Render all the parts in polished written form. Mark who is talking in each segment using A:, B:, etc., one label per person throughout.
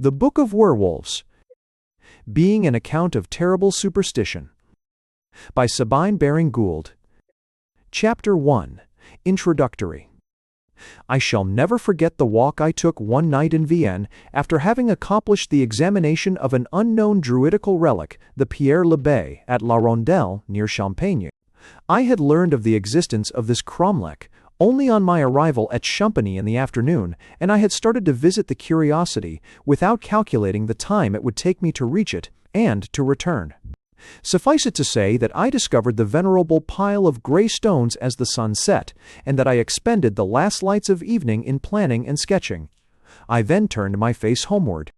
A: The Book of Werewolves, being an account of terrible superstition. By Sabine Gould. Chapter 1. Introductory. I shall never forget the walk I took one night in Vienne after having accomplished the examination of an unknown druidical relic, the Pierre l'Abbé, at La Rondelle, near Champagne. I had learned of the existence of this cromlech only on my arrival at Champagny in the afternoon, and I had started to visit the curiosity without calculating the time it would take me to reach it and to return. Suffice it to say that I discovered the venerable pile of gray stones as the sun set, and that I expended the last lights of evening in planning and sketching. I then turned my face homeward.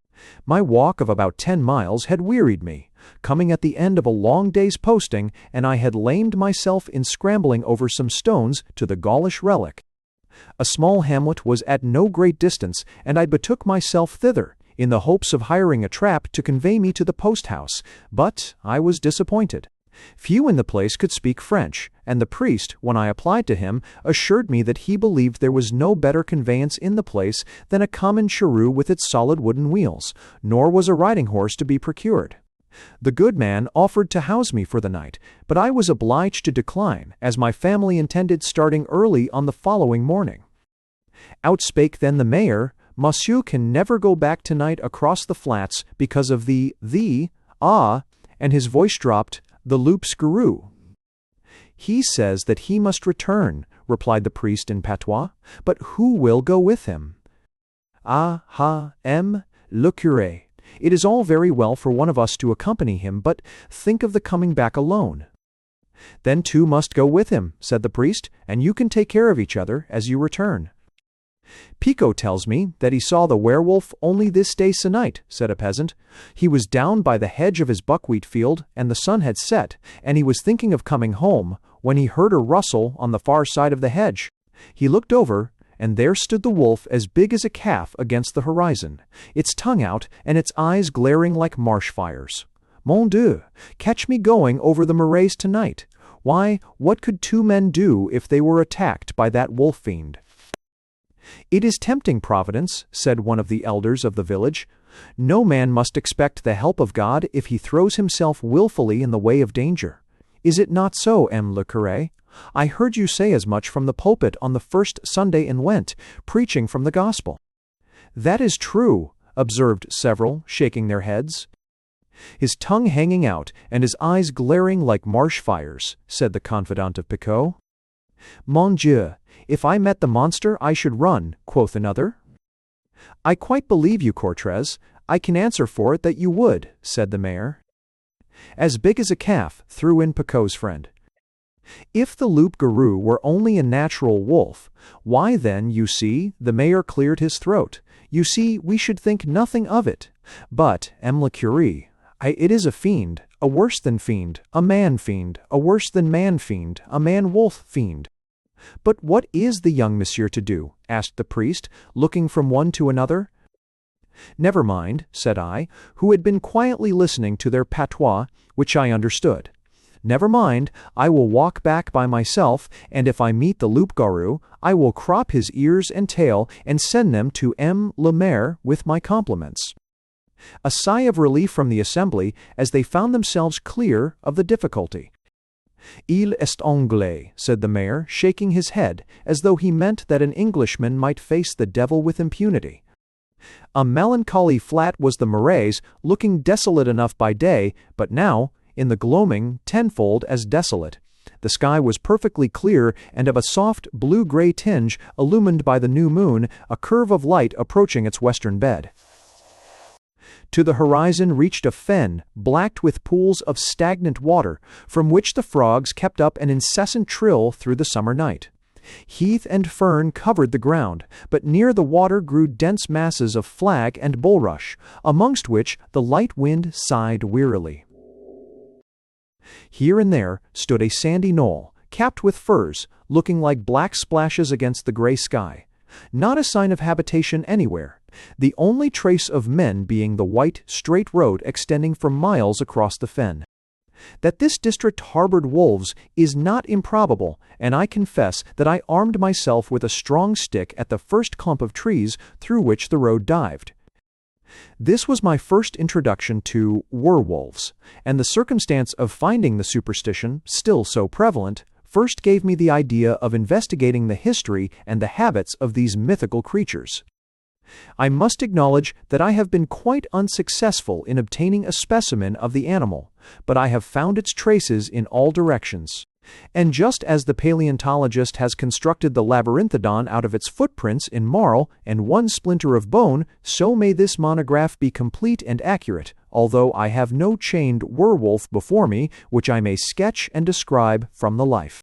A: My walk of about 10 miles had wearied me, coming at the end of a long day's posting, and I had lamed myself in scrambling over some stones to the Gaulish relic. A small hamlet was at no great distance, and I betook myself thither, in the hopes of hiring a trap to convey me to the post-house, but I was disappointed. Few in the place could speak French, and the priest, when I applied to him, assured me that he believed there was no better conveyance in the place than a common charrue with its solid wooden wheels, nor was a riding horse to be procured. The good man offered to house me for the night, but I was obliged to decline, as my family intended starting early on the following morning. Out spake then the mayor, "Monsieur can never go back tonight across the flats because of and his voice dropped, the loup garou." "He says that he must return," replied the priest in patois, "but who will go with him?" Le curé. It is all very well for one of us to accompany him, but think of the coming back alone. "Then two must go with him," said the priest, "and you can take care of each other as you return." "Pico tells me that he saw the werewolf only this day se'night," said a peasant. "He was down by the hedge of his buckwheat field, and the sun had set, and he was thinking of coming home, when he heard a rustle on the far side of the hedge. He looked over, and there stood the wolf as big as a calf against the horizon, its tongue out and its eyes glaring like marsh fires. Mon Dieu, catch me going over the marais tonight. Why, what could two men do if they were attacked by that wolf fiend?" "It is tempting Providence," said one of the elders of the village. "No man must expect the help of God if he throws himself wilfully in the way of danger. Is it not so, le curé? I heard you say as much from the pulpit on the first Sunday in Lent, preaching from the gospel." "That is true," observed several, shaking their heads. "His tongue hanging out, and his eyes glaring like marsh fires," said the confidant of Picot. "Mon Dieu, if I met the monster I should run," quoth another. "I quite believe you, Cortrez. I can answer for it that you would," said the mayor. "As big as a calf," threw in Picot's friend. "If the loup garou were only a natural wolf, why then, you see," the mayor cleared his throat, "you see, we should think nothing of it. But, le curé, it is a fiend, a worse than fiend, a man fiend, a worse than man fiend, a man-wolf fiend." "But what is the young monsieur to do?" asked the priest, looking from one to another. "Never mind," said I, who had been quietly listening to their patois, which I understood. "Never mind, I will walk back by myself, and if I meet the loup garou, I will crop his ears and tail and send them to le maire with my compliments." A sigh of relief from the assembly as they found themselves clear of the difficulty. "Il est anglais," said the mayor, shaking his head, as though he meant that an Englishman might face the devil with impunity. A melancholy flat was the marais, looking desolate enough by day, but now, in the gloaming, tenfold as desolate. The sky was perfectly clear and of a soft blue-gray tinge, illumined by the new moon, a curve of light approaching its western bed. To the horizon reached a fen, blacked with pools of stagnant water, from which the frogs kept up an incessant trill through the summer night. Heath and fern covered the ground, but near the water grew dense masses of flag and bulrush, amongst which the light wind sighed wearily. Here and there stood a sandy knoll, capped with firs, looking like black splashes against the gray sky. Not a sign of habitation anywhere, the only trace of men being the white, straight road extending for miles across the fen. That this district harbored wolves is not improbable, and I confess that I armed myself with a strong stick at the first clump of trees through which the road dived. This was my first introduction to werewolves, and the circumstance of finding the superstition still so prevalent first gave me the idea of investigating the history and the habits of these mythical creatures. I must acknowledge that I have been quite unsuccessful in obtaining a specimen of the animal, but I have found its traces in all directions. And just as the paleontologist has constructed the labyrinthodon out of its footprints in marl and one splinter of bone, so may this monograph be complete and accurate, although I have no chained werewolf before me which I may sketch and describe from the life.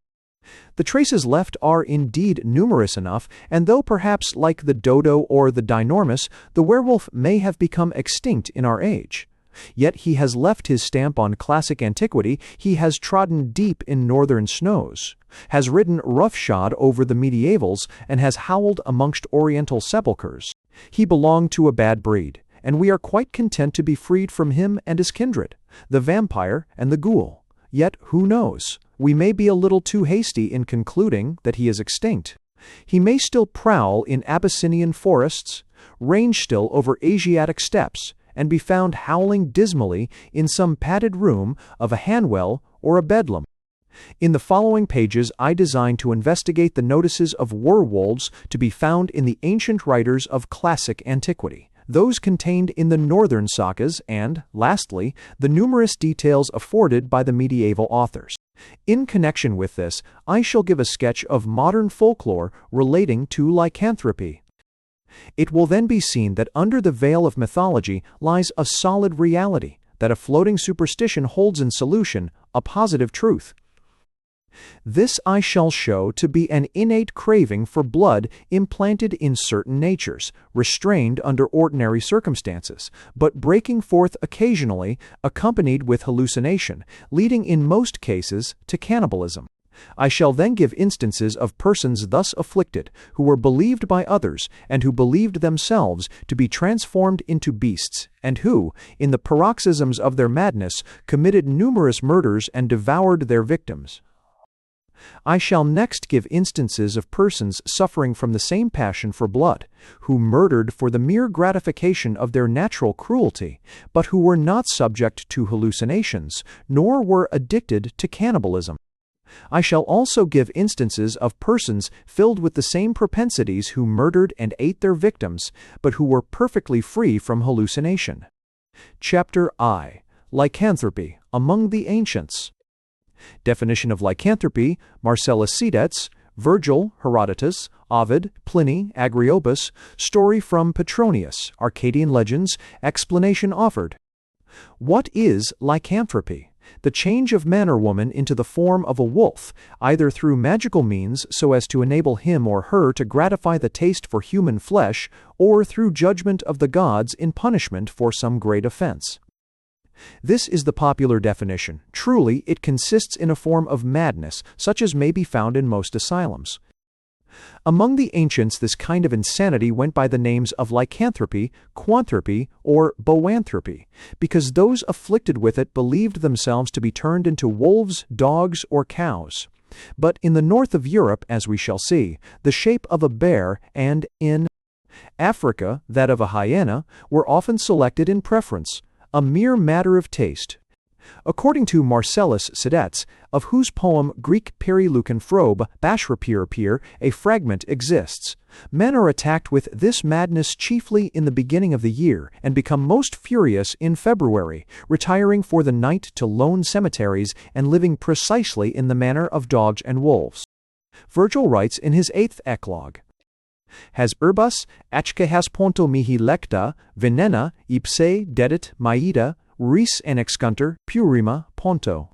A: The traces left are indeed numerous enough, and though perhaps like the dodo or the dinormus, the werewolf may have become extinct in our age, yet he has left his stamp on classic antiquity. He has trodden deep in northern snows, has ridden roughshod over the medievals, and has howled amongst oriental sepulchres. He belonged to a bad breed, and we are quite content to be freed from him and his kindred, the vampire and the ghoul. Yet, who knows? We may be a little too hasty in concluding that he is extinct. He may still prowl in Abyssinian forests, range still over Asiatic steppes, and be found howling dismally in some padded room of a Hanwell or a Bedlam. In the following pages I design to investigate the notices of werewolves to be found in the ancient writers of classic antiquity, those contained in the northern sagas, and, lastly, the numerous details afforded by the medieval authors. In connection with this, I shall give a sketch of modern folklore relating to lycanthropy. It will then be seen that under the veil of mythology lies a solid reality, that a floating superstition holds in solution a positive truth. This I shall show to be an innate craving for blood implanted in certain natures, restrained under ordinary circumstances, but breaking forth occasionally, accompanied with hallucination, leading in most cases to cannibalism. I shall then give instances of persons thus afflicted, who were believed by others, and who believed themselves to be transformed into beasts, and who, in the paroxysms of their madness, committed numerous murders and devoured their victims. I shall next give instances of persons suffering from the same passion for blood, who murdered for the mere gratification of their natural cruelty, but who were not subject to hallucinations, nor were addicted to cannibalism. I shall also give instances of persons filled with the same propensities who murdered and ate their victims, but who were perfectly free from hallucination. Chapter I. Lycanthropy among the Ancients. Definition of lycanthropy: Marcellus Cedets, Virgil, Herodotus, Ovid, Pliny, Agriopus, story from Petronius, Arcadian legends, explanation offered. What is lycanthropy? The change of man or woman into the form of a wolf, either through magical means so as to enable him or her to gratify the taste for human flesh, or through judgment of the gods in punishment for some great offense. This is the popular definition. Truly, it consists in a form of madness, such as may be found in most asylums. Among the ancients, this kind of insanity went by the names of lycanthropy, quanthropy, or boanthropy, because those afflicted with it believed themselves to be turned into wolves, dogs, or cows. But in the north of Europe, as we shall see, the shape of a bear, and in Africa, that of a hyena, were often selected in preference, a mere matter of taste. According to Marcellus Cedets, of whose poem Greek Perilucanphrobe Bashrapir a fragment exists, men are attacked with this madness chiefly in the beginning of the year, and become most furious in February, retiring for the night to lone cemeteries and living precisely in the manner of dogs and wolves. Virgil writes in his 8th eclogue, Has urbas achkehas ponto mihi lecta, venena, ipse dedit maida, ris annexcunter, purima, ponto.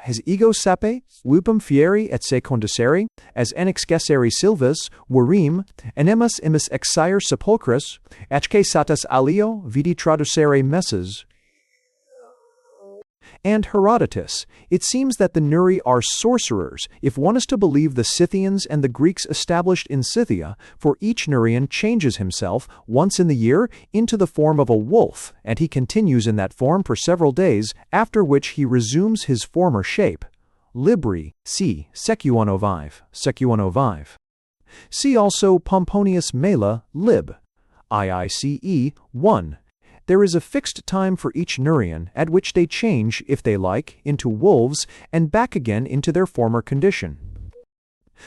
A: Has ego sape, lupum fieri et se condicere, as annexcessere silvas, verim, enemas imis exire sepulchres, achke satas alio, vidi traducere messes. And Herodotus, it seems that the Nuri are sorcerers, if one is to believe the Scythians and the Greeks established in Scythia, for each Nurian changes himself, once in the year, into the form of a wolf, and he continues in that form for several days, after which he resumes his former shape. Libri, c. Sec105, Sec105. See also Pomponius Mela, lib. IICE 1. There is a fixed time for each Neurian at which they change, if they like, into wolves and back again into their former condition.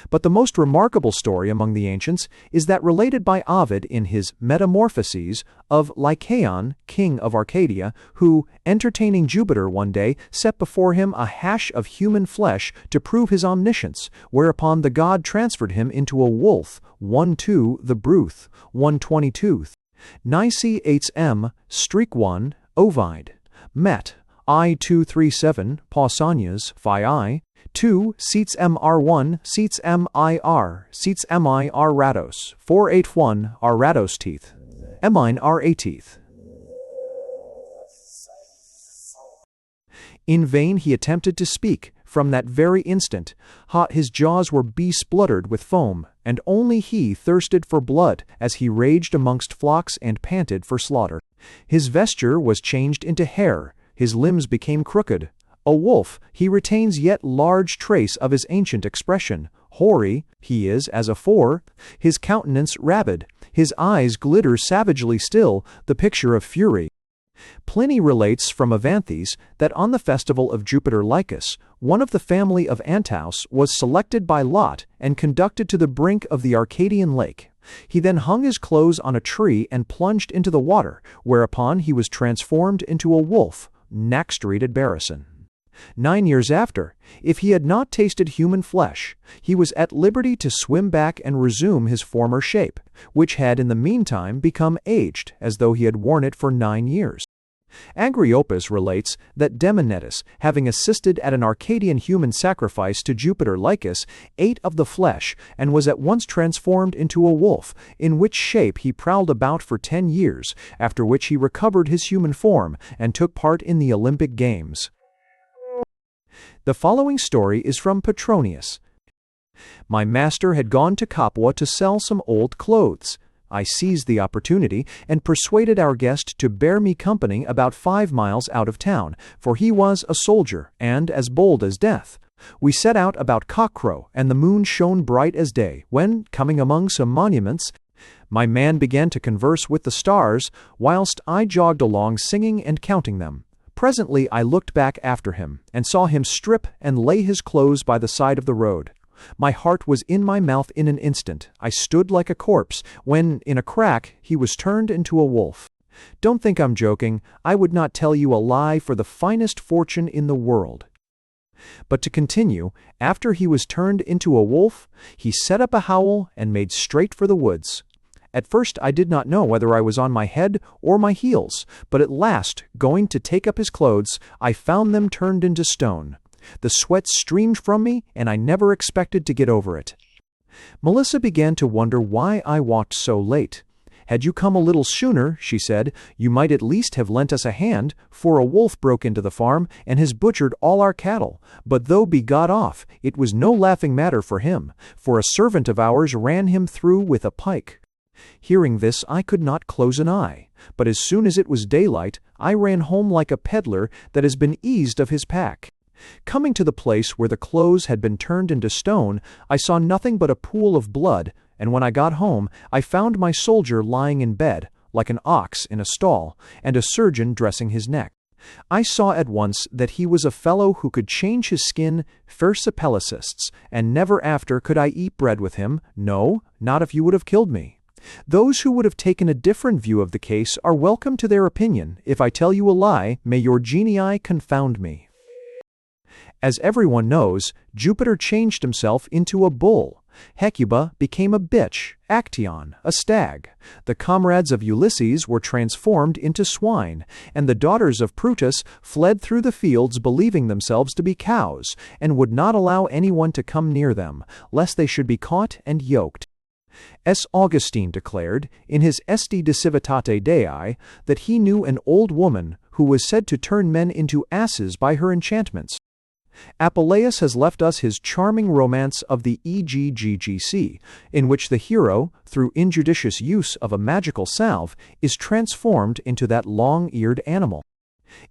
A: But the most remarkable story among the ancients is that related by Ovid in his Metamorphoses of Lycaon, king of Arcadia, who, entertaining Jupiter one day, set before him a hash of human flesh to prove his omniscience, whereupon the god transferred him into a wolf, 1-2 the Bruth, 122. Nice 8m, streak 1, Ovid. Met, I237, Pausanias, Phi I. 2. Seats MR1, Seats MIR, Seats MIR Rados, 481 R Rados teeth, Mine RA teeth. In vain he attempted to speak. From that very instant, his jaws were bespluttered with foam, and only he thirsted for blood as he raged amongst flocks and panted for slaughter. His vesture was changed into hair, his limbs became crooked. A wolf, he retains yet large trace of his ancient expression. Hoary, he is as afore, his countenance rabid, his eyes glitter savagely still, the picture of fury. Pliny relates from Evanthes that on the festival of Jupiter Lycus, one of the family of Antaeus was selected by lot and conducted to the brink of the Arcadian lake. He then hung his clothes on a tree and plunged into the water, whereupon he was transformed into a wolf. Naxtrated Barrison. 9 years after, if he had not tasted human flesh, he was at liberty to swim back and resume his former shape, which had in the meantime become aged, as though he had worn it for 9 years. Agriopas relates that Demonetus, having assisted at an Arcadian human sacrifice to Jupiter Lycus, ate of the flesh, and was at once transformed into a wolf, in which shape he prowled about for 10 years, after which he recovered his human form, and took part in the Olympic Games. The following story is from Petronius. My master had gone to Capua to sell some old clothes. I seized the opportunity and persuaded our guest to bear me company about 5 miles out of town, for he was a soldier, and as bold as death. We set out about cockcrow, and the moon shone bright as day, when, coming among some monuments, my man began to converse with the stars, whilst I jogged along singing and counting them. Presently I looked back after him, and saw him strip and lay his clothes by the side of the road. My heart was in my mouth in an instant. I stood like a corpse, when, in a crack, he was turned into a wolf. Don't think I'm joking. I would not tell you a lie for the finest fortune in the world. But to continue, after he was turned into a wolf, he set up a howl and made straight for the woods. At first I did not know whether I was on my head or my heels, but at last, going to take up his clothes, I found them turned into stone. The sweat streamed from me, and I never expected to get over it. Melissa began to wonder why I walked so late. Had you come a little sooner, she said, you might at least have lent us a hand, for a wolf broke into the farm and has butchered all our cattle. But though be got off, it was no laughing matter for him, for a servant of ours ran him through with a pike. Hearing this, I could not close an eye, but as soon as it was daylight, I ran home like a peddler that has been eased of his pack. Coming to the place where the clothes had been turned into stone, I saw nothing but a pool of blood, and when I got home, I found my soldier lying in bed, like an ox in a stall, and a surgeon dressing his neck. I saw at once that he was a fellow who could change his skin fersipelicists, and never after could I eat bread with him, no, not if you would have killed me. Those who would have taken a different view of the case are welcome to their opinion. If I tell you a lie, may your genii confound me. As everyone knows, Jupiter changed himself into a bull. Hecuba became a bitch, Actaeon, a stag. The comrades of Ulysses were transformed into swine, and the daughters of Plutus fled through the fields believing themselves to be cows, and would not allow anyone to come near them, lest they should be caught and yoked. S. Augustine declared, in his Esti de Civitate Dei, that he knew an old woman who was said to turn men into asses by her enchantments. Apuleius has left us his charming romance of the EGGGC, in which the hero, through injudicious use of a magical salve, is transformed into that long-eared animal.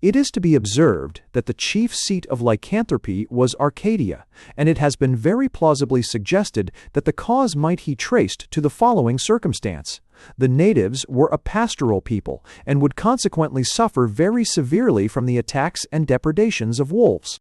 A: It is to be observed that the chief seat of lycanthropy was Arcadia, and it has been very plausibly suggested that the cause might be traced to the following circumstance. The natives were a pastoral people, and would consequently suffer very severely from the attacks and depredations of wolves.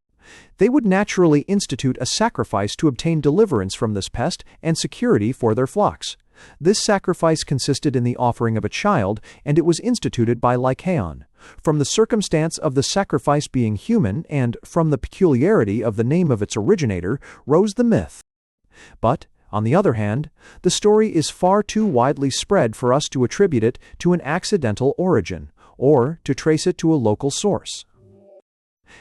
A: They would naturally institute a sacrifice to obtain deliverance from this pest and security for their flocks. This sacrifice consisted in the offering of a child, and it was instituted by Lycaon. From the circumstance of the sacrifice being human, and from the peculiarity of the name of its originator, rose the myth. But, on the other hand, the story is far too widely spread for us to attribute it to an accidental origin, or to trace it to a local source.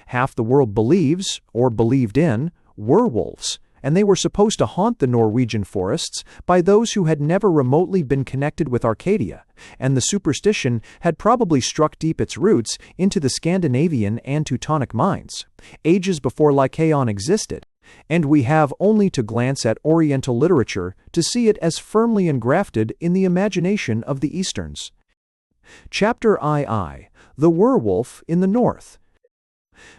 A: Half the world believes, or believed in, werewolves, and they were supposed to haunt the Norwegian forests by those who had never remotely been connected with Arcadia, and the superstition had probably struck deep its roots into the Scandinavian and Teutonic minds, ages before Lycaon existed, and we have only to glance at Oriental literature to see it as firmly engrafted in the imagination of the Easterns. Chapter II. The Werewolf in the North.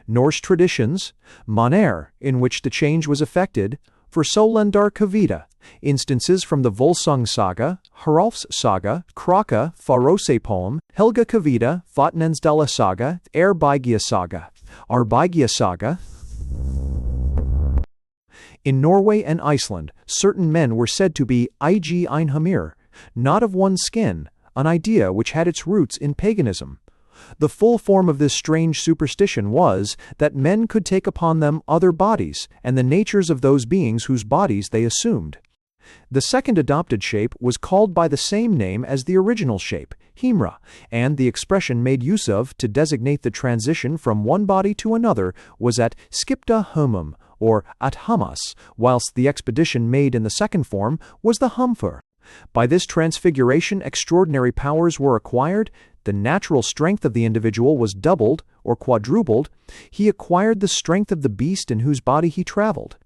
A: Norse traditions, Manær, in which the change was effected, for Solendar Kavita, instances from the Volsung Saga, Haralf's Saga, Kraka, Farose poem, Helga Kavita, Vatnensdala Saga, Arbeigia Saga. Arbeigia Saga. In Norway and Iceland, certain men were said to be IG Einhamir, not of one skin, an idea which had its roots in paganism. The full form of this strange superstition was that men could take upon them other bodies, and the natures of those beings whose bodies they assumed. The second adopted shape was called by the same name as the original shape, Himra, and the expression made use of to designate the transition from one body to another was at skipta humum, or at Hamas, whilst the expedition made in the second form was the Humfer. By this transfiguration extraordinary powers were acquired, the natural strength of the individual was doubled or quadrupled, he acquired the strength of the beast in whose body he traveled,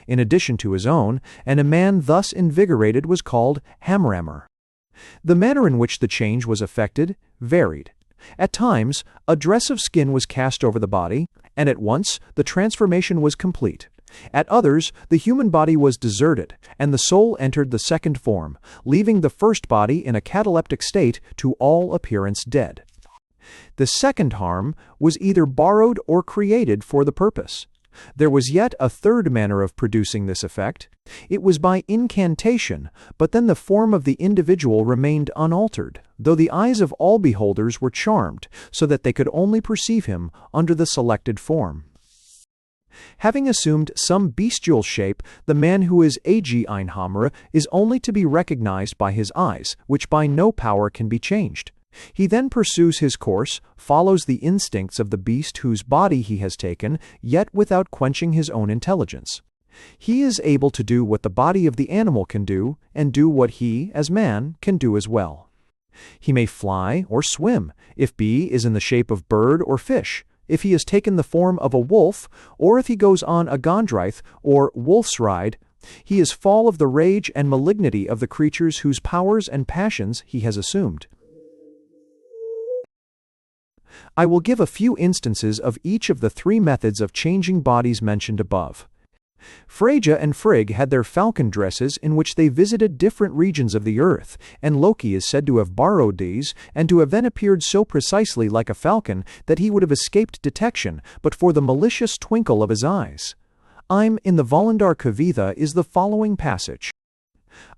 A: in addition to his own, and a man thus invigorated was called Hamrammer. The manner in which the change was effected varied. At times, a dress of skin was cast over the body, and at once the transformation was complete. At others, the human body was deserted, and the soul entered the second form, leaving the first body in a cataleptic state to all appearance dead. The second harm was either borrowed or created for the purpose. There was yet a third manner of producing this effect. It was by incantation, but then the form of the individual remained unaltered, though the eyes of all beholders were charmed, so that they could only perceive him under the selected form. Having assumed some bestial shape, the man who is AG Einhammer is only to be recognized by his eyes, which by no power can be changed. He then pursues his course, follows the instincts of the beast whose body he has taken, yet without quenching his own intelligence. He is able to do what the body of the animal can do, and do what he, as man, can do as well. He may fly or swim, if B is in the shape of bird or fish, if he has taken the form of a wolf, or if he goes on a gondrith or wolf's ride. He is full of the rage and malignity of the creatures whose powers and passions he has assumed. I will give a few instances of each of the three methods of changing bodies mentioned above. Freyja and Frigg had their falcon dresses in which they visited different regions of the earth, and Loki is said to have borrowed these, and to have then appeared so precisely like a falcon that he would have escaped detection but for the malicious twinkle of his eyes. In the Volundar Kavitha is the following passage.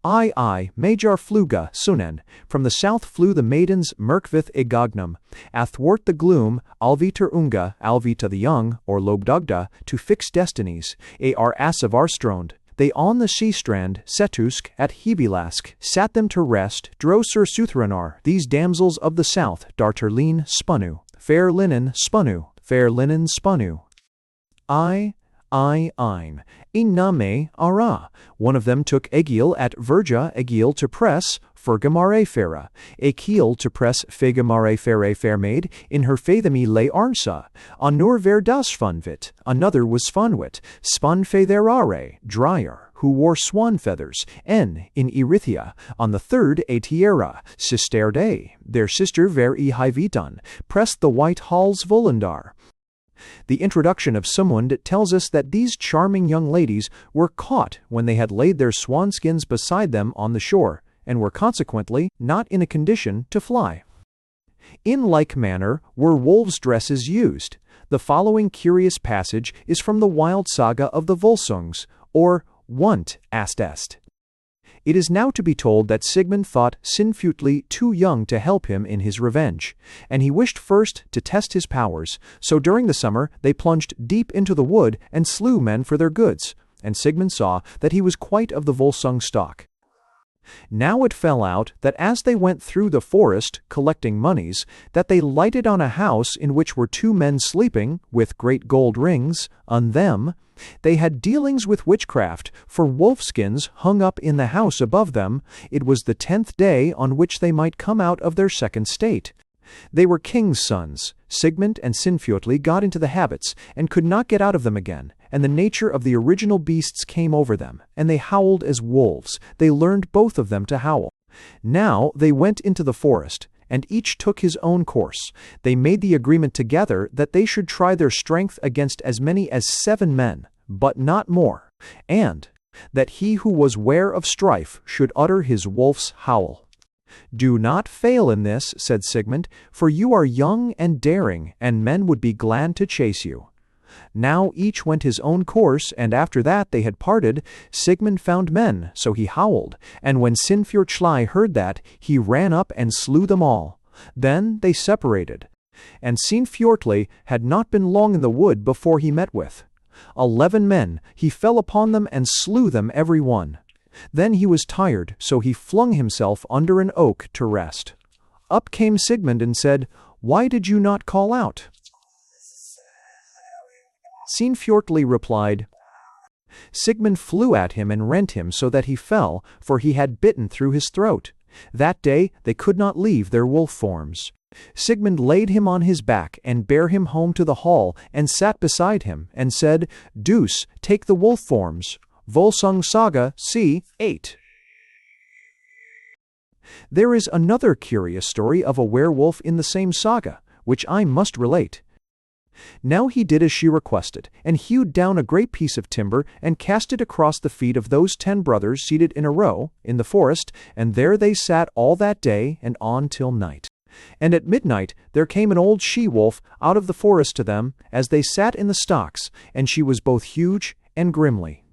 A: Majar fluga, Sunen, from the south flew the maidens Merkvith Igagnum, athwart the gloom, Alvitar Unga, Alvita the young, or Lobdugda, to fix destinies, ar Asav Arstrond. They on the sea strand, Setusk, at Hebilask, sat them to rest, Drosur Suthranar, these damsels of the south, Darterlin Spunu, fair linen Spunu. Iname ara. One of them took Egil at Verja Egil to press, Fergamare fera, Ekil to press Fegamare fere fair maid, in her faithemi lay Arnsa, Anur ver das Funvit, another was Svanwit, Spanfeatherare, dryer, who wore swan feathers, in Erythia, on the third Aetiera, sister day, their sister ver I Hyveton, pressed the white halls Volundar. The introduction of Sumund tells us that these charming young ladies were caught when they had laid their swan skins beside them on the shore, and were consequently not in a condition to fly. In like manner were wolves' dresses used. The following curious passage is from the wild saga of the Volsungs, or Wunt Astest. It is now to be told that Sigmund thought Sinfjotli too young to help him in his revenge, and he wished first to test his powers, so during the summer they plunged deep into the wood and slew men for their goods, and Sigmund saw that he was quite of the Volsung stock. Now it fell out that as they went through the forest collecting monies, that they lighted on a house in which were two men sleeping, with great gold rings on them. They had dealings with witchcraft, for wolfskins hung up in the house above them. It was the 10th day on which they might come out of their second state. They were king's sons. Sigmund and Sinfjotli got into the habits, and could not get out of them again, and the nature of the original beasts came over them, and they howled as wolves. They learned both of them to howl. Now they went into the forest, and each took his own course. They made the agreement together that they should try their strength against as many as 7 men, but not more, and that he who was ware of strife should utter his wolf's howl. "Do not fail in this," said Sigmund, "for you are young and daring, and men would be glad to chase you." Now each went his own course, and after that they had parted, Sigmund found men, so he howled, and when Sinfjotli heard that, he ran up and slew them all. Then they separated, and Sinfjotli had not been long in the wood before he met with 11 men. He fell upon them and slew them every one. Then he was tired, so he flung himself under an oak to rest. Up came Sigmund and said, "Why did you not call out?" Sinfjotli replied. Sigmund flew at him and rent him so that he fell, for he had bitten through his throat. That day they could not leave their wolf forms. Sigmund laid him on his back and bare him home to the hall, and sat beside him, and said, "Deuce, take the wolf forms." Volsung Saga, c. 8. There is another curious story of a werewolf in the same saga, which I must relate. Now he did as she requested, and hewed down a great piece of timber, and cast it across the feet of those 10 brothers seated in a row, in the forest, and there they sat all that day, and on till night. And at midnight there came an old she-wolf out of the forest to them, as they sat in the stocks, and she was both huge and grimly.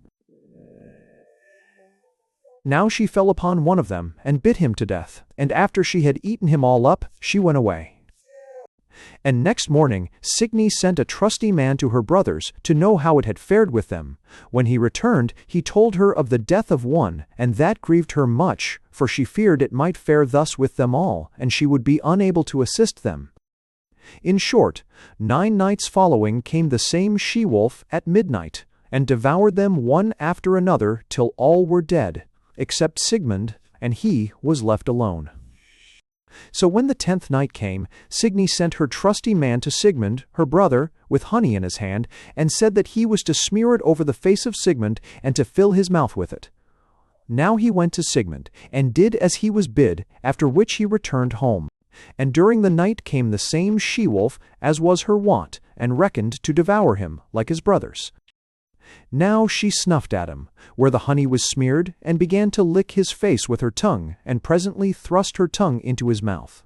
A: Now she fell upon one of them, and bit him to death, and after she had eaten him all up, she went away. And next morning Signy sent a trusty man to her brothers, to know how it had fared with them. When he returned, he told her of the death of one, and that grieved her much, for she feared it might fare thus with them all, and she would be unable to assist them. In short, 9 nights following came the same she-wolf at midnight, and devoured them one after another till all were dead, except Sigmund, and he was left alone. So when the 10th night came, Signy sent her trusty man to Sigmund, her brother, with honey in his hand, and said that he was to smear it over the face of Sigmund, and to fill his mouth with it. Now he went to Sigmund, and did as he was bid, after which he returned home. And during the night came the same she-wolf, as was her wont, and reckoned to devour him, like his brothers. Now she snuffed at him, where the honey was smeared, and began to lick his face with her tongue, and presently thrust her tongue into his mouth.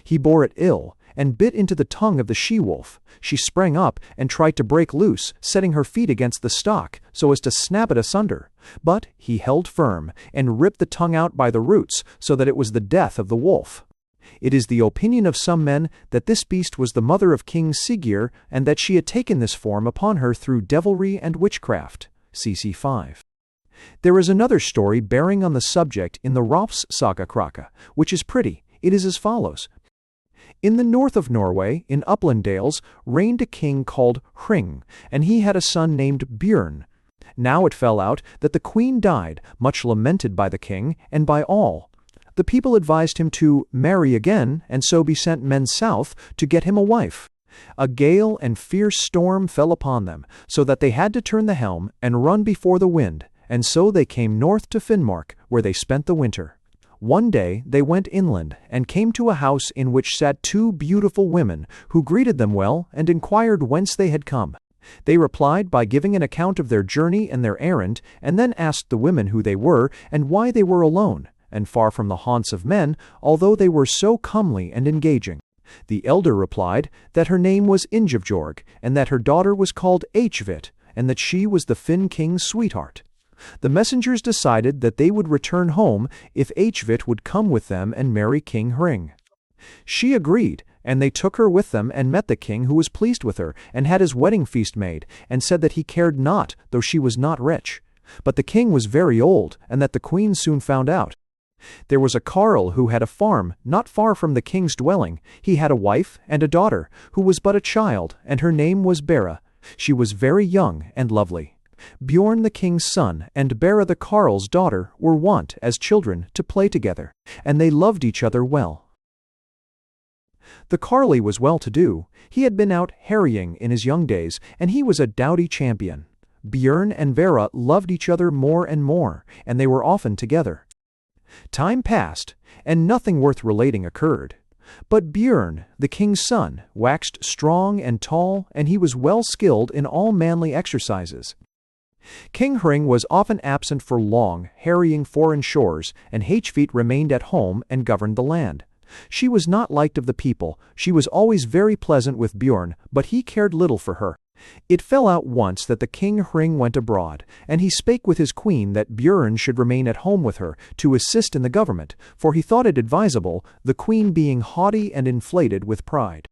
A: He bore it ill, and bit into the tongue of the she-wolf. She sprang up, and tried to break loose, setting her feet against the stalk, so as to snap it asunder. But he held firm, and ripped the tongue out by the roots, so that it was the death of the wolf. It is the opinion of some men that this beast was the mother of King Siggeir, and that she had taken this form upon her through devilry and witchcraft. CC 5. There is another story bearing on the subject in the Rolfs Saga Kraka, which is pretty. It is as follows. In the north of Norway, in upland dales, reigned a king called Hring, and he had a son named Björn. Now it fell out that the queen died, much lamented by the king, and by all. The people advised him to marry again, and so be sent men south to get him a wife. A gale and fierce storm fell upon them, so that they had to turn the helm and run before the wind, and so they came north to Finnmark, where they spent the winter. One day they went inland, and came to a house in which sat two beautiful women, who greeted them well, and inquired whence they had come. They replied by giving an account of their journey and their errand, and then asked the women who they were, and why they were alone, and far from the haunts of men, although they were so comely and engaging. The elder replied that her name was Ingjavjorg, and that her daughter was called Echvit, and that she was the Finn king's sweetheart. The messengers decided that they would return home if Echvit would come with them and marry King Hring. She agreed, and they took her with them and met the king, who was pleased with her, and had his wedding feast made, and said that he cared not, though she was not rich. But the king was very old, and that the queen soon found out. There was a carle who had a farm not far from the king's dwelling. He had a wife and a daughter, who was but a child, and her name was Bera. She was very young and lovely. Bjorn the king's son and Bera the carle's daughter were wont, as children, to play together, and they loved each other well. The carle was well-to-do. He had been out harrying in his young days, and he was a doughty champion. Bjorn and Bera loved each other more and more, and they were often together. Time passed, and nothing worth relating occurred. But Bjorn, the king's son, waxed strong and tall, and he was well skilled in all manly exercises. King Hring was often absent for long, harrying foreign shores, and Echvit remained at home and governed the land. She was not liked of the people. She was always very pleasant with Bjorn, but he cared little for her. It fell out once that the king Hring went abroad, and he spake with his queen that Bjorn should remain at home with her, to assist in the government, for he thought it advisable, the queen being haughty and inflated with pride.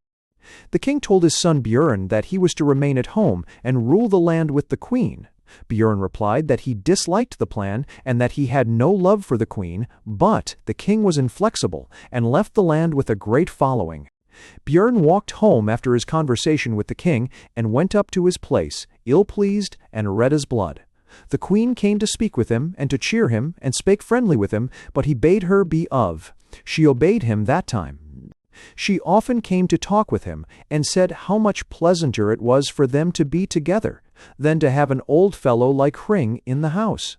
A: The king told his son Bjorn that he was to remain at home and rule the land with the queen. Bjorn replied that he disliked the plan, and that he had no love for the queen, but the king was inflexible, and left the land with a great following. Bjorn walked home after his conversation with the king, and went up to his place, ill-pleased and red as blood. The queen came to speak with him, and to cheer him, and spake friendly with him, but he bade her be of. She obeyed him that time. She often came to talk with him, and said how much pleasanter it was for them to be together, than to have an old fellow like Hring in the house.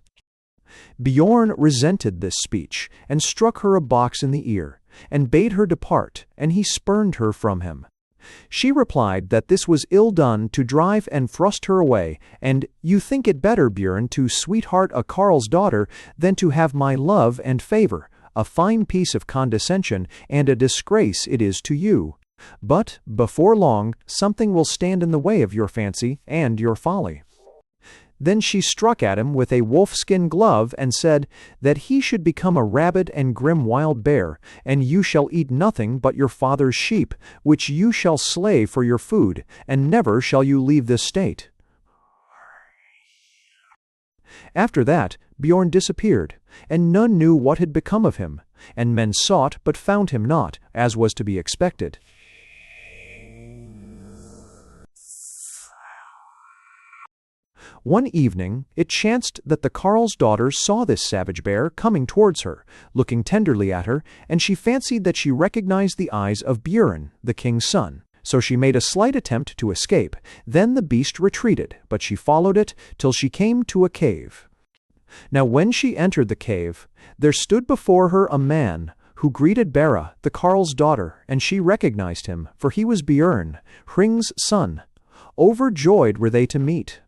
A: Bjorn resented this speech, and struck her a box in the ear, and bade her depart, and he spurned her from him. She replied that this was ill done to drive and thrust her away, and you think it better, Bjorn, to sweetheart a carle's daughter than to have my love and favor, a fine piece of condescension, and a disgrace it is to you. But before long something will stand in the way of your fancy and your folly. Then she struck at him with a wolf-skin glove, and said that he should become a rabid and grim wild bear, and you shall eat nothing but your father's sheep, which you shall slay for your food, and never shall you leave this state. After that Bjorn disappeared, and none knew what had become of him, and men sought but found him not, as was to be expected. One evening it chanced that the carle's daughter saw this savage bear coming towards her, looking tenderly at her, and she fancied that she recognized the eyes of Bjorn, the king's son. So she made a slight attempt to escape. Then the beast retreated, but she followed it till she came to a cave. Now when she entered the cave, there stood before her a man, who greeted Bera, the carle's daughter, and she recognized him, for he was Bjorn, Hring's son. Overjoyed were they to meet.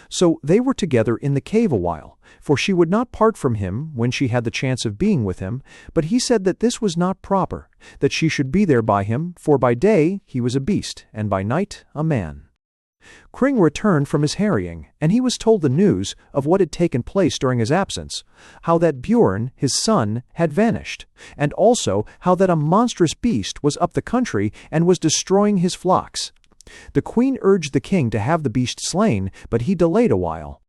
A: So they were together in the cave a while, for she would not part from him when she had the chance of being with him, but he said that this was not proper, that she should be there by him, for by day he was a beast, and by night a man. Hring returned from his harrying, and he was told the news of what had taken place during his absence, how that Bjorn, his son, had vanished, and also how that a monstrous beast was up the country and was destroying his flocks. The queen urged the king to have the beast slain, but he delayed a while.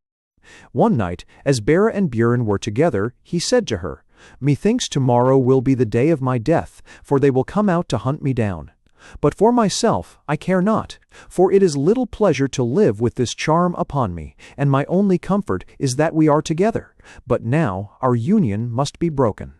A: One night, as Bera and Bjorn were together, he said to her, "Methinks tomorrow will be the day of my death, for they will come out to hunt me down. But for myself I care not, for it is little pleasure to live with this charm upon me, and my only comfort is that we are together, but now our union must be broken.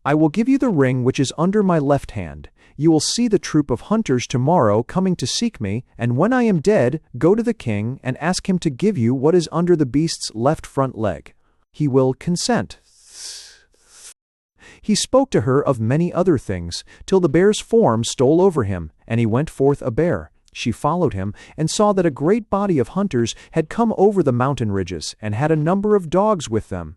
A: I will give you the ring which is under my left hand. You will see the troop of hunters tomorrow coming to seek me, and when I am dead, go to the king and ask him to give you what is under the beast's left front leg. He will consent." He spoke to her of many other things, till the bear's form stole over him, and he went forth a bear. She followed him, and saw that a great body of hunters had come over the mountain ridges, and had a number of dogs with them.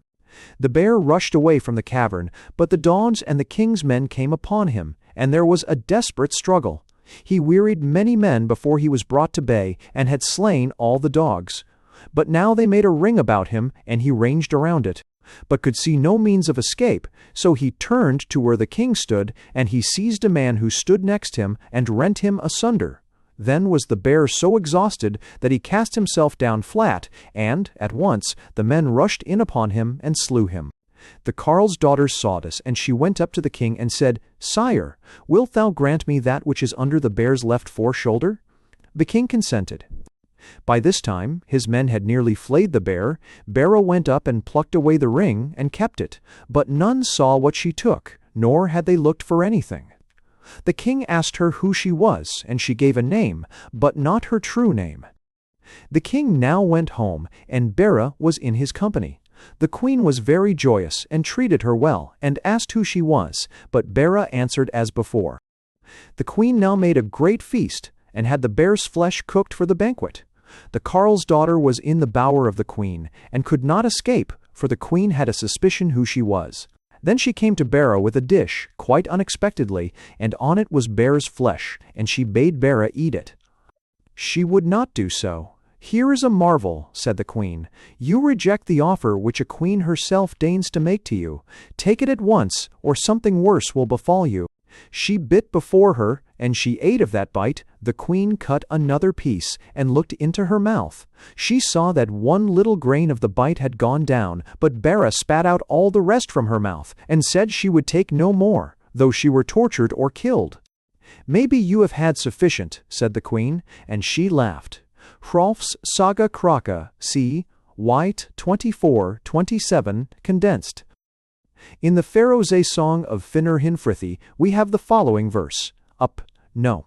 A: The bear rushed away from the cavern, but the dogs and the king's men came upon him, and there was a desperate struggle. He wearied many men before he was brought to bay, and had slain all the dogs. But now they made a ring about him, and he ranged around it, but could see no means of escape. So he turned to where the king stood, and he seized a man who stood next him, and rent him asunder. Then was the bear so exhausted that he cast himself down flat, and, at once, the men rushed in upon him and slew him. The carle's daughter saw this, and she went up to the king and said, "Sire, wilt thou grant me that which is under the bear's left foreshoulder?" The king consented. By this time his men had nearly flayed the bear. Bera went up and plucked away the ring, and kept it, but none saw what she took, nor had they looked for anything. The king asked her who she was, and she gave a name, but not her true name. The king now went home, and Bera was in his company. The queen was very joyous, and treated her well, and asked who she was, but Bera answered as before. The queen now made a great feast, and had the bear's flesh cooked for the banquet. The carle's daughter was in the bower of the queen, and could not escape, for the queen had a suspicion who she was. Then she came to Bera with a dish, quite unexpectedly, and on it was bear's flesh, and she bade Bera eat it. She would not do so. "Here is a marvel," said the queen. "You reject the offer which a queen herself deigns to make to you. Take it at once, or something worse will befall you." She bit before her, and she ate of that bite. The queen cut another piece, and looked into her mouth. She saw that one little grain of the bite had gone down, but Bera spat out all the rest from her mouth, and said she would take no more, though she were tortured or killed. "Maybe you have had sufficient," said the queen, and she laughed. Hrolf's Saga Kraka, c. White 24:27, condensed. In the Pharaoh's song of Finnur Hinfrithi, we have the following verse. Up, no.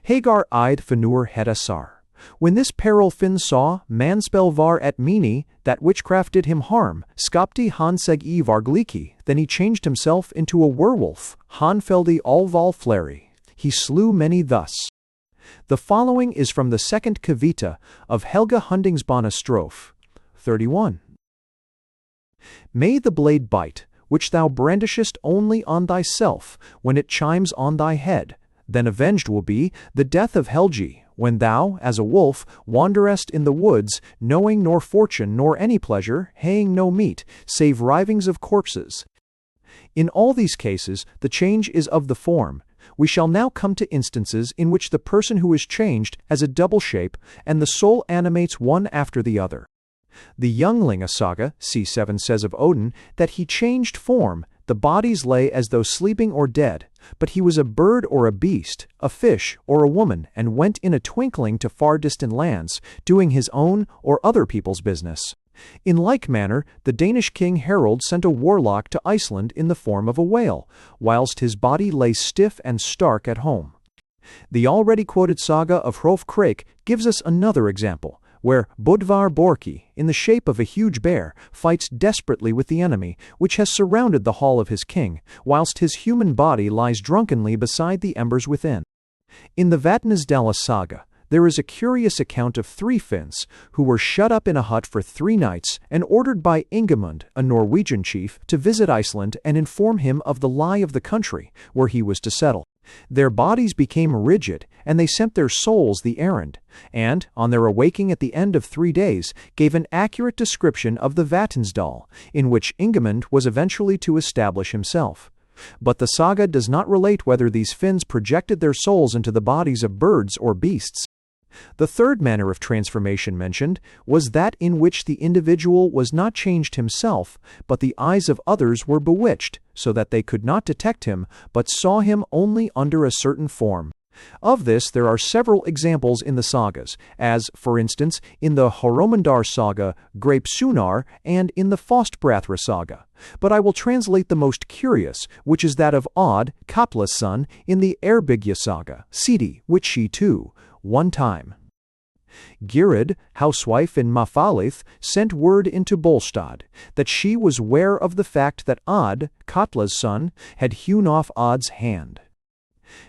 A: Hagar eyed Finnur het Asar. When this peril Finn saw, manspel var at Mini, that witchcraft did him harm, skapti han seg I var gliki, then he changed himself into a werewolf, han feldi alval fleri. He slew many thus. The following is from the second Kavita of Helga Hundingsbana strophe 31. May the blade bite, which thou brandishest only on thyself, when it chimes on thy head. Then avenged will be the death of Helgi, when thou, as a wolf, wanderest in the woods, knowing nor fortune nor any pleasure, haying no meat, save rivings of corpses. In all these cases the change is of the form. We shall now come to instances in which the person who is changed has a double shape, and the soul animates one after the other. The Younglinga saga, c7, says of Odin that he changed form. The bodies lay as though sleeping or dead, but he was a bird or a beast, a fish or a woman, and went in a twinkling to far distant lands, doing his own or other people's business. In like manner, the Danish king Harold sent a warlock to Iceland in the form of a whale, whilst his body lay stiff and stark at home. The already quoted saga of Hrolf Krake gives us another example, where Bodvar Borki, in the shape of a huge bear, fights desperately with the enemy, which has surrounded the hall of his king, whilst his human body lies drunkenly beside the embers within. In the Vatnsdala saga, there is a curious account of 3 Finns, who were shut up in a hut for 3 nights, and ordered by Ingemund, a Norwegian chief, to visit Iceland and inform him of the lie of the country, where he was to settle. Their bodies became rigid, and they sent their souls the errand, and, on their awaking at the end of 3 days, gave an accurate description of the Vatnsdal, in which Ingemund was eventually to establish himself. But the saga does not relate whether these Finns projected their souls into the bodies of birds or beasts. The third manner of transformation mentioned was that in which the individual was not changed himself, but the eyes of others were bewitched, so that they could not detect him, but saw him only under a certain form. Of this there are several examples in the sagas, as, for instance, in the Horomandar saga Greipsunar and in the Fostbrathra saga. But I will translate the most curious, which is that of Odd, Katla's son, in the Erbygja saga, Sidi, which she too, one time. Girid, housewife in Mafalith, sent word into Bolstad that she was ware of the fact that Odd, Katla's son, had hewn off Odd's hand.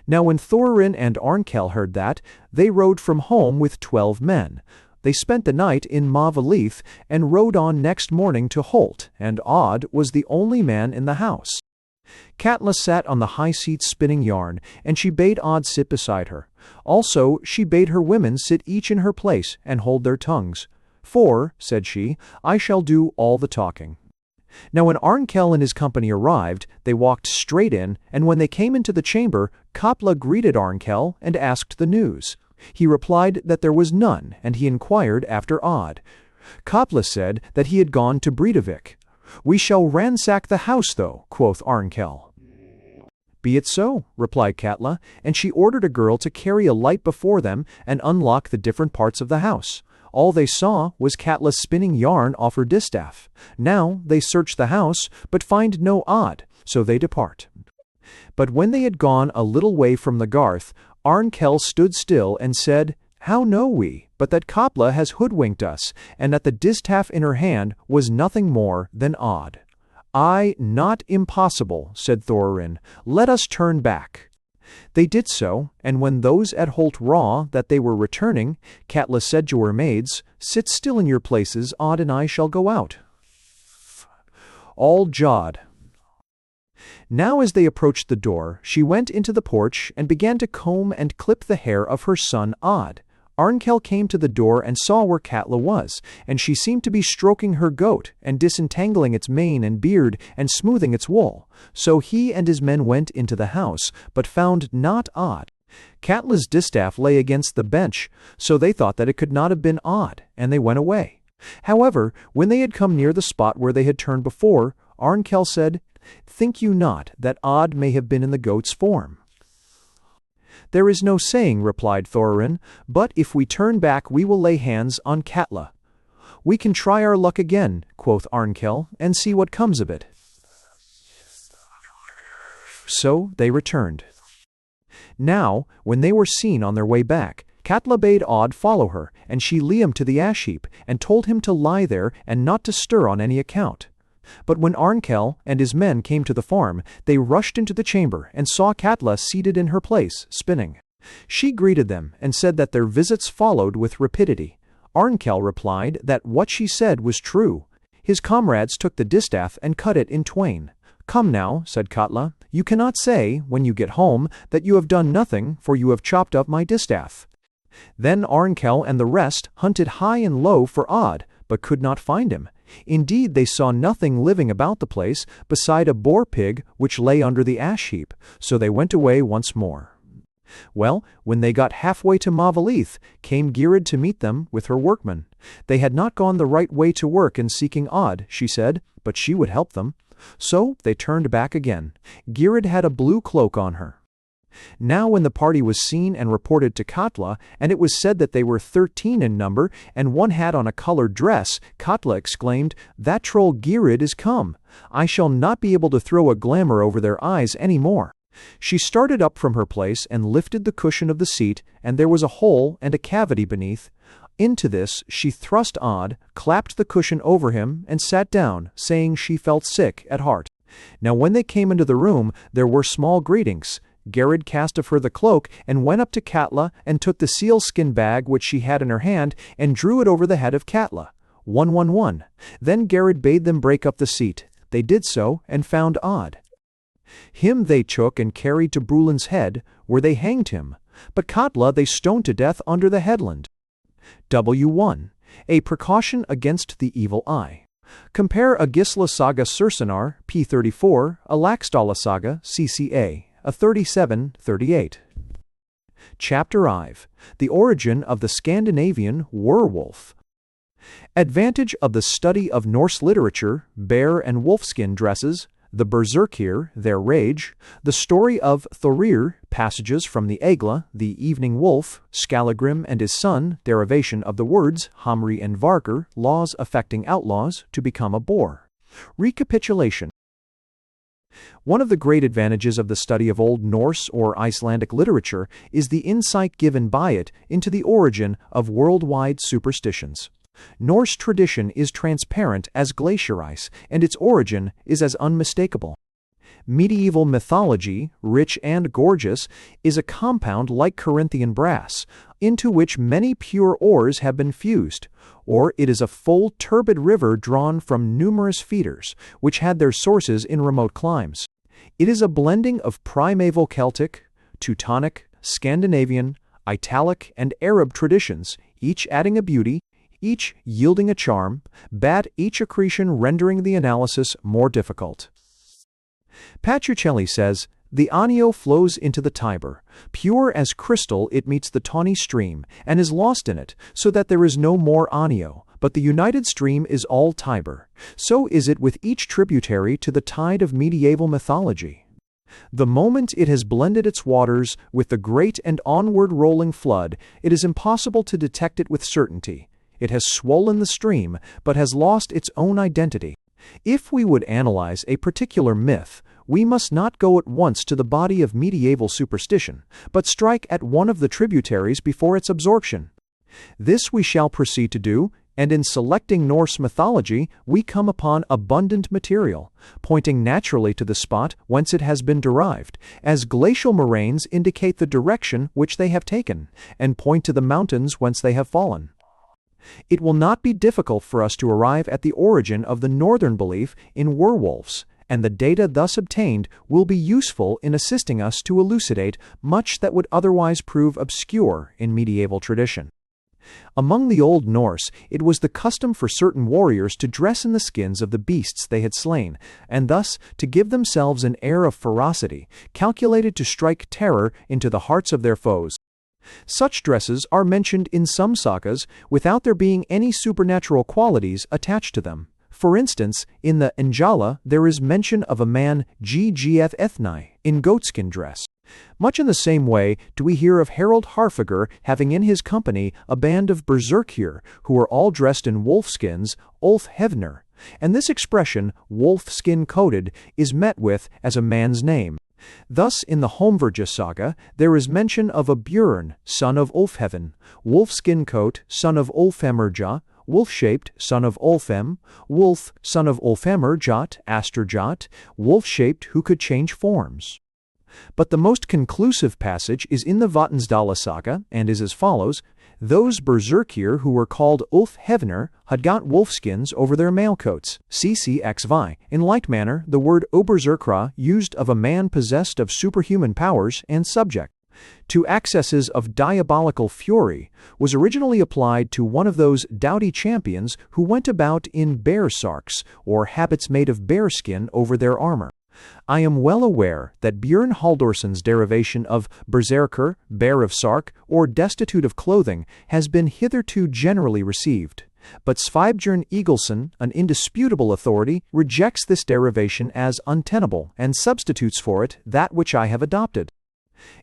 A: Now when Thorin and Arnkel heard that, they rode from home with 12 men. They spent the night in Mavalith and rode on next morning to Holt, and Odd was the only man in the house. Katla sat on the high seat spinning yarn, and she bade Odd sit beside her. Also she bade her women sit each in her place and hold their tongues. For, said she, I shall do all the talking. Now when Arnkel and his company arrived, they walked straight in, and when they came into the chamber, Katla greeted Arnkel and asked the news. He replied that there was none, and he inquired after Odd. Katla said that he had gone to Breidavik. We shall ransack the house, though, quoth Arnkel. Be it so, replied Katla, and she ordered a girl to carry a light before them and unlock the different parts of the house. All they saw was Katla spinning yarn off her distaff. Now they search the house, but find no Odd, so they depart. But when they had gone a little way from the garth, Arnkel stood still and said, How know we but that Katla has hoodwinked us, and that the distaff in her hand was nothing more than Odd? Aye, not impossible, said Thorin. Let us turn back. They did so, and when those at Holt raw that they were returning, Katla said to her maids, Sit still in your places, Odd and I shall go out. All jawed. Now as they approached the door, she went into the porch and began to comb and clip the hair of her son Odd. Arnkel came to the door and saw where Katla was, and she seemed to be stroking her goat, and disentangling its mane and beard, and smoothing its wool. So he and his men went into the house, but found not Odd. Katla's distaff lay against the bench, so they thought that it could not have been Odd, and they went away. However, when they had come near the spot where they had turned before, Arnkel said, Think you not that Odd may have been in the goat's form? There is no saying, replied Thorin, but if we turn back we will lay hands on Katla. We can try our luck again, quoth Arnkel, and see what comes of it. So they returned. Now, when they were seen on their way back, Katla bade Odd follow her, and she led him to the ash heap, and told him to lie there and not to stir on any account. But when Arnkel and his men came to the farm, they rushed into the chamber and saw Katla seated in her place, spinning. She greeted them and said that their visits followed with rapidity. Arnkel replied that what she said was true. His comrades took the distaff and cut it in twain. Come now, said Katla, you cannot say, when you get home, that you have done nothing, for you have chopped up my distaff. Then Arnkel and the rest hunted high and low for Odd, but could not find him. Indeed, they saw nothing living about the place beside a boar-pig which lay under the ash-heap, so they went away once more. Well, when they got halfway to Mavalith, came Girid to meet them with her workmen. They had not gone the right way to work in seeking Odd, she said, but she would help them. So they turned back again. Girid had a blue cloak on her. Now when the party was seen and reported to Katla, and it was said that they were 13 in number, and one had on a colored dress, Katla exclaimed, That troll Girid is come. I shall not be able to throw a glamour over their eyes any more. She started up from her place and lifted the cushion of the seat, and there was a hole and a cavity beneath. Into this she thrust Odd, clapped the cushion over him, and sat down, saying she felt sick at heart. Now when they came into the room, there were small greetings. Girid cast of her the cloak, and went up to Katla, and took the sealskin bag which she had in her hand, and drew it over the head of Katla. 111. Then Girid bade them break up the seat. They did so, and found Odd. Him they took and carried to Brulin's head, where they hanged him. But Katla they stoned to death under the headland. W1. A precaution against the evil eye. Compare a Gisla saga Sursenar, P34, a Laxdala saga, CCA, a 37-38. Chapter 5. The origin of the Scandinavian werewolf. Advantage of the study of Norse literature, bear and wolfskin dresses, the Berserkir, their rage, the story of Thorir, passages from the Egla, the evening wolf, Skallagrim and his son, derivation of the words Hamri and Vargr, laws affecting outlaws, to become a boar. Recapitulation. One of the great advantages of the study of Old Norse or Icelandic literature is the insight given by it into the origin of worldwide superstitions. Norse tradition is transparent as glacier ice, and its origin is as unmistakable. Medieval mythology, rich and gorgeous, is a compound like Corinthian brass, into which many pure ores have been fused, or it is a full turbid river drawn from numerous feeders, which had their sources in remote climes. It is a blending of primeval Celtic, Teutonic, Scandinavian, Italic, and Arab traditions, each adding a beauty, each yielding a charm, each accretion rendering the analysis more difficult. Patricelli says, "The Anio flows into the Tiber. Pure as crystal it meets the tawny stream, and is lost in it, so that there is no more Anio, but the united stream is all Tiber. So is it with each tributary to the tide of medieval mythology. The moment it has blended its waters with the great and onward rolling flood, it is impossible to detect it with certainty. It has swollen the stream, but has lost its own identity. If we would analyze a particular myth, we must not go at once to the body of medieval superstition, but strike at one of the tributaries before its absorption. This we shall proceed to do, and in selecting Norse mythology we come upon abundant material, pointing naturally to the spot whence it has been derived, as glacial moraines indicate the direction which they have taken, and point to the mountains whence they have fallen. It will not be difficult for us to arrive at the origin of the northern belief in werewolves, and the data thus obtained will be useful in assisting us to elucidate much that would otherwise prove obscure in medieval tradition. Among the Old Norse, it was the custom for certain warriors to dress in the skins of the beasts they had slain, and thus to give themselves an air of ferocity, calculated to strike terror into the hearts of their foes. Such dresses are mentioned in some sagas without there being any supernatural qualities attached to them. For instance, in the Njala there is mention of a man Ggf Ethni in goatskin dress. Much in the same way do we hear of Harald Harfager having in his company a band of berserkir who are all dressed in wolfskins, Ulfhevner, and this expression, wolf-skin-coated, is met with as a man's name. Thus, in the Holmverja saga, there is mention of a Björn, son of Ulfheven, wolf-skin coat, son of Ulfhemerja, wolf-shaped, son of Ulfhem, wolf, son of Ulfhemerjot, Asterjot, wolf-shaped who could change forms. But the most conclusive passage is in the Vatnsdala saga, and is as follows: those berserkir who were called Ulfhevner had got wolfskins over their male coats. CCXV. In like manner, the word oberzerkra used of a man possessed of superhuman powers and subject to accesses of diabolical fury was originally applied to one of those doughty champions who went about in bear sarks, or habits made of bearskin over their armor. I am well aware that Björn Haldorsson's derivation of berserker, bear of sark, or destitute of clothing has been hitherto generally received. But Sveinbjörn Egilson, an indisputable authority, rejects this derivation as untenable and substitutes for it that which I have adopted.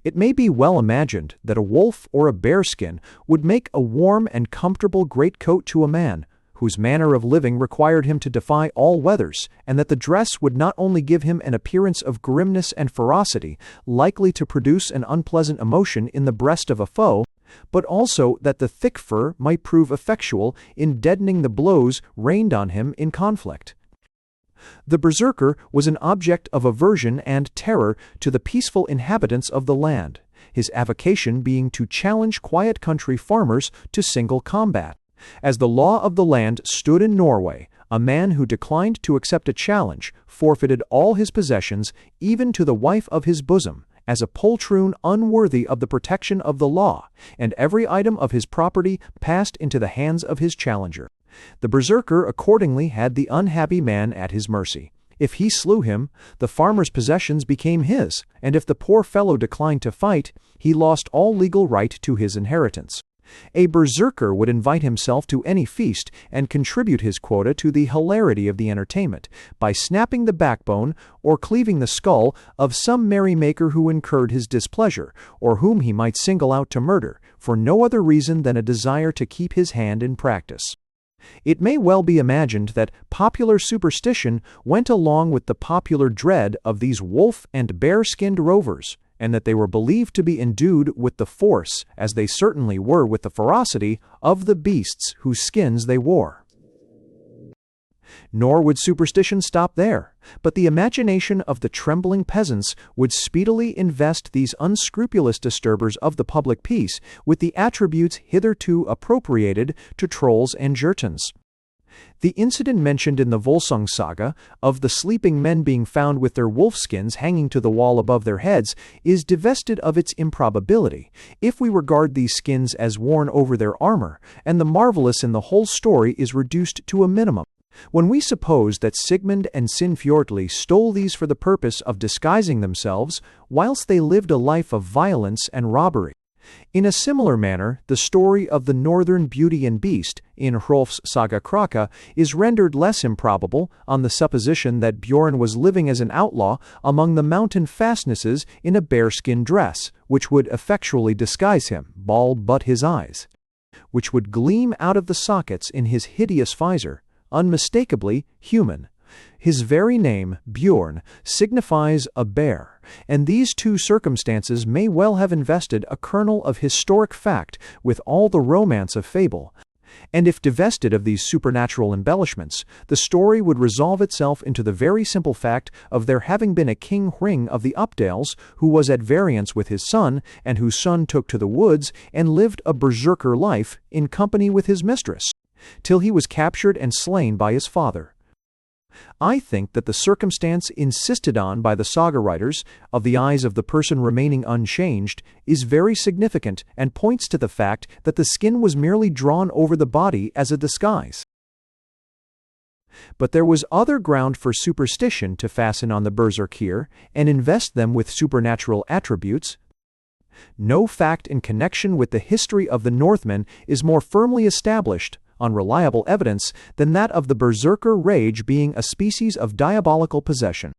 A: It may be well imagined that a wolf or a bearskin would make a warm and comfortable greatcoat to a man, whose manner of living required him to defy all weathers, and that the dress would not only give him an appearance of grimness and ferocity, likely to produce an unpleasant emotion in the breast of a foe, but also that the thick fur might prove effectual in deadening the blows rained on him in conflict. The berserker was an object of aversion and terror to the peaceful inhabitants of the land, his avocation being to challenge quiet country farmers to single combat. As the law of the land stood in Norway, a man who declined to accept a challenge forfeited all his possessions, even to the wife of his bosom, as a poltroon unworthy of the protection of the law, and every item of his property passed into the hands of his challenger. The berserker accordingly had the unhappy man at his mercy. If he slew him, the farmer's possessions became his, and if the poor fellow declined to fight, he lost all legal right to his inheritance. A berserker would invite himself to any feast and contribute his quota to the hilarity of the entertainment by snapping the backbone or cleaving the skull of some merrymaker who incurred his displeasure, or whom he might single out to murder, for no other reason than a desire to keep his hand in practice. It may well be imagined that popular superstition went along with the popular dread of these wolf and bear-skinned rovers, and that they were believed to be endued with the force, as they certainly were with the ferocity, of the beasts whose skins they wore. Nor would superstition stop there, but the imagination of the trembling peasants would speedily invest these unscrupulous disturbers of the public peace with the attributes hitherto appropriated to trolls and Jurtons. The incident mentioned in the Volsung saga of the sleeping men being found with their wolfskins hanging to the wall above their heads is divested of its improbability, if we regard these skins as worn over their armor, and the marvelous in the whole story is reduced to a minimum. When we suppose that Sigmund and Sinfjotli stole these for the purpose of disguising themselves, whilst they lived a life of violence and robbery. In a similar manner, the story of the Northern Beauty and Beast, in Hrolf's Saga Kraka, is rendered less improbable on the supposition that Bjorn was living as an outlaw among the mountain fastnesses in a bearskin dress, which would effectually disguise him, bald but his eyes, which would gleam out of the sockets in his hideous visor, unmistakably human. His very name, Bjorn, signifies a bear, and these two circumstances may well have invested a kernel of historic fact with all the romance of fable. And if divested of these supernatural embellishments, the story would resolve itself into the very simple fact of there having been a King Hring of the Updales who was at variance with his son, and whose son took to the woods and lived a berserker life in company with his mistress, till he was captured and slain by his father. I think that the circumstance insisted on by the saga writers, of the eyes of the person remaining unchanged, is very significant and points to the fact that the skin was merely drawn over the body as a disguise. But there was other ground for superstition to fasten on the berserkir and invest them with supernatural attributes. No fact in connection with the history of the Northmen is more firmly established on reliable evidence than that of the berserker rage being a species of diabolical possession.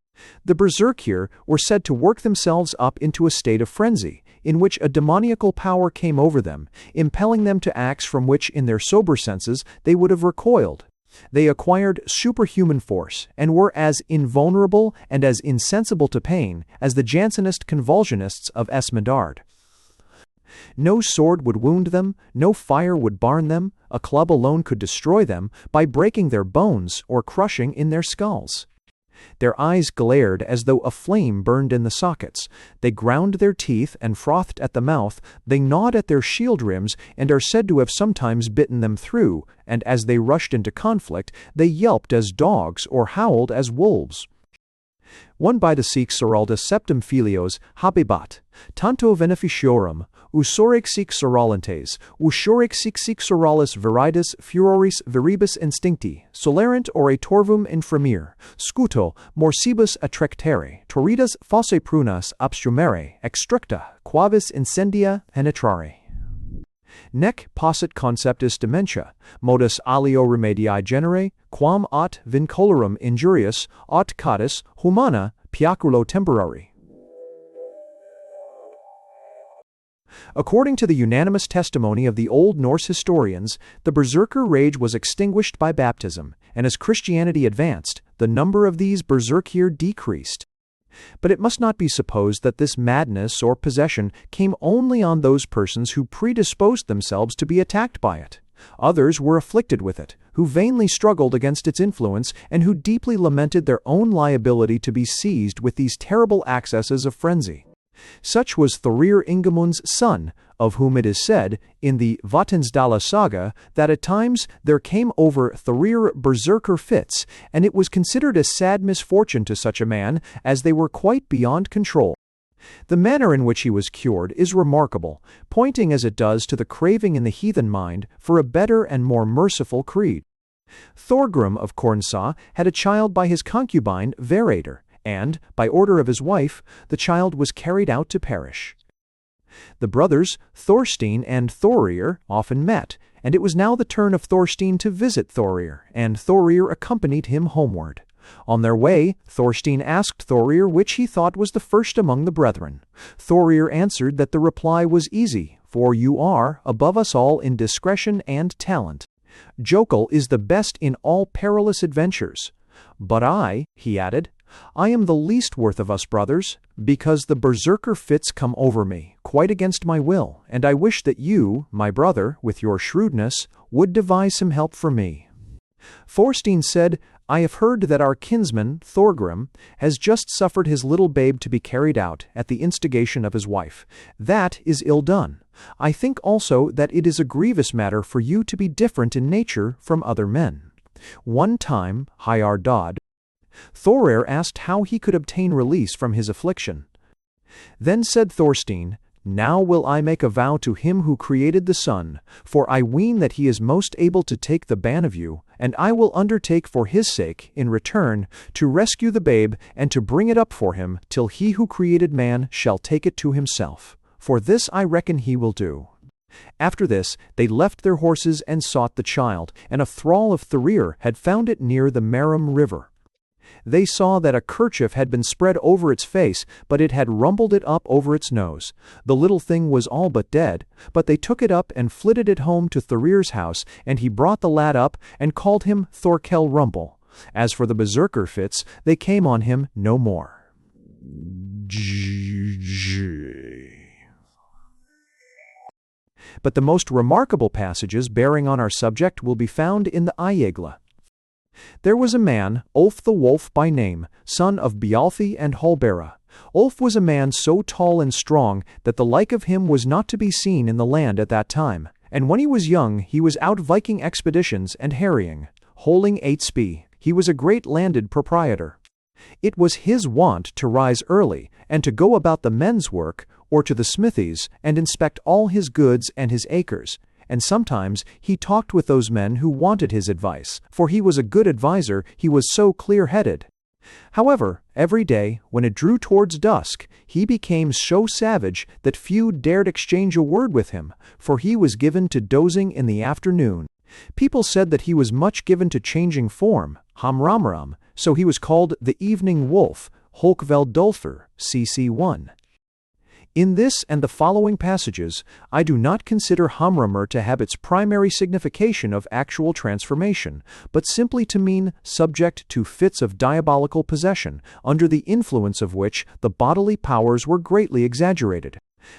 A: The berserkir were said to work themselves up into a state of frenzy, in which a demoniacal power came over them, impelling them to acts from which in their sober senses they would have recoiled. They acquired superhuman force, and were as invulnerable and as insensible to pain as the Jansenist convulsionists of Esmedard. No sword would wound them, no fire would burn them, a club alone could destroy them by breaking their bones or crushing in their skulls. Their eyes glared as though a flame burned in the sockets. They ground their teeth and frothed at the mouth. They gnawed at their shield rims and are said to have sometimes bitten them through, and as they rushed into conflict, they yelped as dogs or howled as wolves. One by the Sikhs Soralda septum filios habebat, tanto beneficiorum, usoric sic soralentes, usoric sic soralis viridis furoris viribus instincti, solerant oratorvum inframir, scuto morsibus attractere, torridas fosse prunas abstrumere, exstructa, quavis incendia penetrare. Nec possit conceptus dementia, modus alio remedii genere, quam aut vincularum injurius, aut catus, humana, piaculo temporari. According to the unanimous testimony of the Old Norse historians, the berserker rage was extinguished by baptism, and as Christianity advanced, the number of these berserkir decreased. But it must not be supposed that this madness or possession came only on those persons who predisposed themselves to be attacked by it. Others were afflicted with it, who vainly struggled against its influence, and who deeply lamented their own liability to be seized with these terrible accesses of frenzy. Such was Thorir Ingemund's son, of whom it is said, in the Vatnsdala saga, that at times there came over Thorir berserker fits, and it was considered a sad misfortune to such a man, as they were quite beyond control. The manner in which he was cured is remarkable, pointing as it does to the craving in the heathen mind for a better and more merciful creed. Thorgrim of Kornsa had a child by his concubine Vereidr, and, by order of his wife, the child was carried out to perish. The brothers, Thorstein and Thorir, often met, and it was now the turn of Thorstein to visit Thorir, and Thorir accompanied him homeward. On their way, Thorstein asked Thorir which he thought was the first among the brethren. Thorir answered that the reply was easy, for you are above us all in discretion and talent. Jokul is the best in all perilous adventures. But I, he added, I am the least worth of us brothers, because the berserker fits come over me, quite against my will, and I wish that you, my brother, with your shrewdness, would devise some help for me. Thorstein said, I have heard that our kinsman, Thorgrim, has just suffered his little babe to be carried out, at the instigation of his wife. That is ill done. I think also that it is a grievous matter for you to be different in nature from other men. One time, Hyar Dod, Thorir asked how he could obtain release from his affliction. Then said Thorstein, Now will I make a vow to him who created the sun, for I ween that he is most able to take the ban of you, and I will undertake for his sake, in return, to rescue the babe and to bring it up for him, till he who created man shall take it to himself. For this I reckon he will do. After this, they left their horses and sought the child, and a thrall of Thorir had found it near the Merum river. They saw that a kerchief had been spread over its face, but it had rumpled it up over its nose. The little thing was all but dead, but they took it up and flitted it home to Thorir's house, and he brought the lad up and called him Thorkel Rumple. As for the berserker fits, they came on him no more. But the most remarkable passages bearing on our subject will be found in the Aegla. There was a man, Ulf the Wolf by name, son of Bealthi and Holbera. Ulf was a man so tall and strong that the like of him was not to be seen in the land at that time, and when he was young he was out Viking expeditions and harrying. Holding 8 spee, he was a great landed proprietor. It was his wont to rise early, and to go about the men's work, or to the smithies, and inspect all his goods and his acres, and sometimes he talked with those men who wanted his advice, for he was a good adviser, he was so clear-headed. However, every day, when it drew towards dusk, he became so savage that few dared exchange a word with him, for he was given to dozing in the afternoon. People said that he was much given to changing form, Hamramram, so he was called the Evening Wolf, Holkveldulfur, cc 1. In this and the following passages, I do not consider Hamramr to have its primary signification of actual transformation, but simply to mean subject to fits of diabolical possession, under the influence of which the bodily powers were greatly exaggerated.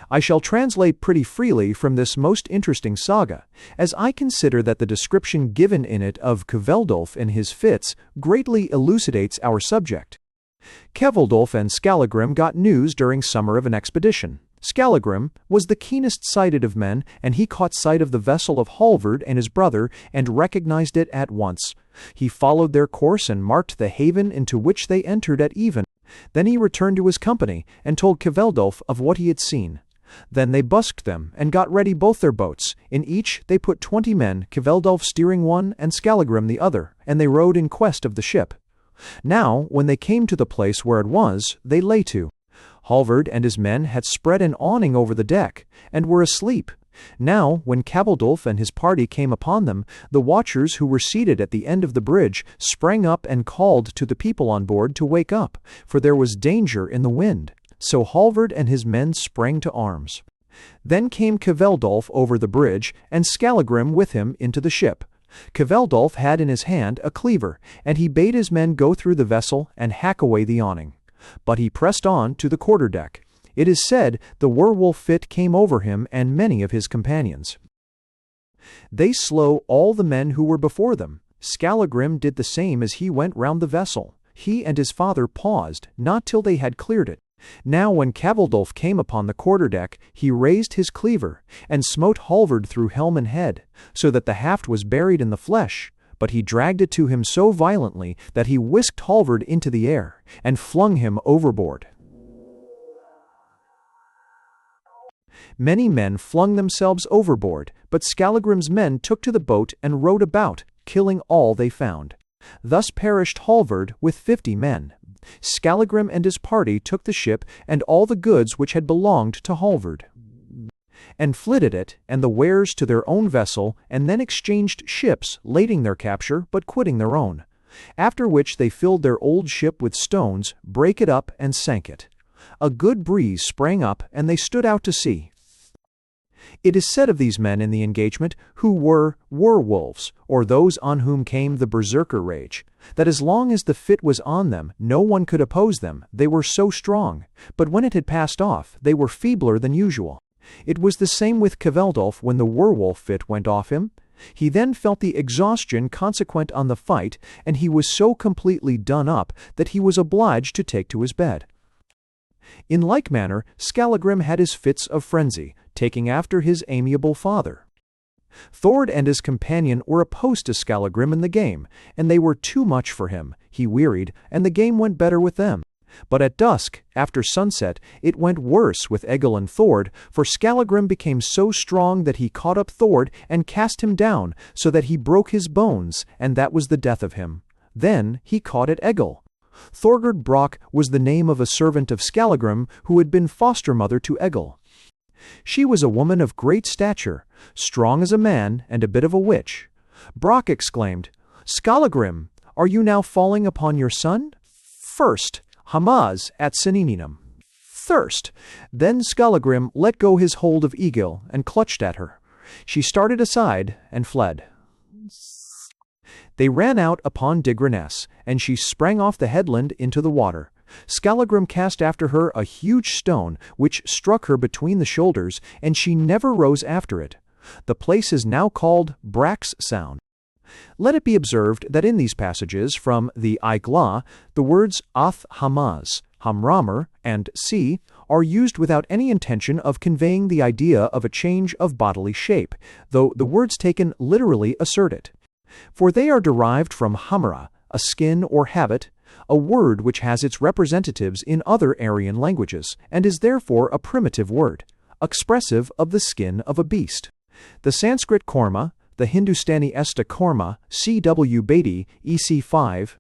A: I shall translate pretty freely from this most interesting saga, as I consider that the description given in it of Kveldulf and his fits greatly elucidates our subject. Kveldulf and Skallagrim got news during summer of an expedition. Skallagrim was the keenest-sighted of men, and he caught sight of the vessel of Halvard and his brother, and recognized it at once. He followed their course and marked the haven into which they entered at even. Then he returned to his company, and told Kveldulf of what he had seen. Then they busked them, and got ready both their boats. In each they put 20 men, Kveldulf steering one, and Skallagrim the other, and they rowed in quest of the ship. Now, when they came to the place where it was, they lay to. Halvard and his men had spread an awning over the deck, and were asleep. Now, when Kveldulf and his party came upon them, the watchers who were seated at the end of the bridge sprang up and called to the people on board to wake up, for there was danger in the wind. So Halvard and his men sprang to arms. Then came Kveldulf over the bridge, and Skallagrim with him into the ship. Kveldulf had in his hand a cleaver, and he bade his men go through the vessel and hack away the awning. But he pressed on to the quarter-deck. It is said the werewolf fit came over him and many of his companions. They slew all the men who were before them. Skallagrim did the same as he went round the vessel. He and his father paused, not till they had cleared it. Now when Kveldulf came upon the quarter-deck, he raised his cleaver, and smote Halvard through helm and head, so that the haft was buried in the flesh. But he dragged it to him so violently that he whisked Halvard into the air, and flung him overboard. Many men flung themselves overboard, but Skallagrim's men took to the boat and rowed about, killing all they found. Thus perished Halvard with 50 men. Skallagrim and his party took the ship and all the goods which had belonged to Halvard. and flitted it and the wares to their own vessel, and then exchanged ships, lading their capture, but quitting their own. After which they filled their old ship with stones, brake it up, and sank it. A good breeze sprang up, and they stood out to sea. It is said of these men in the engagement, who were werewolves, or those on whom came the berserker rage, that as long as the fit was on them, no one could oppose them, they were so strong, but when it had passed off, they were feebler than usual. It was the same with Kveldolf when the werewolf fit went off him. He then felt the exhaustion consequent on the fight, and he was so completely done up that he was obliged to take to his bed. In like manner, Skallagrim had his fits of frenzy, taking after his amiable father. Thord and his companion were opposed to Skallagrim in the game, and they were too much for him. He wearied, and the game went better with them. But at dusk, after sunset, it went worse with Egil and Thord, for Skallagrim became so strong that he caught up Thord and cast him down, so that he broke his bones, and that was the death of him. Then he caught at Egil. Thorgerd Brock was the name of a servant of Skallagrim who had been foster-mother to Egil. She was a woman of great stature, strong as a man, and a bit of a witch. Brock exclaimed, "Skallagrim, are you now falling upon your son? First, Hamaz at Sinininum. Thirst." Then Skallagrim let go his hold of Egil and clutched at her. She started aside and fled. They ran out upon Digraness, and she sprang off the headland into the water. Skallagrim cast after her a huge stone, which struck her between the shoulders, and she never rose after it. The place is now called Brack's Sound. Let it be observed that in these passages from the Eigla, the words Ath Hamaz, Hamramer, and Si are used without any intention of conveying the idea of a change of bodily shape, though the words taken literally assert it. For they are derived from Hamra, a skin or habit, a word which has its representatives in other Aryan languages, and is therefore a primitive word, expressive of the skin of a beast. The Sanskrit korma, the Hindustani esta korma, C.W. Beatty, EC5,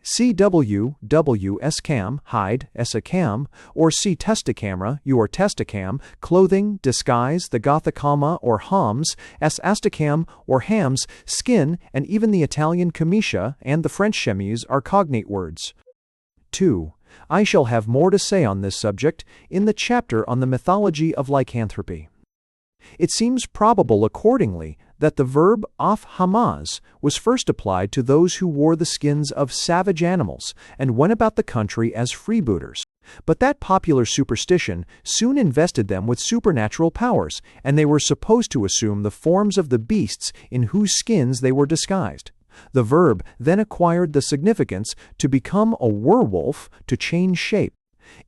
A: C.W. Eskam, hide, Esakam, or C. Testacamera, your Testacam, clothing, disguise, the Gothicama or hams, S. Astacam or hams, skin, and even the Italian camicia and the French chemise are cognate words. 2. I shall have more to say on this subject in the chapter on the mythology of lycanthropy. It seems probable, accordingly, that the verb af hamaz was first applied to those who wore the skins of savage animals and went about the country as freebooters. But that popular superstition soon invested them with supernatural powers, and they were supposed to assume the forms of the beasts in whose skins they were disguised. The verb then acquired the significance to become a werewolf, to change shape.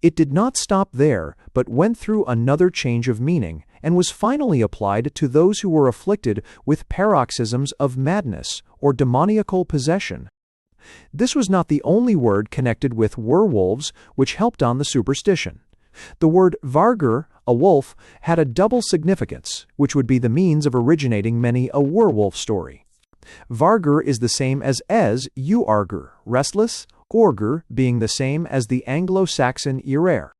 A: It did not stop there, but went through another change of meaning, and was finally applied to those who were afflicted with paroxysms of madness or demoniacal possession. This was not the only word connected with werewolves which helped on the superstition. The word vargur, a wolf, had a double significance, which would be the means of originating many a werewolf story. Vargur is the same as uargur, restless, orgur being the same as the Anglo-Saxon irer.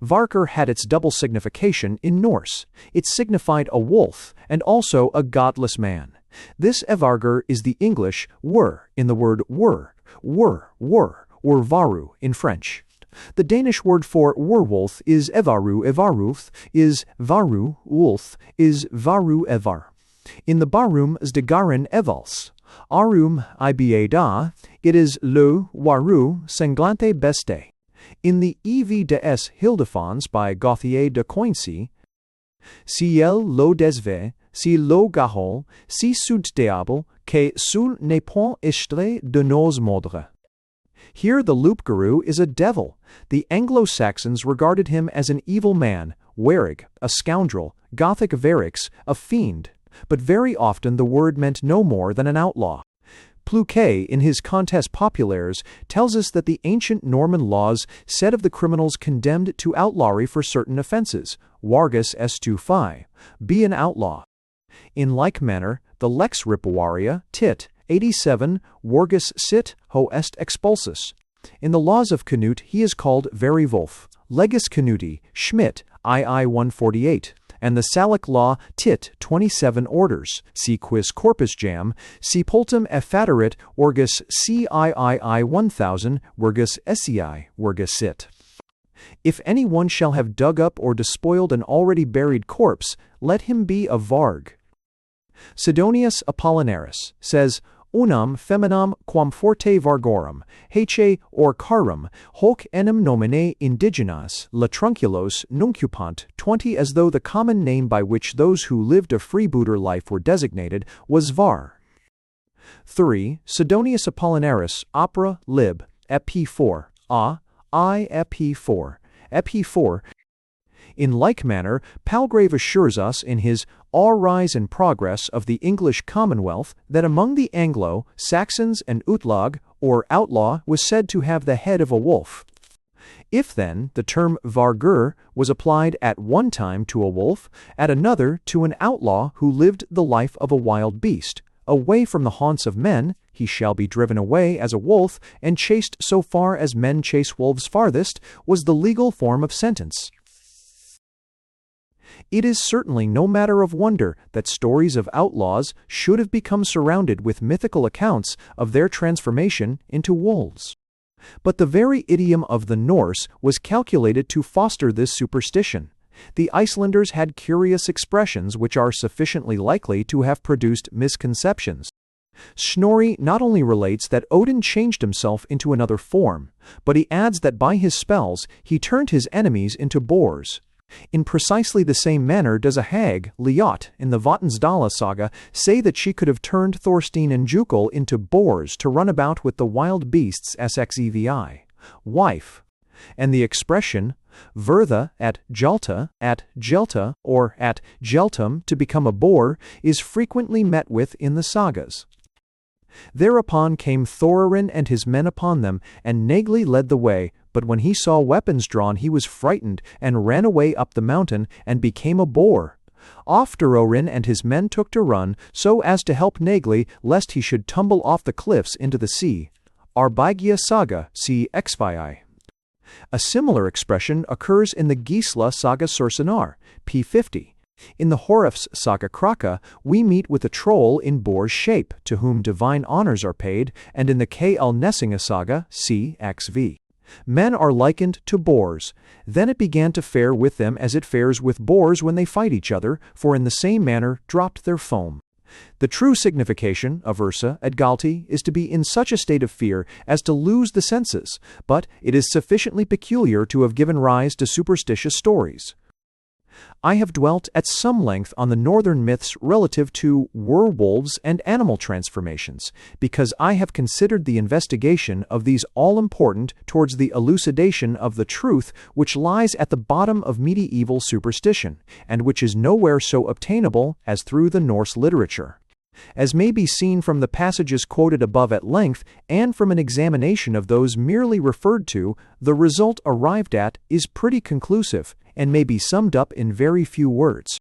A: Vargur had its double signification in Norse. It signified a wolf and also a godless man. This evargur is the English were in the word were, or varu in French. The Danish word for werewolf is evaruth, is varu wolf, is varu evar. In the Barum Sdegaren Evals, Arum Iba, it is le waru sanglante beste. In the Ev des Hildefons by Gauthier de Coincy, Ciel lo desve, si lo gahol, si sud diable, que sul ne point istre de nos modres. Here the loup-garou is a devil. The Anglo-Saxons regarded him as an evil man, werig, a scoundrel, Gothic verix, a fiend. But very often the word meant no more than an outlaw. Pluquet, in his Contes Populaires, tells us that the ancient Norman laws said of the criminals condemned to outlawry for certain offenses, wargus estu fi, be an outlaw. In like manner, the Lex Ripuaria, tit, 87, wargus sit, ho est expulsus. In the laws of Canute he is called Verywolf, Legis Canuti, Schmidt, II 148, and the Salic law tit 27 orders, si quis corpus jam, si poltum effaterit orgus CIII 1000 virgus SCI virgus sit. If any one shall have dug up or despoiled an already buried corpse, let him be a varg. Sidonius Apollinaris says, Unam feminam quam forte vargorum, hece or carum, hoc enim nomine indigenas, latrunculos nuncupant, 20 as though the common name by which those who lived a freebooter life were designated was var. 3. Sidonius Apollinaris, opera, lib, ep 4, I ep 4, ep 4. In like manner, Palgrave assures us in his Our Rise and Progress of the English Commonwealth that among the Anglo-Saxons an outlag, or outlaw, was said to have the head of a wolf. If, then, the term vargur was applied at one time to a wolf, at another to an outlaw who lived the life of a wild beast, away from the haunts of men, he shall be driven away as a wolf and chased so far as men chase wolves farthest, was the legal form of sentence. It is certainly no matter of wonder that stories of outlaws should have become surrounded with mythical accounts of their transformation into wolves. But the very idiom of the Norse was calculated to foster this superstition. The Icelanders had curious expressions which are sufficiently likely to have produced misconceptions. Snorri not only relates that Odin changed himself into another form, but he adds that by his spells he turned his enemies into boars. In precisely the same manner does a hag, Liot, in the Vatnsdala saga, say that she could have turned Thorstein and Jukul into boars to run about with the wild beasts sxevi, wife. And the expression, vertha at Gelta, or at Geltum to become a boar, is frequently met with in the sagas. Thereupon came Thorarin and his men upon them, and Negli led the way, but when he saw weapons drawn he was frightened, and ran away up the mountain, and became a boar. Ofterorin and his men took to run, so as to help Negli, lest he should tumble off the cliffs into the sea. Arbygia saga, see Exvii. A similar expression occurs in the Gisla saga Sursenar, p. 50. In the Horefs saga Kraka, we meet with a troll in boar's shape, to whom divine honors are paid, and in the K.L. Nessinga saga, c. XV. Men are likened to boars. Then it began to fare with them as it fares with boars when they fight each other, for in the same manner dropped their foam. The true signification of Ursa at Galti is to be in such a state of fear as to lose the senses, but it is sufficiently peculiar to have given rise to superstitious stories. I have dwelt at some length on the northern myths relative to werewolves and animal transformations, because I have considered the investigation of these all-important towards the elucidation of the truth which lies at the bottom of medieval superstition, and which is nowhere so obtainable as through the Norse literature. As may be seen from the passages quoted above at length, and from an examination of those merely referred to, the result arrived at is pretty conclusive, and may be summed up in very few words.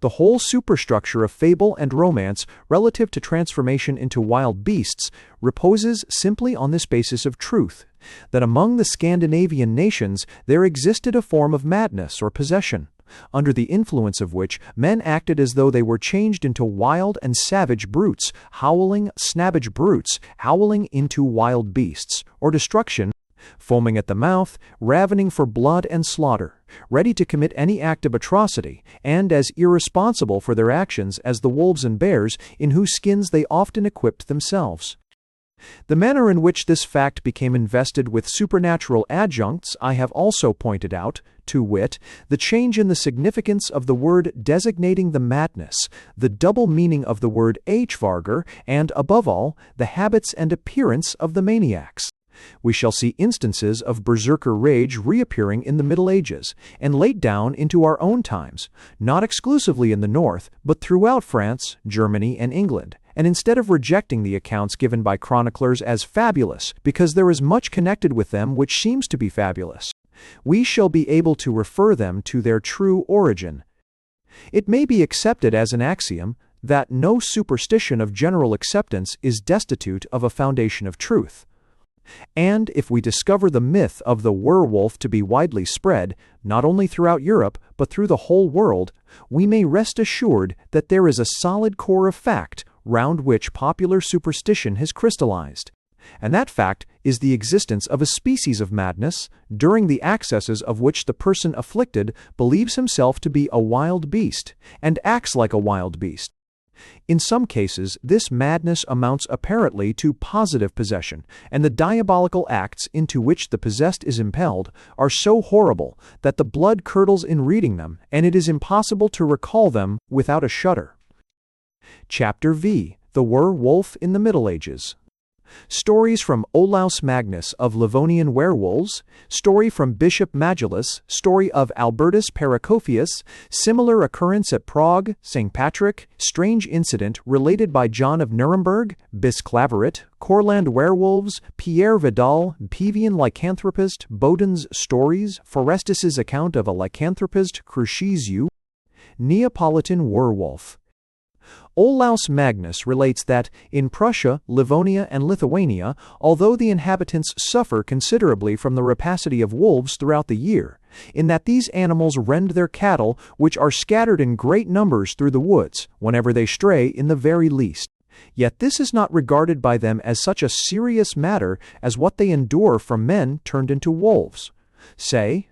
A: The whole superstructure of fable and romance relative to transformation into wild beasts reposes simply on this basis of truth, that among the Scandinavian nations there existed a form of madness or possession, under the influence of which men acted as though they were changed into wild and savage brutes, howling into wild beasts, or destruction, foaming at the mouth, ravening for blood and slaughter, ready to commit any act of atrocity, and as irresponsible for their actions as the wolves and bears in whose skins they often equipped themselves. The manner in which this fact became invested with supernatural adjuncts I have also pointed out, to wit, the change in the significance of the word designating the madness, the double meaning of the word hvarger, and, above all, the habits and appearance of the maniacs. We shall see instances of berserker rage reappearing in the Middle Ages, and late down into our own times, not exclusively in the North, but throughout France, Germany, and England. And instead of rejecting the accounts given by chroniclers as fabulous, because there is much connected with them which seems to be fabulous, we shall be able to refer them to their true origin. It may be accepted as an axiom that no superstition of general acceptance is destitute of a foundation of truth. And if we discover the myth of the werewolf to be widely spread, not only throughout Europe, but through the whole world, we may rest assured that there is a solid core of fact round which popular superstition has crystallized. And that fact is the existence of a species of madness, during the accesses of which the person afflicted believes himself to be a wild beast, and acts like a wild beast. In some cases, this madness amounts apparently to positive possession, and the diabolical acts into which the possessed is impelled are so horrible that the blood curdles in reading them, and it is impossible to recall them without a shudder. Chapter V. The Werewolf in the Middle Ages. Stories from Olaus Magnus of Livonian werewolves, story from Bishop Magellus, story of Albertus Pericopius, similar occurrence at Prague, St. Patrick, strange incident related by John of Nuremberg, Bis Claverit, Courland werewolves, Pierre Vidal, Pevian lycanthropist, Boden's stories, Forestus's account of a lycanthropist, Crucizu, Neapolitan werewolf. Olaus Magnus relates that, in Prussia, Livonia, and Lithuania, although the inhabitants suffer considerably from the rapacity of wolves throughout the year, in that these animals rend their cattle, which are scattered in great numbers through the woods, whenever they stray in the very least. Yet this is not regarded by them as such a serious matter as what they endure from men turned into wolves. Say,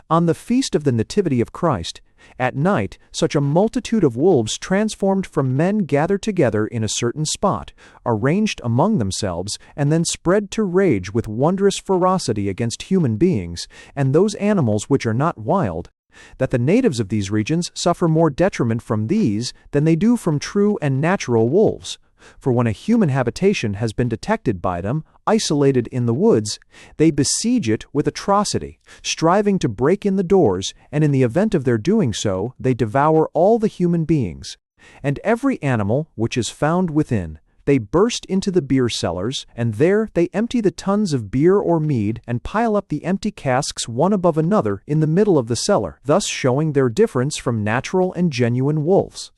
A: on the feast of the Nativity of Christ, at night, such a multitude of wolves transformed from men gathered together in a certain spot, arranged among themselves, and then spread to rage with wondrous ferocity against human beings, and those animals which are not wild, that the natives of these regions suffer more detriment from these than they do from true and natural wolves. For when a human habitation has been detected by them, isolated in the woods, they besiege it with atrocity, striving to break in the doors, and in the event of their doing so, they devour all the human beings. And every animal which is found within, they burst into the beer cellars, and there they empty the tuns of beer or mead, and pile up the empty casks one above another in the middle of the cellar, thus showing their difference from natural and genuine wolves.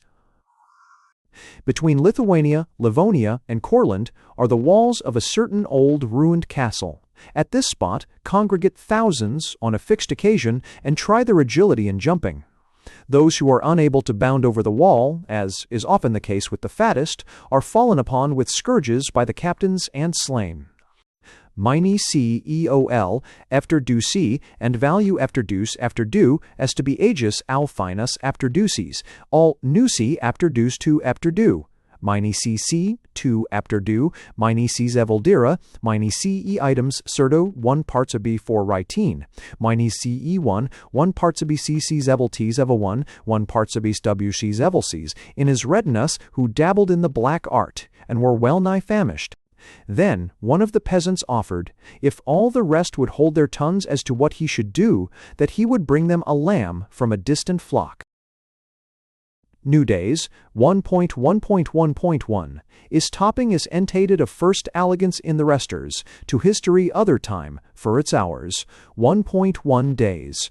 A: Between Lithuania, Livonia, and Courland are the walls of a certain old ruined castle. At this spot congregate thousands on a fixed occasion and try their agility in jumping. Those who are unable to bound over the wall, as is often the case with the fattest, are fallen upon with scourges by the captains and slain. Mine ceol after duci, and value after deuce after du, as to be aegis al finus after duces, all nuci after deuce to after du. Mine cc, 2 after du, mine c zevoldira, mine ce items certo 1 parts of b 4 riteen, mine ce 1 parts of b cc zevel t zevel 1 parts of b w c zevel cs, in his readiness who dabbled in the black art, and were well nigh famished. Then one of the peasants offered, if all the rest would hold their tongues as to what he should do, that he would bring them a lamb from a distant flock. New Days 1.1.1.1 is topping is entated of first elegance in the resters, to history other time, for its hours, 1.1 days.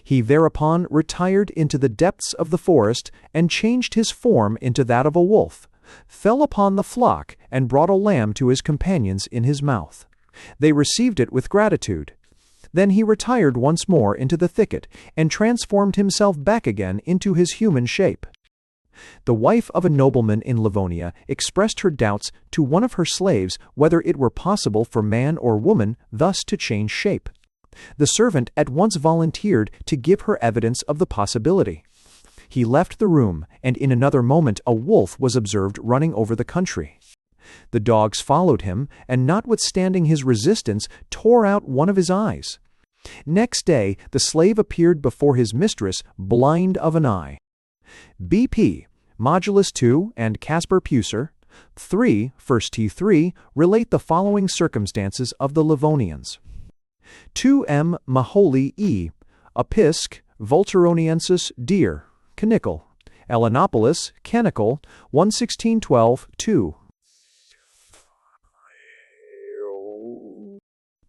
A: He thereupon retired into the depths of the forest, and changed his form into that of a wolf, fell upon the flock, and brought a lamb to his companions in his mouth. They received it with gratitude. Then he retired once more into the thicket, and transformed himself back again into his human shape. The wife of a nobleman in Livonia expressed her doubts to one of her slaves whether it were possible for man or woman thus to change shape. The servant at once volunteered to give her evidence of the possibility. He left the room, and in another moment a wolf was observed running over the country. The dogs followed him, and notwithstanding his resistance, tore out one of his eyes. Next day the slave appeared before his mistress, blind of an eye. B.P. Modulus II and Caspar Pucer, 3, 1st T3, relate the following circumstances of the Livonians. 2M. Maholi E. Apisc, Vulturoniensis deer, Canicle, Elenopolis, Canicle, 11612-2.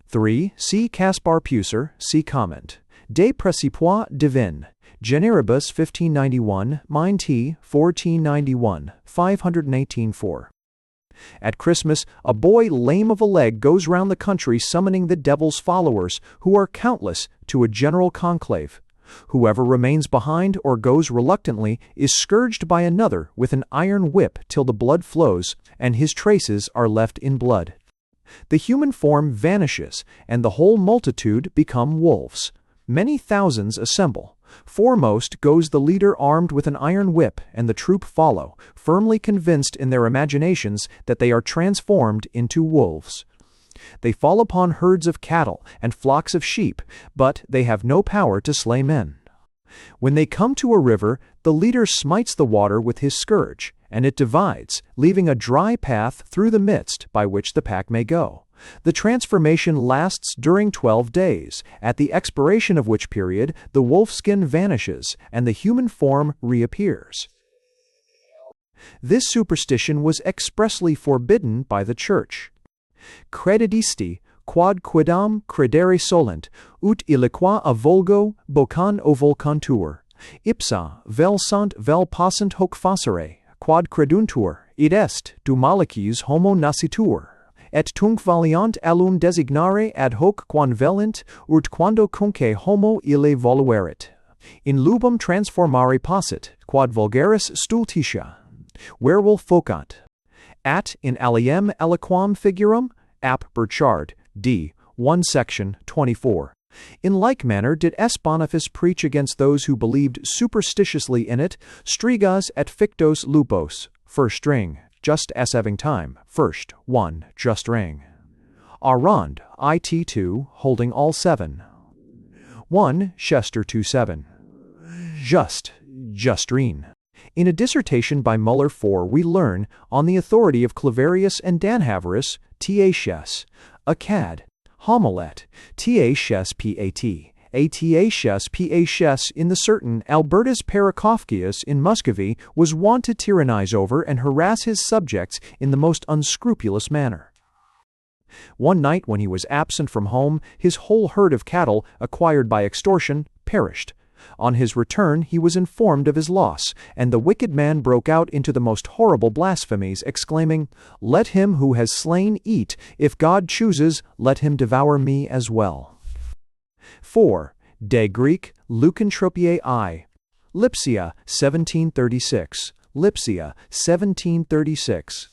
A: 3. See Caspar Pucer, see comment. De Précipois Divin, Generibus 1591, Mine T, 1491, 518-4. At Christmas, a boy lame of a leg goes round the country summoning the devil's followers, who are countless, to a general conclave. Whoever remains behind or goes reluctantly is scourged by another with an iron whip till the blood flows, and his traces are left in blood. The human form vanishes, and the whole multitude become wolves. Many thousands assemble. Foremost goes the leader armed with an iron whip, and the troop follow, firmly convinced in their imaginations that they are transformed into wolves. They fall upon herds of cattle and flocks of sheep, but they have no power to slay men. When they come to a river, the leader smites the water with his scourge, and it divides, leaving a dry path through the midst by which the pack may go. The transformation lasts during 12 days, at the expiration of which period the wolfskin vanishes and the human form reappears. This superstition was expressly forbidden by the Church. Credidisti, quod quidam credere solent, ut illiqua a vulgo bocan ovulcantur. Ipsa vel sant vel passant hoc facere, quad creduntur, id est, du malicis homo nascitur. Et tunc valiant alum designare ad hoc quam velint, ut quando cunque homo ille voluerit. In lubum transformare possit, quad vulgaris stultitia. Werewolf vocat. At in aliem aliquam figuram, ap Burchard, d. 1 section 24. In like manner did S. Boniface preach against those who believed superstitiously in it, strigas et fictos lupos, first string, just as having time, first, 1, just ring. Arand, it2, holding all 7. 1, Chester 27. Justrine. In a dissertation by Muller IV we learn, on the authority of Claverius and Danhaverus, T.A.Ches, Akkad, Homilet, T.A.Ches Pat, A.T.A.Ches P.A.Ches in the certain Albertus Parakovkius in Muscovy was wont to tyrannize over and harass his subjects in the most unscrupulous manner. One night when he was absent from home, his whole herd of cattle, acquired by extortion, perished. On his return he was informed of his loss, and the wicked man broke out into the most horrible blasphemies, exclaiming, "Let him who has slain eat, if God chooses, let him devour me as well." 4. De Greek, Leucantropiae I. Lipsia, 1736. Lipsia, 1736.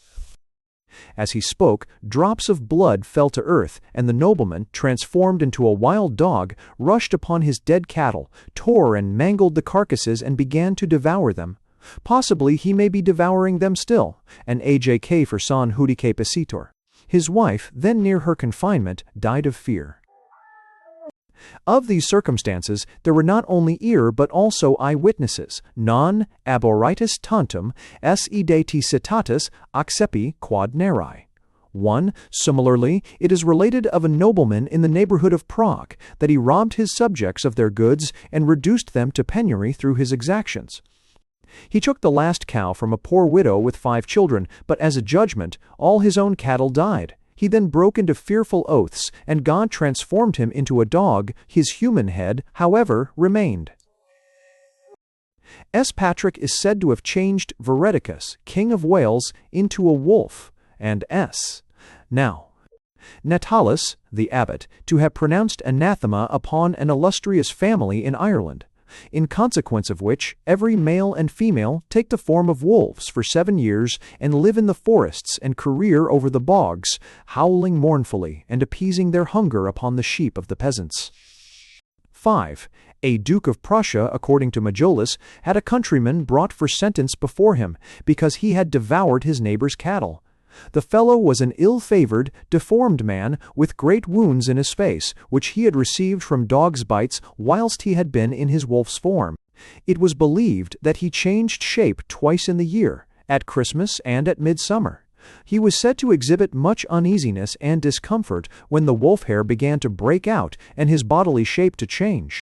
A: As he spoke, drops of blood fell to earth, and the nobleman, transformed into a wild dog, rushed upon his dead cattle, tore and mangled the carcasses, and began to devour them. Possibly he may be devouring them still, and AJK for son judice pasitor. His wife, then near her confinement, died of fear. Of these circumstances there were not only ear but also eyewitnesses, non aboritus tantum, s ideti citatus accepi quod neri. 1. Similarly, it is related of a nobleman in the neighborhood of Prague that he robbed his subjects of their goods and reduced them to penury through his exactions. He took the last cow from a poor widow with 5 children, but as a judgment, all his own cattle died. He then broke into fearful oaths, and God transformed him into a dog. His human head, however, remained. S. Patrick is said to have changed Vereticus, king of Wales, into a wolf, and S. Now, Natalis, the abbot, to have pronounced anathema upon an illustrious family in Ireland, in consequence of which every male and female take the form of wolves for 7 years and live in the forests and career over the bogs, howling mournfully and appeasing their hunger upon the sheep of the peasants. 5. A Duke of Prussia, according to Majolus, had a countryman brought for sentence before him because he had devoured his neighbor's cattle. The fellow was an ill-favored, deformed man with great wounds in his face, which he had received from dogs' bites whilst he had been in his wolf's form. It was believed that he changed shape twice in the year, at Christmas and at midsummer. He was said to exhibit much uneasiness and discomfort when the wolf hair began to break out and his bodily shape to change.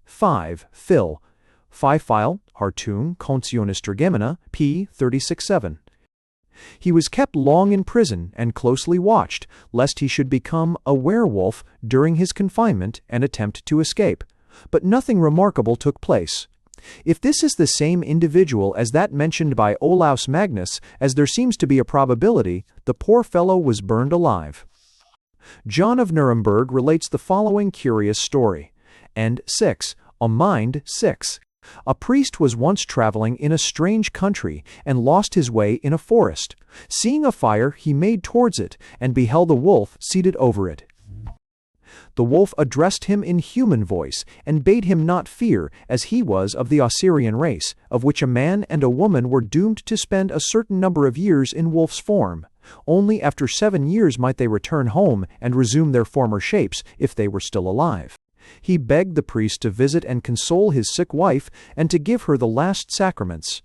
A: 5. Phil. File, Hartoon, Concionis Dragemina, p. 36-7. He was kept long in prison and closely watched, lest he should become a werewolf during his confinement and attempt to escape. But nothing remarkable took place. If this is the same individual as that mentioned by Olaus Magnus, as there seems to be a probability, the poor fellow was burned alive. John of Nuremberg relates the following curious story. And 6. Mind 6. A priest was once traveling in a strange country and lost his way in a forest. Seeing a fire, he made towards it, and beheld a wolf seated over it. The wolf addressed him in human voice, and bade him not fear, as he was of the Osirian race, of which a man and a woman were doomed to spend a certain number of years in wolf's form. Only after 7 years might they return home and resume their former shapes, if they were still alive. He begged the priest to visit and console his sick wife, and to give her the last sacraments.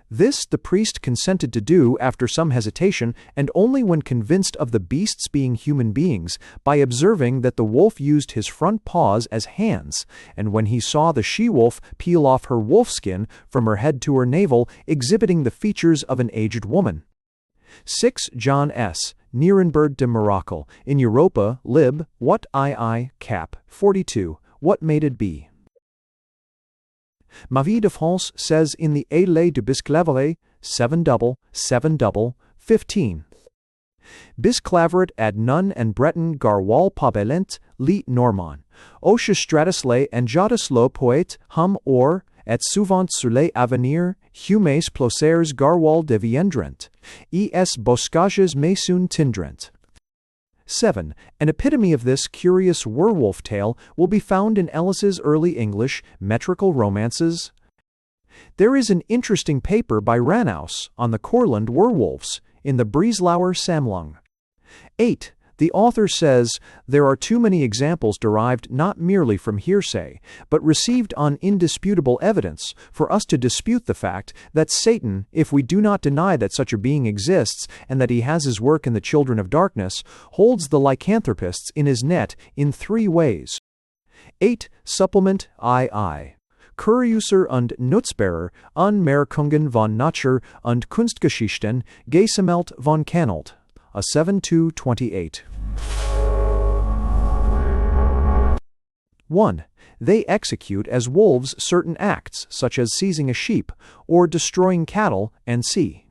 A: This the priest consented to do after some hesitation, and only when convinced of the beasts being human beings, by observing that the wolf used his front paws as hands, and when he saw the she-wolf peel off her wolfskin from her head to her navel, exhibiting the features of an aged woman. 6. John S. Nuremberg de Miracle, in Europa, lib. What II, cap. 42, what made it be? Mavis de France says in the Élet du Bisclaveret, 7 double, 15. Bisclaveret ad nun and Breton garwal pabelent, li norman. Osche stratusle and jadis lo poet, hum or, et souvent sur les avenir, humes plocers garwal deviendrent, es boscages mesun tindrent. 7. An epitome of this curious werewolf tale will be found in Ellis's early English metrical romances. There is an interesting paper by Ranaus on the Courland werewolves in the Brieslauer Sammlung. 8. The author says, there are too many examples derived not merely from hearsay, but received on indisputable evidence, for us to dispute the fact that Satan, if we do not deny that such a being exists and that he has his work in the children of darkness, holds the lycanthropists in his net in 3 ways. 8. Supplement II. Kuriuser und Nutzbarer Anmerkungen von Natur und Kunstgeschichten, gesammelt von Kanalt. A 7-2-28. 1. They execute as wolves certain acts, such as seizing a sheep, or destroying cattle, and c.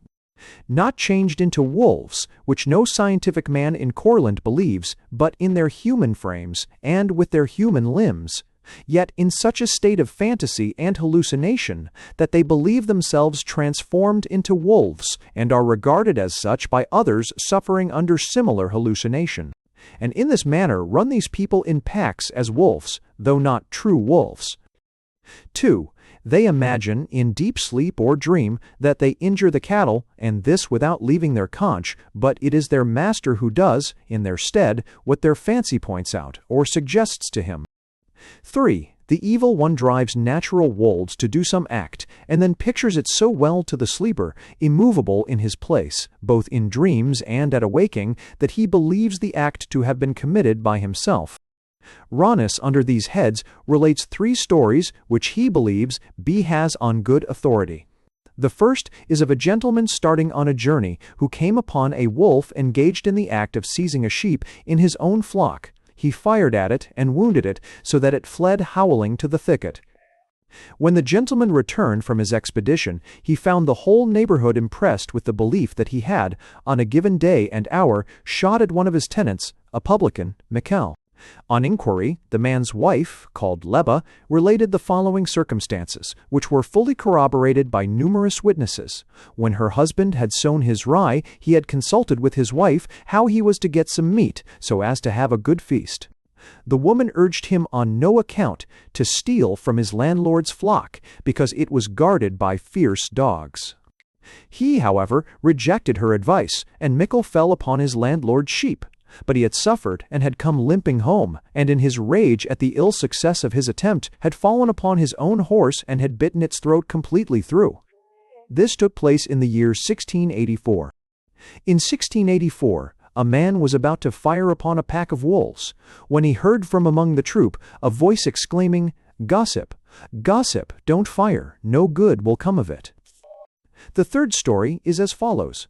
A: Not changed into wolves, which no scientific man in Courland believes, but in their human frames, and with their human limbs, yet in such a state of fantasy and hallucination that they believe themselves transformed into wolves, and are regarded as such by others suffering under similar hallucination. And in this manner run these people in packs as wolves, though not true wolves. 2. They imagine, in deep sleep or dream, that they injure the cattle, and this without leaving their conch, but it is their master who does, in their stead, what their fancy points out, or suggests to him. 3. The evil one drives natural wolves to do some act, and then pictures it so well to the sleeper, immovable in his place, both in dreams and at awaking, that he believes the act to have been committed by himself. Ranus, under these heads, relates 3 stories which he believes B has on good authority. The first is of a gentleman starting on a journey, who came upon a wolf engaged in the act of seizing a sheep in his own flock. He fired at it and wounded it, so that it fled howling to the thicket. When the gentleman returned from his expedition, he found the whole neighborhood impressed with the belief that he had, on a given day and hour, shot at one of his tenants, a publican, Michel. On inquiry, the man's wife, called Leba, related the following circumstances, which were fully corroborated by numerous witnesses. When her husband had sown his rye, he had consulted with his wife how he was to get some meat, so as to have a good feast. The woman urged him on no account to steal from his landlord's flock, because it was guarded by fierce dogs. He, however, rejected her advice, and Michel fell upon his landlord's sheep. But he had suffered and had come limping home, and in his rage at the ill success of his attempt had fallen upon his own horse and had bitten its throat completely through. This took place in the year 1684. In 1684, a man was about to fire upon a pack of wolves, when he heard from among the troop a voice exclaiming, "Gossip, gossip, don't fire, no good will come of it." The third story is as follows.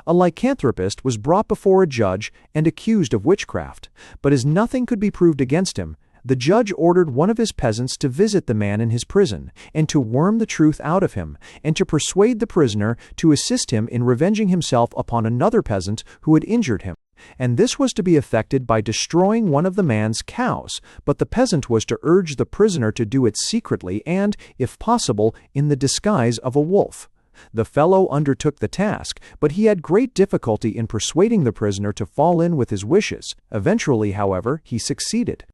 A: A lycanthropist was brought before a judge and accused of witchcraft, but as nothing could be proved against him, The judge ordered one of his peasants to visit the man in his prison, and to worm the truth out of him, and to persuade the prisoner to assist him in revenging himself upon another peasant who had injured him. And this was to be effected by destroying one of the man's cows, but the peasant was to urge the prisoner to do it secretly and, if possible, in the disguise of a wolf. The fellow undertook the task, but he had great difficulty in persuading the prisoner to fall in with his wishes. Eventually, however, he succeeded.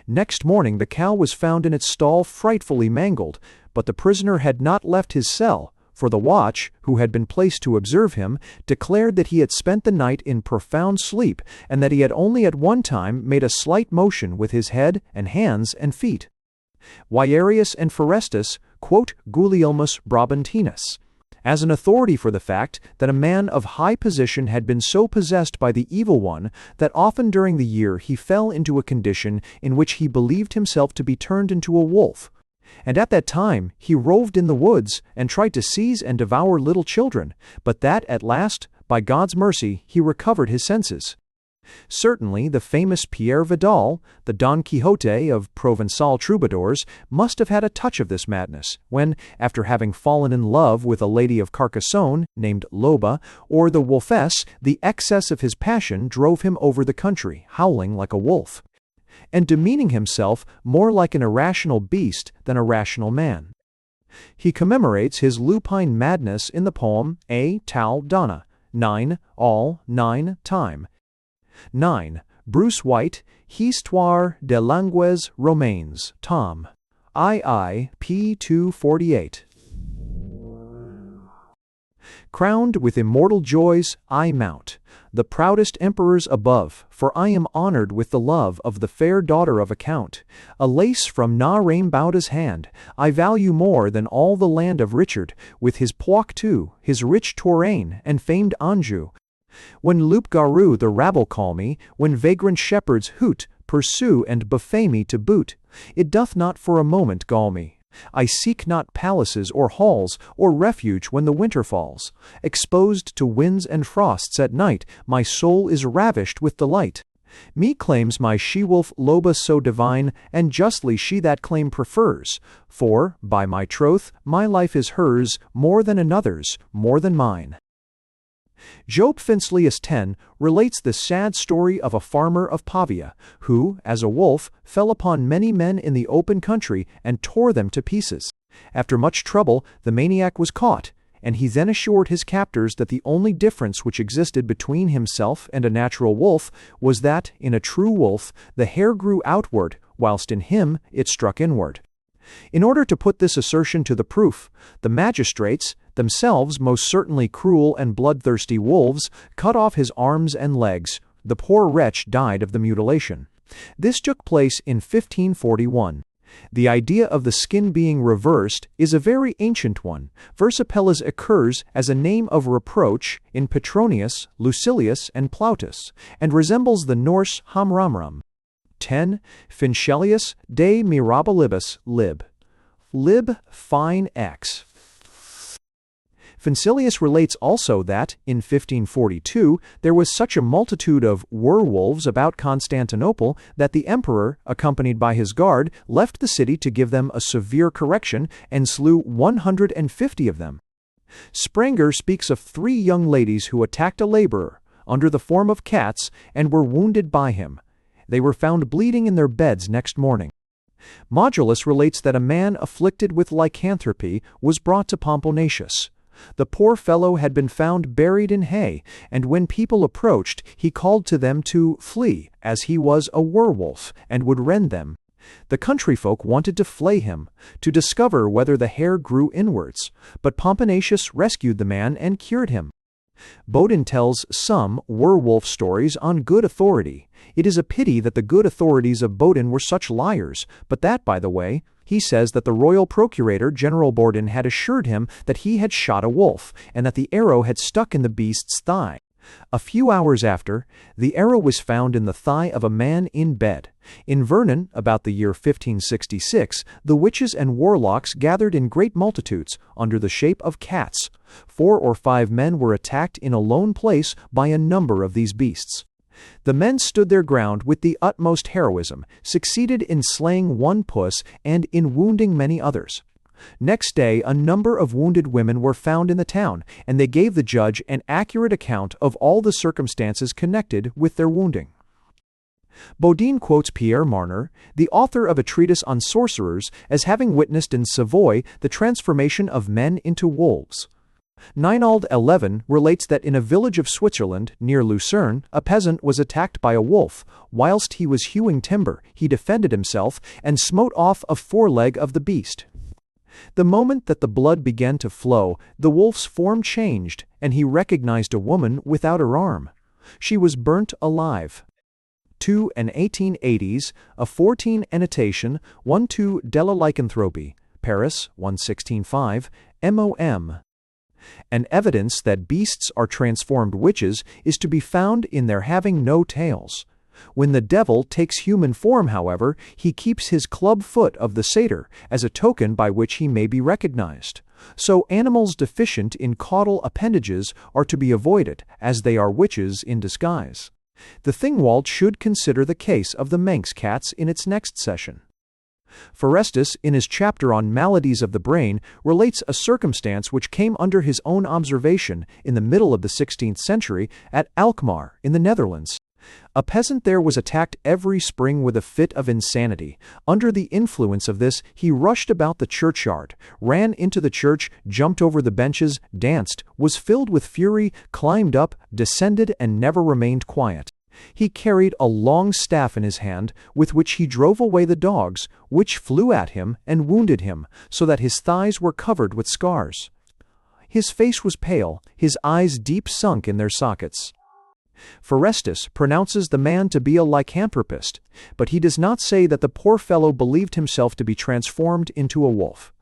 A: Next morning the cow was found in its stall frightfully mangled, but the prisoner had not left his cell, for the watch, who had been placed to observe him, declared that he had spent the night in profound sleep, and that he had only at one time made a slight motion with his head and hands and feet. Wierus and Forestus quote Gulielmus Brabantinus as an authority for the fact that a man of high position had been so possessed by the evil one that often during the year he fell into a condition in which he believed himself to be turned into a wolf. And at that time he roved in the woods and tried to seize and devour little children, but that at last, by God's mercy, he recovered his senses. Certainly the famous Pierre Vidal, the Don Quixote of Provençal troubadours, must have had a touch of this madness, when, after having fallen in love with a lady of Carcassonne, named Loba, or the wolfess, the excess of his passion drove him over the country, howling like a wolf, and demeaning himself more like an irrational beast than a rational man. He commemorates his lupine madness in the poem A Tal Donna, 9, all, 9, time. 9. Bruce White, Histoire de langues romaines, tom. II, p. 248. Crowned with immortal joys, I mount the proudest emperors above, for I am honored with the love of the fair daughter of a count. A lace from Na Raimbauda's hand I value more than all the land of Richard, with his Poitou, his rich Touraine, and famed Anjou. When loup garou the rabble call me, when vagrant shepherds hoot, pursue and buffet me to boot, it doth not for a moment gall me. I seek not palaces or halls or refuge when the winter falls. Exposed to winds and frosts at night, my soul is ravished with delight. Me claims my she-wolf Loba so divine, and justly she that claim prefers. For, by my troth, my life is hers, more than another's, more than mine. Job Fincelius 10 relates the sad story of a farmer of Pavia, who, as a wolf, fell upon many men in the open country and tore them to pieces. After much trouble, the maniac was caught, and he then assured his captors that the only difference which existed between himself and a natural wolf was that, in a true wolf, the hair grew outward, whilst in him it struck inward. In order to put this assertion to the proof, the magistrates, themselves most certainly cruel and bloodthirsty wolves, cut off his arms and legs. The poor wretch died of the mutilation. This took place in 1541. The idea of the skin being reversed is a very ancient one. Versipelles occurs as a name of reproach in Petronius, Lucilius, and Plautus, and resembles the Norse Hamramram. 10. Fincelius de mirabilibus lib. Lib fine x. Fincelius relates also that, in 1542, there was such a multitude of werewolves about Constantinople that the emperor, accompanied by his guard, left the city to give them a severe correction and slew 150 of them. Sprenger speaks of 3 young ladies who attacked a laborer, under the form of cats, and were wounded by him. They were found bleeding in their beds next morning. Modulus relates that a man afflicted with lycanthropy was brought to Pomponatius. The poor fellow had been found buried in hay, and when people approached, he called to them to flee, as he was a werewolf, and would rend them. The country folk wanted to flay him, to discover whether the hair grew inwards, but Pomponatius rescued the man and cured him. Bodin tells some werewolf stories on good authority. It is a pity that the good authorities of Bodin were such liars, but that, by the way, he says that the royal procurator, General Bodin, had assured him that he had shot a wolf, and that the arrow had stuck in the beast's thigh. A few hours after, the arrow was found in the thigh of a man in bed. In Vernon, about the year 1566, the witches and warlocks gathered in great multitudes, under the shape of cats. 4 or 5 men were attacked in a lone place by a number of these beasts. The men stood their ground with the utmost heroism, succeeded in slaying one puss and in wounding many others. Next day a number of wounded women were found in the town, and they gave the judge an accurate account of all the circumstances connected with their wounding. Bodin quotes Pierre Marner, the author of a treatise on sorcerers, as having witnessed in Savoy the transformation of men into wolves. Nienold 11 relates that in a village of Switzerland, near Lucerne, a peasant was attacked by a wolf. Whilst he was hewing timber, he defended himself and smote off a foreleg of the beast. The moment that the blood began to flow, the wolf's form changed, and he recognized a woman without her arm. She was burnt alive. 2 and 1880s, a 14 annotation, 1-2 de la lycanthropie, Paris, 116.5, MOM. An evidence that beasts are transformed witches is to be found in their having no tails. When the devil takes human form, however, he keeps his club foot of the satyr as a token by which he may be recognized. So animals deficient in caudal appendages are to be avoided, as they are witches in disguise. The Thingwald should consider the case of the Manx cats in its next session. Forestus, in his chapter on maladies of the brain, relates a circumstance which came under his own observation in the middle of the 16th century at Alkmaar in the Netherlands. A peasant there was attacked every spring with a fit of insanity. Under the influence of this, he rushed about the churchyard, ran into the church, jumped over the benches, danced, was filled with fury, climbed up, descended, and never remained quiet. He carried a long staff in his hand, with which he drove away the dogs, which flew at him and wounded him, so that his thighs were covered with scars. His face was pale, his eyes deep sunk in their sockets. Forestus pronounces the man to be a lycanthropist, but he does not say that the poor fellow believed himself to be transformed into a wolf.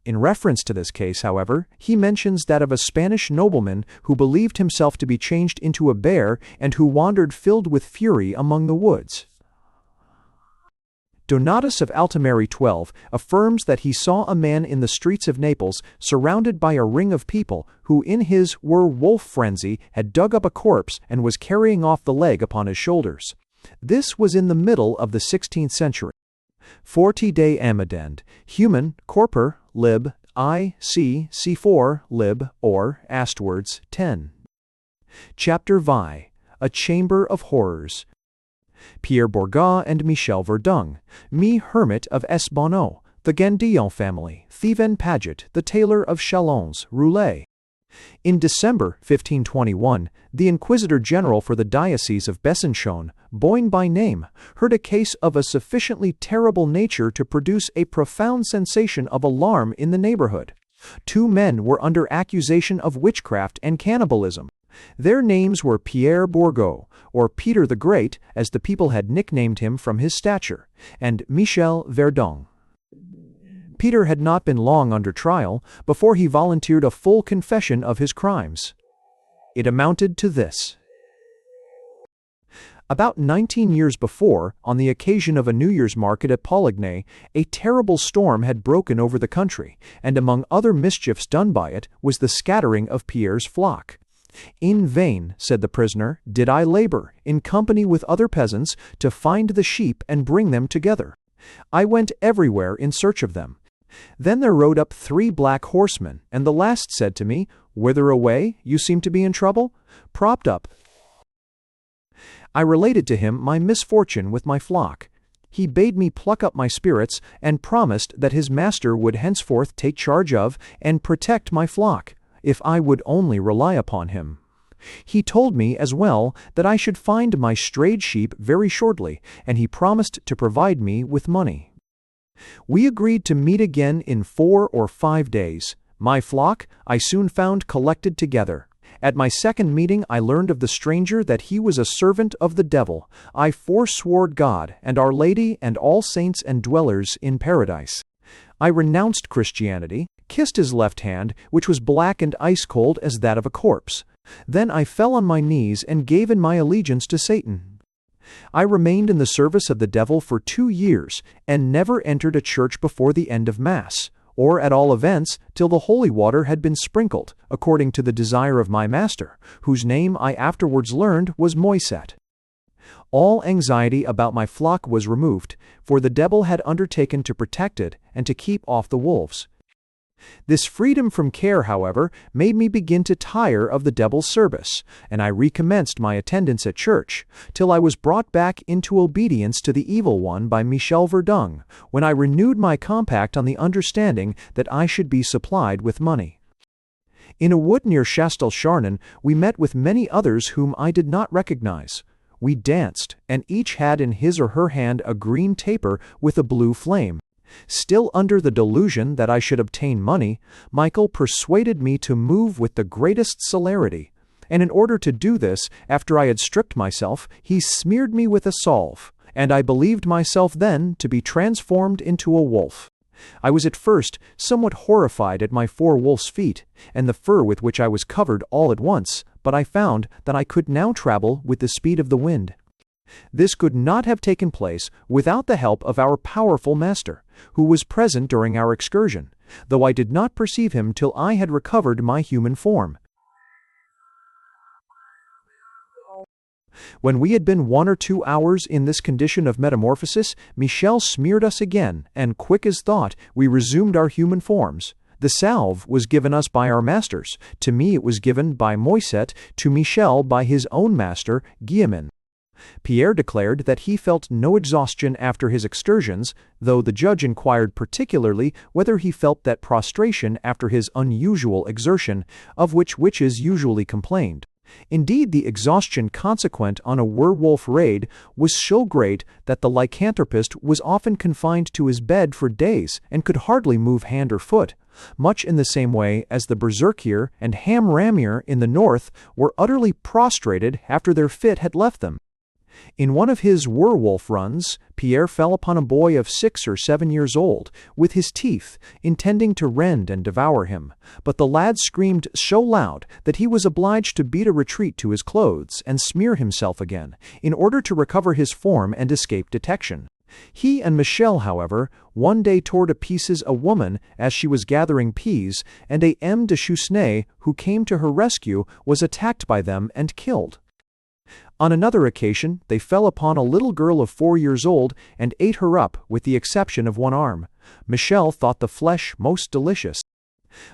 A: In reference to this case, however, he mentions that of a Spanish nobleman who believed himself to be changed into a bear and who wandered filled with fury among the woods. Donatus of Altamari 12 affirms that he saw a man in the streets of Naples surrounded by a ring of people who in his wolf frenzy had dug up a corpse and was carrying off the leg upon his shoulders. This was in the middle of the 16th century. Forti de Amadend, human, corpor, lib, C4, lib, or, astwards, 10. Chapter Vi, A Chamber of Horrors. Pierre Bourgat and Michel Verdung, Me Hermit of S. Bonneau, the Gandillon family, Thiven Paget, the tailor of Chalons, Roulet. In December 1521, the Inquisitor General for the Diocese of Besançon, Boyne by name, heard a case of a sufficiently terrible nature to produce a profound sensation of alarm in the neighborhood. 2 men were under accusation of witchcraft and cannibalism. Their names were Pierre Bourgot, or Peter the Great, as the people had nicknamed him from his stature, and Michel Verdung. Peter had not been long under trial before he volunteered a full confession of his crimes. It amounted to this. About 19 years before, on the occasion of a New Year's market at Poligny, a terrible storm had broken over the country, and among other mischiefs done by it was the scattering of Pierre's flock. In vain, said the prisoner, did I labor, in company with other peasants, to find the sheep and bring them together. I went everywhere in search of them. Then there rode up 3 black horsemen, and the last said to me, Whither away? You seem to be in trouble? Propped up. I related to him my misfortune with my flock. He bade me pluck up my spirits, and promised that his master would henceforth take charge of and protect my flock, if I would only rely upon him. He told me as well that I should find my strayed sheep very shortly, and he promised to provide me with money. We agreed to meet again in 4 or 5 days. My flock I soon found collected together. At my second meeting I learned of the stranger that he was a servant of the devil. I forswore God and Our Lady and all saints and dwellers in paradise. I renounced Christianity, kissed his left hand, which was black and ice-cold as that of a corpse. Then I fell on my knees and gave in my allegiance to Satan. I remained in the service of the devil for 2 years, and never entered a church before the end of Mass, or at all events till the holy water had been sprinkled, according to the desire of my master, whose name I afterwards learned was Moiset. All anxiety about my flock was removed, for the devil had undertaken to protect it and to keep off the wolves. This freedom from care, however, made me begin to tire of the devil's service, and I recommenced my attendance at church, till I was brought back into obedience to the evil one by Michel Verdung, when I renewed my compact on the understanding that I should be supplied with money. In a wood near Chastel-Charnon we met with many others whom I did not recognize. We danced, and each had in his or her hand a green taper with a blue flame. Still under the delusion that I should obtain money, Michael persuaded me to move with the greatest celerity, and in order to do this, after I had stripped myself, he smeared me with a salve, and I believed myself then to be transformed into a wolf. I was at first somewhat horrified at my 4 wolf's feet, and the fur with which I was covered all at once, but I found that I could now travel with the speed of the wind. This could not have taken place without the help of our powerful master, who was present during our excursion, though I did not perceive him till I had recovered my human form. When we had been 1 or 2 hours in this condition of metamorphosis, Michel smeared us again, and quick as thought, we resumed our human forms. The salve was given us by our masters. To me it was given by Moisset, to Michel by his own master, Guillemin. Pierre declared that he felt no exhaustion after his excursions, though the judge inquired particularly whether he felt that prostration after his unusual exertion, of which witches usually complained. Indeed, the exhaustion consequent on a werewolf raid was so great that the lycanthropist was often confined to his bed for days and could hardly move hand or foot, much in the same way as the berserkir and hamramir in the north were utterly prostrated after their fit had left them. In one of his werewolf runs, Pierre fell upon a boy of 6 or 7 years old, with his teeth, intending to rend and devour him, but the lad screamed so loud that he was obliged to beat a retreat to his clothes and smear himself again, in order to recover his form and escape detection. He and Michel, however, one day tore to pieces a woman as she was gathering peas, and a M. de Chusnay, who came to her rescue, was attacked by them and killed. On another occasion, they fell upon a little girl of 4 years old and ate her up, with the exception of one arm. Michel thought the flesh most delicious.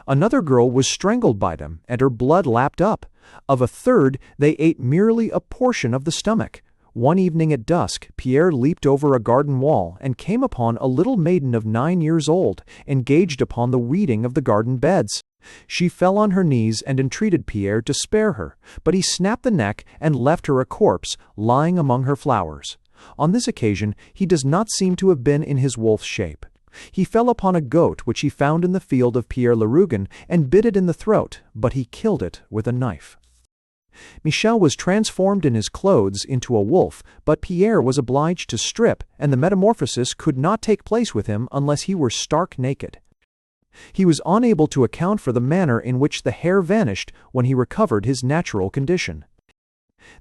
A: Another girl was strangled by them, and her blood lapped up. Of a third, they ate merely a portion of the stomach. One evening at dusk, Pierre leaped over a garden wall and came upon a little maiden of 9 years old, engaged upon the weeding of the garden beds. She fell on her knees and entreated Pierre to spare her, but he snapped the neck and left her a corpse, lying among her flowers. On this occasion he does not seem to have been in his wolf's shape. He fell upon a goat which he found in the field of Pierre Lerugen and bit it in the throat, but he killed it with a knife. Michel was transformed in his clothes into a wolf, but Pierre was obliged to strip, and the metamorphosis could not take place with him unless he were stark naked. He was unable to account for the manner in which the hair vanished when he recovered his natural condition.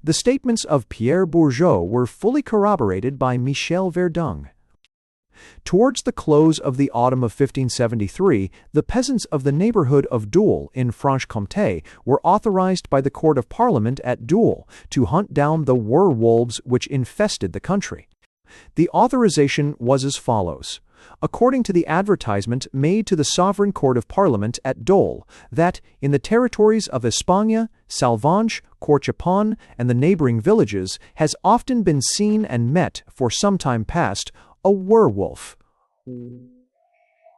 A: The statements of Pierre Bourgeot were fully corroborated by Michel Verdung. Towards the close of the autumn of 1573, the peasants of the neighborhood of Gould in Franche-Comté were authorized by the Court of Parliament at Gould to hunt down the werewolves which infested the country. The authorization was as follows. According to the advertisement made to the Sovereign Court of Parliament at Dole, that in the territories of Espagne, Salvange, Corchepon, and the neighboring villages has often been seen and met for some time past a werewolf,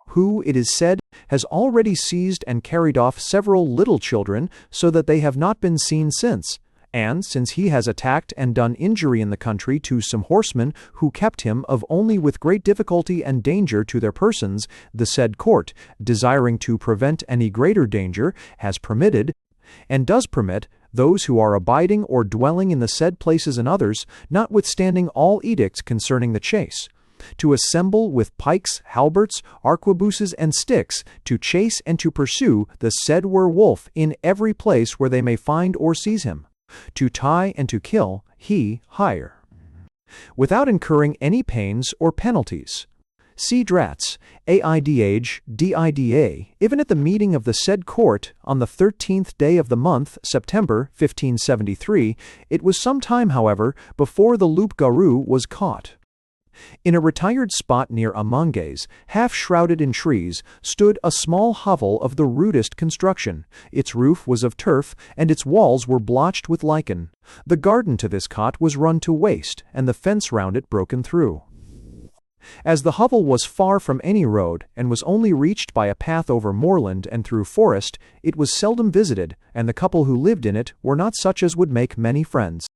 A: who, it is said, has already seized and carried off several little children, so that they have not been seen since. And since he has attacked and done injury in the country to some horsemen who kept him of only with great difficulty and danger to their persons, the said court, desiring to prevent any greater danger, has permitted, and does permit, those who are abiding or dwelling in the said places and others, notwithstanding all edicts concerning the chase, to assemble with pikes, halberts, arquebuses, and sticks, to chase and to pursue the said werewolf in every place where they may find or seize him, to tie and to kill, he hire, without incurring any pains or penalties. See drats, aidh, dida, even at the meeting of the said court, on the 13th day of the month, September, 1573, it was some time, however, before the loup-garou was caught. In a retired spot near Amanges, half shrouded in trees, stood a small hovel of the rudest construction. Its roof was of turf, and its walls were blotched with lichen. The garden to this cot was run to waste, and the fence round it broken through. As the hovel was far from any road, and was only reached by a path over moorland and through forest, it was seldom visited, and the couple who lived in it were not such as would make many friends.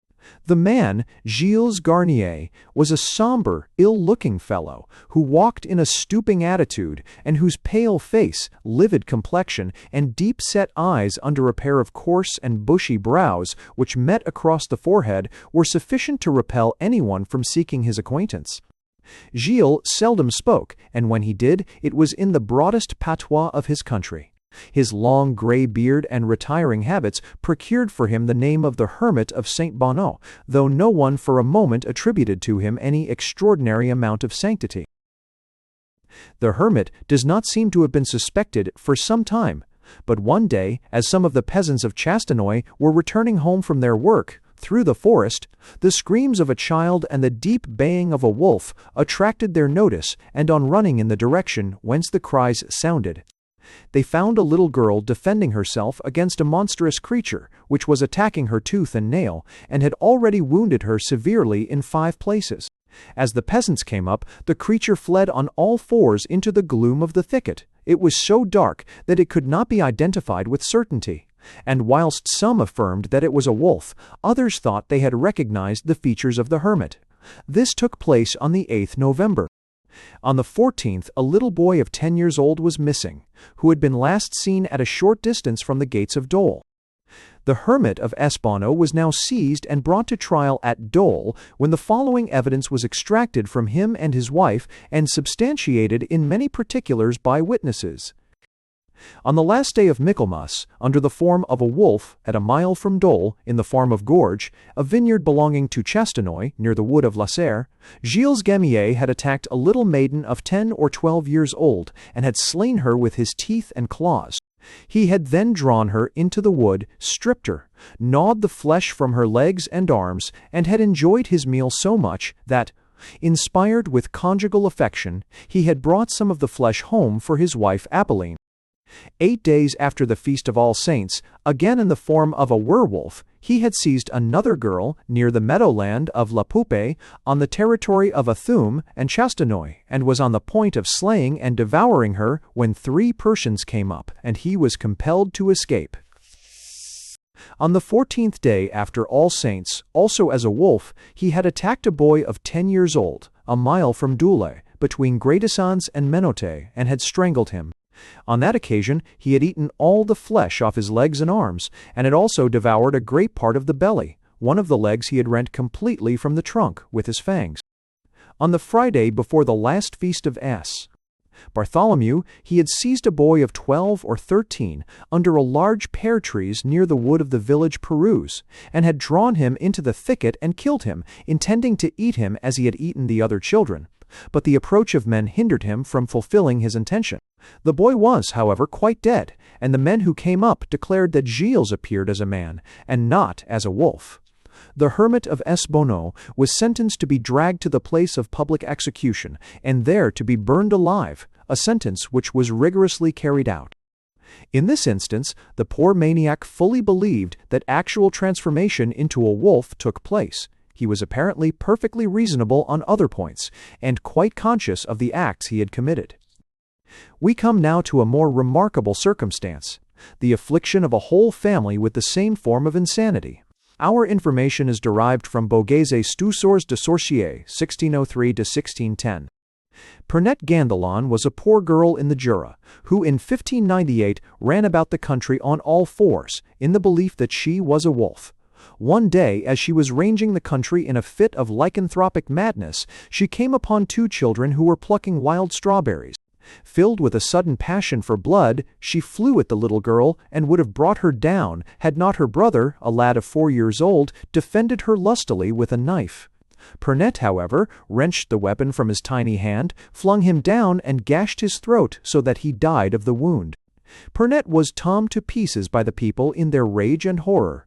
A: The man, Gilles Garnier, was a sombre, ill-looking fellow, who walked in a stooping attitude, and whose pale face, livid complexion, and deep-set eyes under a pair of coarse and bushy brows, which met across the forehead, were sufficient to repel anyone from seeking his acquaintance. Gilles seldom spoke, and when he did, it was in the broadest patois of his country. His long grey beard and retiring habits procured for him the name of the Hermit of Saint Bonneau, though no one for a moment attributed to him any extraordinary amount of sanctity. The hermit does not seem to have been suspected for some time, but one day, as some of the peasants of Chastenoy were returning home from their work, through the forest, the screams of a child and the deep baying of a wolf attracted their notice, and on running in the direction whence the cries sounded, they found a little girl defending herself against a monstrous creature, which was attacking her tooth and nail, and had already wounded her severely in 5 places. As the peasants came up, the creature fled on all fours into the gloom of the thicket. It was so dark that it could not be identified with certainty, and whilst some affirmed that it was a wolf, others thought they had recognized the features of the hermit. This took place on the 8th November. On the 14th, a little boy of 10 years old was missing, who had been last seen at a short distance from the gates of Dole. The hermit of Bonneau was now seized and brought to trial at Dole, when the following evidence was extracted from him and his wife and substantiated in many particulars by witnesses. On the last day of Michaelmas, under the form of a wolf, at a mile from Dole, in the farm of Gorge, a vineyard belonging to Chastenoy, near the wood of La Serre, Gilles Gamier had attacked a little maiden of 10 or 12 years old, and had slain her with his teeth and claws. He had then drawn her into the wood, stripped her, gnawed the flesh from her legs and arms, and had enjoyed his meal so much that, inspired with conjugal affection, he had brought some of the flesh home for his wife Apolline. 8 days after the Feast of All Saints, again in the form of a werewolf, he had seized another girl near the meadowland of La Poupe on the territory of Athum and Chastenoy, and was on the point of slaying and devouring her when 3 Persians came up, and he was compelled to escape. On the 14th day after All Saints, also as a wolf, he had attacked a boy of 10 years old, a mile from Doule, between Gradesans and Menotte, and had strangled him. On that occasion he had eaten all the flesh off his legs and arms, and had also devoured a great part of the belly. One of the legs he had rent completely from the trunk with his fangs. On the Friday before the last feast of Bartholomew, he had seized a boy of 12 or 13 under a large pear trees near the wood of the village Perouse, and had drawn him into the thicket and killed him, intending to eat him as he had eaten the other children. But the approach of men hindered him from fulfilling his intention. The boy was, however, quite dead, and the men who came up declared that Gilles appeared as a man, and not as a wolf. The hermit of Bonneau was sentenced to be dragged to the place of public execution, and there to be burned alive, a sentence which was rigorously carried out. In this instance, the poor maniac fully believed that actual transformation into a wolf took place. He was apparently perfectly reasonable on other points, and quite conscious of the acts he had committed. We come now to a more remarkable circumstance, the affliction of a whole family with the same form of insanity. Our information is derived from Boguese's Stussors de Sorcier, 1603–1610. Pernette Gandelon was a poor girl in the Jura, who in 1598 ran about the country on all fours, in the belief that she was a wolf. One day, as she was ranging the country in a fit of lycanthropic madness, she came upon 2 children who were plucking wild strawberries. Filled with a sudden passion for blood, she flew at the little girl and would have brought her down had not her brother, a lad of 4 years old, defended her lustily with a knife. Pernette, however, wrenched the weapon from his tiny hand, flung him down, and gashed his throat so that he died of the wound. Pernette was torn to pieces by the people in their rage and horror.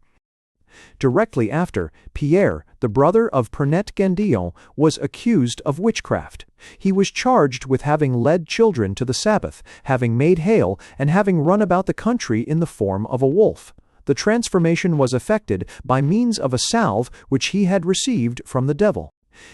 A: Directly after, Pierre, the brother of Pernette Gendillon, was accused of witchcraft. He was charged with having led children to the Sabbath, having made hail, and having run about the country in the form of a wolf. The transformation was effected by means of a salve which he had received from the devil.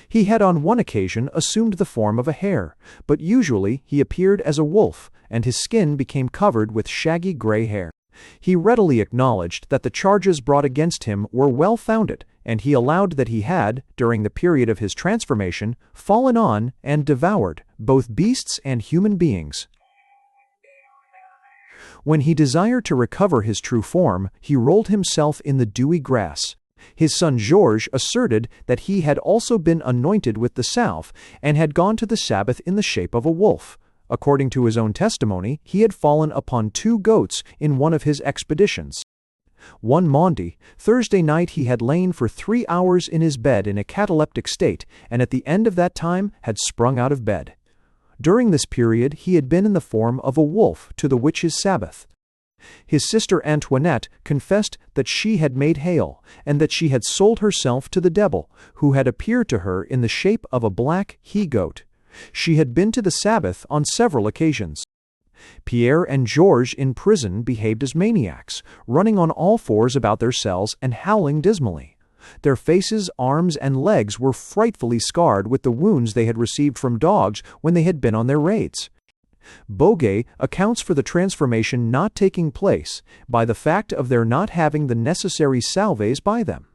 A: He had on one occasion assumed the form of a hare, but usually he appeared as a wolf, and his skin became covered with shaggy gray hair. He readily acknowledged that the charges brought against him were well-founded, and he allowed that he had, during the period of his transformation, fallen on and devoured both beasts and human beings. When he desired to recover his true form, he rolled himself in the dewy grass. His son Georges asserted that he had also been anointed with the salve, and had gone to the Sabbath in the shape of a wolf. According to his own testimony, he had fallen upon 2 goats in one of his expeditions. One Maundy, Thursday night, he had lain for 3 hours in his bed in a cataleptic state, and at the end of that time had sprung out of bed. During this period he had been in the form of a wolf to the witch's Sabbath. His sister Antoinette confessed that she had made hail, and that she had sold herself to the devil, who had appeared to her in the shape of a black he-goat. She had been to the Sabbath on several occasions. Pierre and Georges in prison behaved as maniacs, running on all fours about their cells and howling dismally. Their faces, arms, and legs were frightfully scarred with the wounds they had received from dogs when they had been on their raids. Boguet accounts for the transformation not taking place by the fact of their not having the necessary salves by them.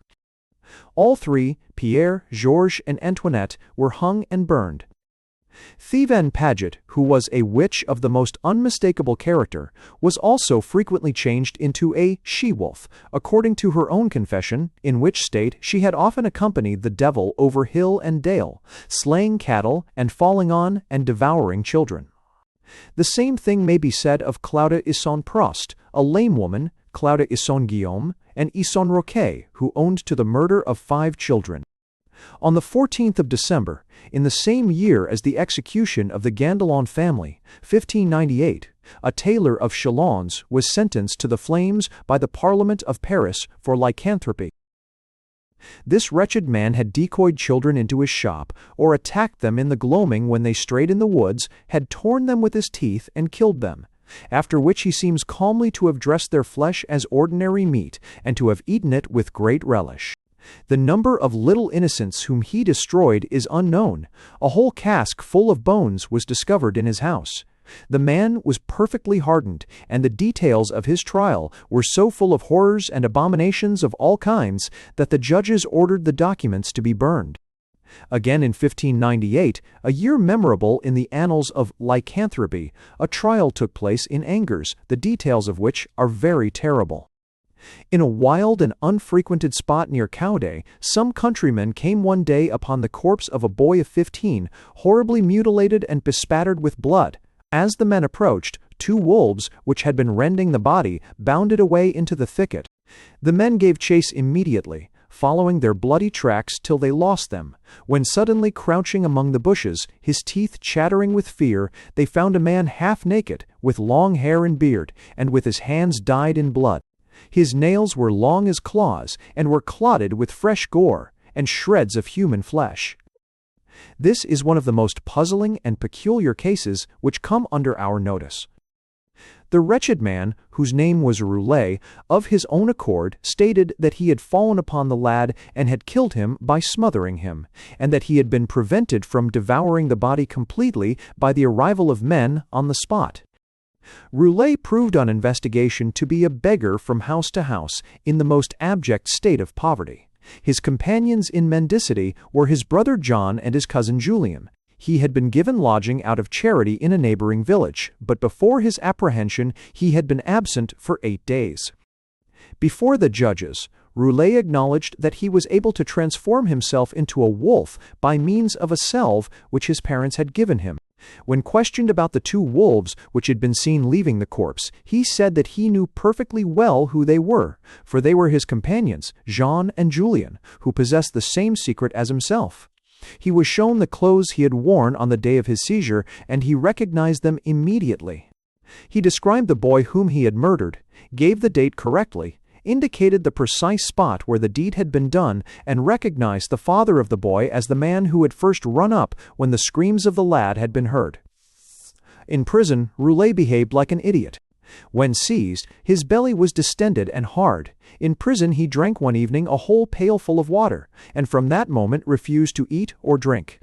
A: All 3, Pierre, Georges, and Antoinette, were hung and burned. Thévenin Paget, who was a witch of the most unmistakable character, was also frequently changed into a she-wolf, according to her own confession, in which state she had often accompanied the devil over hill and dale, slaying cattle and falling on and devouring children. The same thing may be said of Claude Isson Prost, a lame woman, Claude Isson Guillaume, and Isson Roquet, who owned to the murder of 5 children. On the 14th of December, in the same year as the execution of the Gandelon family, 1598, a tailor of Chalons was sentenced to the flames by the Parliament of Paris for lycanthropy. This wretched man had decoyed children into his shop, or attacked them in the gloaming when they strayed in the woods, had torn them with his teeth and killed them, after which he seems calmly to have dressed their flesh as ordinary meat, and to have eaten it with great relish. The number of little innocents whom he destroyed is unknown. A whole cask full of bones was discovered in his house. The man was perfectly hardened, and the details of his trial were so full of horrors and abominations of all kinds that the judges ordered the documents to be burned. Again in 1598, a year memorable in the annals of lycanthropy, a trial took place in Angers, the details of which are very terrible. In a wild and unfrequented spot near Caude, some countrymen came one day upon the corpse of a boy of 15, horribly mutilated and bespattered with blood. As the men approached, 2 wolves, which had been rending the body, bounded away into the thicket. The men gave chase immediately, following their bloody tracks till they lost them, when suddenly crouching among the bushes, his teeth chattering with fear, they found a man half naked, with long hair and beard, and with his hands dyed in blood. His nails were long as claws, and were clotted with fresh gore, and shreds of human flesh. This is one of the most puzzling and peculiar cases which come under our notice. The wretched man, whose name was Roulet, of his own accord stated that he had fallen upon the lad and had killed him by smothering him, and that he had been prevented from devouring the body completely by the arrival of men on the spot. Roulet proved on investigation to be a beggar from house to house in the most abject state of poverty. His companions in mendicity were his brother John and his cousin Julian. He had been given lodging out of charity in a neighboring village, but before his apprehension he had been absent for 8 days. Before the judges, Roulet acknowledged that he was able to transform himself into a wolf by means of a salve which his parents had given him, When questioned about the two wolves which had been seen leaving the corpse, he said that he knew perfectly well who they were, for they were his companions, Jean and Julien, who possessed the same secret as himself. He was shown the clothes he had worn on the day of his seizure, and he recognized them immediately. He described the boy whom he had murdered, gave the date correctly, indicated the precise spot where the deed had been done, and recognized the father of the boy as the man who had first run up when the screams of the lad had been heard. In prison, Roulet behaved like an idiot. When seized, his belly was distended and hard. In prison he drank one evening a whole pailful of water, and from that moment refused to eat or drink.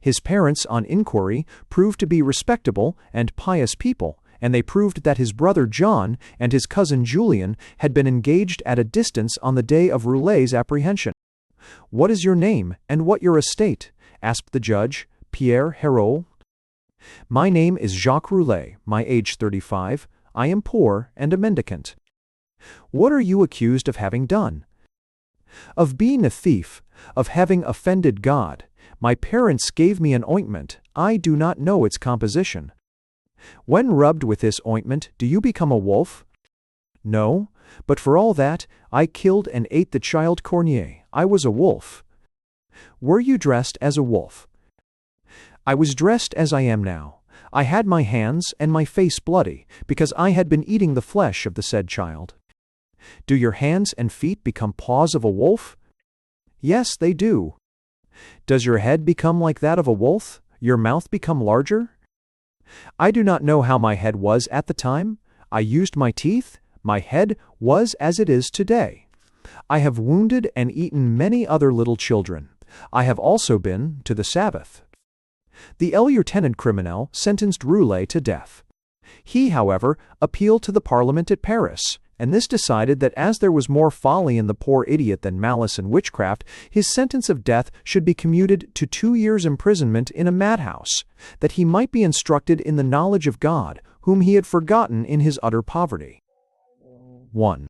A: His parents, on inquiry, proved to be respectable and pious people, and they proved that his brother John and his cousin Julien had been engaged at a distance on the day of Roulet's apprehension. "What is your name, and what your estate?" asked the judge, Pierre Hérault. "My name is Jacques Roulet, my age 35. I am poor and a mendicant." "What are you accused of having done?" "Of being a thief, of having offended God. My parents gave me an ointment. I do not know its composition." "When rubbed with this ointment, do you become a wolf?" "No, but for all that, I killed and ate the child Cornier. I was a wolf." "Were you dressed as a wolf?" "I was dressed as I am now. I had my hands and my face bloody, because I had been eating the flesh of the said child." "Do your hands and feet become paws of a wolf?" "Yes, they do." "Does your head become like that of a wolf? Your mouth become larger?" "I do not know how my head was at the time. I used my teeth. My head was as it is today. I have wounded and eaten many other little children. I have also been to the Sabbath." The lieutenant criminel sentenced Roulet to death. He, however, appealed to the Parliament at Paris, and this decided that as there was more folly in the poor idiot than malice and witchcraft, his sentence of death should be commuted to 2 years' imprisonment in a madhouse, that he might be instructed in the knowledge of God, whom he had forgotten in his utter poverty. 1.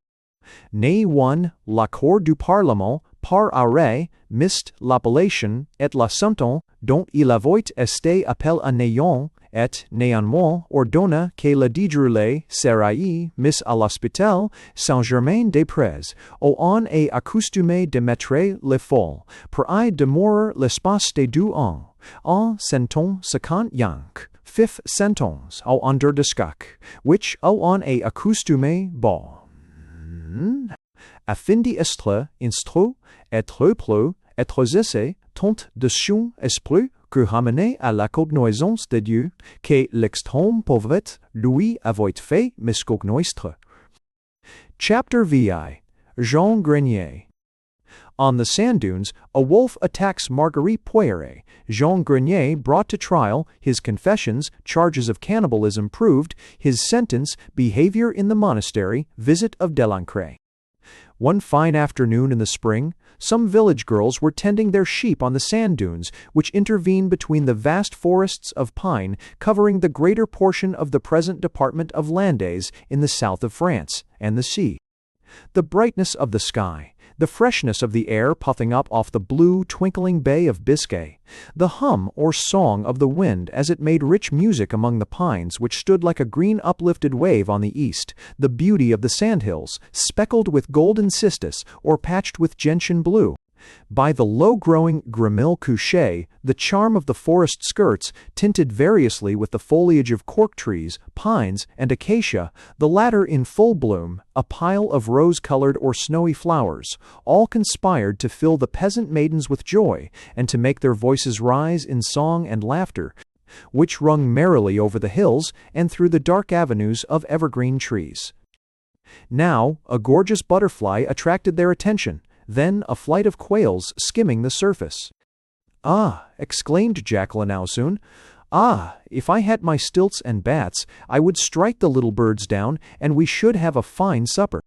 A: Né 1. La Cour du Parlement, par arrêt, mist l'appellation, et la sentence, dont il avoit esté appel à néant, et néanmoins ordonna que le dit Roulet serait mis à l'hôpital Saint-Germain-des-Prés, où on est accoutumé de mettre les folles, pour y demeurer l'espace de 2 ans, en 150 fif sentence au under de scac, which où on est accoutumé bon. Afin d'être instruit, être plus, être essai, tant de son esprit, que ramener à la connaissance de Dieu, que l'extrême pauvreté lui avait fait miscognostre. Chapter VI. Jean Grenier. On the sand dunes, a wolf attacks Marguerite Poirier. Jean Grenier brought to trial, his confessions, charges of cannibalism proved, his sentence, behavior in the monastery, visit of Delancre. One fine afternoon in the spring, some village girls were tending their sheep on the sand dunes, which intervene between the vast forests of pine covering the greater portion of the present department of Landes in the south of France, and the sea. The brightness of the sky, the freshness of the air puffing up off the blue, twinkling Bay of Biscay, the hum or song of the wind as it made rich music among the pines which stood like a green uplifted wave on the east, the beauty of the sandhills, speckled with golden cistus or patched with gentian blue. By the low-growing gramille couché, the charm of the forest skirts, tinted variously with the foliage of cork trees, pines, and acacia, the latter in full bloom, a pile of rose-colored or snowy flowers, all conspired to fill the peasant maidens with joy, and to make their voices rise in song and laughter, which rung merrily over the hills and through the dark avenues of evergreen trees. Now, a gorgeous butterfly attracted their attention, then a flight of quails skimming the surface. "Ah!" exclaimed Jacqueline Alsoun. "Ah! If I had my stilts and bats, I would strike the little birds down, and we should have a fine supper."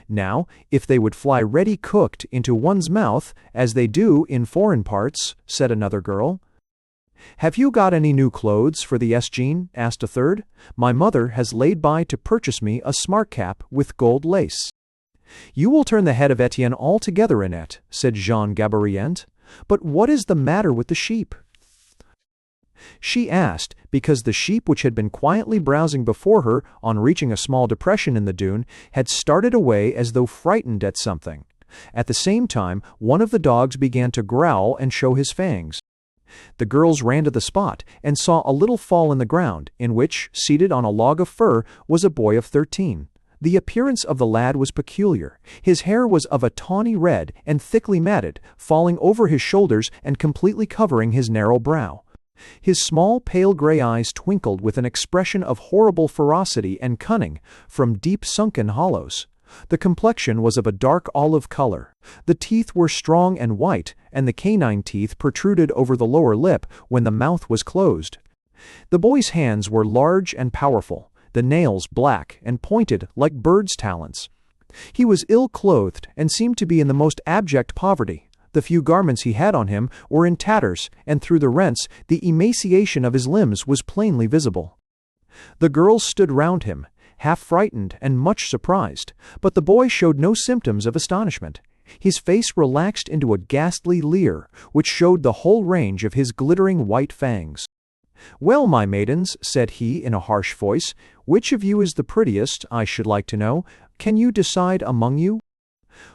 A: "Now, if they would fly ready cooked into one's mouth, as they do in foreign parts," said another girl. "Have you got any new clothes for the Jean?" asked a third. "My mother has laid by to purchase me a smart cap with gold lace." "You will turn the head of Etienne altogether, Annette," said Jean Gabarient. "But what is the matter with the sheep?" She asked, because the sheep which had been quietly browsing before her, on reaching a small depression in the dune, had started away as though frightened at something. At the same time, one of the dogs began to growl and show his fangs. The girls ran to the spot and saw a little fall in the ground, in which, seated on a log of fir, was a boy of 13. The appearance of the lad was peculiar. His hair was of a tawny red and thickly matted, falling over his shoulders and completely covering his narrow brow. His small pale gray eyes twinkled with an expression of horrible ferocity and cunning from deep sunken hollows. The complexion was of a dark olive color. The teeth were strong and white, and the canine teeth protruded over the lower lip when the mouth was closed. The boy's hands were large and powerful, the nails black and pointed like birds' talons. He was ill-clothed and seemed to be in the most abject poverty. The few garments he had on him were in tatters, and through the rents the emaciation of his limbs was plainly visible. The girls stood round him, half frightened and much surprised, but the boy showed no symptoms of astonishment. His face relaxed into a ghastly leer, which showed the whole range of his glittering white fangs. "Well, my maidens," said he in a harsh voice, "which of you is the prettiest, I should like to know? Can you decide among you?"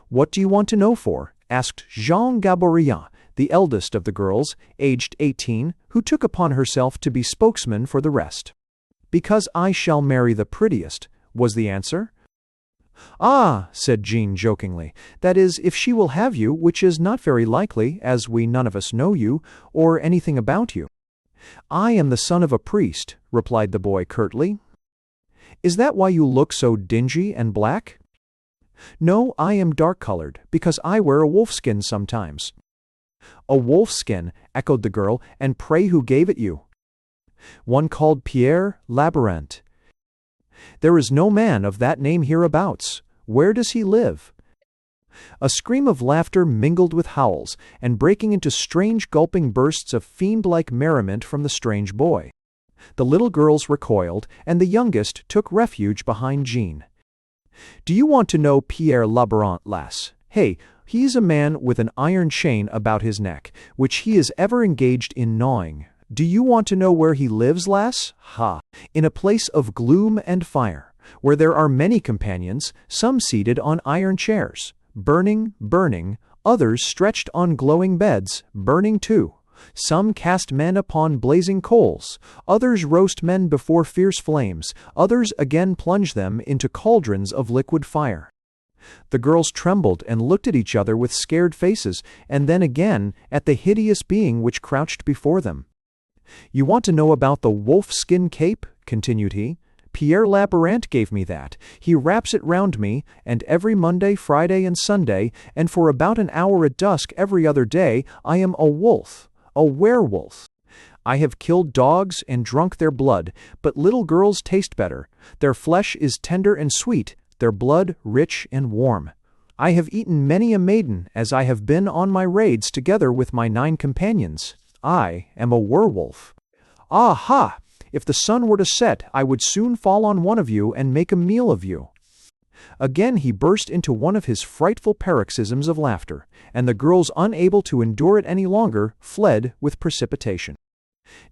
A: "What do you want to know for?" asked Jean Gaborian, the eldest of the girls, aged 18, who took upon herself to be spokesman for the rest. "Because I shall marry the prettiest," was the answer. "Ah," said Jean jokingly, "that is, if she will have you, which is not very likely, as we none of us know you, or anything about you." "I am the son of a priest," replied the boy curtly. "Is that why you look so dingy and black?" "No, I am dark-colored, because I wear a wolfskin sometimes." "A wolfskin," echoed the girl, "and pray who gave it you?" "One called Pierre Labarrant." "There is no man of that name hereabouts. Where does he live?" A scream of laughter mingled with howls, and breaking into strange gulping bursts of fiend-like merriment from the strange boy. The little girls recoiled, and the youngest took refuge behind Jean. "Do you want to know Pierre Labarrant, lass? Hey, he's a man with an iron chain about his neck, which he is ever engaged in gnawing. Do you want to know where he lives, lass? Ha! In a place of gloom and fire, where there are many companions, some seated on iron chairs, burning, burning, others stretched on glowing beds, burning too. Some cast men upon blazing coals, others roast men before fierce flames, others again plunge them into cauldrons of liquid fire." The girls trembled and looked at each other with scared faces, and then again at the hideous being which crouched before them. "You want to know about the wolf-skin cape?" continued he. "Pierre Labarrant gave me that. He wraps it round me, and every Monday, Friday, and Sunday, and for about an hour at dusk every other day, I am a wolf. A werewolf. I have killed dogs and drunk their blood, but little girls taste better. Their flesh is tender and sweet, their blood rich and warm. I have eaten many a maiden as I have been on my raids together with my 9 companions. I am a werewolf. Ah ha! If the sun were to set, I would soon fall on one of you and make a meal of you." Again he burst into one of his frightful paroxysms of laughter, and the girls, unable to endure it any longer, fled with precipitation.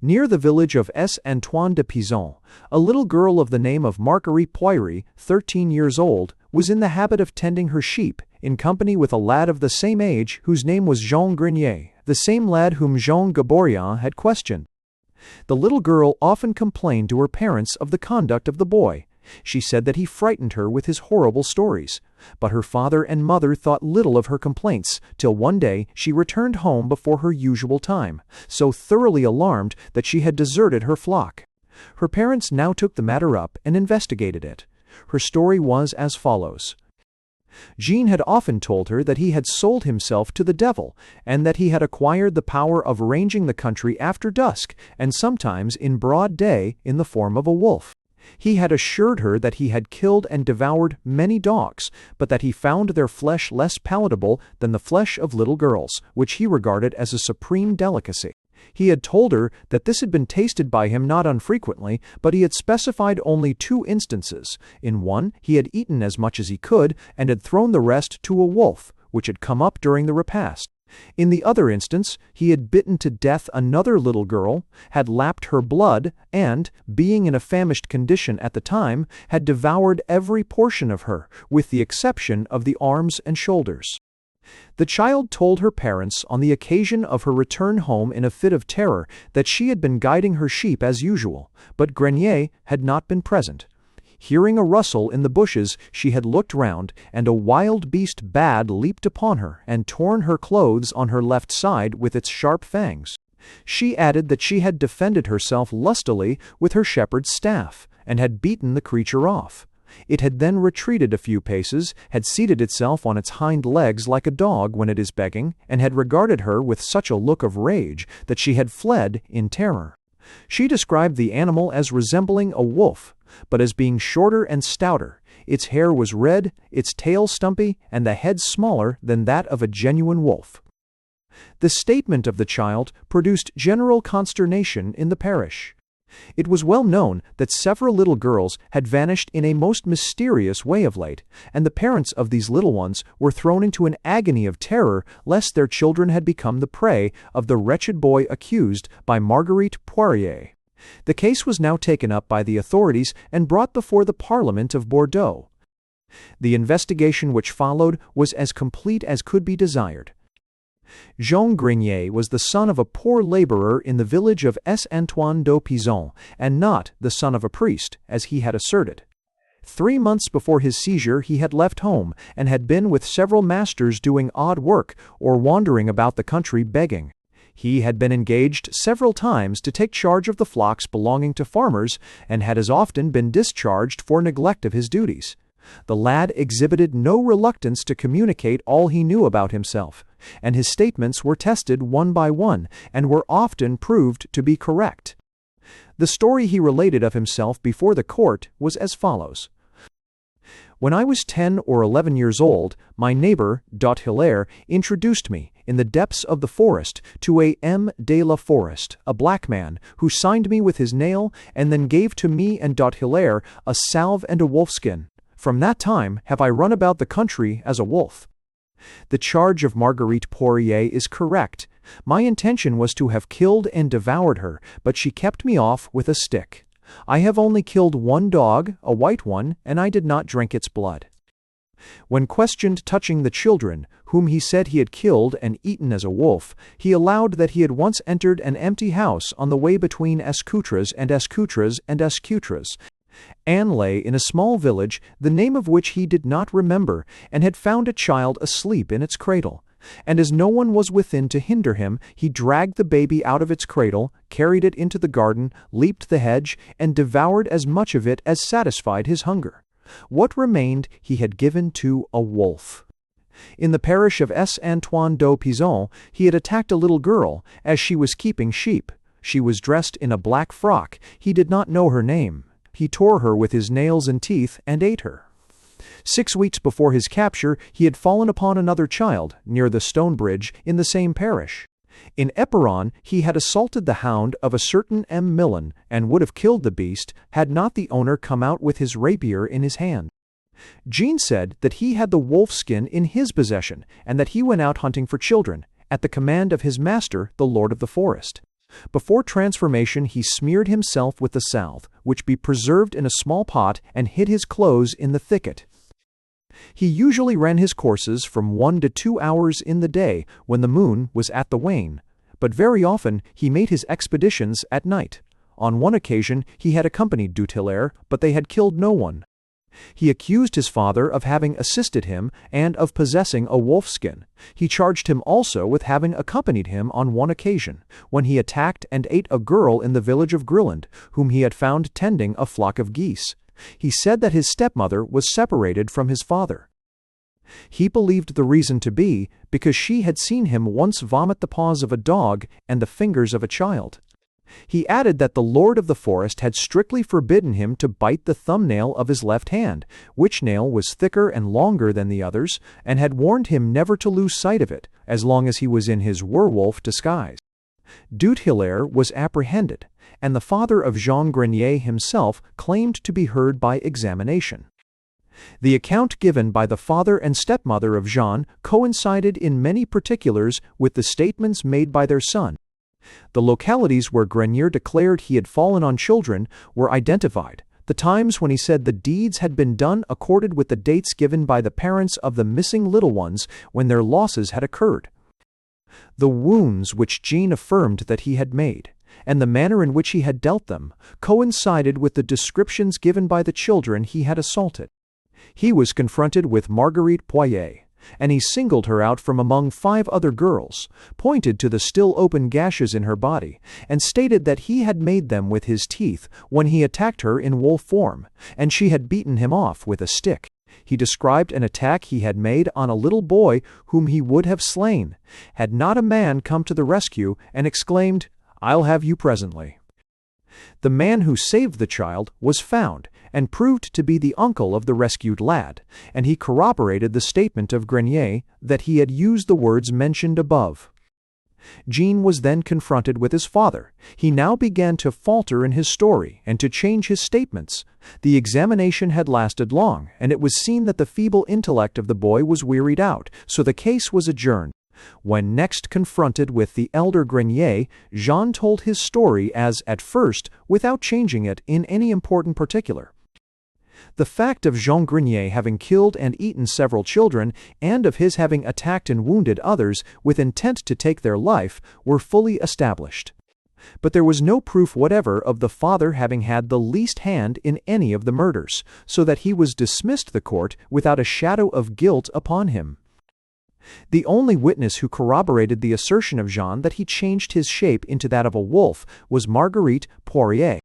A: Near the village of Saint-Antoine-de-Pizon, a little girl of the name of Marguerite Poiry, 13 years old, was in the habit of tending her sheep, in company with a lad of the same age whose name was Jean Grenier, the same lad whom Jean Gaborian had questioned. The little girl often complained to her parents of the conduct of the boy. She said that he frightened her with his horrible stories. But her father and mother thought little of her complaints, till one day she returned home before her usual time, so thoroughly alarmed that she had deserted her flock. Her parents now took the matter up and investigated it. Her story was as follows. Jean had often told her that he had sold himself to the devil, and that he had acquired the power of ranging the country after dusk, and sometimes in broad day, in the form of a wolf. He had assured her that he had killed and devoured many dogs, but that he found their flesh less palatable than the flesh of little girls, which he regarded as a supreme delicacy. He had told her that this had been tasted by him not unfrequently, but he had specified only 2 instances. In one, he had eaten as much as he could, and had thrown the rest to a wolf, which had come up during the repast. In the other instance, he had bitten to death another little girl, had lapped her blood, and, being in a famished condition at the time, had devoured every portion of her, with the exception of the arms and shoulders. The child told her parents on the occasion of her return home in a fit of terror that she had been guiding her sheep as usual, but Grenier had not been present. Hearing a rustle in the bushes, she had looked round, and a wild beast bad leaped upon her and torn her clothes on her left side with its sharp fangs. She added that she had defended herself lustily with her shepherd's staff, and had beaten the creature off. It had then retreated a few paces, had seated itself on its hind legs like a dog when it is begging, and had regarded her with such a look of rage that she had fled in terror. She described the animal as resembling a wolf, but as being shorter and stouter. Its hair was red, its tail stumpy, and the head smaller than that of a genuine wolf. The statement of the child produced general consternation in the parish. It was well known that several little girls had vanished in a most mysterious way of late, and the parents of these little ones were thrown into an agony of terror lest their children had become the prey of the wretched boy accused by Marguerite Poirier. The case was now taken up by the authorities and brought before the Parliament of Bordeaux. The investigation which followed was as complete as could be desired. Jean Grenier was the son of a poor laborer in the village of Saint-Antoine-d'Aupizan, and not the son of a priest, as he had asserted. 3 months before his seizure he had left home, and had been with several masters doing odd work, or wandering about the country begging. He had been engaged several times to take charge of the flocks belonging to farmers, and had as often been discharged for neglect of his duties. The lad exhibited no reluctance to communicate all he knew about himself, and his statements were tested one by one, and were often proved to be correct. The story he related of himself before the court was as follows. When I was 10 or 11 years old, my neighbor, Hilaire, introduced me, in the depths of the forest, to a M. de la Forest, a black man, who signed me with his nail, and then gave to me and Hilaire a salve and a wolfskin. From that time have I run about the country as a wolf. The charge of Marguerite Poirier is correct. My intention was to have killed and devoured her, but she kept me off with a stick. I have only killed one dog, a white one, and I did not drink its blood. When questioned touching the children, whom he said he had killed and eaten as a wolf, he allowed that he had once entered an empty house on the way between Escoutras and Escoutras and Escoutras. Anne lay in a small village, the name of which he did not remember, and had found a child asleep in its cradle. And as no one was within to hinder him, he dragged the baby out of its cradle, carried it into the garden, leaped the hedge, and devoured as much of it as satisfied his hunger. What remained he had given to a wolf. In the parish of Saint-Antoine-d'Aupizan, he had attacked a little girl, as she was keeping sheep. She was dressed in a black frock. He did not know her name. He tore her with his nails and teeth, and ate her. 6 weeks before his capture, he had fallen upon another child, near the stone bridge, in the same parish. In Eperon, he had assaulted the hound of a certain M. Millen, and would have killed the beast, had not the owner come out with his rapier in his hand. Jean said that he had the wolf-skin in his possession, and that he went out hunting for children, at the command of his master, the lord of the forest. Before transformation he smeared himself with the salve, which be preserved in a small pot, and hid his clothes in the thicket. He usually ran his courses from 1 to 2 hours in the day, when the moon was at the wane, but very often he made his expeditions at night. On one occasion he had accompanied Hilaire, but they had killed no one. He accused his father of having assisted him and of possessing a wolfskin. He charged him also with having accompanied him on one occasion, when he attacked and ate a girl in the village of Grilland, whom he had found tending a flock of geese. He said that his stepmother was separated from his father. He believed the reason to be because she had seen him once vomit the paws of a dog and the fingers of a child. He added that the lord of the forest had strictly forbidden him to bite the thumbnail of his left hand, which nail was thicker and longer than the others, and had warned him never to lose sight of it, as long as he was in his werewolf disguise. Hilaire was apprehended, and the father of Jean Grenier himself claimed to be heard by examination. The account given by the father and stepmother of Jean coincided in many particulars with the statements made by their son. The localities where Grenier declared he had fallen on children were identified. The times when he said the deeds had been done accorded with the dates given by the parents of the missing little ones when their losses had occurred. The wounds which Jean affirmed that he had made, and the manner in which he had dealt them, coincided with the descriptions given by the children he had assaulted. He was confronted with Marguerite Poirier, and he singled her out from among 5 other girls, pointed to the still open gashes in her body, and stated that he had made them with his teeth when he attacked her in wolf form, and she had beaten him off with a stick. He described an attack he had made on a little boy whom he would have slain, had not a man come to the rescue and exclaimed, "I'll have you presently." The man who saved the child was found and proved to be the uncle of the rescued lad, and he corroborated the statement of Grenier that he had used the words mentioned above. Jean was then confronted with his father. He now began to falter in his story and to change his statements. The examination had lasted long, and it was seen that the feeble intellect of the boy was wearied out, so the case was adjourned. When next confronted with the elder Grenier, Jean told his story as at first, without changing it in any important particular. The fact of Jean Grenier having killed and eaten several children, and of his having attacked and wounded others with intent to take their life, were fully established. But there was no proof whatever of the father having had the least hand in any of the murders, so that he was dismissed the court without a shadow of guilt upon him. The only witness who corroborated the assertion of Jean that he changed his shape into that of a wolf was Marguerite Poirier.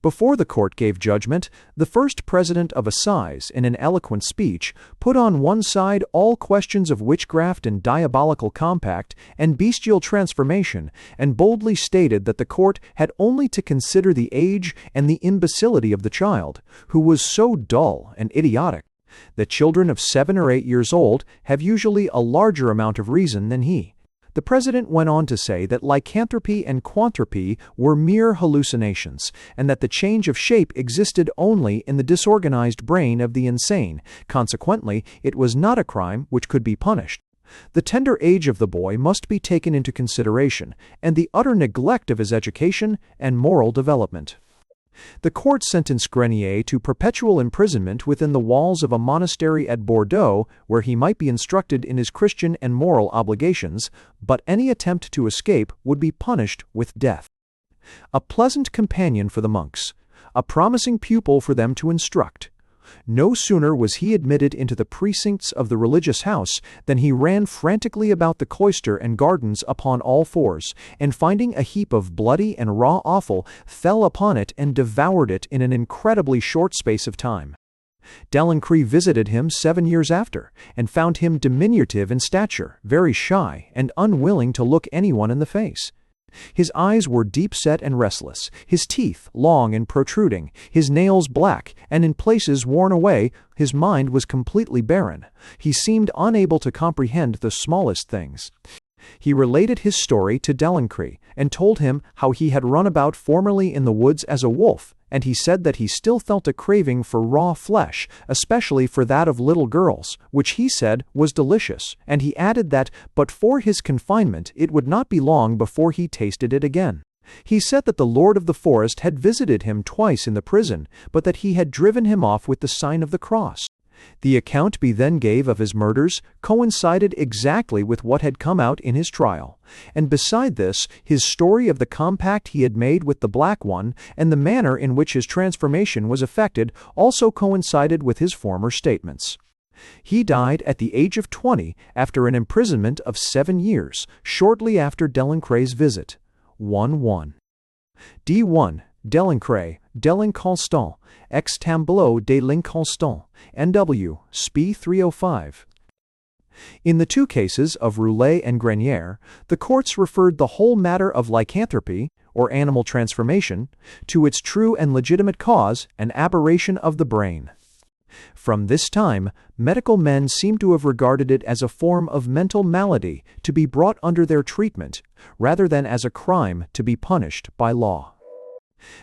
A: Before the court gave judgment, the first president of Assize, in an eloquent speech, put on one side all questions of witchcraft and diabolical compact and bestial transformation, and boldly stated that the court had only to consider the age and the imbecility of the child, who was so dull and idiotic that children of 7 or 8 years old have usually a larger amount of reason than he. The president went on to say that lycanthropy and quanthropy were mere hallucinations, and that the change of shape existed only in the disorganized brain of the insane. Consequently, it was not a crime which could be punished. The tender age of the boy must be taken into consideration, and the utter neglect of his education and moral development. The court sentenced Grenier to perpetual imprisonment within the walls of a monastery at Bordeaux, where he might be instructed in his Christian and moral obligations, but any attempt to escape would be punished with death. A pleasant companion for the monks, a promising pupil for them to instruct. No sooner was he admitted into the precincts of the religious house than he ran frantically about the cloister and gardens upon all fours, and finding a heap of bloody and raw offal, fell upon it and devoured it in an incredibly short space of time. Delancre visited him 7 years after, and found him diminutive in stature, very shy, and unwilling to look anyone in the face. His eyes were deep-set and restless, his teeth long and protruding, his nails black, and in places worn away. His mind was completely barren. He seemed unable to comprehend the smallest things. He related his story to Delancre, and told him how he had run about formerly in the woods as a wolf, and he said that he still felt a craving for raw flesh, especially for that of little girls, which he said was delicious, and he added that, but for his confinement, it would not be long before he tasted it again. He said that the Lord of the Forest had visited him twice in the prison, but that he had driven him off with the sign of the cross. The account he then gave of his murders coincided exactly with what had come out in his trial, and beside this, his story of the compact he had made with the Black One, and the manner in which his transformation was effected, also coincided with his former statements. He died at the age of 20 after an imprisonment of 7 years, shortly after Delancre's visit. 1-1. D1. Delancre, Delinconstant, ex Tableau de l'Inconstant, NW, SPI 305. In the 2 cases of Roulet and Grenier, the courts referred the whole matter of lycanthropy, or animal transformation, to its true and legitimate cause, an aberration of the brain. From this time, medical men seem to have regarded it as a form of mental malady to be brought under their treatment, rather than as a crime to be punished by law.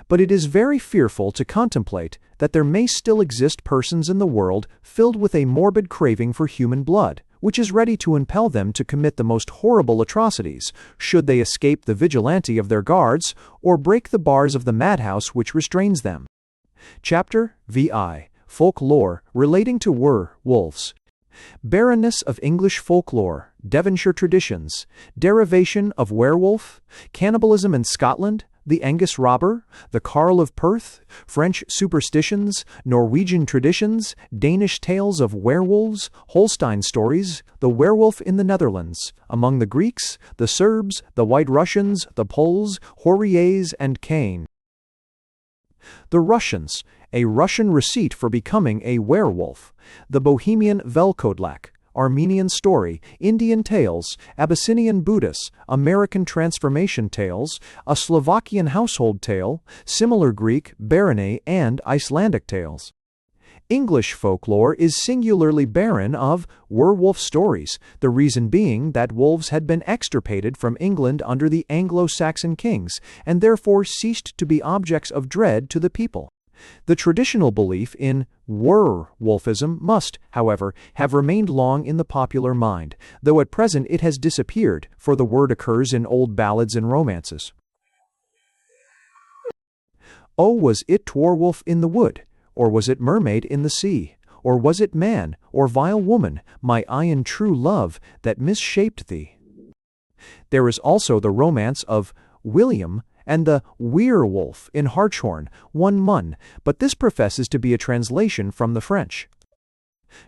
A: But it is very fearful to contemplate that there may still exist persons in the world filled with a morbid craving for human blood, which is ready to impel them to commit the most horrible atrocities, should they escape the vigilante of their guards, or break the bars of the madhouse which restrains them. Chapter VI. Folklore relating to wolves. Barrenness of English folklore, Devonshire traditions, derivation of werewolf, cannibalism in Scotland, the Angus robber, the Carl of Perth, French superstitions, Norwegian traditions, Danish tales of werewolves, Holstein stories, the werewolf in the Netherlands, among the Greeks, the Serbs, the White Russians, the Poles, Horiers and Cain. The Russians, a Russian receipt for becoming a werewolf, the Bohemian Velkodlak, Armenian story, Indian tales, Abyssinian Buddhists, American transformation tales, a Slovakian household tale, similar Greek, Barony, and Icelandic tales. English folklore is singularly barren of werewolf stories, the reason being that wolves had been extirpated from England under the Anglo-Saxon kings, and therefore ceased to be objects of dread to the people. The traditional belief in werewolfism must, however, have remained long in the popular mind, though at present it has disappeared, for the word occurs in old ballads and romances. Oh, was it dwarwolf in the wood? Or was it mermaid in the sea? Or was it man, or vile woman, my eyen true love, that misshaped thee? There is also the romance of William and the werewolf in Hartshorn, 1 Mun, but this professes to be a translation from the French.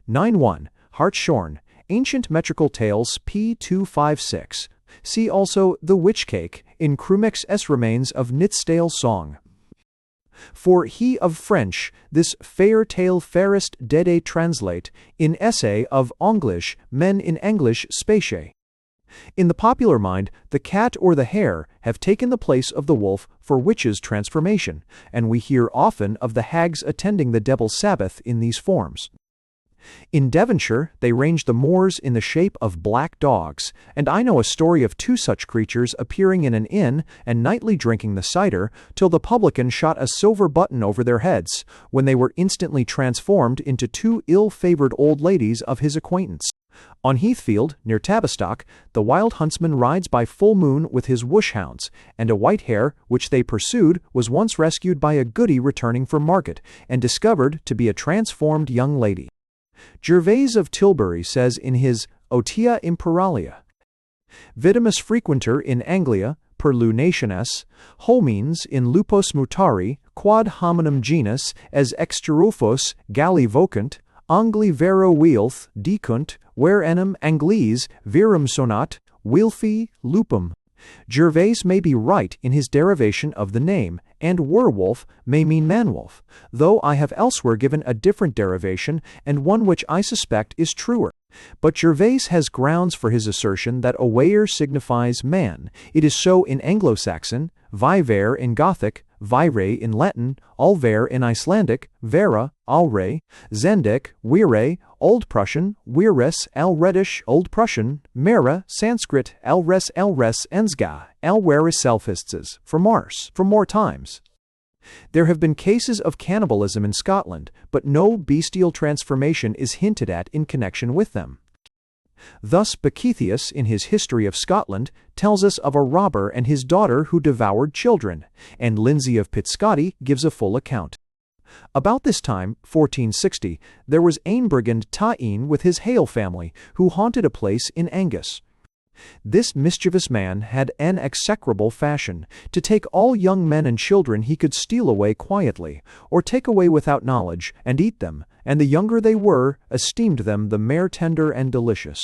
A: 9.1. Hartshorn, Ancient Metrical Tales P256. See also The Witch Cake in Crumex's S. Remains of Nithsdale Song. For he of French, this fair tale fairest dede translate, in essay of English, men in English specie. In the popular mind, the cat or the hare have taken the place of the wolf for witches' transformation, and we hear often of the hags attending the devil's sabbath in these forms. In Devonshire, they range the moors in the shape of black dogs, and I know a story of 2 such creatures appearing in an inn and nightly drinking the cider, till the publican shot a silver button over their heads, when they were instantly transformed into 2 ill-favored old ladies of his acquaintance. On Heathfield, near Tavistock, the wild huntsman rides by full moon with his woosh-hounds, and a white hare, which they pursued, was once rescued by a goody returning from market, and discovered to be a transformed young lady. Gervase of Tilbury says in his Otia Imperalia, Vitimus frequenter in Anglia, per lunationes, homines in lupos mutari, quad hominum genus, as exterufos Galli vocant, Angli vero wealth, decunt, where enim Angles, virum sonat, wilfi, lupum. Gervase may be right in his derivation of the name, and werewolf may mean manwolf, though I have elsewhere given a different derivation, and one which I suspect is truer. But Gervase has grounds for his assertion that owayer signifies man. It is so in Anglo-Saxon, viver in Gothic, vire in Latin, alver in Icelandic, vera, alre, Zendic, wire, Old Prussian, wires, Alredish, Old Prussian, mera, Sanskrit, alres, ensga, alweris selfistes, for more times. There have been cases of cannibalism in Scotland, but no bestial transformation is hinted at in connection with them. Thus Boethius, in his History of Scotland, tells us of a robber and his daughter who devoured children, and Lindsay of Pitscotty gives a full account. About this time, 1460, there was ane brigand Taine with his Hale family, who haunted a place in Angus. This mischievous man had an execrable fashion to take all young men and children he could steal away quietly, or take away without knowledge, and eat them, and the younger they were, esteemed them the mair tender and delicious.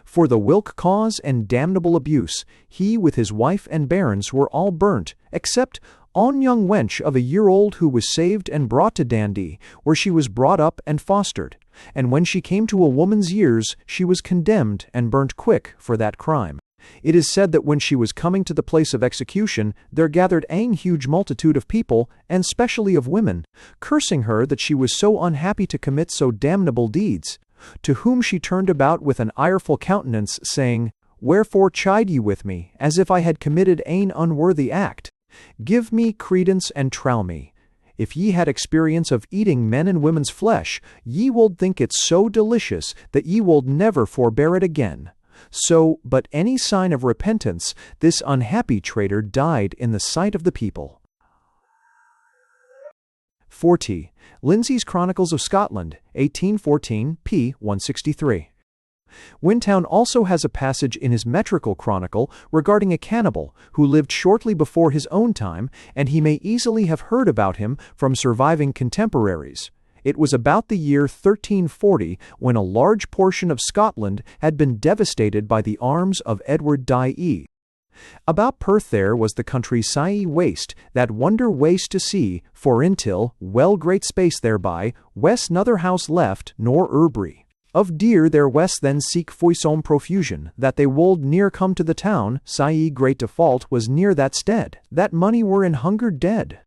A: For the whilk cause and damnable abuse, he with his wife and bairns were all burnt, except on young wench of a year old who was saved and brought to Dundee, where she was brought up and fostered, and when she came to a woman's years, she was condemned and burnt quick for that crime. It is said that when she was coming to the place of execution, there gathered an huge multitude of people, and specially of women, cursing her that she was so unhappy to commit so damnable deeds, to whom she turned about with an ireful countenance, saying, Wherefore chide ye with me, as if I had committed an unworthy act? Give me credence and trow me. If ye had experience of eating men and women's flesh, ye wold think it so delicious that ye wold never forbear it again. So, but any sign of repentance, this unhappy traitor died in the sight of the people. 40. Lindsay's Chronicles of Scotland, 1814, p. 163. Wyntoun also has a passage in his metrical chronicle regarding a cannibal who lived shortly before his own time, and he may easily have heard about him from surviving contemporaries. It was about the year 1340 when a large portion of Scotland had been devastated by the arms of Edward Dye. About Perth there was the country Sae waste, that wonder waste to see, for intil, well great space thereby, wes nother house left, nor erbry. Of deer there wes then seek foison profusion, that they wold near come to the town, Sae great default was near that stead, that money were in hunger dead.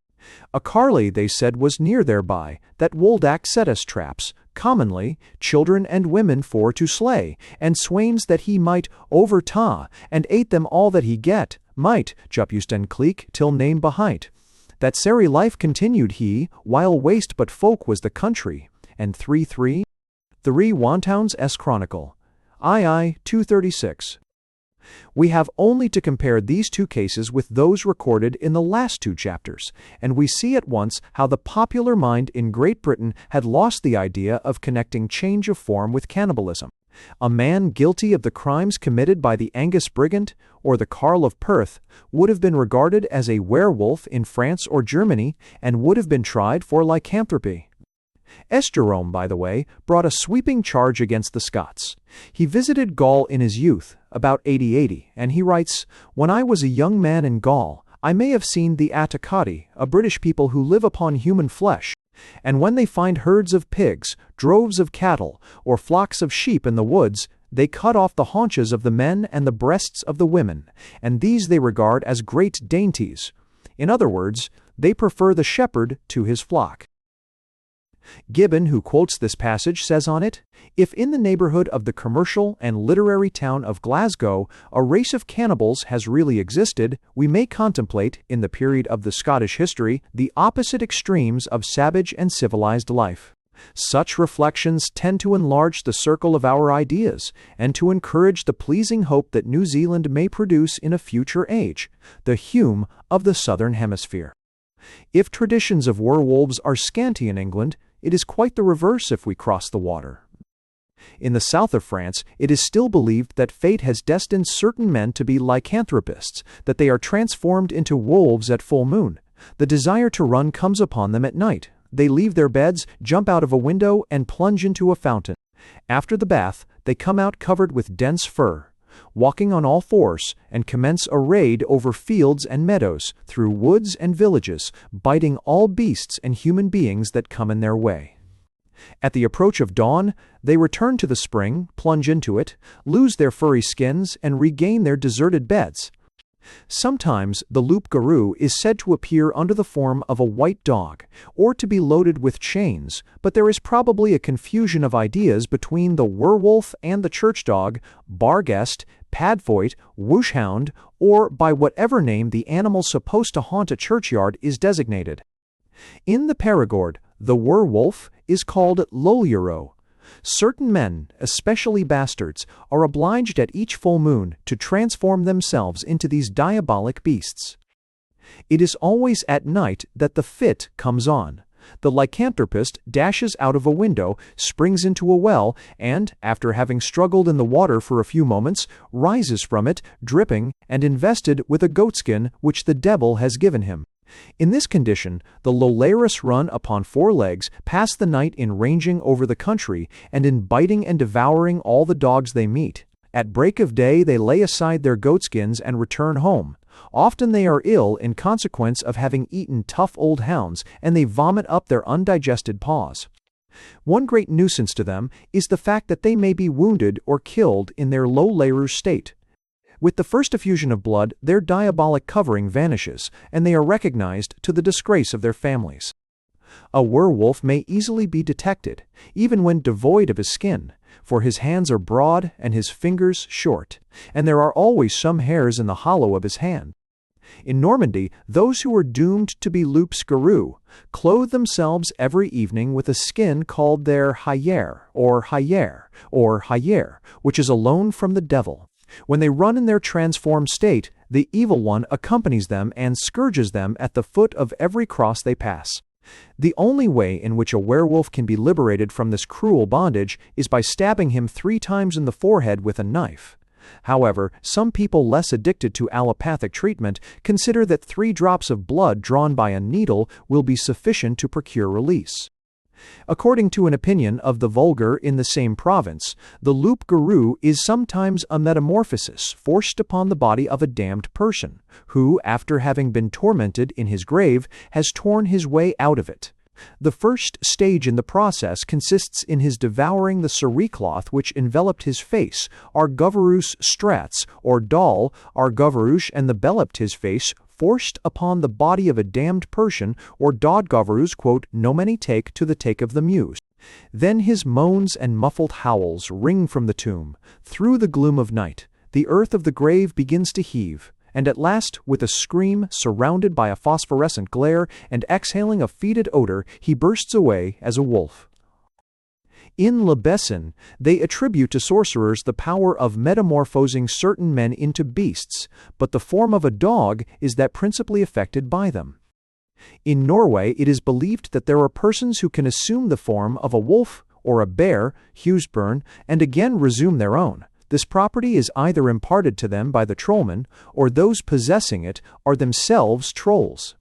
A: A carley, they said, was near thereby, that wold act set us traps, commonly, children and women for to slay, and swains that he might overta, and ate them all that he get, might, jupust and cleek, till name behight. That sary life continued he, while waste but folk was the country, and 3 Wyntoun's S. Chronicle. II 236. We have only to compare these two cases with those recorded in the last two chapters, and we see at once how the popular mind in Great Britain had lost the idea of connecting change of form with cannibalism. A man guilty of the crimes committed by the Angus Brigand or the Carl of Perth would have been regarded as a werewolf in France or Germany and would have been tried for lycanthropy. S. Jerome, by the way, brought a sweeping charge against the Scots. He visited Gaul in his youth, about 80, and he writes, "When I was a young man in Gaul, I may have seen the Attacati, a British people who live upon human flesh, and when they find herds of pigs, droves of cattle, or flocks of sheep in the woods, they cut off the haunches of the men and the breasts of the women, and these they regard as great dainties. In other words, they prefer the shepherd to his flock." Gibbon, who quotes this passage, says on it, "If in the neighborhood of the commercial and literary town of Glasgow a race of cannibals has really existed, we may contemplate, in the period of the Scottish history, the opposite extremes of savage and civilized life. Such reflections tend to enlarge the circle of our ideas, and to encourage the pleasing hope that New Zealand may produce in a future age, the Hume of the Southern Hemisphere. If traditions of werewolves are scanty in England, it is quite the reverse if we cross the water. In the south of France, it is still believed that fate has destined certain men to be lycanthropists, that they are transformed into wolves at full moon. The desire to run comes upon them at night. They leave their beds, jump out of a window, and plunge into a fountain. After the bath, they come out covered with dense fur, walking on all fours, and commence a raid over fields and meadows, through woods and villages, biting all beasts and human beings that come in their way. At the approach of dawn, they return to the spring, plunge into it, lose their furry skins, and regain their deserted beds. Sometimes the loup-garou is said to appear under the form of a white dog, or to be loaded with chains, but there is probably a confusion of ideas between the werewolf and the church dog, barghest, padfoit, wooshhound, or by whatever name the animal supposed to haunt a churchyard is designated. In the Perigord, the werewolf is called loluro. Certain men, especially bastards, are obliged at each full moon to transform themselves into these diabolic beasts. It is always at night that the fit comes on. The lycanthropist dashes out of a window, springs into a well, and, after having struggled in the water for a few moments, rises from it, dripping, and invested with a goatskin which the devil has given him. In this condition, the Lolaris run upon 4 legs, pass the night in ranging over the country, and in biting and devouring all the dogs they meet. At break of day they lay aside their goatskins and return home. Often they are ill in consequence of having eaten tough old hounds, and they vomit up their undigested paws. One great nuisance to them is the fact that they may be wounded or killed in their low layer state. With the first effusion of blood, their diabolic covering vanishes, and they are recognized to the disgrace of their families. A werewolf may easily be detected, even when devoid of his skin, for his hands are broad and his fingers short, and there are always some hairs in the hollow of his hand. In Normandy, those who were doomed to be loups-garous clothe themselves every evening with a skin called their hayer, which is a loan from the devil. When they run in their transformed state, the evil one accompanies them and scourges them at the foot of every cross they pass. The only way in which a werewolf can be liberated from this cruel bondage is by stabbing him 3 times in the forehead with a knife. However, some people less addicted to allopathic treatment consider that 3 drops of blood drawn by a needle will be sufficient to procure release. According to an opinion of the vulgar in the same province, the loup-garou is sometimes a metamorphosis forced upon the body of a damned person, who, after having been tormented in his grave, has torn his way out of it. The first stage in the process consists in his devouring the cerecloth which enveloped his face, argoverus strats, or doll, argoverus, and enveloped his face, forced upon the body of a damned person, or dodgoverus, nomini take to the take of the muse. Then his moans and muffled howls ring from the tomb. Through the gloom of night, the earth of the grave begins to heave, and at last, with a scream, surrounded by a phosphorescent glare, and exhaling a fetid odor, he bursts away as a wolf. In Le Bessin, they attribute to sorcerers the power of metamorphosing certain men into beasts, but the form of a dog is that principally affected by them. In Norway, it is believed that there are persons who can assume the form of a wolf or a bear, husbjørn, and again resume their own. This property is either imparted to them by the trollman, or those possessing it are themselves trolls.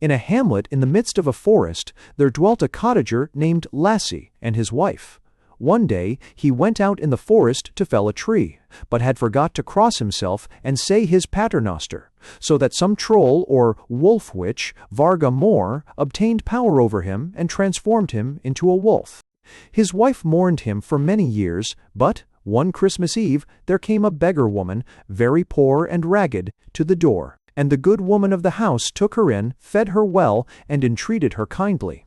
A: In a hamlet in the midst of a forest, there dwelt a cottager named Lassie and his wife. One day he went out in the forest to fell a tree, but had forgot to cross himself and say his paternoster, so that some troll or wolf witch, Varga Mor, obtained power over him and transformed him into a wolf. His wife mourned him for many years, but one Christmas Eve there came a beggar woman, very poor and ragged, to the door, and the good woman of the house took her in, fed her well, and entreated her kindly.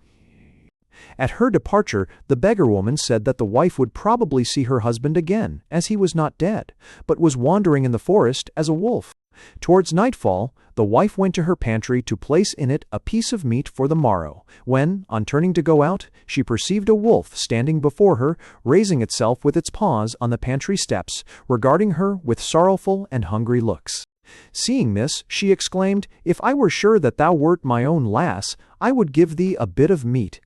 A: At her departure, the beggar woman said that the wife would probably see her husband again, as he was not dead, but was wandering in the forest as a wolf. Towards nightfall, the wife went to her pantry to place in it a piece of meat for the morrow, when, on turning to go out, she perceived a wolf standing before her, raising itself with its paws on the pantry steps, regarding her with sorrowful and hungry looks. Seeing this, she exclaimed, "If I were sure that thou wert my own lass, I would give thee a bit of meat."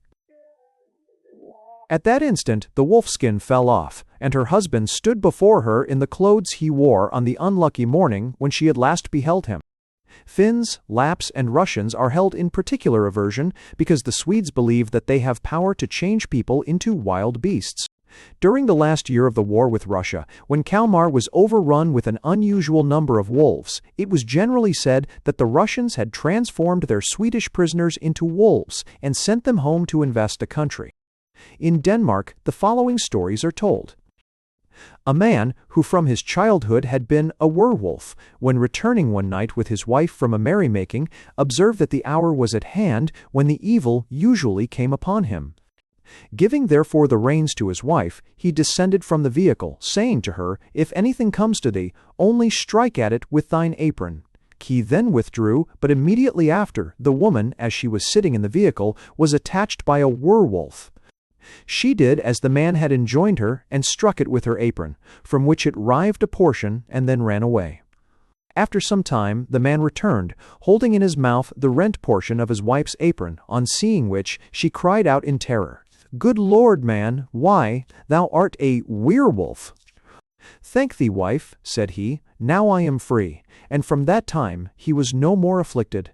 A: At that instant the wolfskin fell off, and her husband stood before her in the clothes he wore on the unlucky morning when she had last beheld him. Finns, Lapps, and Russians are held in particular aversion because the Swedes believe that they have power to change people into wild beasts. During the last year of the war with Russia, when Kalmar was overrun with an unusual number of wolves, it was generally said that the Russians had transformed their Swedish prisoners into wolves and sent them home to invest the country. In Denmark, the following stories are told. A man, who from his childhood had been a werewolf, when returning one night with his wife from a merrymaking, observed that the hour was at hand when the evil usually came upon him. Giving therefore the reins to his wife, he descended from the vehicle, saying to her, "If anything comes to thee, only strike at it with thine apron." He then withdrew, but immediately after, the woman, as she was sitting in the vehicle, was attacked by a werewolf. She did as the man had enjoined her, and struck it with her apron, from which it rived a portion, and then ran away. After some time the man returned, holding in his mouth the rent portion of his wife's apron, on seeing which she cried out in terror, "Good Lord, man, why, thou art a werewolf!" "Thank thee, wife," said he, "now I am free," and from that time he was no more afflicted.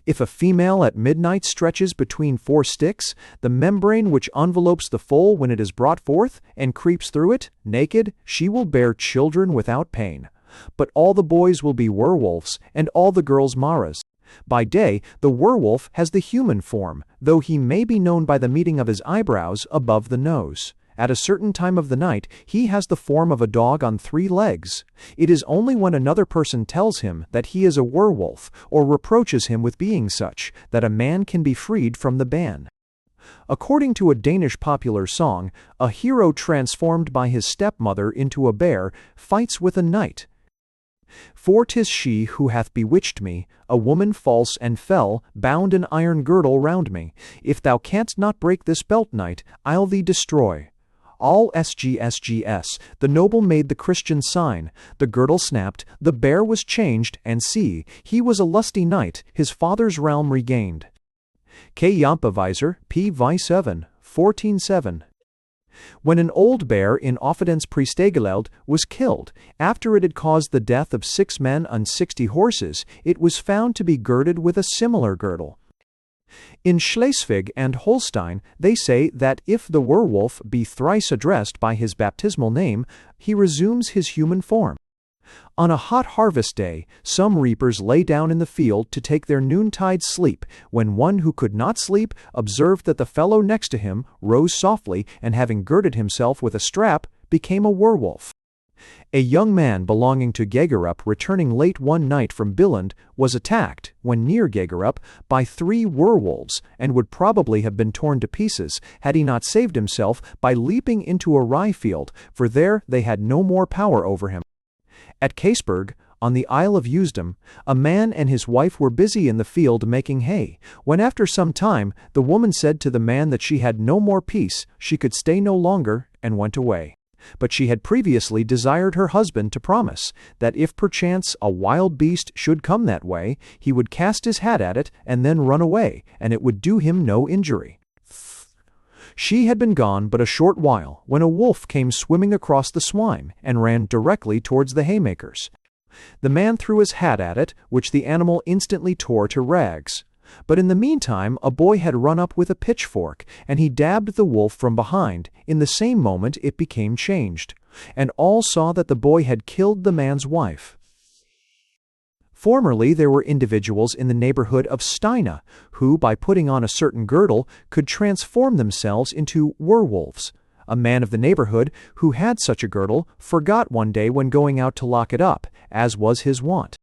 A: If a female at midnight stretches between 4 sticks, the membrane which envelopes the foal when it is brought forth, and creeps through it, naked, she will bear children without pain. But all the boys will be werewolves, and all the girls maras. By day, the werewolf has the human form, though he may be known by the meeting of his eyebrows above the nose. At a certain time of the night, he has the form of a dog on 3 legs. It is only when another person tells him that he is a werewolf, or reproaches him with being such, that a man can be freed from the ban. According to a Danish popular song, a hero transformed by his stepmother into a bear fights with a knight. For 'tis she who hath bewitched me, a woman false and fell, bound an iron girdle round me. If thou canst not break this belt, knight, I'll thee destroy. All SGSGS, the noble made the Christian sign, the girdle snapped, the bear was changed, and see, he was a lusty knight, his father's realm regained. K. Yampavisor, PG5324. When an old bear in Offidence Priestegeleld was killed, after it had caused the death of 6 men and 60 horses, it was found to be girded with a similar girdle. In Schleswig and Holstein, they say that if the werewolf be thrice addressed by his baptismal name, he resumes his human form. On a hot harvest day, some reapers lay down in the field to take their noontide sleep, when one who could not sleep observed that the fellow next to him rose softly, and having girded himself with a strap, became a werewolf. A young man belonging to Gegerup, returning late one night from Billund, was attacked, when near Gegerup, by 3 werewolves, and would probably have been torn to pieces, had he not saved himself by leaping into a rye field, for there they had no more power over him. At Caseburg, on the Isle of Usedom, a man and his wife were busy in the field making hay, when after some time the woman said to the man that she had no more peace, she could stay no longer, and went away. But she had previously desired her husband to promise that if perchance a wild beast should come that way, he would cast his hat at it and then run away, and it would do him no injury. She had been gone but a short while, when a wolf came swimming across the swine, and ran directly towards the haymakers. The man threw his hat at it, which the animal instantly tore to rags. But in the meantime a boy had run up with a pitchfork, and he dabbed the wolf from behind. In the same moment it became changed, and all saw that the boy had killed the man's wife. Formerly there were individuals in the neighborhood of Steina, who, by putting on a certain girdle, could transform themselves into werewolves. A man of the neighborhood, who had such a girdle, forgot one day when going out to lock it up, as was his wont.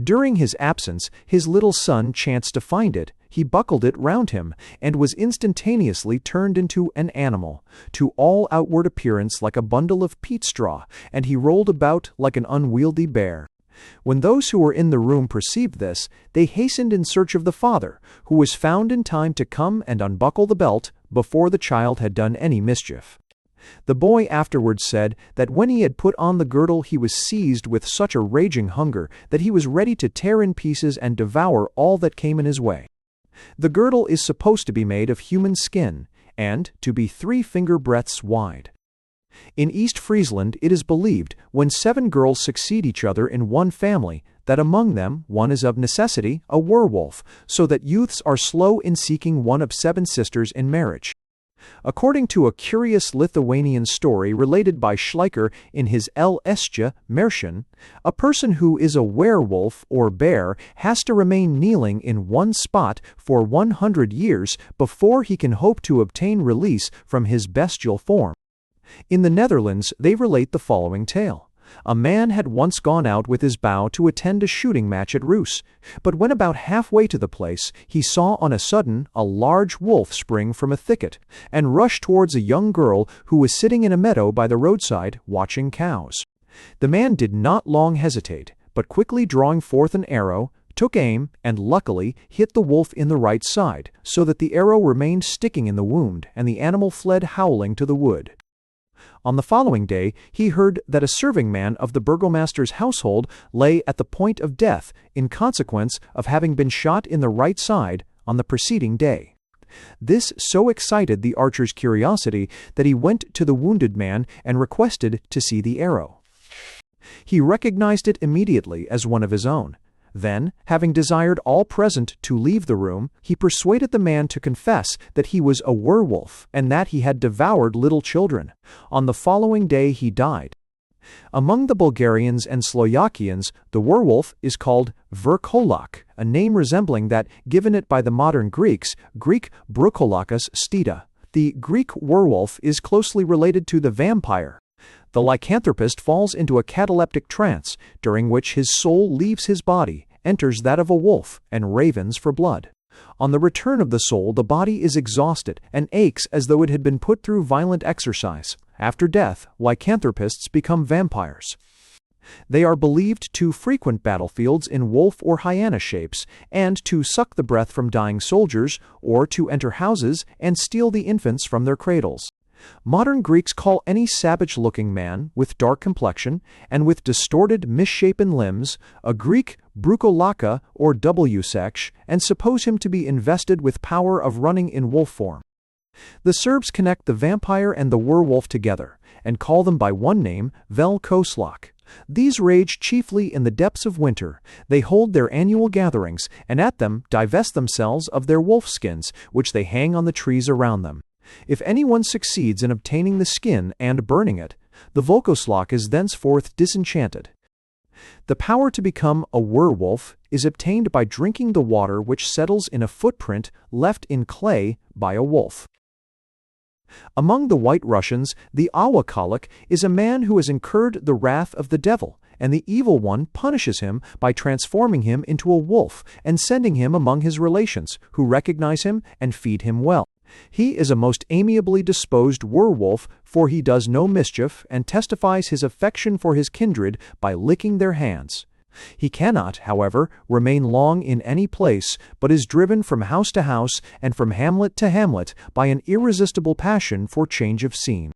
A: During his absence, his little son chanced to find it. He buckled it round him, and was instantaneously turned into an animal, to all outward appearance like a bundle of peat straw, and he rolled about like an unwieldy bear. When those who were in the room perceived this, they hastened in search of the father, who was found in time to come and unbuckle the belt before the child had done any mischief. The boy afterwards said that when he had put on the girdle he was seized with such a raging hunger that he was ready to tear in pieces and devour all that came in his way. The girdle is supposed to be made of human skin, and to be 3 finger breadths wide. In East Friesland it is believed, when 7 girls succeed each other in one family, that among them one is of necessity a werewolf, so that youths are slow in seeking one of 7 sisters in marriage. According to a curious Lithuanian story related by Schleicher in his El Estje Märchen, a person who is a werewolf or bear has to remain kneeling in one spot for 100 years before he can hope to obtain release from his bestial form. In the Netherlands, they relate the following tale. A man had once gone out with his bow to attend a shooting match at Roos, but when about halfway to the place, he saw on a sudden a large wolf spring from a thicket, and rush towards a young girl who was sitting in a meadow by the roadside watching cows. The man did not long hesitate, but quickly drawing forth an arrow, took aim, and luckily hit the wolf in the right side, so that the arrow remained sticking in the wound, and the animal fled howling to the wood. On the following day, he heard that a serving-man of the burgomaster's household lay at the point of death in consequence of having been shot in the right side on the preceding day. This so excited the archer's curiosity that he went to the wounded man and requested to see the arrow. He recognized it immediately as one of his own. Then, having desired all present to leave the room, he persuaded the man to confess that he was a werewolf, and that he had devoured little children. On the following day he died. Among the Bulgarians and Slovakians, the werewolf is called verkolak, a name resembling that given it by the modern Greeks, Greek brokolakas stida. The Greek werewolf is closely related to the vampire. The lycanthropist falls into a cataleptic trance, during which his soul leaves his body, enters that of a wolf, and ravens for blood. On the return of the soul, the body is exhausted and aches as though it had been put through violent exercise. After death, lycanthropists become vampires. They are believed to frequent battlefields in wolf or hyena shapes, and to suck the breath from dying soldiers, or to enter houses and steal the infants from their cradles. Modern Greeks call any savage-looking man, with dark complexion, and with distorted, misshapen limbs, a Greek brukolaka or W-sex, and suppose him to be invested with power of running in wolf form. The Serbs connect the vampire and the werewolf together, and call them by one name, vel koslak. These rage chiefly in the depths of winter. They hold their annual gatherings, and at them divest themselves of their wolf skins, which they hang on the trees around them. If anyone succeeds in obtaining the skin and burning it, the Volkoslak is thenceforth disenchanted. The power to become a werewolf is obtained by drinking the water which settles in a footprint left in clay by a wolf. Among the White Russians, the Awakalik is a man who has incurred the wrath of the devil, and the evil one punishes him by transforming him into a wolf and sending him among his relations, who recognize him and feed him well. He is a most amiably disposed werewolf, for he does no mischief and testifies his affection for his kindred by licking their hands. He cannot, however, remain long in any place, but is driven from house to house and from hamlet to hamlet by an irresistible passion for change of scene.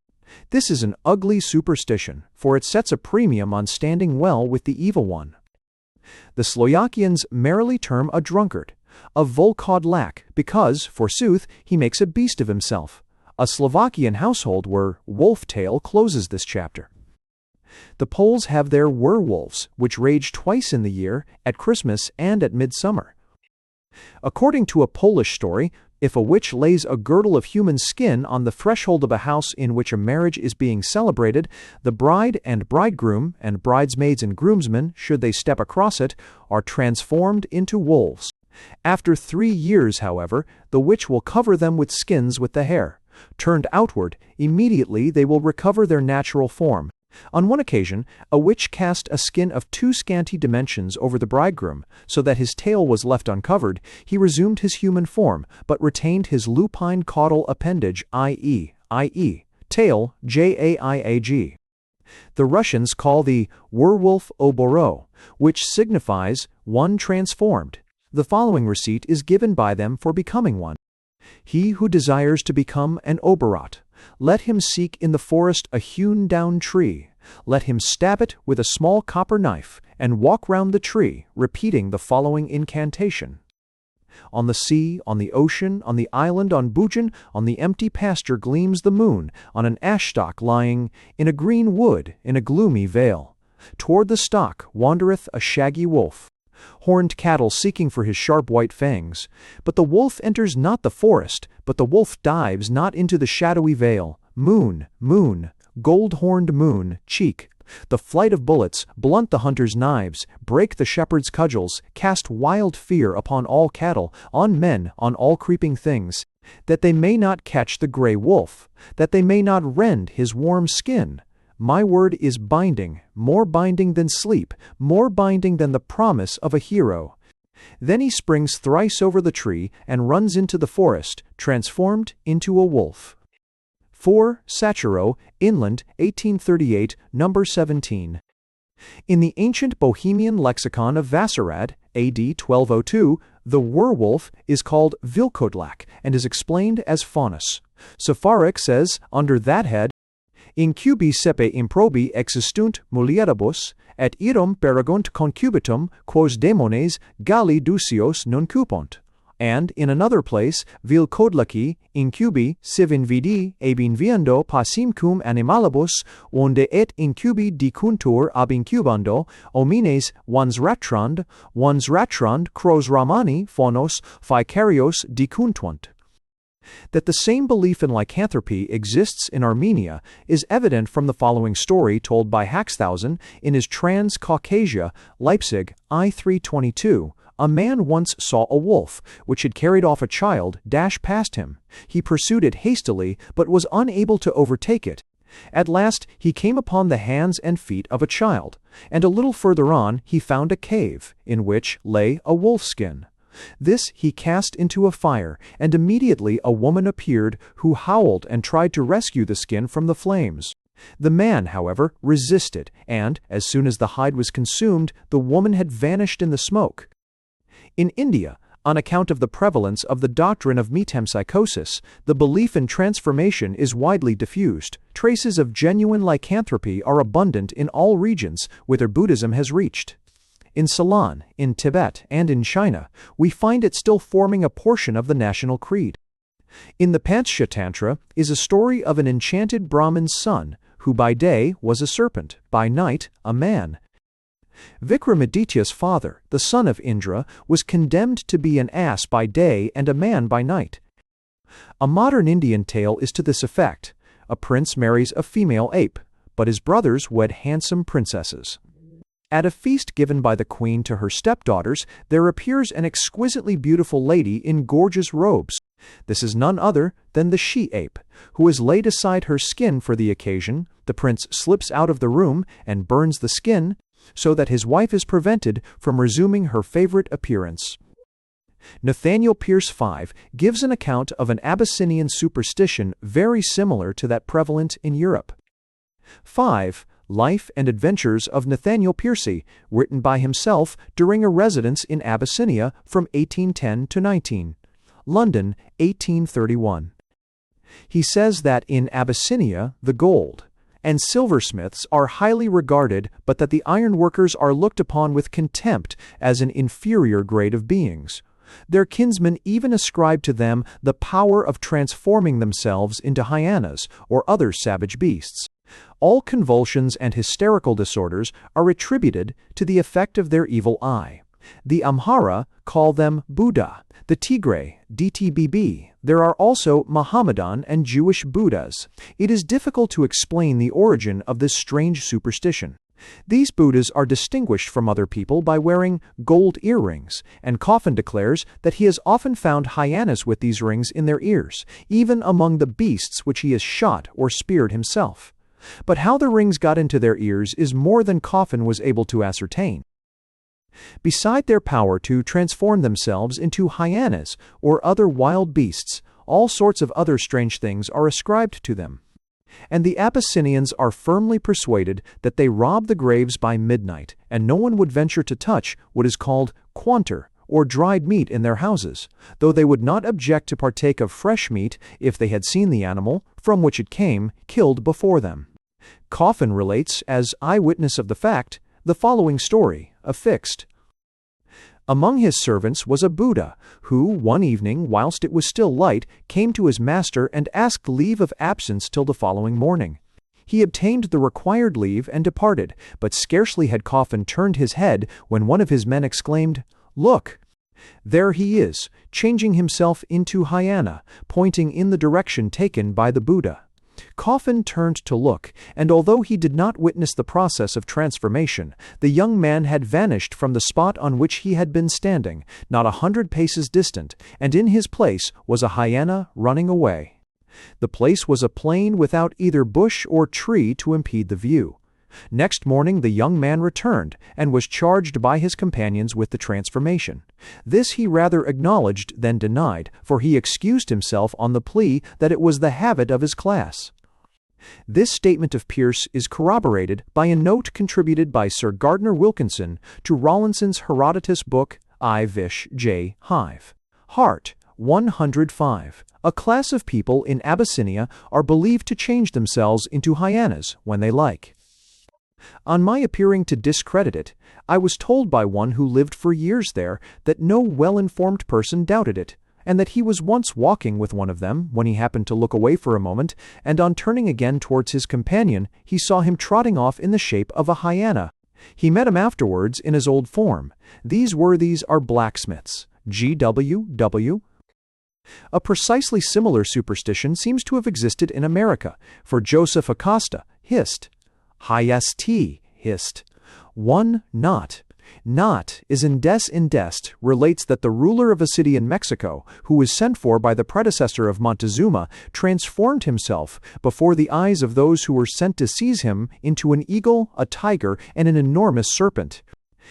A: This is an ugly superstition, for it sets a premium on standing well with the evil one. The Slovakians merrily term a drunkard a volkodlak, because, forsooth, he makes a beast of himself. A Slovakian household where wolf tale closes this chapter. The Poles have their werewolves, which rage twice in the year, at Christmas and at midsummer. According to a Polish story, if a witch lays a girdle of human skin on the threshold of a house in which a marriage is being celebrated, the bride and bridegroom, and bridesmaids and groomsmen, should they step across it, are transformed into wolves. After 3 years, however, the witch will cover them with skins with the hair. Turned outward, immediately they will recover their natural form. On one occasion, a witch cast a skin of too scanty dimensions over the bridegroom, so that his tail was left uncovered. He resumed his human form, but retained his lupine caudal appendage, i.e., tail, Jaiag. The Russians call the werewolf oboro, which signifies one transformed. The following receipt is given by them for becoming one. He who desires to become an oborot, let him seek in the forest a hewn-down tree. Let him stab it with a small copper knife, and walk round the tree, repeating the following incantation. On the sea, on the ocean, on the island, on Bujan, on the empty pasture gleams the moon, on an ash stock lying, in a green wood, in a gloomy vale. Toward the stock wandereth a shaggy wolf. Horned cattle seeking for his sharp white fangs. But the wolf enters not the forest, but the wolf dives not into the shadowy vale. Moon, moon, gold-horned moon, cheek. The flight of bullets blunt the hunter's knives, break the shepherd's cudgels, cast wild fear upon all cattle, on men, on all creeping things, that they may not catch the grey wolf, that they may not rend his warm skin. My word is binding, more binding than sleep, more binding than the promise of a hero. Then he springs thrice over the tree and runs into the forest, transformed into a wolf. 4. Sachero, Inland, 1838, number 17. In the ancient Bohemian lexicon of Vassarad, AD 1202, the werewolf is called Vilkodlak and is explained as faunus. Safarik says, under that head, Incubi sepe improbi existunt mulieribus, et irum peregunt concubitum, quos demones Galli ducios non cupont. And, in another place, vil kodlaki, incubi, siv invidi, ab inviando passimcum animalibus, onde et incubi dicuntur ab incubando, homines wansratrand cros ramani phonos ficarios dicuntunt. That the same belief in lycanthropy exists in Armenia is evident from the following story told by Haxthausen in his Trans-Caucasia, Leipzig, I-322. A man once saw a wolf, which had carried off a child, dash past him. He pursued it hastily, but was unable to overtake it. At last he came upon the hands and feet of a child, and a little further on he found a cave, in which lay a wolfskin. This he cast into a fire, and immediately a woman appeared, who howled and tried to rescue the skin from the flames. The man, however, resisted, and, as soon as the hide was consumed, the woman had vanished in the smoke. In India, on account of the prevalence of the doctrine of metempsychosis, the belief in transformation is widely diffused. Traces of genuine lycanthropy are abundant in all regions whither Buddhism has reached. In Ceylon, in Tibet, and in China, we find it still forming a portion of the national creed. In the Panchatantra is a story of an enchanted Brahmin's son, who by day was a serpent, by night a man. Vikramaditya's father, the son of Indra, was condemned to be an ass by day and a man by night. A modern Indian tale is to this effect. A prince marries a female ape, but his brothers wed handsome princesses. At a feast given by the queen to her stepdaughters, there appears an exquisitely beautiful lady in gorgeous robes. This is none other than the she-ape, who has laid aside her skin for the occasion. The prince slips out of the room and burns the skin, so that his wife is prevented from resuming her favorite appearance. Nathaniel Pierce V gives an account of an Abyssinian superstition very similar to that prevalent in Europe. 5. Life and Adventures of Nathaniel Piercy, written by himself during a residence in Abyssinia from 1810 to 19. London, 1831. He says that in Abyssinia the gold and silversmiths are highly regarded, but that the ironworkers are looked upon with contempt as an inferior grade of beings. Their kinsmen even ascribe to them the power of transforming themselves into hyenas or other savage beasts. All convulsions and hysterical disorders are attributed to the effect of their evil eye. The Amhara call them Buddha, the Tigray, DTBB. There are also Mohammedan and Jewish Buddhas. It is difficult to explain the origin of this strange superstition. These Buddhas are distinguished from other people by wearing gold earrings, and Coffin declares that he has often found hyenas with these rings in their ears, even among the beasts which he has shot or speared himself. But how the rings got into their ears is more than Coffin was able to ascertain. Beside their power to transform themselves into hyenas or other wild beasts, all sorts of other strange things are ascribed to them. And the Abyssinians are firmly persuaded that they rob the graves by midnight, and no one would venture to touch what is called quanter, or dried meat in their houses, though they would not object to partake of fresh meat if they had seen the animal, from which it came, killed before them. Coffin relates, as eyewitness of the fact, the following story, affixed. Among his servants was a Buddha, who, one evening, whilst it was still light, came to his master and asked leave of absence till the following morning. He obtained the required leave and departed, but scarcely had Coffin turned his head when one of his men exclaimed, "Look! There he is, changing himself into hyena, pointing in the direction taken by the Buddha." Coffin turned to look, and although he did not witness the process of transformation, the young man had vanished from the spot on which he had been standing, not 100 paces distant, and in his place was a hyena running away. The place was a plain without either bush or tree to impede the view. Next morning the young man returned, and was charged by his companions with the transformation. This he rather acknowledged than denied, for he excused himself on the plea that it was the habit of his class. This statement of Pierce is corroborated by a note contributed by Sir Gardner Wilkinson to Rawlinson's Herodotus book I. Vish. J. Hive. Hart, 105. A class of people in Abyssinia are believed to change themselves into hyenas when they like. On my appearing to discredit it, I was told by one who lived for years there that no well-informed person doubted it, and that he was once walking with one of them when he happened to look away for a moment, and on turning again towards his companion, he saw him trotting off in the shape of a hyena. He met him afterwards in his old form. These worthies are blacksmiths. G.W.W. A precisely similar superstition seems to have existed in America, for Joseph Acosta, Hist. Hiest, Hist. 1 Not. Not is indest, relates that the ruler of a city in Mexico, who was sent for by the predecessor of Montezuma, transformed himself before the eyes of those who were sent to seize him into an eagle, a tiger, and an enormous serpent.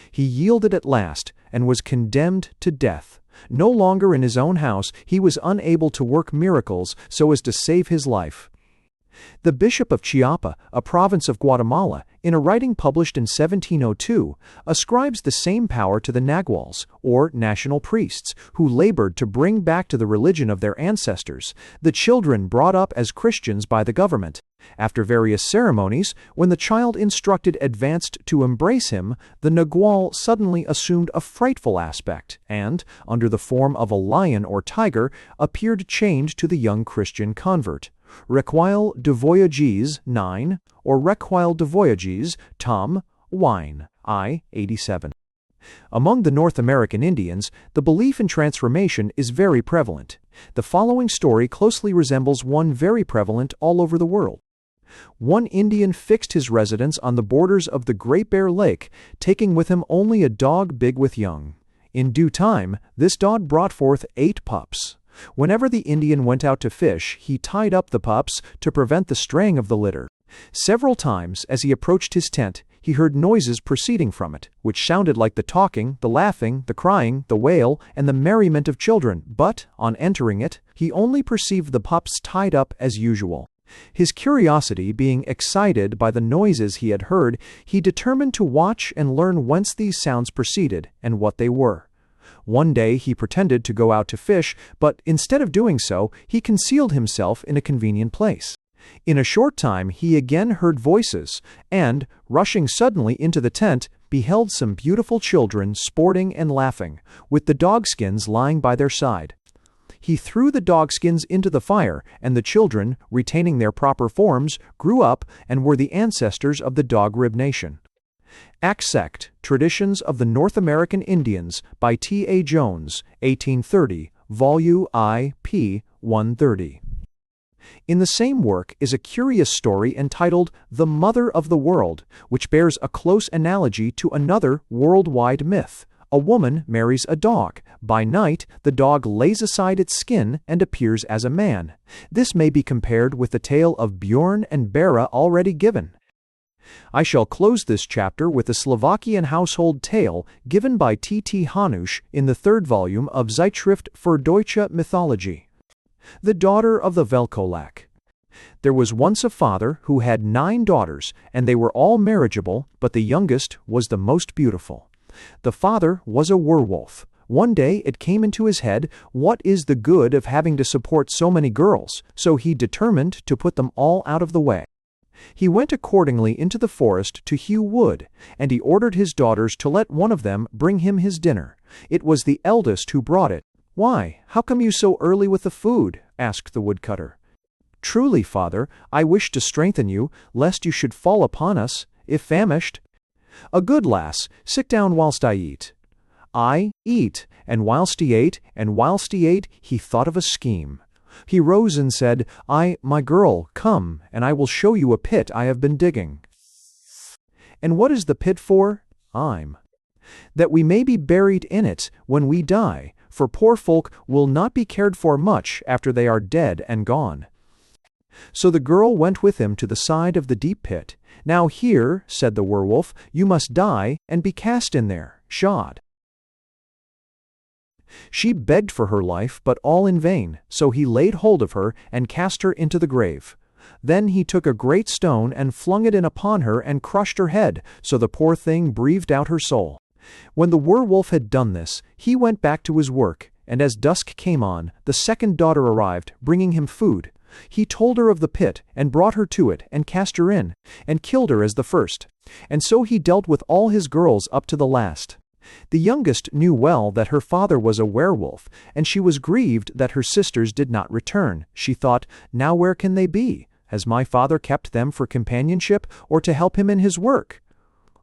A: He yielded at last, and was condemned to death. No longer in his own house, he was unable to work miracles so as to save his life. The Bishop of Chiapa, a province of Guatemala, in a writing published in 1702, ascribes the same power to the naguals, or national priests, who labored to bring back to the religion of their ancestors the children brought up as Christians by the government. After various ceremonies, when the child instructed advanced to embrace him, the nagual suddenly assumed a frightful aspect and, under the form of a lion or tiger, appeared chained to the young Christian convert. Requile de Voyages 9, or Requile de Voyages, Tom, Wine, I. 87. Among the North American Indians, the belief in transformation is very prevalent. The following story closely resembles one very prevalent all over the world. One Indian fixed his residence on the borders of the Great Bear Lake, taking with him only a dog big with young. In due time, this dog brought forth 8 pups. Whenever the Indian went out to fish, he tied up the pups to prevent the straying of the litter. Several times, as he approached his tent, he heard noises proceeding from it, which sounded like the talking, the laughing, the crying, the wail, and the merriment of children, but, on entering it, he only perceived the pups tied up as usual. His curiosity being excited by the noises he had heard, he determined to watch and learn whence these sounds proceeded, and what they were. One day he pretended to go out to fish, but instead of doing so, he concealed himself in a convenient place. In a short time he again heard voices, and, rushing suddenly into the tent, beheld some beautiful children sporting and laughing, with the dogskins lying by their side. He threw the dogskins into the fire, and the children, retaining their proper forms, grew up and were the ancestors of the Dog-Rib Nation. Aksect, Traditions of the North American Indians, by T. A. Jones, 1830, Vol. I. p. 130. In the same work is a curious story entitled The Mother of the World, which bears a close analogy to another worldwide myth. A woman marries a dog. By night, the dog lays aside its skin and appears as a man. This may be compared with the tale of Bjorn and Bera already given. I shall close this chapter with a Slovakian household tale given by T. T. Hanusch in the 3rd volume of Zeitschrift für Deutsche Mythologie. The Daughter of the Velkolak. There was once a father who had 9 daughters, and they were all marriageable, but the youngest was the most beautiful. The father was a werewolf. One day it came into his head, what is the good of having to support so many girls? So he determined to put them all out of the way. He went accordingly into the forest to hew wood, and he ordered his daughters to let one of them bring him his dinner. It was the eldest who brought it. "Why, how come you so early with the food?" asked the woodcutter. "Truly, father, I wish to strengthen you, lest you should fall upon us, if famished." "A good lass, sit down whilst I eat." "I eat," and whilst he ate, he thought of a scheme. He rose and said, "My girl, come, and I will show you a pit I have been digging." "And what is the pit for?" "That we may be buried in it when we die, for poor folk will not be cared for much after they are dead and gone." So the girl went with him to the side of the deep pit. "Now here," said the werewolf, "you must die and be cast in there, shod." She begged for her life, but all in vain, so he laid hold of her and cast her into the grave. Then he took a great stone and flung it in upon her and crushed her head, so the poor thing breathed out her soul. When the werewolf had done this, he went back to his work, and as dusk came on, the second daughter arrived, bringing him food. He told her of the pit, and brought her to it, and cast her in, and killed her as the first. And so he dealt with all his girls up to the last. The youngest knew well that her father was a werewolf, and she was grieved that her sisters did not return. She thought, "Now where can they be? Has my father kept them for companionship, or to help him in his work?"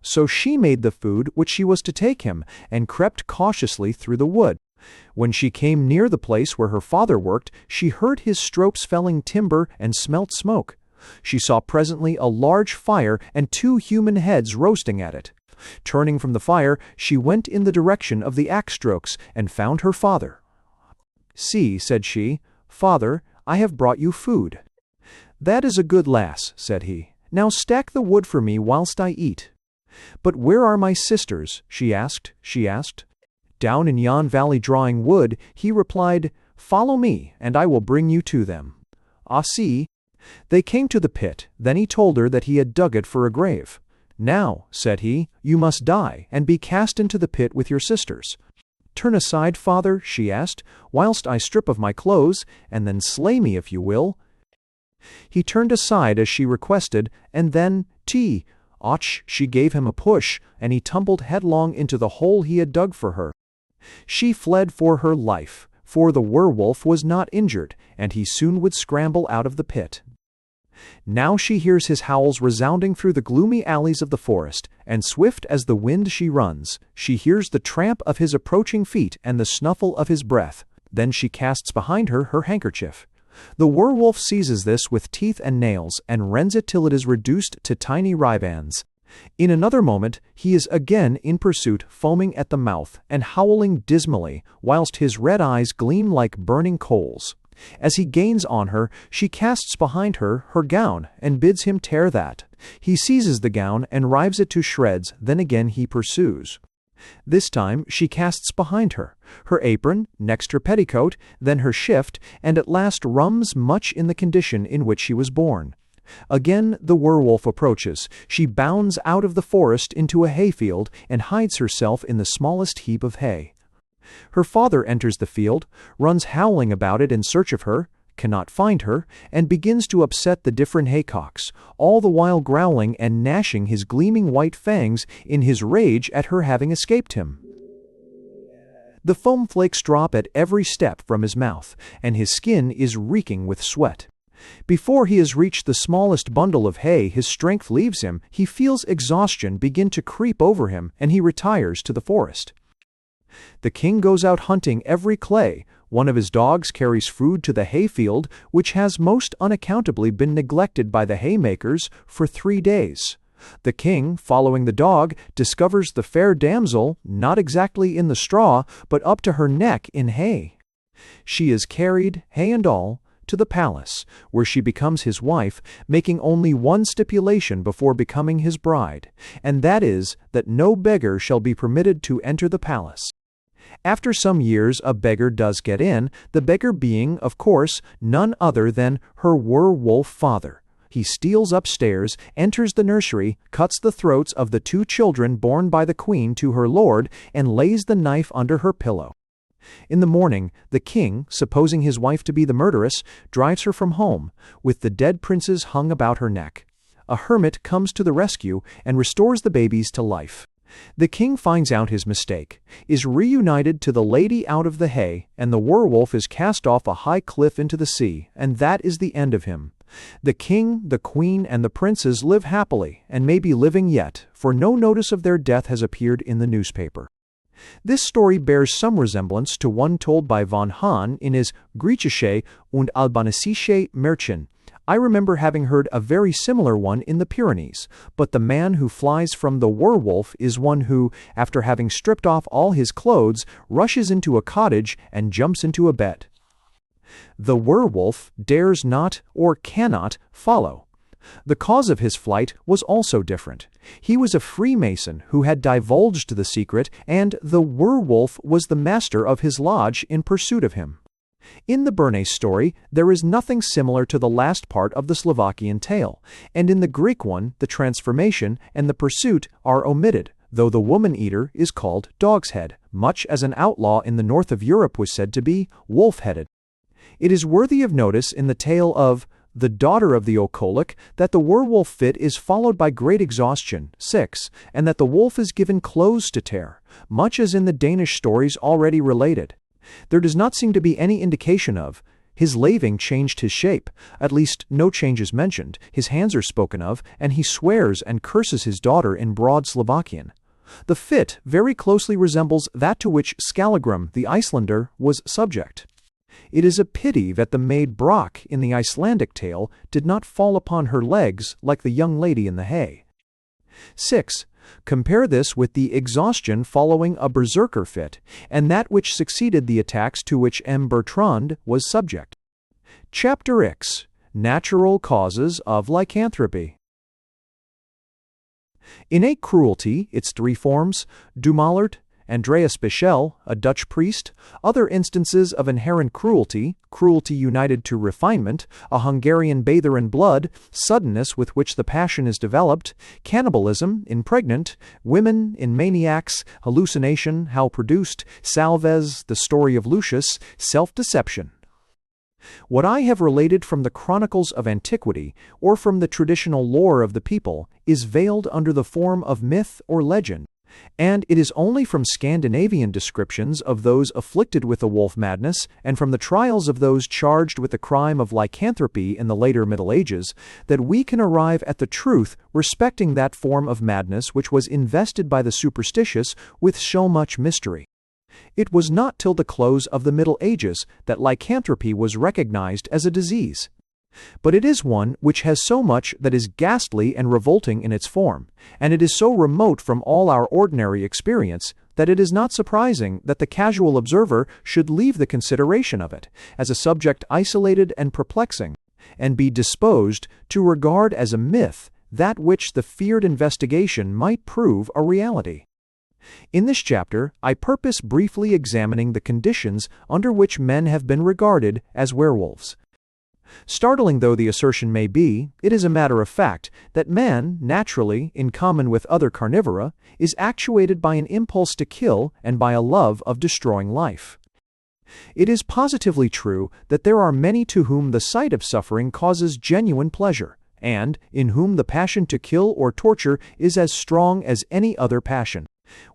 A: So she made the food which she was to take him, and crept cautiously through the wood. When she came near the place where her father worked, she heard his strokes felling timber and smelt smoke. She saw presently a large fire and 2 human heads roasting at it. Turning from the fire, she went in the direction of the axe strokes, and found her father. "See," said she, "father, I have brought you food." "That is a good lass," said he. "Now stack the wood for me whilst I eat." "But where are my sisters?" she asked. "Down in yon valley drawing wood," he replied. "Follow me, and I will bring you to them." "Ah, see." They came to the pit. Then he told her that he had dug it for a grave. "Now," said he, "you must die, and be cast into the pit with your sisters." "Turn aside, father," she asked, "whilst I strip of my clothes, and then slay me if you will." He turned aside as she requested, and then, she gave him a push, and he tumbled headlong into the hole he had dug for her. She fled for her life, for the werewolf was not injured, and he soon would scramble out of the pit. Now she hears his howls resounding through the gloomy alleys of the forest, and swift as the wind she runs. She hears the tramp of his approaching feet and the snuffle of his breath. Then she casts behind her handkerchief. The werewolf seizes this with teeth and nails, and rends it till it is reduced to tiny ribands. In another moment he is again in pursuit, foaming at the mouth, and howling dismally, whilst his red eyes gleam like burning coals. As he gains on her, she casts behind her gown, and bids him tear that. He seizes the gown and rives it to shreds, then again he pursues. This time she casts behind her apron, next her petticoat, then her shift, and at last rums much in the condition in which she was born. Again the werewolf approaches. She bounds out of the forest into a hayfield, and hides herself in the smallest heap of hay. Her father enters the field, runs howling about it in search of her, cannot find her, and begins to upset the different haycocks, all the while growling and gnashing his gleaming white fangs in his rage at her having escaped him. The foam flakes drop at every step from his mouth, and his skin is reeking with sweat. Before he has reached the smallest bundle of hay, his strength leaves him, he feels exhaustion begin to creep over him, and he retires to the forest. The king goes out hunting every clay. One of his dogs carries food to the hayfield, which has most unaccountably been neglected by the haymakers for 3 days. The king, following the dog, discovers the fair damsel, not exactly in the straw, but up to her neck in hay. She is carried, hay and all, to the palace, where she becomes his wife, making only one stipulation before becoming his bride, and that is that no beggar shall be permitted to enter the palace. After some years a beggar does get in, the beggar being, of course, none other than her werewolf father. He steals upstairs, enters the nursery, cuts the throats of the 2 children born by the queen to her lord, and lays the knife under her pillow. In the morning, the king, supposing his wife to be the murderess, drives her from home, with the dead princes hung about her neck. A hermit comes to the rescue and restores the babies to life. The king finds out his mistake, is reunited to the lady out of the hay, and the werewolf is cast off a high cliff into the sea, and that is the end of him. The king, the queen, and the princes live happily, and may be living yet, for no notice of their death has appeared in the newspaper. This story bears some resemblance to one told by von Hahn in his Griechische und Albanische Märchen. I remember having heard a very similar one in the Pyrenees, but the man who flies from the werewolf is one who, after having stripped off all his clothes, rushes into a cottage and jumps into a bed. The werewolf dares not or cannot follow. The cause of his flight was also different. He was a Freemason who had divulged the secret, and the werewolf was the master of his lodge in pursuit of him. In the Bernays story, there is nothing similar to the last part of the Slovakian tale, and in the Greek one, the transformation and the pursuit are omitted, though the woman-eater is called Dog's Head, much as an outlaw in the north of Europe was said to be wolf-headed. It is worthy of notice in the tale of the daughter of the Okolic that the werewolf fit is followed by great exhaustion, 6, and that the wolf is given clothes to tear, much as in the Danish stories already related. There does not seem to be any indication of his laving changed his shape, at least no change is mentioned, his hands are spoken of, and he swears and curses his daughter in broad Slovakian. The fit very closely resembles that to which Skallagrim, the Icelander, was subject. It is a pity that the maid Brock in the Icelandic tale did not fall upon her legs like the young lady in the hay. 6. Compare this with the exhaustion following a berserker fit, and that which succeeded the attacks to which M. Bertrand was subject. Chapter X. Natural Causes of Lycanthropy. Innate cruelty, its 3 forms, dummallert, Andreas Bichel, a Dutch priest, other instances of inherent cruelty, cruelty united to refinement, a Hungarian bather in blood, suddenness with which the passion is developed, cannibalism in pregnant, women in maniacs, hallucination, how produced, Salves, the story of Lucius, self-deception. What I have related from the chronicles of antiquity, or from the traditional lore of the people, is veiled under the form of myth or legend, and it is only from Scandinavian descriptions of those afflicted with the wolf madness, and from the trials of those charged with the crime of lycanthropy in the later Middle Ages, that we can arrive at the truth respecting that form of madness which was invested by the superstitious with so much mystery. It was not till the close of the Middle Ages that lycanthropy was recognized as a disease. But it is one which has so much that is ghastly and revolting in its form, and it is so remote from all our ordinary experience, that it is not surprising that the casual observer should leave the consideration of it, as a subject isolated and perplexing, and be disposed to regard as a myth that which the feared investigation might prove a reality. In this chapter, I purpose briefly examining the conditions under which men have been regarded as werewolves. Startling though the assertion may be, it is a matter of fact that man, naturally, in common with other carnivora, is actuated by an impulse to kill and by a love of destroying life. It is positively true that there are many to whom the sight of suffering causes genuine pleasure, and in whom the passion to kill or torture is as strong as any other passion.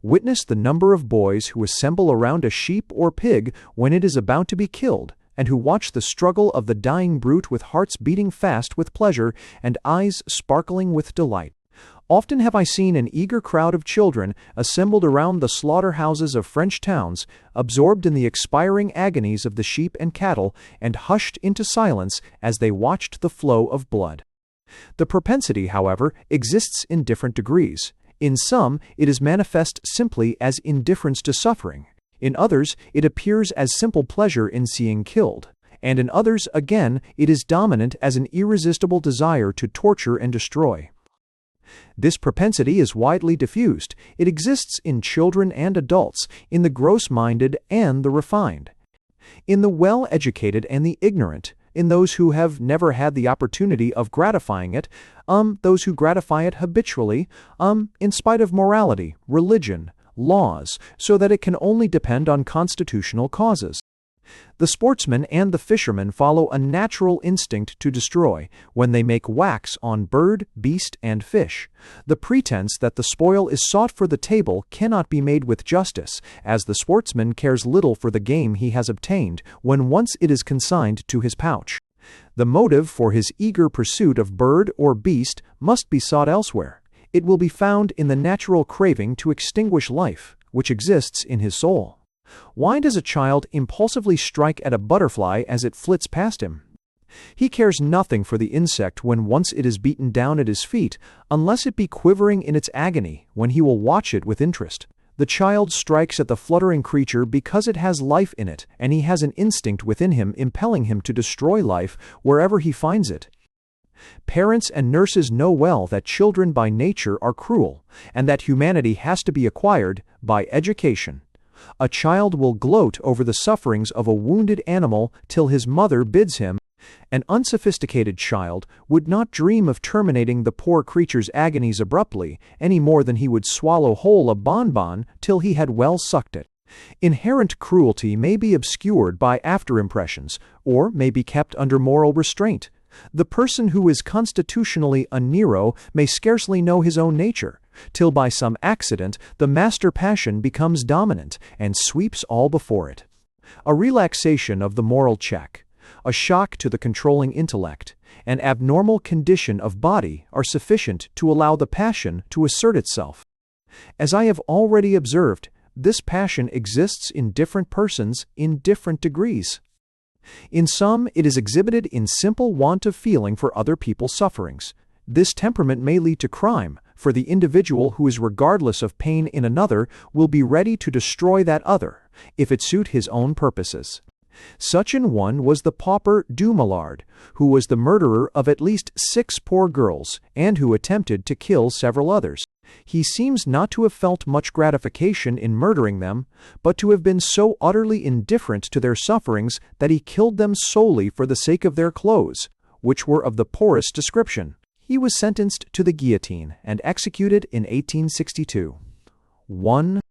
A: Witness the number of boys who assemble around a sheep or pig when it is about to be killed, and who watch the struggle of the dying brute with hearts beating fast with pleasure and eyes sparkling with delight. Often have I seen an eager crowd of children assembled around the slaughter-houses of French towns, absorbed in the expiring agonies of the sheep and cattle, and hushed into silence as they watched the flow of blood. The propensity, however, exists in different degrees. In some, it is manifest simply as indifference to suffering. In others, it appears as simple pleasure in seeing killed. And in others, again, it is dominant as an irresistible desire to torture and destroy. This propensity is widely diffused. It exists in children and adults, in the gross-minded and the refined, in the well-educated and the ignorant, in those who have never had the opportunity of gratifying it, those who gratify it habitually, in spite of morality, religion, laws, so that it can only depend on constitutional causes. The sportsman and the fisherman follow a natural instinct to destroy when they make wax on bird, beast, and fish. The pretense that the spoil is sought for the table cannot be made with justice, as the sportsman cares little for the game he has obtained when once it is consigned to his pouch. The motive for his eager pursuit of bird or beast must be sought elsewhere. It will be found in the natural craving to extinguish life, which exists in his soul. Why does a child impulsively strike at a butterfly as it flits past him? He cares nothing for the insect when once it is beaten down at his feet, unless it be quivering in its agony, when he will watch it with interest. The child strikes at the fluttering creature because it has life in it, and he has an instinct within him impelling him to destroy life wherever he finds it. Parents and nurses know well that children by nature are cruel, and that humanity has to be acquired by education. A child will gloat over the sufferings of a wounded animal till his mother bids him. An unsophisticated child would not dream of terminating the poor creature's agonies abruptly, any more than he would swallow whole a bonbon till he had well sucked it. Inherent cruelty may be obscured by after-impressions, or may be kept under moral restraint. The person who is constitutionally a Nero may scarcely know his own nature, till by some accident the master passion becomes dominant and sweeps all before it. A relaxation of the moral check, a shock to the controlling intellect, an abnormal condition of body are sufficient to allow the passion to assert itself. As I have already observed, this passion exists in different persons in different degrees. In some, it is exhibited in simple want of feeling for other people's sufferings. This temperament may lead to crime, for the individual who is regardless of pain in another will be ready to destroy that other, if it suit his own purposes. Such an one was the pauper Dumoulard, who was the murderer of at least 6 poor girls, and who attempted to kill several others. He seems not to have felt much gratification in murdering them, but to have been so utterly indifferent to their sufferings that he killed them solely for the sake of their clothes, which were of the poorest description. He was sentenced to the guillotine and executed in 1862. 1.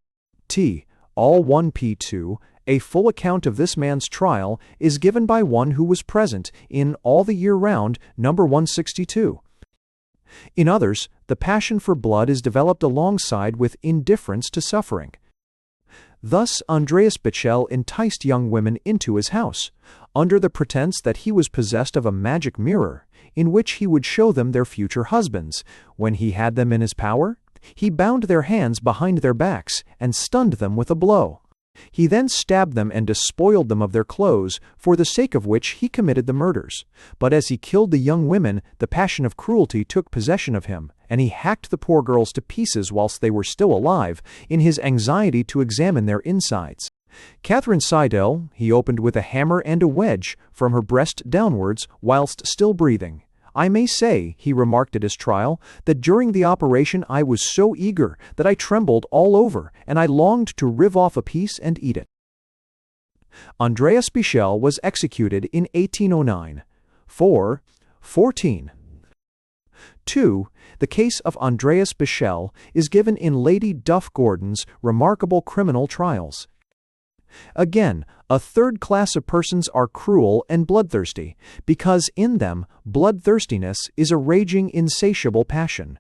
A: T. All 1P2. A full account of this man's trial is given by one who was present in All the Year Round, number 162. In others, the passion for blood is developed alongside with indifference to suffering. Thus, Andreas Bichel enticed young women into his house, under the pretense that he was possessed of a magic mirror, in which he would show them their future husbands. When he had them in his power, he bound their hands behind their backs and stunned them with a blow. He then stabbed them and despoiled them of their clothes, for the sake of which he committed the murders. But as he killed the young women, the passion of cruelty took possession of him, and he hacked the poor girls to pieces whilst they were still alive, in his anxiety to examine their insides. Catherine Seidel he opened with a hammer and a wedge, from her breast downwards, whilst still breathing. I may say, he remarked at his trial, that during the operation I was so eager that I trembled all over, and I longed to rive off a piece and eat it. Andreas Bichel was executed in 1809. 14. 2. The case of Andreas Bichel is given in Lady Duff Gordon's Remarkable Criminal Trials. Again, a third class of persons are cruel and bloodthirsty, because in them bloodthirstiness is a raging, insatiable passion.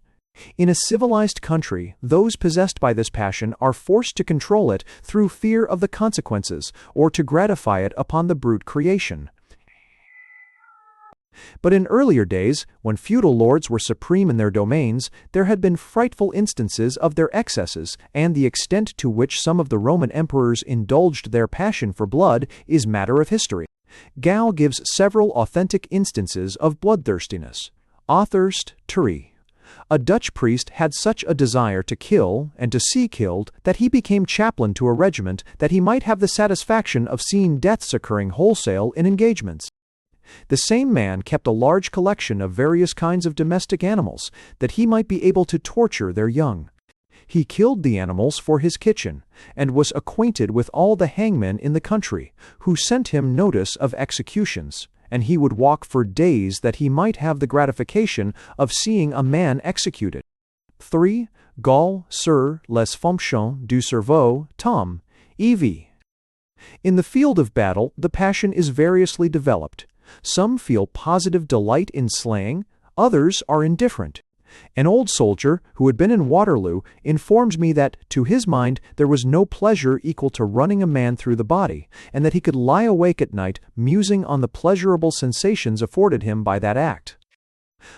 A: In a civilized country, those possessed by this passion are forced to control it through fear of the consequences, or to gratify it upon the brute creation. But in earlier days, when feudal lords were supreme in their domains, there had been frightful instances of their excesses, and the extent to which some of the Roman emperors indulged their passion for blood is matter of history. Gall gives several authentic instances of bloodthirstiness. Athirst Turi. A Dutch priest had such a desire to kill and to see killed that he became chaplain to a regiment that he might have the satisfaction of seeing deaths occurring wholesale in engagements. The same man kept a large collection of various kinds of domestic animals, that he might be able to torture their young. He killed the animals for his kitchen, and was acquainted with all the hangmen in the country, who sent him notice of executions, and he would walk for days that he might have the gratification of seeing a man executed. 3. Gall sur les fonctions du cerveau, Tom, E.V. In the field of battle, the passion is variously developed. Some feel positive delight in slaying, others are indifferent. An old soldier, who had been in Waterloo, informed me that, to his mind, there was no pleasure equal to running a man through the body, and that he could lie awake at night musing on the pleasurable sensations afforded him by that act.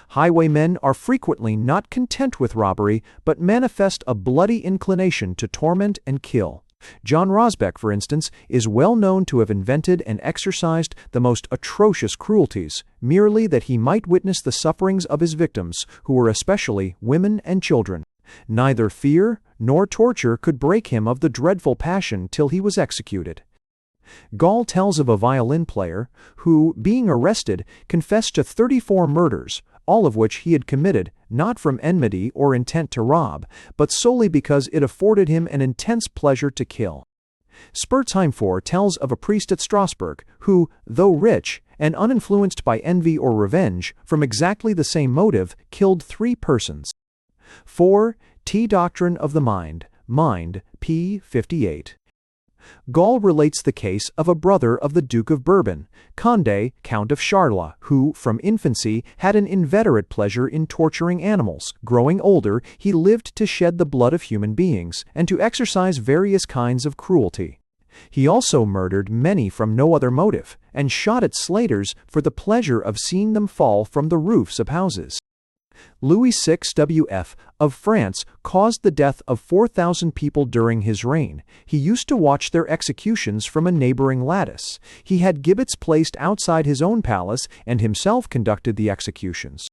A: Highwaymen are frequently not content with robbery, but manifest a bloody inclination to torment and kill. John Rosbeck, for instance, is well known to have invented and exercised the most atrocious cruelties, merely that he might witness the sufferings of his victims, who were especially women and children. Neither fear nor torture could break him of the dreadful passion till he was executed. Gall tells of a violin player who, being arrested, confessed to 34 murders, all of which he had committed, not from enmity or intent to rob, but solely because it afforded him an intense pleasure to kill. Spurzheim-Fohr tells of a priest at Strasbourg who, though rich, and uninfluenced by envy or revenge, from exactly the same motive, killed 3 persons. 4. T. Doctrine of the Mind, p. 58. Gall relates the case of a brother of the Duke of Bourbon, Condé, Count of Charles, who, from infancy, had an inveterate pleasure in torturing animals. Growing older, he lived to shed the blood of human beings, and to exercise various kinds of cruelty. He also murdered many from no other motive, and shot at slaters for the pleasure of seeing them fall from the roofs of houses. Louis VI W.F. of France caused the death of 4,000 people during his reign. He used to watch their executions from a neighboring lattice. He had gibbets placed outside his own palace and himself conducted the executions.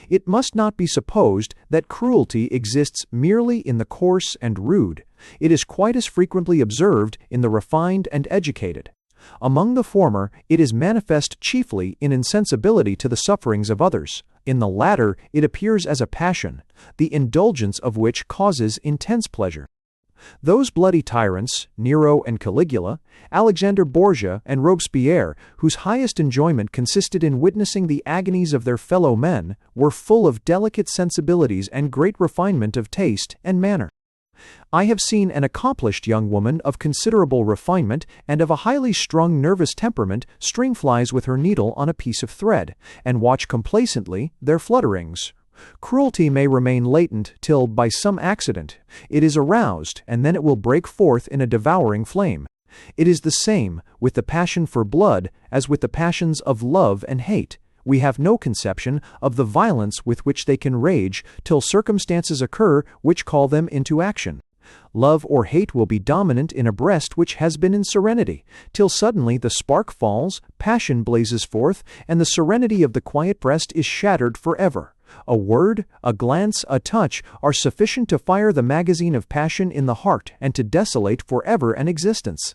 A: It must not be supposed that cruelty exists merely in the coarse and rude. It is quite as frequently observed in the refined and educated. Among the former, it is manifest chiefly in insensibility to the sufferings of others. In the latter, it appears as a passion, the indulgence of which causes intense pleasure. Those bloody tyrants, Nero and Caligula, Alexander Borgia and Robespierre, whose highest enjoyment consisted in witnessing the agonies of their fellow men, were full of delicate sensibilities and great refinement of taste and manner. I have seen an accomplished young woman of considerable refinement and of a highly strung nervous temperament string flies with her needle on a piece of thread, and watch complacently their flutterings. Cruelty may remain latent till, by some accident, it is aroused, and then it will break forth in a devouring flame. It is the same with the passion for blood as with the passions of love and hate. We have no conception of the violence with which they can rage till circumstances occur which call them into action. Love or hate will be dominant in a breast which has been in serenity, till suddenly the spark falls, passion blazes forth, and the serenity of the quiet breast is shattered forever. A word, a glance, a touch are sufficient to fire the magazine of passion in the heart and to desolate forever an existence.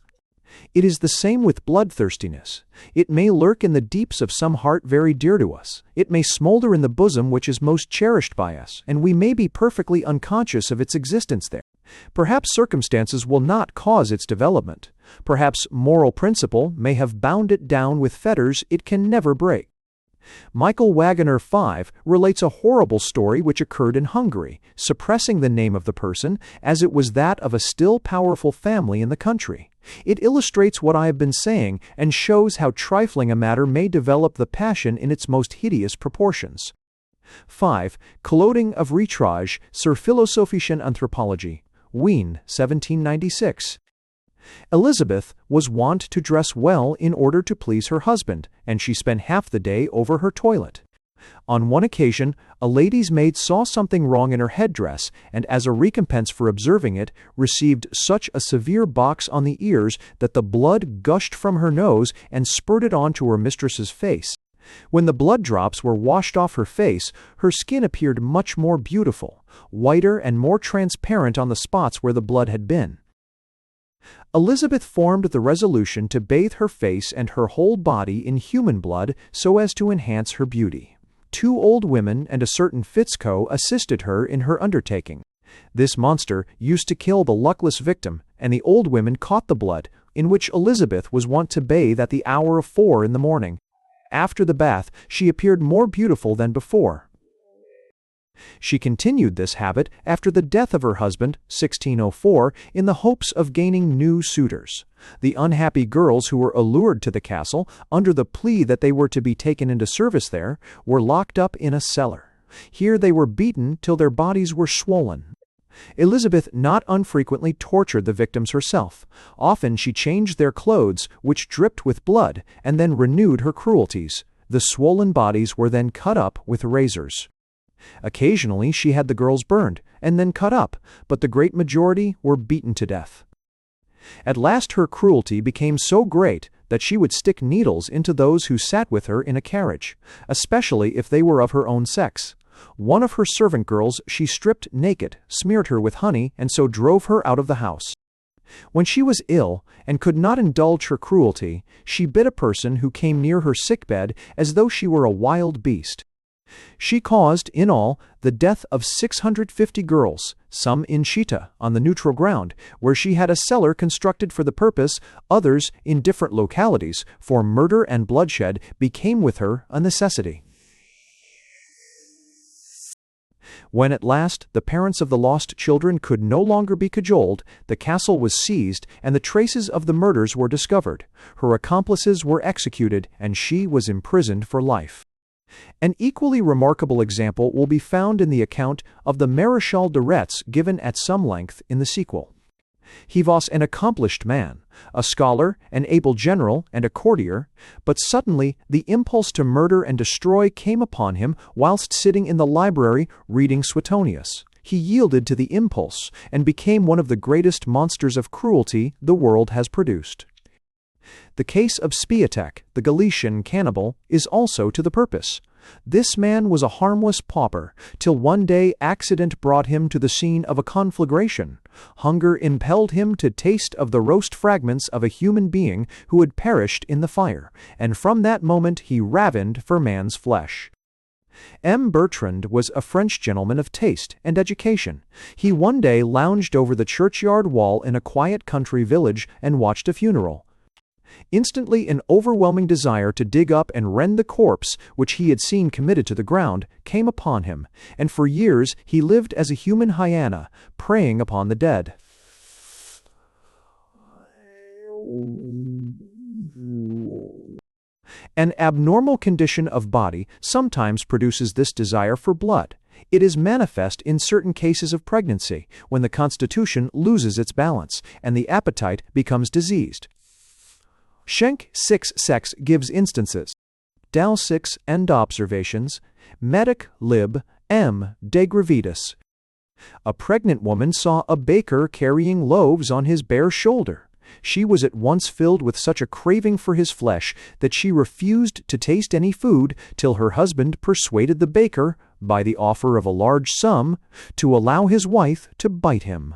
A: It is the same with bloodthirstiness. It may lurk in the deeps of some heart very dear to us. It may smolder in the bosom which is most cherished by us, and we may be perfectly unconscious of its existence there. Perhaps circumstances will not cause its development. Perhaps moral principle may have bound it down with fetters it can never break. Michael Wagoner 5 relates a horrible story which occurred in Hungary, suppressing the name of the person, as it was that of a still powerful family in the country. It illustrates what I have been saying, and shows how trifling a matter may develop the passion in its most hideous proportions. 5. Colloding of Ritrage sur Philosophischen Anthropologie, Wien, 1796. Elizabeth was wont to dress well in order to please her husband, and she spent half the day over her toilet. On one occasion, a lady's maid saw something wrong in her headdress, and as a recompense for observing it, received such a severe box on the ears that the blood gushed from her nose and spurted on to her mistress's face. When the blood drops were washed off her face, her skin appeared much more beautiful, whiter and more transparent on the spots where the blood had been. Elizabeth formed the resolution to bathe her face and her whole body in human blood so as to enhance her beauty. 2 old women and a certain Fitzco assisted her in her undertaking. This monster used to kill the luckless victim, and the old women caught the blood, in which Elizabeth was wont to bathe at the hour of 4 in the morning. After the bath, she appeared more beautiful than before. She continued this habit after the death of her husband, 1604, in the hopes of gaining new suitors. The unhappy girls who were allured to the castle, under the plea that they were to be taken into service there, were locked up in a cellar. Here they were beaten till their bodies were swollen. Elizabeth not unfrequently tortured the victims herself. Often she changed their clothes, which dripped with blood, and then renewed her cruelties. The swollen bodies were then cut up with razors. Occasionally she had the girls burned, and then cut up, but the great majority were beaten to death. At last her cruelty became so great that she would stick needles into those who sat with her in a carriage, especially if they were of her own sex. One of her servant girls she stripped naked, smeared her with honey, and so drove her out of the house. When she was ill, and could not indulge her cruelty, she bit a person who came near her sick-bed as though she were a wild beast. She caused, in all, the death of 650 girls, some in Chita, on the neutral ground, where she had a cellar constructed for the purpose. Others, in different localities, for murder and bloodshed, became with her a necessity. When at last the parents of the lost children could no longer be cajoled, the castle was seized, and the traces of the murders were discovered. Her accomplices were executed, and she was imprisoned for life. An equally remarkable example will be found in the account of the Maréchal de Retz given at some length in the sequel. He was an accomplished man, a scholar, an able general, and a courtier, but suddenly the impulse to murder and destroy came upon him whilst sitting in the library reading Suetonius. He yielded to the impulse, and became one of the greatest monsters of cruelty the world has produced. The case of Spiatek, the Galician cannibal, is also to the purpose. This man was a harmless pauper, till one day accident brought him to the scene of a conflagration. Hunger impelled him to taste of the roast fragments of a human being who had perished in the fire, and from that moment he ravened for man's flesh. M. Bertrand was a French gentleman of taste and education. He one day lounged over the churchyard wall in a quiet country village and watched a funeral. Instantly an overwhelming desire to dig up and rend the corpse, which he had seen committed to the ground, came upon him, and for years he lived as a human hyena, preying upon the dead. An abnormal condition of body sometimes produces this desire for blood. It is manifest in certain cases of pregnancy, when the constitution loses its balance, and the appetite becomes diseased. Schenck 6 Sex gives instances. Dal 6 End observations. Medic lib. M. de Gravitas. A pregnant woman saw a baker carrying loaves on his bare shoulder. She was at once filled with such a craving for his flesh that she refused to taste any food till her husband persuaded the baker, by the offer of a large sum, to allow his wife to bite him.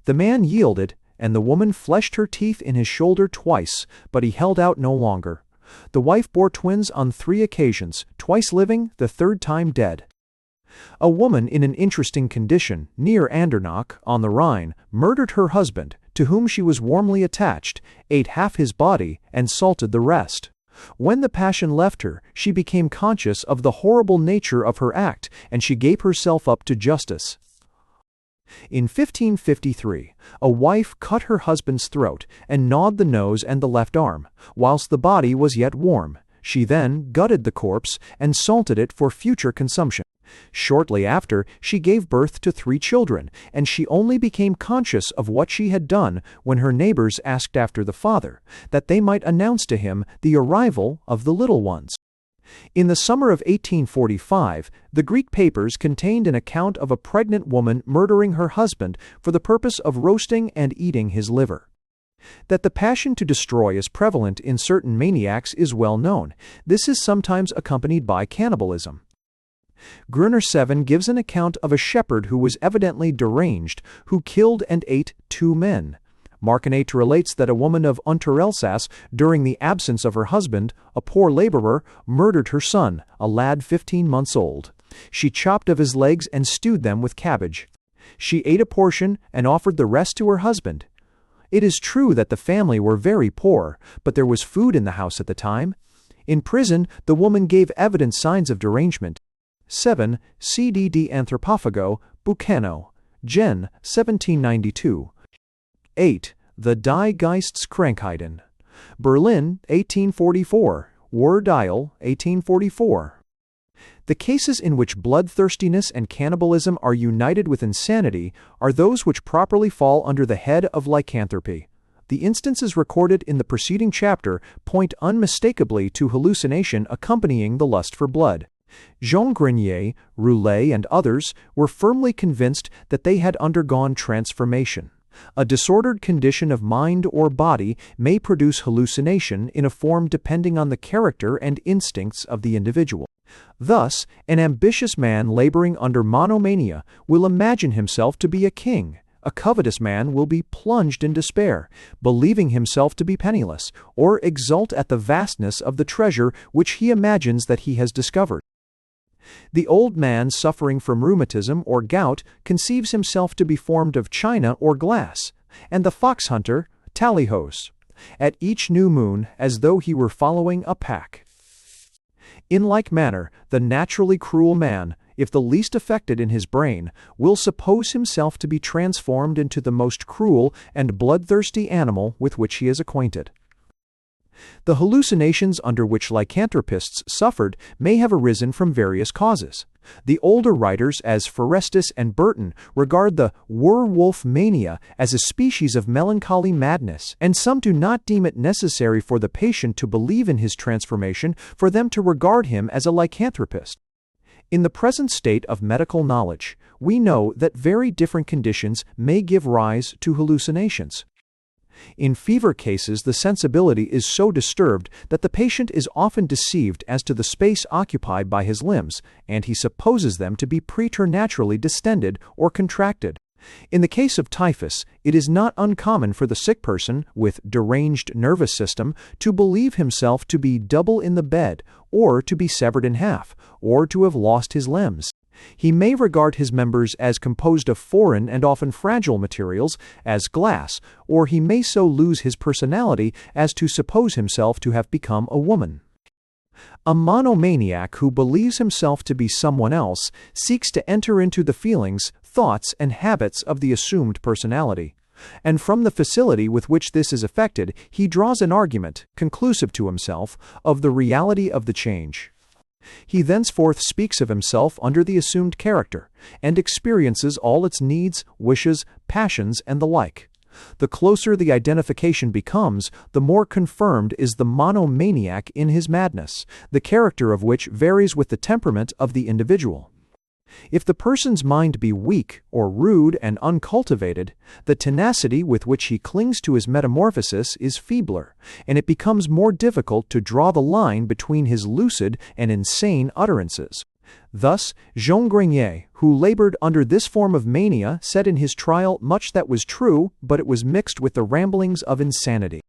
A: The man yielded, and the woman fleshed her teeth in his shoulder twice, but he held out no longer. The wife bore twins on 3 occasions, twice living, the 3rd time dead. A woman in an interesting condition, near Andernach, on the Rhine, murdered her husband, to whom she was warmly attached, ate half his body, and salted the rest. When the passion left her, she became conscious of the horrible nature of her act, and she gave herself up to justice. In 1553, a wife cut her husband's throat and gnawed the nose and the left arm, whilst the body was yet warm. She then gutted the corpse and salted it for future consumption. Shortly after, she gave birth to 3 children, and she only became conscious of what she had done when her neighbors asked after the father, that they might announce to him the arrival of the little ones. In the summer of 1845, the Greek papers contained an account of a pregnant woman murdering her husband for the purpose of roasting and eating his liver. That the passion to destroy is prevalent in certain maniacs is well known. This is sometimes accompanied by cannibalism. Gruner 7 gives an account of a shepherd who was evidently deranged, who killed and ate 2 men. Marconet relates that a woman of Unterelsass, during the absence of her husband, a poor laborer, murdered her son, a lad 15 months old. She chopped of his legs and stewed them with cabbage. She ate a portion and offered the rest to her husband. It is true that the family were very poor, but there was food in the house at the time. In prison, the woman gave evident signs of derangement. 7. CDD Anthropophago, Bucano, Gen. 1792. 8. The Die Geisteskrankheiten. Berlin, 1844. Werdial, 1844. The cases in which bloodthirstiness and cannibalism are united with insanity are those which properly fall under the head of lycanthropy. The instances recorded in the preceding chapter point unmistakably to hallucination accompanying the lust for blood. Jean Grenier, Roulet, and others were firmly convinced that they had undergone transformation. A disordered condition of mind or body may produce hallucination in a form depending on the character and instincts of the individual. Thus, an ambitious man laboring under monomania will imagine himself to be a king. A covetous man will be plunged in despair, believing himself to be penniless, or exult at the vastness of the treasure which he imagines that he has discovered. The old man suffering from rheumatism or gout conceives himself to be formed of china or glass, and the fox hunter, tallyhos, at each new moon as though he were following a pack. In like manner, the naturally cruel man, if the least affected in his brain, will suppose himself to be transformed into the most cruel and bloodthirsty animal with which he is acquainted. The hallucinations under which lycanthropists suffered may have arisen from various causes. The older writers, as Forestus and Burton, regard the werewolf mania as a species of melancholy madness, and some do not deem it necessary for the patient to believe in his transformation for them to regard him as a lycanthropist. In the present state of medical knowledge, we know that very different conditions may give rise to hallucinations. In fever cases, the sensibility is so disturbed that the patient is often deceived as to the space occupied by his limbs, and he supposes them to be preternaturally distended or contracted. In the case of typhus, it is not uncommon for the sick person with deranged nervous system to believe himself to be double in the bed, or to be severed in half, or to have lost his limbs. He may regard his members as composed of foreign and often fragile materials, as glass, or he may so lose his personality as to suppose himself to have become a woman. A monomaniac who believes himself to be someone else seeks to enter into the feelings, thoughts, and habits of the assumed personality. And from the facility with which this is effected, he draws an argument, conclusive to himself, of the reality of the change. He thenceforth speaks of himself under the assumed character, and experiences all its needs, wishes, passions, and the like. The closer the identification becomes, the more confirmed is the monomaniac in his madness, the character of which varies with the temperament of the individual. If the person's mind be weak or rude and uncultivated, the tenacity with which he clings to his metamorphosis is feebler, and it becomes more difficult to draw the line between his lucid and insane utterances. Thus, Jean Grenier, who labored under this form of mania, said in his trial much that was true, but it was mixed with the ramblings of insanity.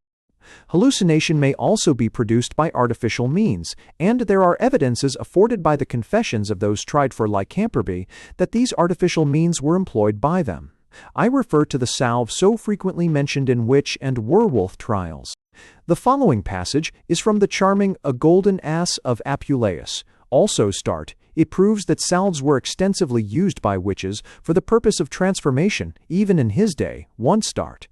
A: Hallucination may also be produced by artificial means, and there are evidences afforded by the confessions of those tried for lycanthropy that these artificial means were employed by them. I refer to the salve so frequently mentioned in witch and werewolf trials. The following passage is from the charming A Golden Ass of Apuleius, also Start. It proves that salves were extensively used by witches for the purpose of transformation, even in his day, 1 Start.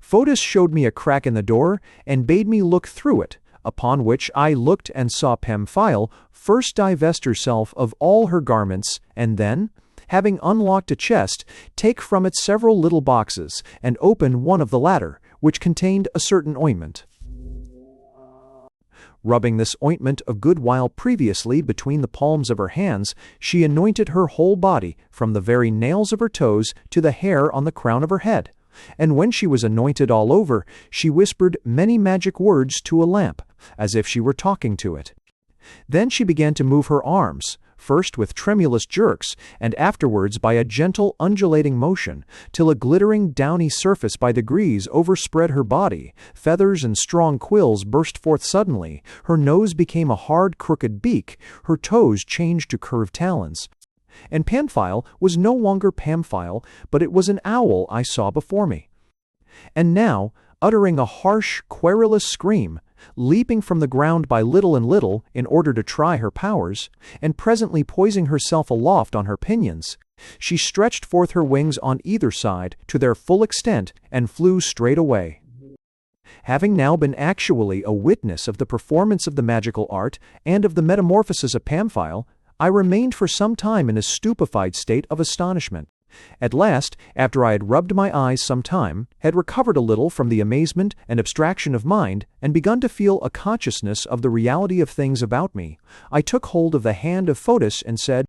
A: Fotis showed me a crack in the door, and bade me look through it, upon which I looked and saw Pamphile first divest herself of all her garments, and then, having unlocked a chest, take from it several little boxes, and open one of the latter, which contained a certain ointment. Rubbing this ointment a good while previously between the palms of her hands, she anointed her whole body, from the very nails of her toes to the hair on the crown of her head. And when she was anointed all over, she whispered many magic words to a lamp, as if she were talking to it. Then she began to move her arms, first with tremulous jerks, and afterwards by a gentle undulating motion, till a glittering downy surface by degrees overspread her body, feathers and strong quills burst forth suddenly, her nose became a hard crooked beak, her toes changed to curved talons. And Pamphile was no longer Pamphile, but it was an owl I saw before me. And now, uttering a harsh, querulous scream, leaping from the ground by little and little in order to try her powers, and presently poising herself aloft on her pinions, she stretched forth her wings on either side to their full extent and flew straight away. Having now been actually a witness of the performance of the magical art and of the metamorphosis of Pamphile, I remained for some time in a stupefied state of astonishment. At last, after I had rubbed my eyes some time, had recovered a little from the amazement and abstraction of mind, and begun to feel a consciousness of the reality of things about me, I took hold of the hand of Fotis and said,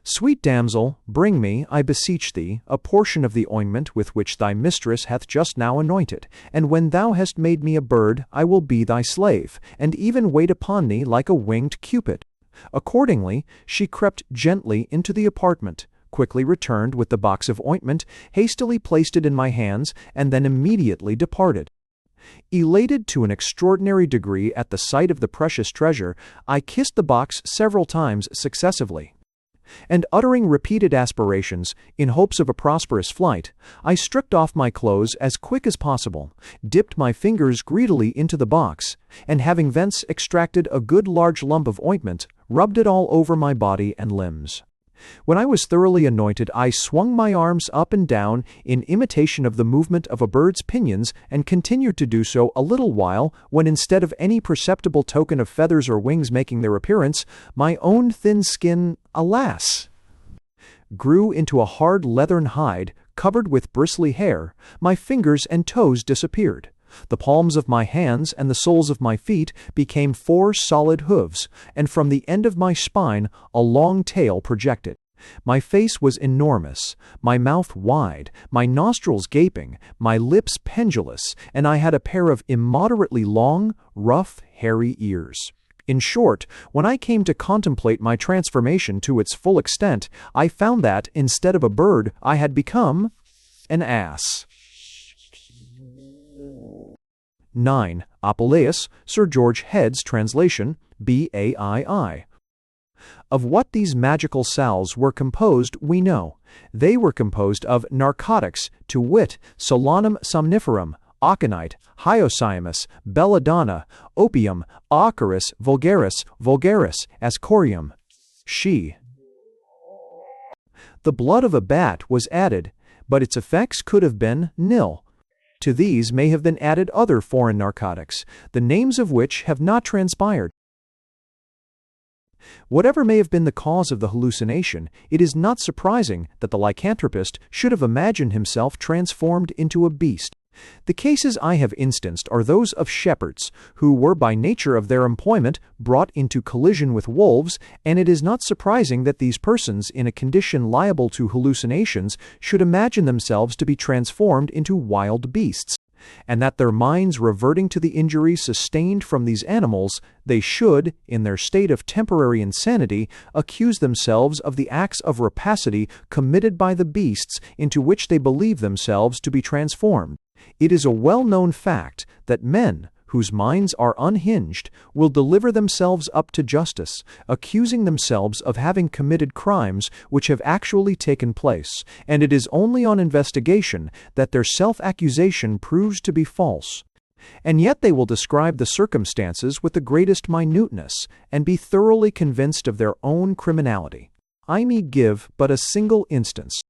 A: "Sweet damsel, bring me, I beseech thee, a portion of the ointment with which thy mistress hath just now anointed, and when thou hast made me a bird, I will be thy slave, and even wait upon thee like a winged Cupid." Accordingly, she crept gently into the apartment, quickly returned with the box of ointment, hastily placed it in my hands, and then immediately departed. Elated to an extraordinary degree at the sight of the precious treasure, I kissed the box several times successively. And uttering repeated aspirations, in hopes of a prosperous flight, I stripped off my clothes as quick as possible, dipped my fingers greedily into the box, and having thence extracted a good large lump of ointment, rubbed it all over my body and limbs. When I was thoroughly anointed, I swung my arms up and down in imitation of the movement of a bird's pinions, and continued to do so a little while, when instead of any perceptible token of feathers or wings making their appearance, my own thin skin, alas, grew into a hard leathern hide, covered with bristly hair, my fingers and toes disappeared. The palms of my hands and the soles of my feet became 4 solid hooves, and from the end of my spine a long tail projected. My face was enormous, my mouth wide, my nostrils gaping, my lips pendulous, and I had a pair of immoderately long, rough, hairy ears. In short, when I came to contemplate my transformation to its full extent, I found that, instead of a bird, I had become an ass. 9. Apuleius, Sir George Head's translation, Baii. Of what these magical salves were composed we know. They were composed of narcotics, to wit, solanum somniferum, aconite, hyoscyamus, belladonna, opium, acarus vulgaris, ascorium. The blood of a bat was added, but its effects could have been nil. To these may have been added other foreign narcotics, the names of which have not transpired. Whatever may have been the cause of the hallucination, it is not surprising that the lycanthropist should have imagined himself transformed into a beast. The cases I have instanced are those of shepherds, who were by nature of their employment brought into collision with wolves, and it is not surprising that these persons, in a condition liable to hallucinations, should imagine themselves to be transformed into wild beasts, and that their minds reverting to the injuries sustained from these animals, they should, in their state of temporary insanity, accuse themselves of the acts of rapacity committed by the beasts into which they believe themselves to be transformed. It is a well-known fact that men, whose minds are unhinged, will deliver themselves up to justice, accusing themselves of having committed crimes which have actually taken place, and it is only on investigation that their self-accusation proves to be false. And yet they will describe the circumstances with the greatest minuteness, and be thoroughly convinced of their own criminality. I may give but a single instance.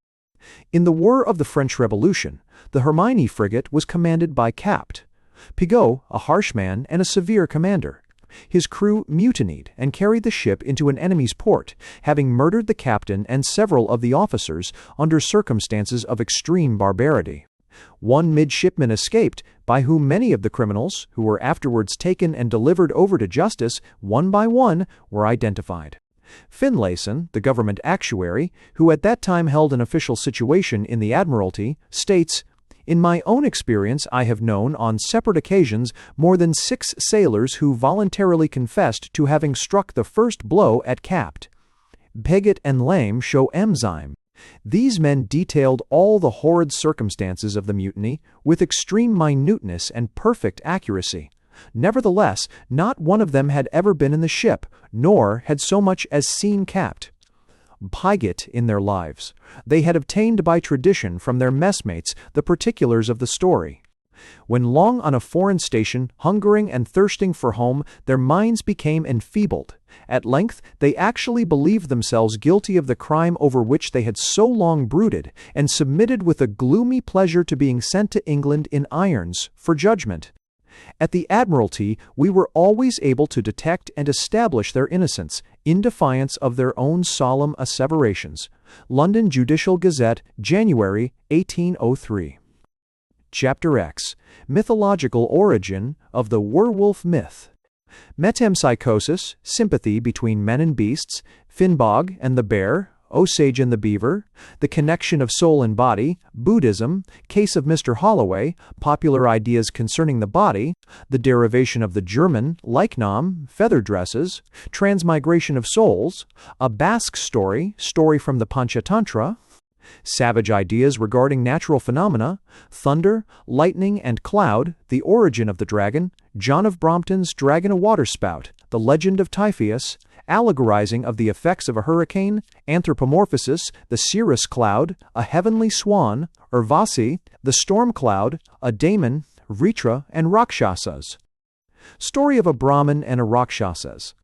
A: In the War of the French Revolution, the Hermione frigate was commanded by Capt. Pigot, a harsh man and a severe commander. His crew mutinied and carried the ship into an enemy's port, having murdered the captain and several of the officers under circumstances of extreme barbarity. One midshipman escaped, by whom many of the criminals, who were afterwards taken and delivered over to justice, one by one, were identified. Finlayson, the government actuary, who at that time held an official situation in the Admiralty, states, "In my own experience I have known, on separate occasions, more than 6 sailors who voluntarily confessed to having struck the first blow at Capt. Peggott and Lame show enzyme. These men detailed all the horrid circumstances of the mutiny with extreme minuteness and perfect accuracy. Nevertheless, not one of them had ever been in the ship, nor had so much as seen Capt. Peggott in their lives. They had obtained by tradition from their messmates the particulars of the story. When long on a foreign station, hungering and thirsting for home, their minds became enfeebled. At length they actually believed themselves guilty of the crime over which they had so long brooded, and submitted with a gloomy pleasure to being sent to England in irons for judgment. At the Admiralty we were always able to detect and establish their innocence, in defiance of their own solemn asseverations." London Judicial Gazette, January 1803. Chapter X. Mythological Origin of the Werewolf Myth. Metempsychosis, sympathy between men and beasts, Finnbog and the bear, Osage and the beaver, the connection of soul and body, Buddhism, case of Mr. Holloway, popular ideas concerning the body, the derivation of the German, Leichnam, feather dresses, transmigration of souls, a Basque story, story from the Panchatantra, savage ideas regarding natural phenomena, thunder, lightning, and cloud, the origin of the dragon, John of Brompton's Dragon a Waterspout, the legend of Typhoeus, allegorizing of the effects of a hurricane, anthropomorphosis, the cirrus cloud, a heavenly swan, Urvasi, the storm cloud, a daemon, Vritra, and Rakshasas. Story of a Brahmin and a Rakshasas.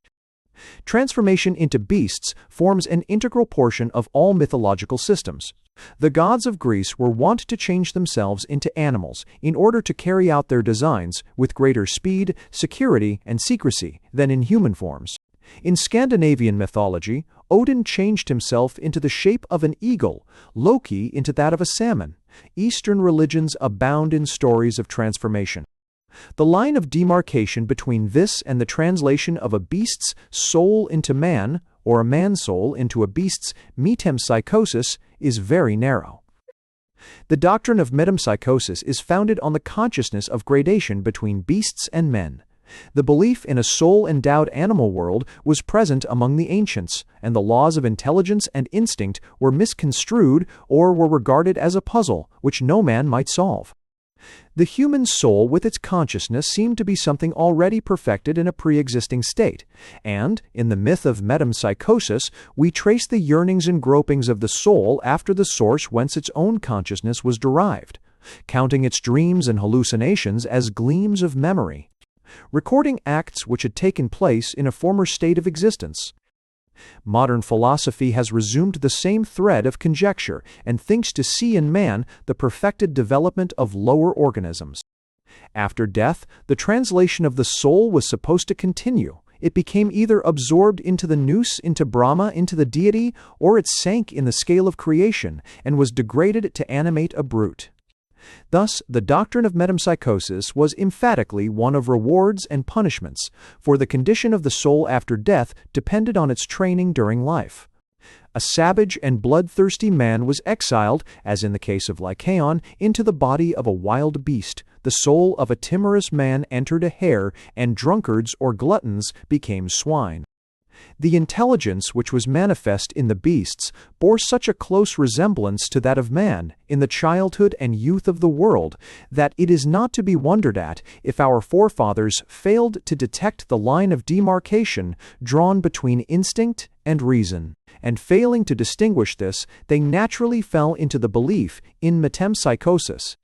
A: Transformation into beasts forms an integral portion of all mythological systems. The gods of Greece were wont to change themselves into animals in order to carry out their designs with greater speed, security, and secrecy than in human forms. In Scandinavian mythology, Odin changed himself into the shape of an eagle, Loki into that of a salmon. Eastern religions abound in stories of transformation. The line of demarcation between this and the translation of a beast's soul into man, or a man's soul into a beast's metempsychosis, is very narrow. The doctrine of metempsychosis is founded on the consciousness of gradation between beasts and men. The belief in a soul-endowed animal world was present among the ancients, and the laws of intelligence and instinct were misconstrued or were regarded as a puzzle which no man might solve. The human soul with its consciousness seemed to be something already perfected in a pre-existing state, and, in the myth of metempsychosis, we trace the yearnings and gropings of the soul after the source whence its own consciousness was derived, counting its dreams and hallucinations as gleams of memory, recording acts which had taken place in a former state of existence. Modern philosophy has resumed the same thread of conjecture and thinks to see in man the perfected development of lower organisms. After death, the translation of the soul was supposed to continue. It became either absorbed into the nous, into Brahma, into the deity, or it sank in the scale of creation and was degraded to animate a brute. Thus, the doctrine of metempsychosis was emphatically one of rewards and punishments, for the condition of the soul after death depended on its training during life. A savage and bloodthirsty man was exiled, as in the case of Lycaon, into the body of a wild beast. The soul of a timorous man entered a hare, and drunkards or gluttons became swine. The intelligence which was manifest in the beasts bore such a close resemblance to that of man in the childhood and youth of the world that it is not to be wondered at if our forefathers failed to detect the line of demarcation drawn between instinct and reason, and failing to distinguish this, they naturally fell into the belief in metempsychosis.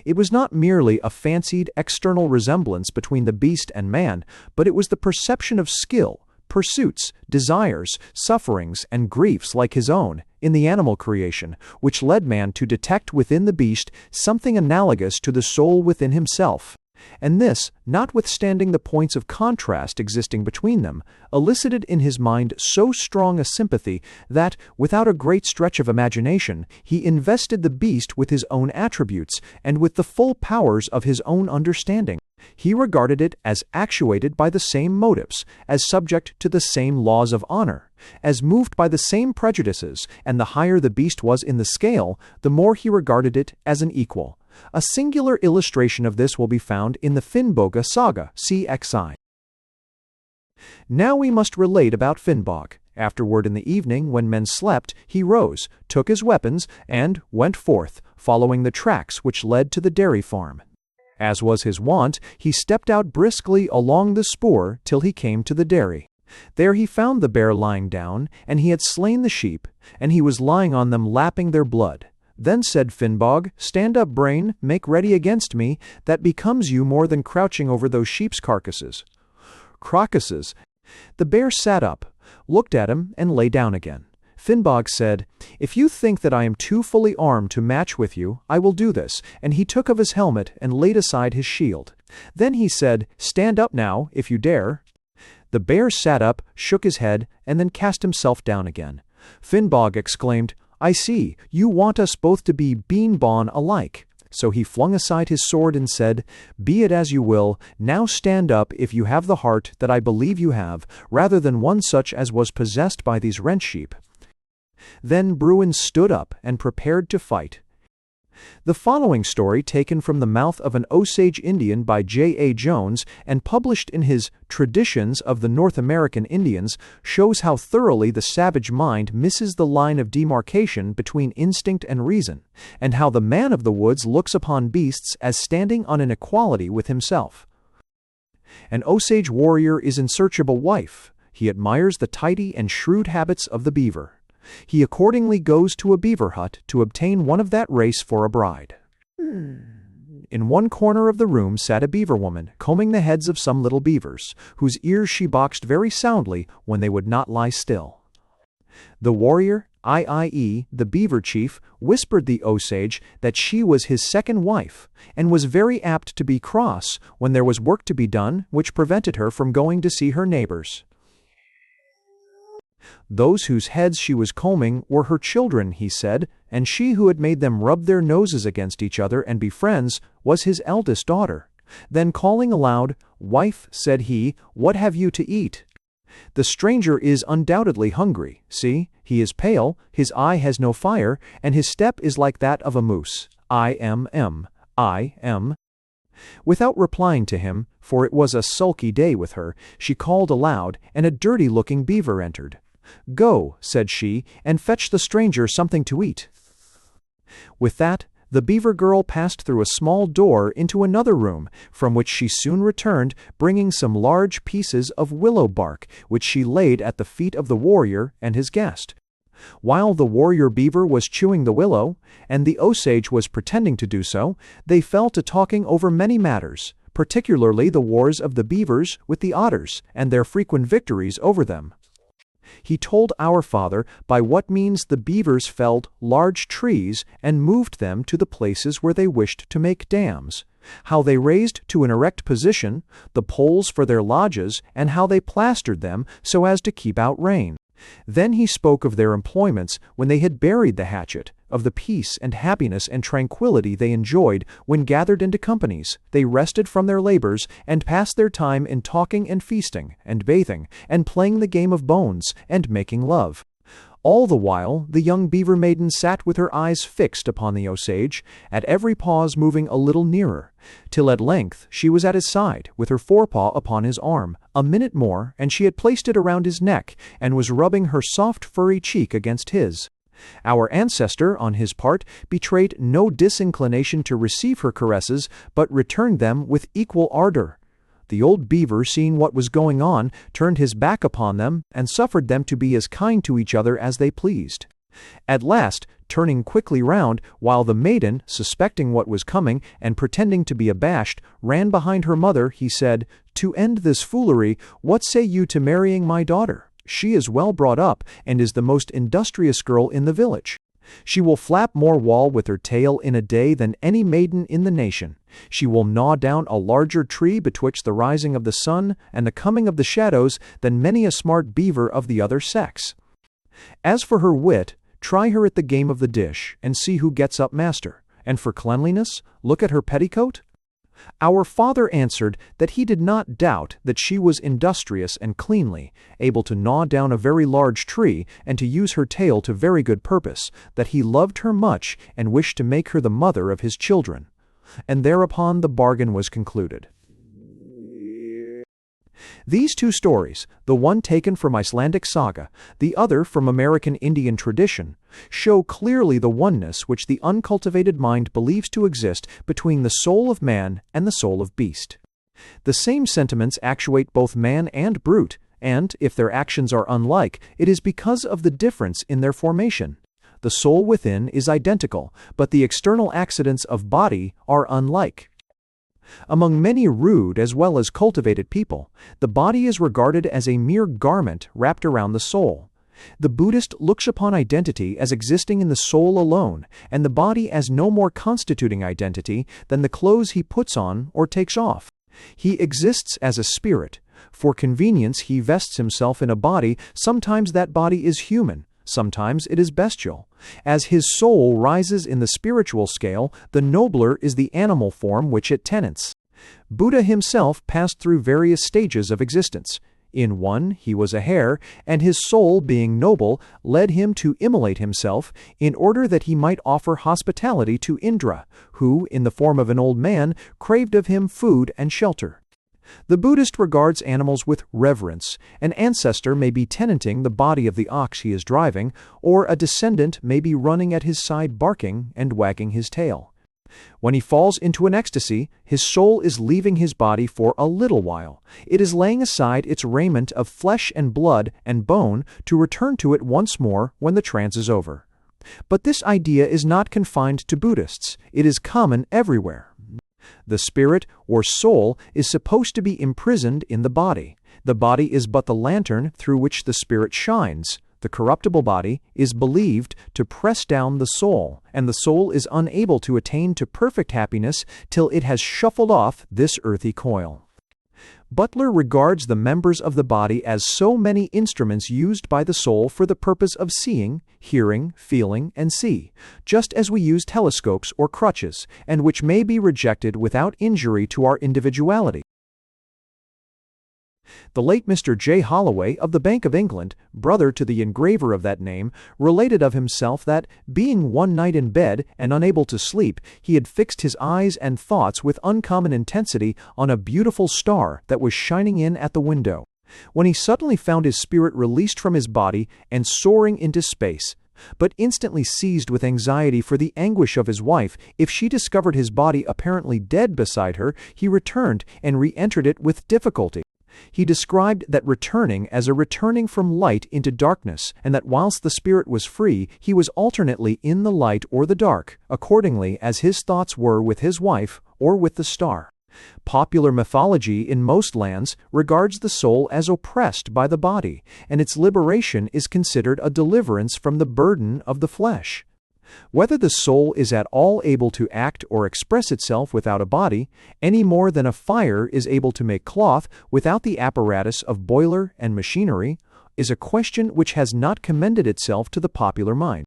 A: It was not merely a fancied external resemblance between the beast and man, but it was the perception of skill, pursuits, desires, sufferings, and griefs like his own in the animal creation, which led man to detect within the beast something analogous to the soul within himself. And this, notwithstanding the points of contrast existing between them, elicited in his mind so strong a sympathy that, without a great stretch of imagination, he invested the beast with his own attributes and with the full powers of his own understanding. He regarded it as actuated by the same motives, as subject to the same laws of honor, as moved by the same prejudices, and the higher the beast was in the scale, the more he regarded it as an equal. A singular illustration of this will be found in the Finnboga saga, CXI. Now we must relate about Finnbog. Afterward in the evening, when men slept, he rose, took his weapons, and went forth, following the tracks which led to the dairy farm. As was his wont, he stepped out briskly along the spoor till he came to the dairy. There he found the bear lying down, and he had slain the sheep, and he was lying on them lapping their blood. Then said Finnbog, "Stand up, Brain, make ready against me, that becomes you more than crouching over those sheep's carcasses." Crocusses. The bear sat up, looked at him, and lay down again. Finnbog said, "If you think that I am too fully armed to match with you, I will do this," and he took of his helmet and laid aside his shield. Then he said, "Stand up now, if you dare." The bear sat up, shook his head, and then cast himself down again. Finnbog exclaimed, "I see, you want us both to be bean-bawn alike." So he flung aside his sword and said, "Be it as you will, now stand up if you have the heart that I believe you have, rather than one such as was possessed by these rent sheep." Then Bruin stood up and prepared to fight. The following story, taken from the mouth of an Osage Indian by J.A. Jones and published in his Traditions of the North American Indians, shows how thoroughly the savage mind misses the line of demarcation between instinct and reason, and how the man of the woods looks upon beasts as standing on an equality with himself. An Osage warrior is in search of a wife. He admires the tidy and shrewd habits of the beaver. He accordingly goes to a beaver hut to obtain one of that race for a bride. In one corner of the room sat a beaver woman, combing the heads of some little beavers, whose ears she boxed very soundly when they would not lie still. The warrior, i.e., the beaver chief, whispered the Osage that she was his second wife, and was very apt to be cross when there was work to be done which prevented her from going to see her neighbors. Those whose heads she was combing were her children, he said, and she who had made them rub their noses against each other and be friends was his eldest daughter. Then calling aloud, "Wife," said he, "what have you to eat?" The stranger is undoubtedly hungry. See, he is pale, his eye has no fire, and his step is like that of a moose. I am. Without replying to him, for it was a sulky day with her, she called aloud, and a dirty-looking beaver entered. "Go," said she, "and fetch the stranger something to eat." With that, the beaver girl passed through a small door into another room, from which she soon returned, bringing some large pieces of willow bark, which she laid at the feet of the warrior and his guest. While the warrior beaver was chewing the willow, and the Osage was pretending to do so, they fell to talking over many matters, particularly the wars of the beavers with the otters, and their frequent victories over them. He told our father by what means the beavers felled large trees and moved them to the places where they wished to make dams, how they raised to an erect position the poles for their lodges, and how they plastered them so as to keep out rain. Then he spoke of their employments when they had buried the hatchet, of the peace and happiness and tranquillity they enjoyed when gathered into companies. They rested from their labors and passed their time in talking and feasting and bathing and playing the game of bones and making love. All the while the young beaver maiden sat with her eyes fixed upon the Osage, at every pause moving a little nearer, till at length she was at his side, with her forepaw upon his arm. A minute more, and she had placed it around his neck, and was rubbing her soft furry cheek against his. Our ancestor, on his part, betrayed no disinclination to receive her caresses, but returned them with equal ardor. The old beaver, seeing what was going on, turned his back upon them, and suffered them to be as kind to each other as they pleased. At last, turning quickly round, while the maiden, suspecting what was coming, and pretending to be abashed, ran behind her mother, he said, "To end this foolery, what say you to marrying my daughter? She is well brought up, and is the most industrious girl in the village. She will flap more wool with her tail in a day than any maiden in the nation. She will gnaw down a larger tree betwixt the rising of the sun and the coming of the shadows than many a smart beaver of the other sex. As for her wit, try her at the game of the dish, and see who gets up master. And for cleanliness, look at her petticoat." Our father answered that he did not doubt that she was industrious and cleanly, able to gnaw down a very large tree, and to use her tail to very good purpose, that he loved her much, and wished to make her the mother of his children. And thereupon the bargain was concluded. These two stories, the one taken from Icelandic saga, the other from American Indian tradition, show clearly the oneness which the uncultivated mind believes to exist between the soul of man and the soul of beast. The same sentiments actuate both man and brute, and, if their actions are unlike, it is because of the difference in their formation. The soul within is identical, but the external accidents of body are unlike. Among many rude as well as cultivated people, the body is regarded as a mere garment wrapped around the soul. The Buddhist looks upon identity as existing in the soul alone, and the body as no more constituting identity than the clothes he puts on or takes off. He exists as a spirit. For convenience he vests himself in a body. Sometimes that body is human, sometimes it is bestial. As his soul rises in the spiritual scale, the nobler is the animal form which it tenants. Buddha himself passed through various stages of existence. In one he was a hare, and his soul, being noble, led him to immolate himself, in order that he might offer hospitality to Indra, who, in the form of an old man, craved of him food and shelter. The Buddhist regards animals with reverence. An ancestor may be tenanting the body of the ox he is driving, or a descendant may be running at his side barking and wagging his tail. When he falls into an ecstasy, his soul is leaving his body for a little while. It is laying aside its raiment of flesh and blood and bone to return to it once more when the trance is over. But this idea is not confined to Buddhists. It is common everywhere. The spirit, or soul, is supposed to be imprisoned in the body. The body is but the lantern through which the spirit shines. The corruptible body is believed to press down the soul, and the soul is unable to attain to perfect happiness till it has shuffled off this earthy coil. Butler regards the members of the body as so many instruments used by the soul for the purpose of seeing, hearing, feeling, and see, just as we use telescopes or crutches, and which may be rejected without injury to our individuality. The late Mr. J. Holloway of the Bank of England, brother to the engraver of that name, related of himself that, being one night in bed and unable to sleep, he had fixed his eyes and thoughts with uncommon intensity on a beautiful star that was shining in at the window, when he suddenly found his spirit released from his body and soaring into space, but instantly seized with anxiety for the anguish of his wife. If she discovered his body apparently dead beside her, he returned and re-entered it with difficulty. He described that returning as a returning from light into darkness, and that whilst the spirit was free, he was alternately in the light or the dark, accordingly as his thoughts were with his wife or with the star. Popular mythology in most lands regards the soul as oppressed by the body, and its liberation is considered a deliverance from the burden of the flesh. Whether the soul is at all able to act or express itself without a body, any more than a fire is able to make cloth without the apparatus of boiler and machinery, is a question which has not commended itself to the popular mind.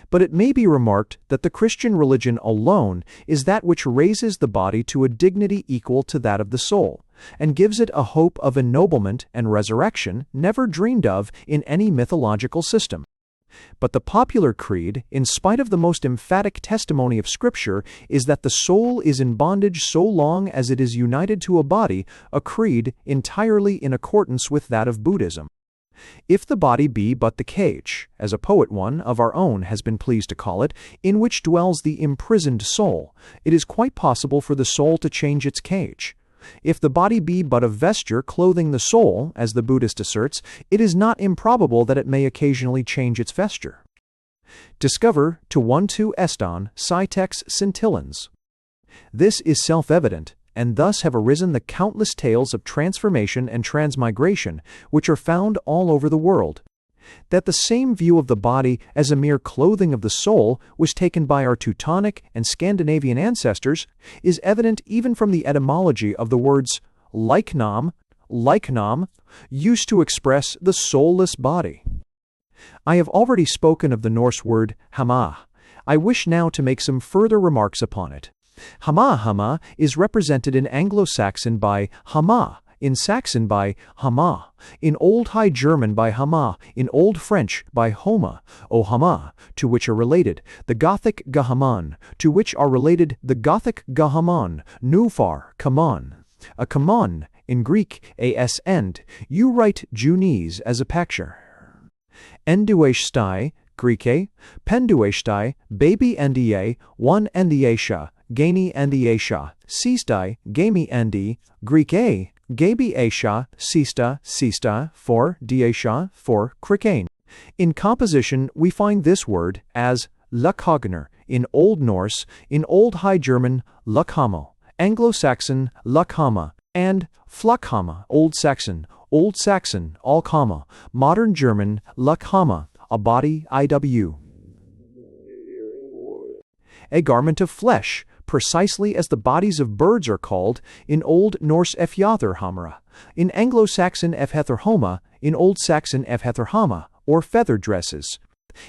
A: But it may be remarked that the Christian religion alone is that which raises the body to a dignity equal to that of the soul, and gives it a hope of ennoblement and resurrection never dreamed of in any mythological system. But the popular creed, in spite of the most emphatic testimony of Scripture, is that the soul is in bondage so long as it is united to a body, a creed entirely in accordance with that of Buddhism. If the body be but the cage, as a poet one of our own has been pleased to call it, in which dwells the imprisoned soul, it is quite possible for the soul to change its cage. If the body be but a vesture clothing the soul, as the Buddhist asserts, it is not improbable that it may occasionally change its vesture. Discover to 1-2 Eston, Citex Scintillans. This is self-evident, and thus have arisen the countless tales of transformation and transmigration which are found all over the world. That the same view of the body as a mere clothing of the soul was taken by our Teutonic and Scandinavian ancestors is evident even from the etymology of the words leichnam, used to express the soulless body. I have already spoken of the Norse word hama. I wish now to make some further remarks upon it. Hama is represented in Anglo-Saxon by Hama, in Saxon by Hama, in Old High German by Hama, in Old French by Homa, O Hama, to which are related the Gothic Gahaman, to which are related the Gothic Gahaman, Nufar, Kaman. A Kaman, in Greek, as end, you write Junese as a picture. Endueshtai, Greek, pendueshtai, baby nda, one ndiesha, gani ndiesha, sistai, gami ndi, Greek a, gabi esha, sista, for diesha, for krikane. In composition, we find this word as Lukhagner in Old Norse, in Old High German, Lukhamo, Anglo-Saxon, Lukhama, and Flukhama, Old Saxon, Alkama, Modern German, Lukhama, a body, IW. A garment of flesh, precisely as the bodies of birds are called in Old Norse Efjatherhamra, in Anglo-Saxon Efhetherhoma, in Old Saxon Efhetherhama, or feather dresses.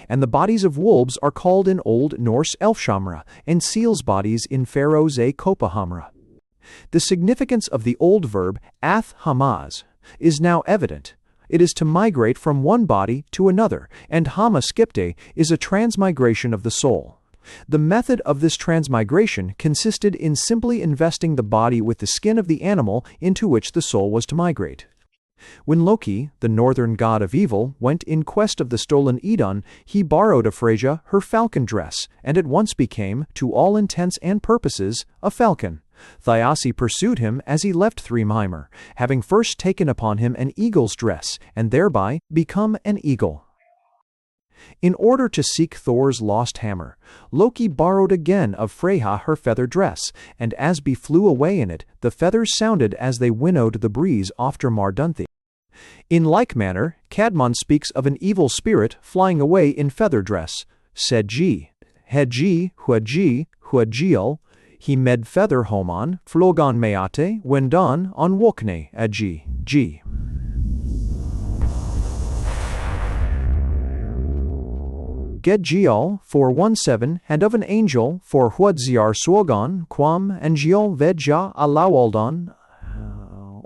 A: And the bodies of wolves are called in Old Norse Elfshamra, and seals' bodies in Pharaoh's Kopahamra. The significance of the old verb ath hamaz is now evident. It is to migrate from one body to another, and hama skipte is a transmigration of the soul. The method of this transmigration consisted in simply investing the body with the skin of the animal into which the soul was to migrate. When Loki, the northern god of evil, went in quest of the stolen Idun, he borrowed of Freyja her falcon dress, and at once became, to all intents and purposes, a falcon. Thiassi pursued him as he left Thrymheimr, having first taken upon him an eagle's dress, and thereby become an eagle. In order to seek Thor's lost hammer, Loki borrowed again of Freyja her feather dress, and as he flew away in it, the feathers sounded as they winnowed the breeze after Mardunthi. In like manner, Cadmon speaks of an evil spirit flying away in feather dress. Said G. Hedji, huagiel, he med feather homan, flogan meate, wendan on wokne agi, G. Gedgial, 417, and of an angel, for huadziar suogan, quam angiol vedja alawaldan,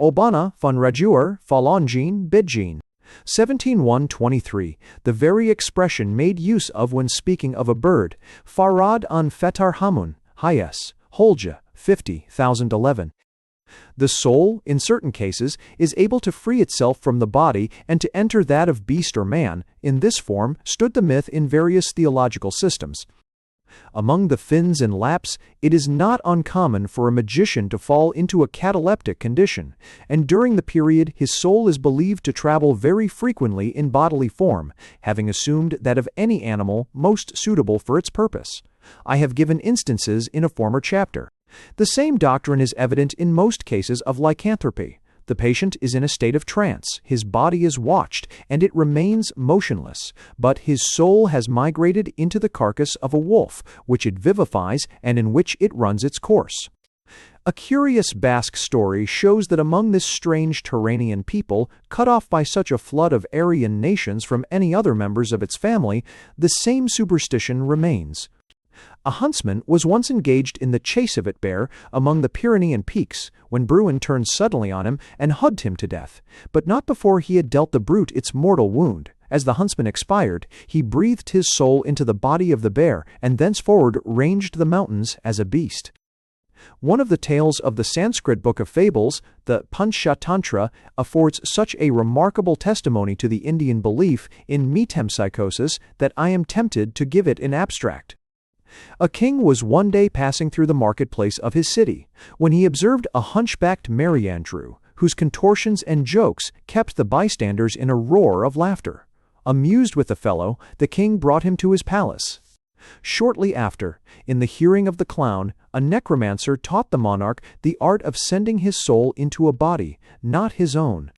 A: Olbana von Rajuer, Falongene, Bidgene. 17123, the very expression made use of when speaking of a bird, Farad an Fetar Hamun, Hayes, Holja, 50,011. The soul, in certain cases, is able to free itself from the body and to enter that of beast or man. In this form stood the myth in various theological systems. Among the Finns and Lapps, it is not uncommon for a magician to fall into a cataleptic condition, and during the period his soul is believed to travel very frequently in bodily form, having assumed that of any animal most suitable for its purpose. I have given instances in a former chapter. The same doctrine is evident in most cases of lycanthropy. The patient is in a state of trance, his body is watched, and it remains motionless, but his soul has migrated into the carcass of a wolf, which it vivifies and in which it runs its course. A curious Basque story shows that among this strange Turanian people, cut off by such a flood of Aryan nations from any other members of its family, the same superstition remains. A huntsman was once engaged in the chase of it bear among the Pyrenean peaks, when Bruin turned suddenly on him and hugged him to death, but not before he had dealt the brute its mortal wound. As the huntsman expired, he breathed his soul into the body of the bear, and thenceforward ranged the mountains as a beast. One of the tales of the Sanskrit book of fables, the Panchatantra, affords such a remarkable testimony to the Indian belief in metempsychosis that I am tempted to give it in abstract. A king was one day passing through the marketplace of his city, when he observed a hunchbacked Merry Andrew, whose contortions and jokes kept the bystanders in a roar of laughter. Amused with the fellow, the king brought him to his palace. Shortly after, in the hearing of the clown, a necromancer taught the monarch the art of sending his soul into a body, not his own.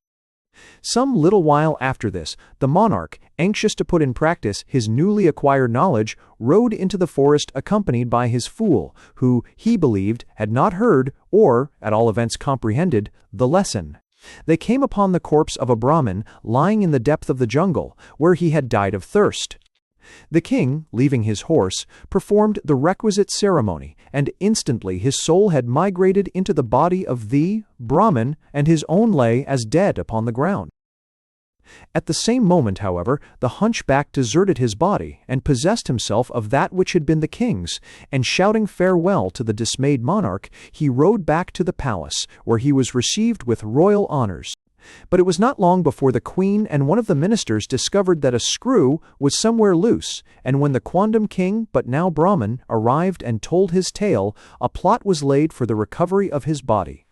A: Some little while after this, the monarch, anxious to put in practice his newly acquired knowledge, rode into the forest accompanied by his fool, who, he believed, had not heard, or, at all events comprehended, the lesson. They came upon the corpse of a Brahmin lying in the depth of the jungle, where he had died of thirst. The king, leaving his horse, performed the requisite ceremony, and instantly his soul had migrated into the body of the Brahmin, and his own lay as dead upon the ground. At the same moment, however, the hunchback deserted his body, and possessed himself of that which had been the king's, and shouting farewell to the dismayed monarch, he rode back to the palace, where he was received with royal honors. But it was not long before the queen and one of the ministers discovered that a screw was somewhere loose, and when the quondam king, but now Brahmin, arrived and told his tale, a plot was laid for the recovery of his body.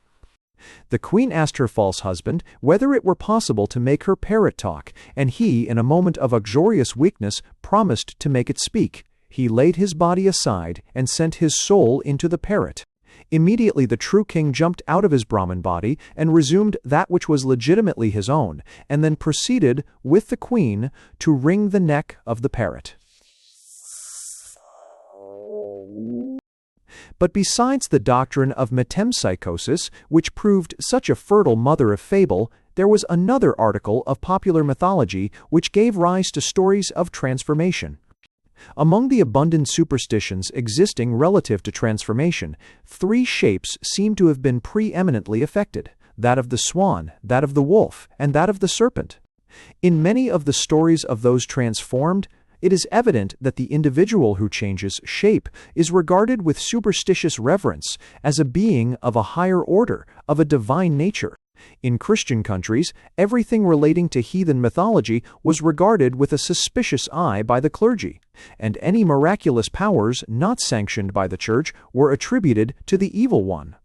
A: The queen asked her false husband whether it were possible to make her parrot talk, and he, in a moment of uxorious weakness, promised to make it speak. He laid his body aside and sent his soul into the parrot. Immediately the true king jumped out of his Brahmin body and resumed that which was legitimately his own, and then proceeded, with the queen, to wring the neck of the parrot. But besides the doctrine of metempsychosis, which proved such a fertile mother of fable, there was another article of popular mythology which gave rise to stories of transformation. Among the abundant superstitions existing relative to transformation, 3 shapes seem to have been preeminently affected: that of the swan, that of the wolf, and that of the serpent. In many of the stories of those transformed, it is evident that the individual who changes shape is regarded with superstitious reverence as a being of a higher order, of a divine nature. In Christian countries, everything relating to heathen mythology was regarded with a suspicious eye by the clergy, and any miraculous powers not sanctioned by the Church were attributed to the evil one.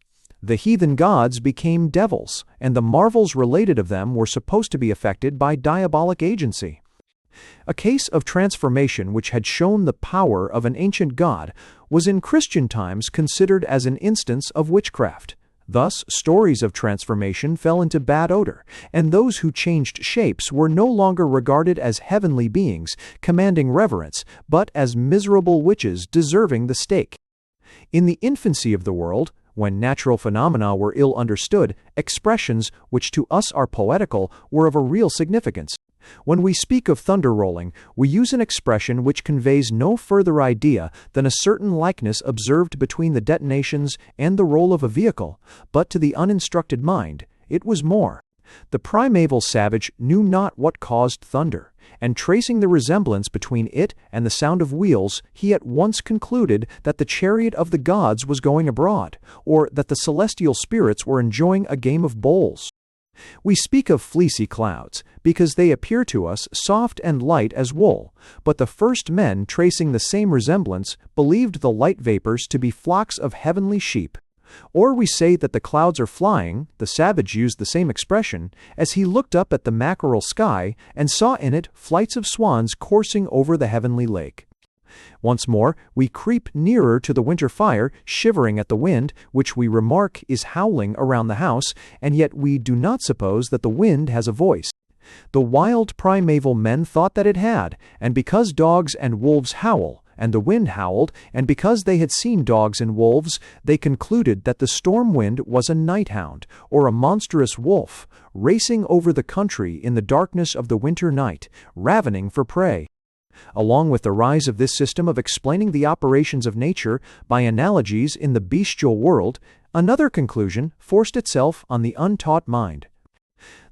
A: The heathen gods became devils, and the marvels related of them were supposed to be effected by diabolic agency. A case of transformation which had shown the power of an ancient god was in Christian times considered as an instance of witchcraft. Thus, stories of transformation fell into bad odor, and those who changed shapes were no longer regarded as heavenly beings, commanding reverence, but as miserable witches deserving the stake. In the infancy of the world, when natural phenomena were ill understood, expressions which to us are poetical were of a real significance. When we speak of thunder rolling, we use an expression which conveys no further idea than a certain likeness observed between the detonations and the roll of a vehicle, but to the uninstructed mind, it was more. The primeval savage knew not what caused thunder, and tracing the resemblance between it and the sound of wheels, he at once concluded that the chariot of the gods was going abroad, or that the celestial spirits were enjoying a game of bowls. We speak of fleecy clouds, because they appear to us soft and light as wool, but the first men, tracing the same resemblance, believed the light vapors to be flocks of heavenly sheep. Or we say that the clouds are flying, the savage used the same expression, as he looked up at the mackerel sky and saw in it flights of swans coursing over the heavenly lake. Once more, we creep nearer to the winter fire, shivering at the wind, which we remark is howling around the house, and yet we do not suppose that the wind has a voice. The wild primeval men thought that it had, and because dogs and wolves howl, and the wind howled, and because they had seen dogs and wolves, they concluded that the storm wind was a night hound, or a monstrous wolf, racing over the country in the darkness of the winter night, ravening for prey. Along with the rise of this system of explaining the operations of nature by analogies in the bestial world, another conclusion forced itself on the untaught mind.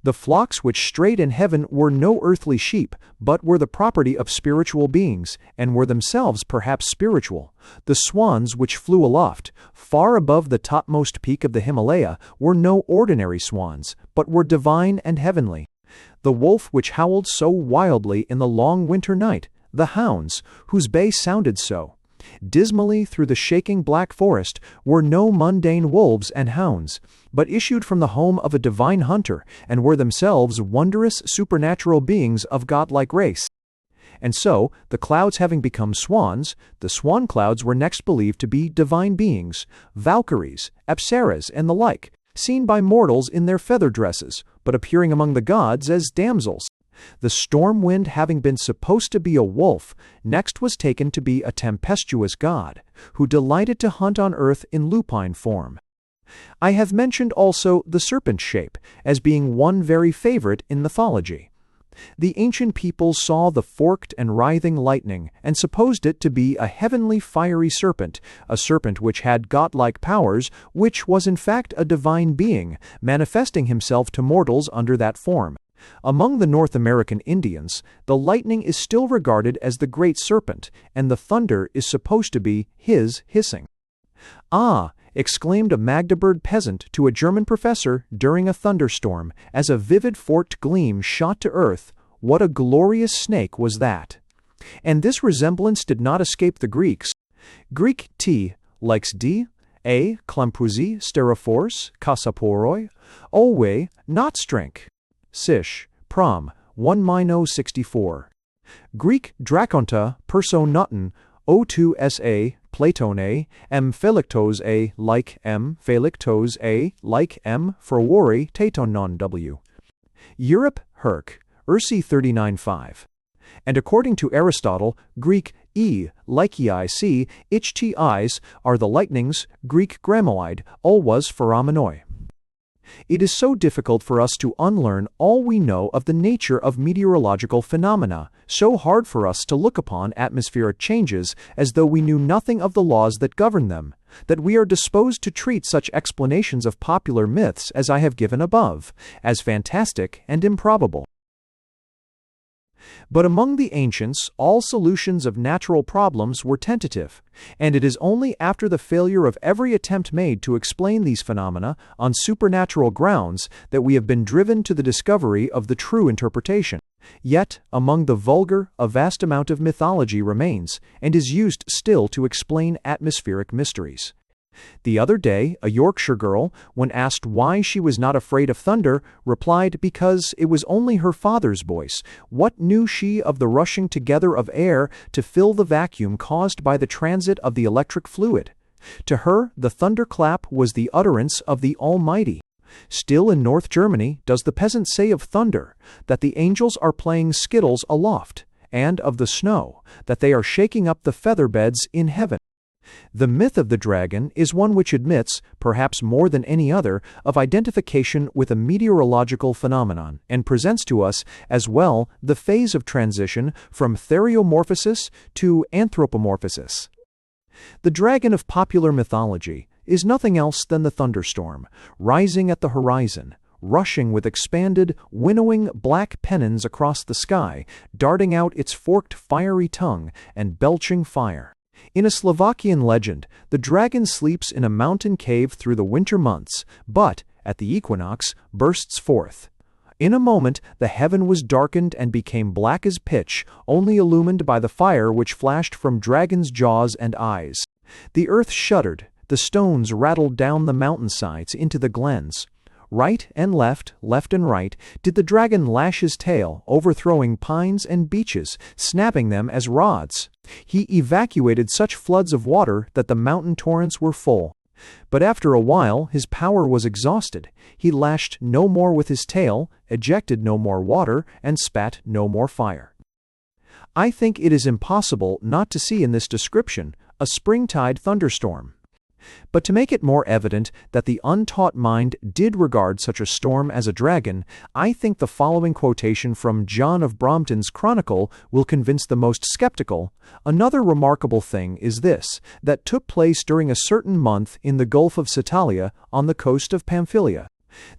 A: The flocks which strayed in heaven were no earthly sheep, but were the property of spiritual beings, and were themselves perhaps spiritual. The swans which flew aloft, far above the topmost peak of the Himalaya, were no ordinary swans, but were divine and heavenly. The wolf which howled so wildly in the long winter night, the hounds, whose bay sounded so dismally through the shaking black forest, were no mundane wolves and hounds, but issued from the home of a divine hunter, and were themselves wondrous supernatural beings of godlike race. And so, the clouds having become swans, the swan clouds were next believed to be divine beings, Valkyries, Apsaras, and the like, seen by mortals in their feather dresses, but appearing among the gods as damsels. The storm wind having been supposed to be a wolf, next was taken to be a tempestuous god, who delighted to hunt on earth in lupine form. I have mentioned also the serpent shape, as being one very favorite in mythology. The ancient people saw the forked and writhing lightning, and supposed it to be a heavenly fiery serpent, a serpent which had godlike powers, which was in fact a divine being, manifesting himself to mortals under that form. Among the North American Indians, the lightning is still regarded as the great serpent, and the thunder is supposed to be his hissing. "Ah!" exclaimed a Magdeburg peasant to a German professor during a thunderstorm, as a vivid forked gleam shot to earth, "what a glorious snake was that!" And this resemblance did not escape the Greeks. Greek T likes D, A klampousi sterophores kasaporoi, Olwe not strength. Sish, Prom, 1-64. Greek Draconta personoton, O2sa, Platone, M phalictos a, like M, phalictos a, like M, forwari, tatonon W. Europe, Herc, Ursi 39.5. And according to Aristotle, Greek E, Lycei C, ichtis are the lightnings, Greek gramoid, alwas pheromenoi. It is so difficult for us to unlearn all we know of the nature of meteorological phenomena, so hard for us to look upon atmospheric changes as though we knew nothing of the laws that govern them, that we are disposed to treat such explanations of popular myths as I have given above, as fantastic and improbable. But among the ancients, all solutions of natural problems were tentative, and it is only after the failure of every attempt made to explain these phenomena on supernatural grounds that we have been driven to the discovery of the true interpretation. Yet, among the vulgar, a vast amount of mythology remains, and is used still to explain atmospheric mysteries. The other day, a Yorkshire girl, when asked why she was not afraid of thunder, replied because it was only her father's voice. What knew she of the rushing together of air to fill the vacuum caused by the transit of the electric fluid? To her, the thunderclap was the utterance of the Almighty. Still in North Germany does the peasant say of thunder, that the angels are playing skittles aloft, and of the snow, that they are shaking up the feather beds in heaven. The myth of the dragon is one which admits, perhaps more than any other, of identification with a meteorological phenomenon, and presents to us, as well, the phase of transition from theriomorphosis to anthropomorphosis. The dragon of popular mythology is nothing else than the thunderstorm, rising at the horizon, rushing with expanded, winnowing black pennons across the sky, darting out its forked fiery tongue and belching fire. In a Slovakian legend, the dragon sleeps in a mountain cave through the winter months, but, at the equinox, bursts forth. In a moment the heaven was darkened and became black as pitch, only illumined by the fire which flashed from dragon's jaws and eyes. The earth shuddered, the stones rattled down the mountainsides into the glens. Right and left and right, did the dragon lash his tail, overthrowing pines and beeches, snapping them as rods. He evacuated such floods of water that the mountain torrents were full. But after a while his power was exhausted. He lashed no more with his tail, ejected no more water, and spat no more fire. I think it is impossible not to see in this description a springtide thunderstorm. But to make it more evident that the untaught mind did regard such a storm as a dragon, I think the following quotation from John of Brompton's Chronicle will convince the most skeptical. Another remarkable thing is this, that took place during a certain month in the Gulf of Satalia on the coast of Pamphylia.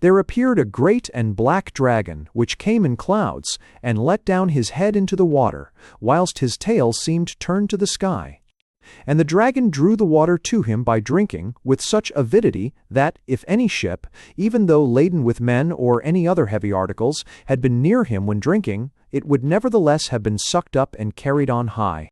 A: There appeared a great and black dragon, which came in clouds, and let down his head into the water, whilst his tail seemed turned to the sky. And the dragon drew the water to him by drinking, with such avidity that, if any ship, even though laden with men or any other heavy articles, had been near him when drinking, it would nevertheless have been sucked up and carried on high.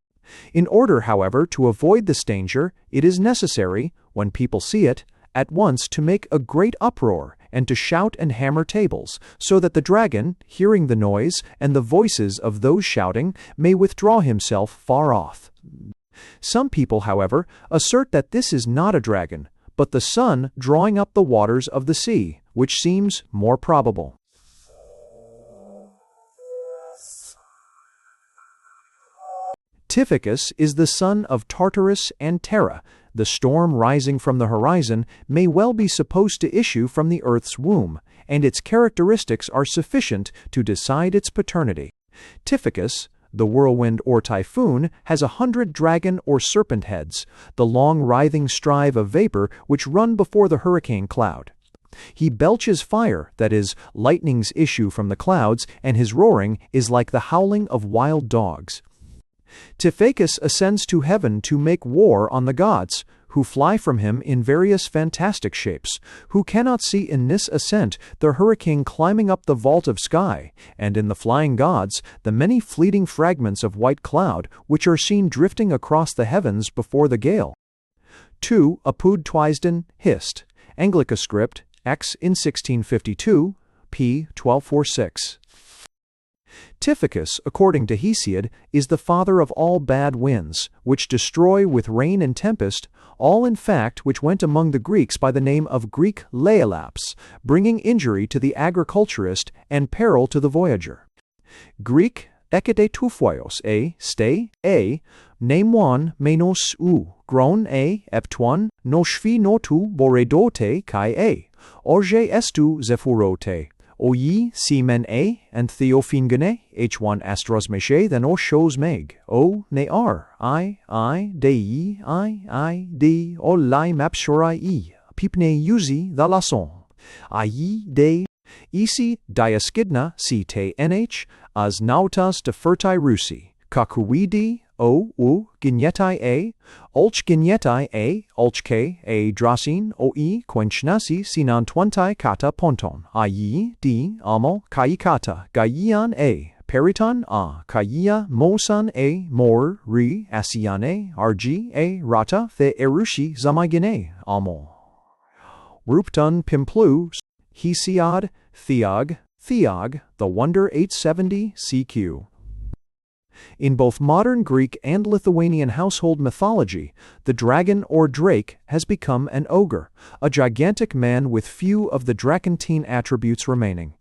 A: In order, however, to avoid this danger, it is necessary, when people see it, at once to make a great uproar, and to shout and hammer tables, so that the dragon, hearing the noise and the voices of those shouting, may withdraw himself far off. Some people, however, assert that this is not a dragon, but the sun drawing up the waters of the sea, which seems more probable. Typhicus is the son of Tartarus and Terra. The storm rising from the horizon may well be supposed to issue from the earth's womb, and its characteristics are sufficient to decide its paternity. Typhicus, the whirlwind or typhoon, has 100 dragon or serpent heads, the long writhing strive of vapor which run before the hurricane cloud. He belches fire, that is, lightnings issue from the clouds, and his roaring is like the howling of wild dogs. Typhicus ascends to heaven to make war on the gods, who fly from him in various fantastic shapes, who cannot see in this ascent the hurricane climbing up the vault of sky, and in the flying gods the many fleeting fragments of white cloud which are seen drifting across the heavens before the gale. 2 Apud Twisden Hist, Anglica script, X in 1652, p. 1246. Typhicus, according to Hesiod, is the father of all bad winds, which destroy with rain and tempest, all in fact which went among the Greeks by the name of Greek laelaps, bringing injury to the agriculturist and peril to the voyager. Greek ekete tufoios stay nemon menos gron eptuan noshvi notu boredote kai orge estu zephurote. Oyi semen and theophingene h1 astros meshe then o shows meg o ne ar I dei I de o lai mapshorai pipne uzi the lason ai de isi diaskidna si te nh as nautas de fertai rusi kakuidi o u ginyetai olch ginyetai olchke drasin oi quenchnasi sinan twantai kata ponton ai di amo kaikata gaian periton kaya mosan mor ri asiane rg rata the erushi zamagine amo ruptun pimplu hesiod theog the wonder 870 CQ. In both modern Greek and Lithuanian household mythology, the dragon or drake has become an ogre, a gigantic man with few of the draconian attributes remaining.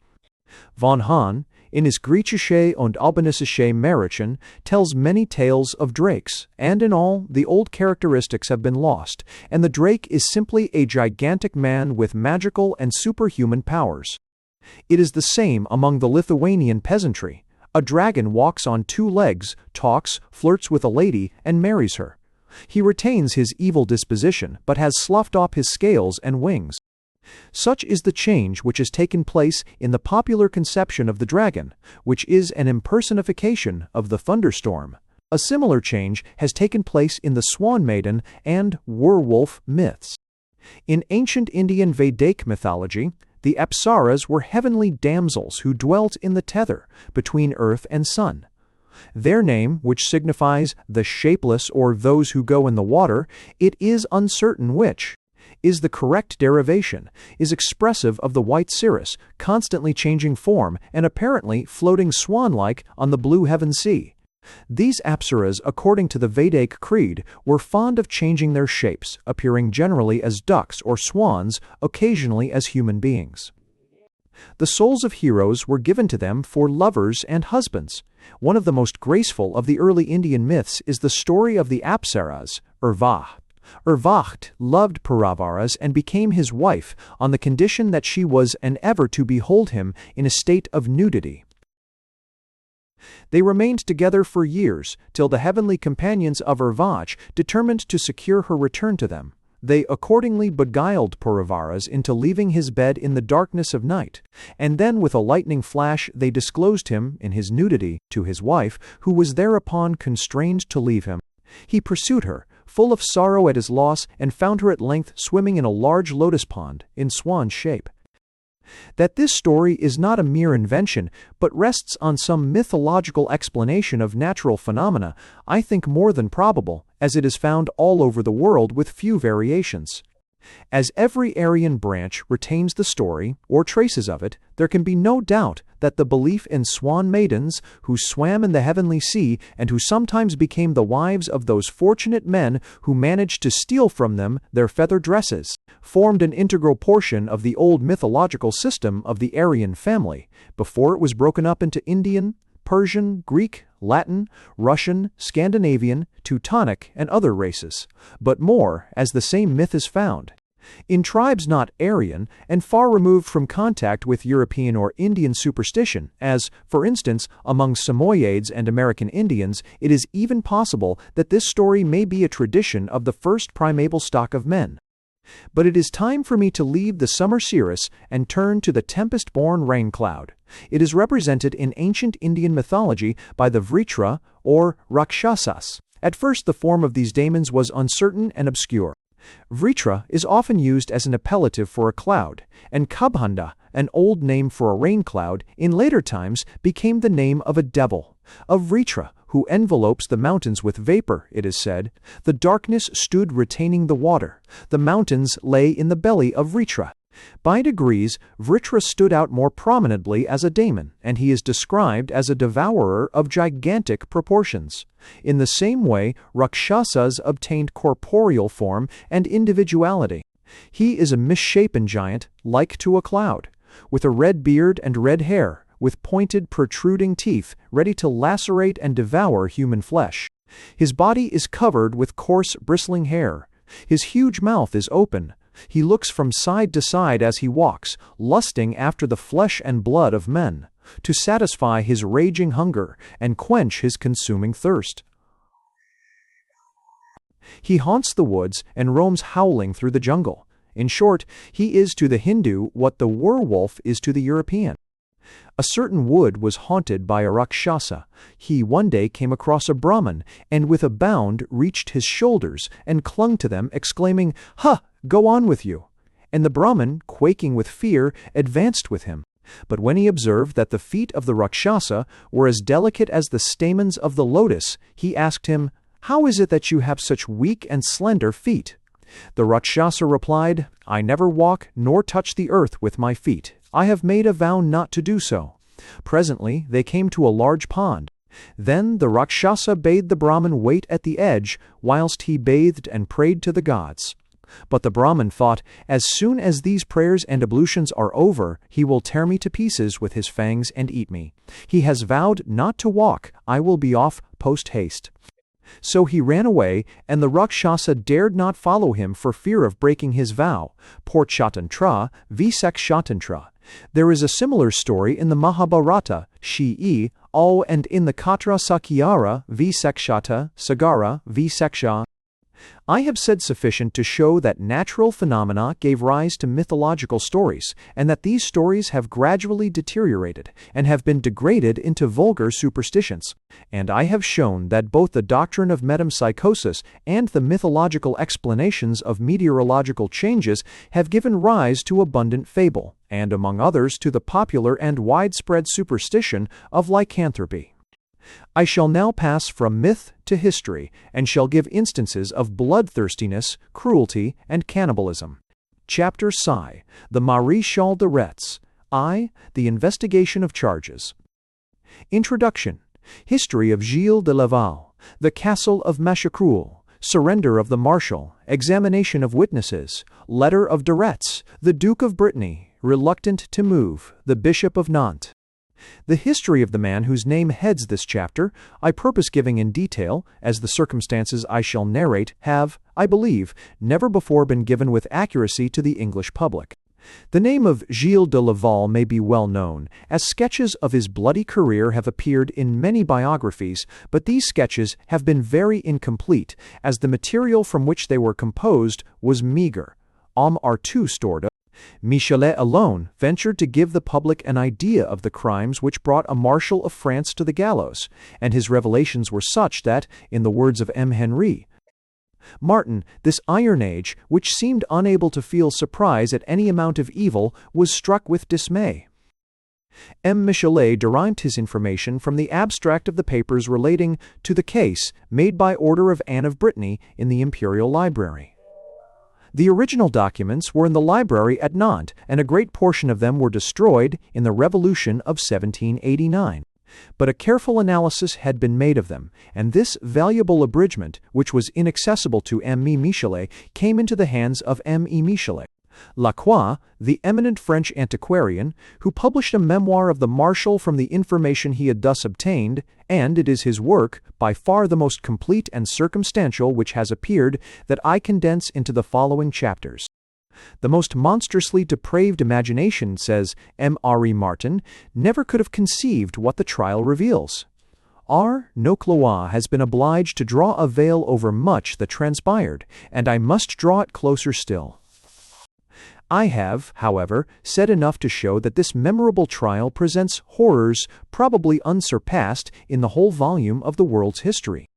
A: Von Hahn, in his Griechische und Albanische Märchen, tells many tales of drakes, and in all, the old characteristics have been lost, and the drake is simply a gigantic man with magical and superhuman powers. It is the same among the Lithuanian peasantry. A dragon walks on 2 legs, talks, flirts with a lady, and marries her. He retains his evil disposition, but has sloughed off his scales and wings. Such is the change which has taken place in the popular conception of the dragon, which is an impersonification of the thunderstorm. A similar change has taken place in the swan maiden and werewolf myths. In ancient Indian Vedic mythology, the Apsaras were heavenly damsels who dwelt in the tether between earth and sun. Their name, which signifies the shapeless or those who go in the water, it is uncertain which is the correct derivation, is expressive of the white cirrus, constantly changing form and apparently floating swan-like on the blue heaven sea. These apsaras, according to the Vedic creed, were fond of changing their shapes, appearing generally as ducks or swans, occasionally as human beings. The souls of heroes were given to them for lovers and husbands. One of the most graceful of the early Indian myths is the story of the apsaras, Urvah. Urvaht loved Puravaras and became his wife on the condition that she was and ever to behold him in a state of nudity. They remained together for years, till the heavenly companions of Urvach determined to secure her return to them. They accordingly beguiled Puravaras into leaving his bed in the darkness of night, and then with a lightning flash they disclosed him, in his nudity, to his wife, who was thereupon constrained to leave him. He pursued her, full of sorrow at his loss, and found her at length swimming in a large lotus pond, in swan shape. That this story is not a mere invention, but rests on some mythological explanation of natural phenomena, I think more than probable, as it is found all over the world with few variations. As every Aryan branch retains the story, or traces of it, there can be no doubt that the belief in swan maidens, who swam in the heavenly sea and who sometimes became the wives of those fortunate men who managed to steal from them their feather dresses, formed an integral portion of the old mythological system of the Aryan family, before it was broken up into Indian, Persian, Greek, Latin, Russian, Scandinavian, Teutonic, and other races, but more, as the same myth is found, in tribes not Aryan and far removed from contact with European or Indian superstition, as, for instance, among Samoyeds and American Indians. It is even possible that this story may be a tradition of the first primeval stock of men. But it is time for me to leave the summer cirrus and turn to the tempest-born rain cloud. It is represented in ancient Indian mythology by the Vritra or Rakshasas. At first the form of these daemons was uncertain and obscure. Vritra is often used as an appellative for a cloud, and Kabhanda, an old name for a rain cloud, in later times became the name of a devil. A Vritra, who envelopes the mountains with vapor, it is said. The darkness stood retaining the water. The mountains lay in the belly of Vritra. By degrees, Vritra stood out more prominently as a daemon, and he is described as a devourer of gigantic proportions. In the same way, Rakshasas obtained corporeal form and individuality. He is a misshapen giant, like to a cloud, with a red beard and red hair, with pointed protruding teeth, ready to lacerate and devour human flesh. His body is covered with coarse, bristling hair. His huge mouth is open. He looks from side to side as he walks, lusting after the flesh and blood of men, to satisfy his raging hunger and quench his consuming thirst. He haunts the woods and roams howling through the jungle. In short, he is to the Hindu what the werewolf is to the European. A certain wood was haunted by a Rakshasa. He one day came across a Brahmin, and with a bound reached his shoulders and clung to them, exclaiming, "Ha! Go on with you!" And the Brahmin, quaking with fear, advanced with him. But when he observed that the feet of the Rakshasa were as delicate as the stamens of the lotus, he asked him, "How is it that you have such weak and slender feet?" The Rakshasa replied, "I never walk nor touch the earth with my feet. I have made a vow not to do so." Presently they came to a large pond. Then the Rakshasa bade the Brahmin wait at the edge, whilst he bathed and prayed to the gods. But the Brahmin thought, "As soon as these prayers and ablutions are over, he will tear me to pieces with his fangs and eat me. He has vowed not to walk. I will be off post-haste." So he ran away, and the Rakshasa dared not follow him for fear of breaking his vow. Porchatantra, Visakshatantra. There is a similar story in the Mahabharata, Shi and in the Katra Sakyara, Visakshata, Sagara, Visaksha. I have said sufficient to show that natural phenomena gave rise to mythological stories, and that these stories have gradually deteriorated, and have been degraded into vulgar superstitions. And I have shown that both the doctrine of metempsychosis and the mythological explanations of meteorological changes have given rise to abundant fable, and among others to the popular and widespread superstition of lycanthropy. I shall now pass from myth to history, and shall give instances of bloodthirstiness, cruelty, and cannibalism. Chapter Psi, the Maréchal de Retz. I, the investigation of charges. Introduction. History of Gilles de Laval. The Castle of Machecroul. Surrender of the Marshal. Examination of witnesses. Letter of de Retz. The Duke of Brittany, reluctant to move. The Bishop of Nantes. The history of the man whose name heads this chapter, I purpose giving in detail, as the circumstances I shall narrate have, I believe, never before been given with accuracy to the English public. The name of Gilles de Laval may be well known, as sketches of his bloody career have appeared in many biographies, but these sketches have been very incomplete, as the material from which they were composed was meager. Hommes are too stored up. Michelet alone ventured to give the public an idea of the crimes which brought a marshal of France to the gallows, and his revelations were such that, in the words of M. Henry, Martin, this Iron Age, which seemed unable to feel surprise at any amount of evil, was struck with dismay. M. Michelet derived his information from the abstract of the papers relating to the case made by order of Anne of Brittany in the Imperial Library. The original documents were in the library at Nantes, and a great portion of them were destroyed in the Revolution of 1789. But a careful analysis had been made of them, and this valuable abridgment, which was inaccessible to M. Michelet, came into the hands of M. Michelet. Lacroix, the eminent French antiquarian, who published a memoir of the Marshal from the information he had thus obtained, and it is his work, by far the most complete and circumstantial which has appeared, that I condense into the following chapters. The most monstrously depraved imagination, says M. Henri Martin, never could have conceived what the trial reveals. R. Noclois has been obliged to draw a veil over much that transpired, and I must draw it closer still. I have, however, said enough to show that this memorable trial presents horrors probably unsurpassed in the whole volume of the world's history.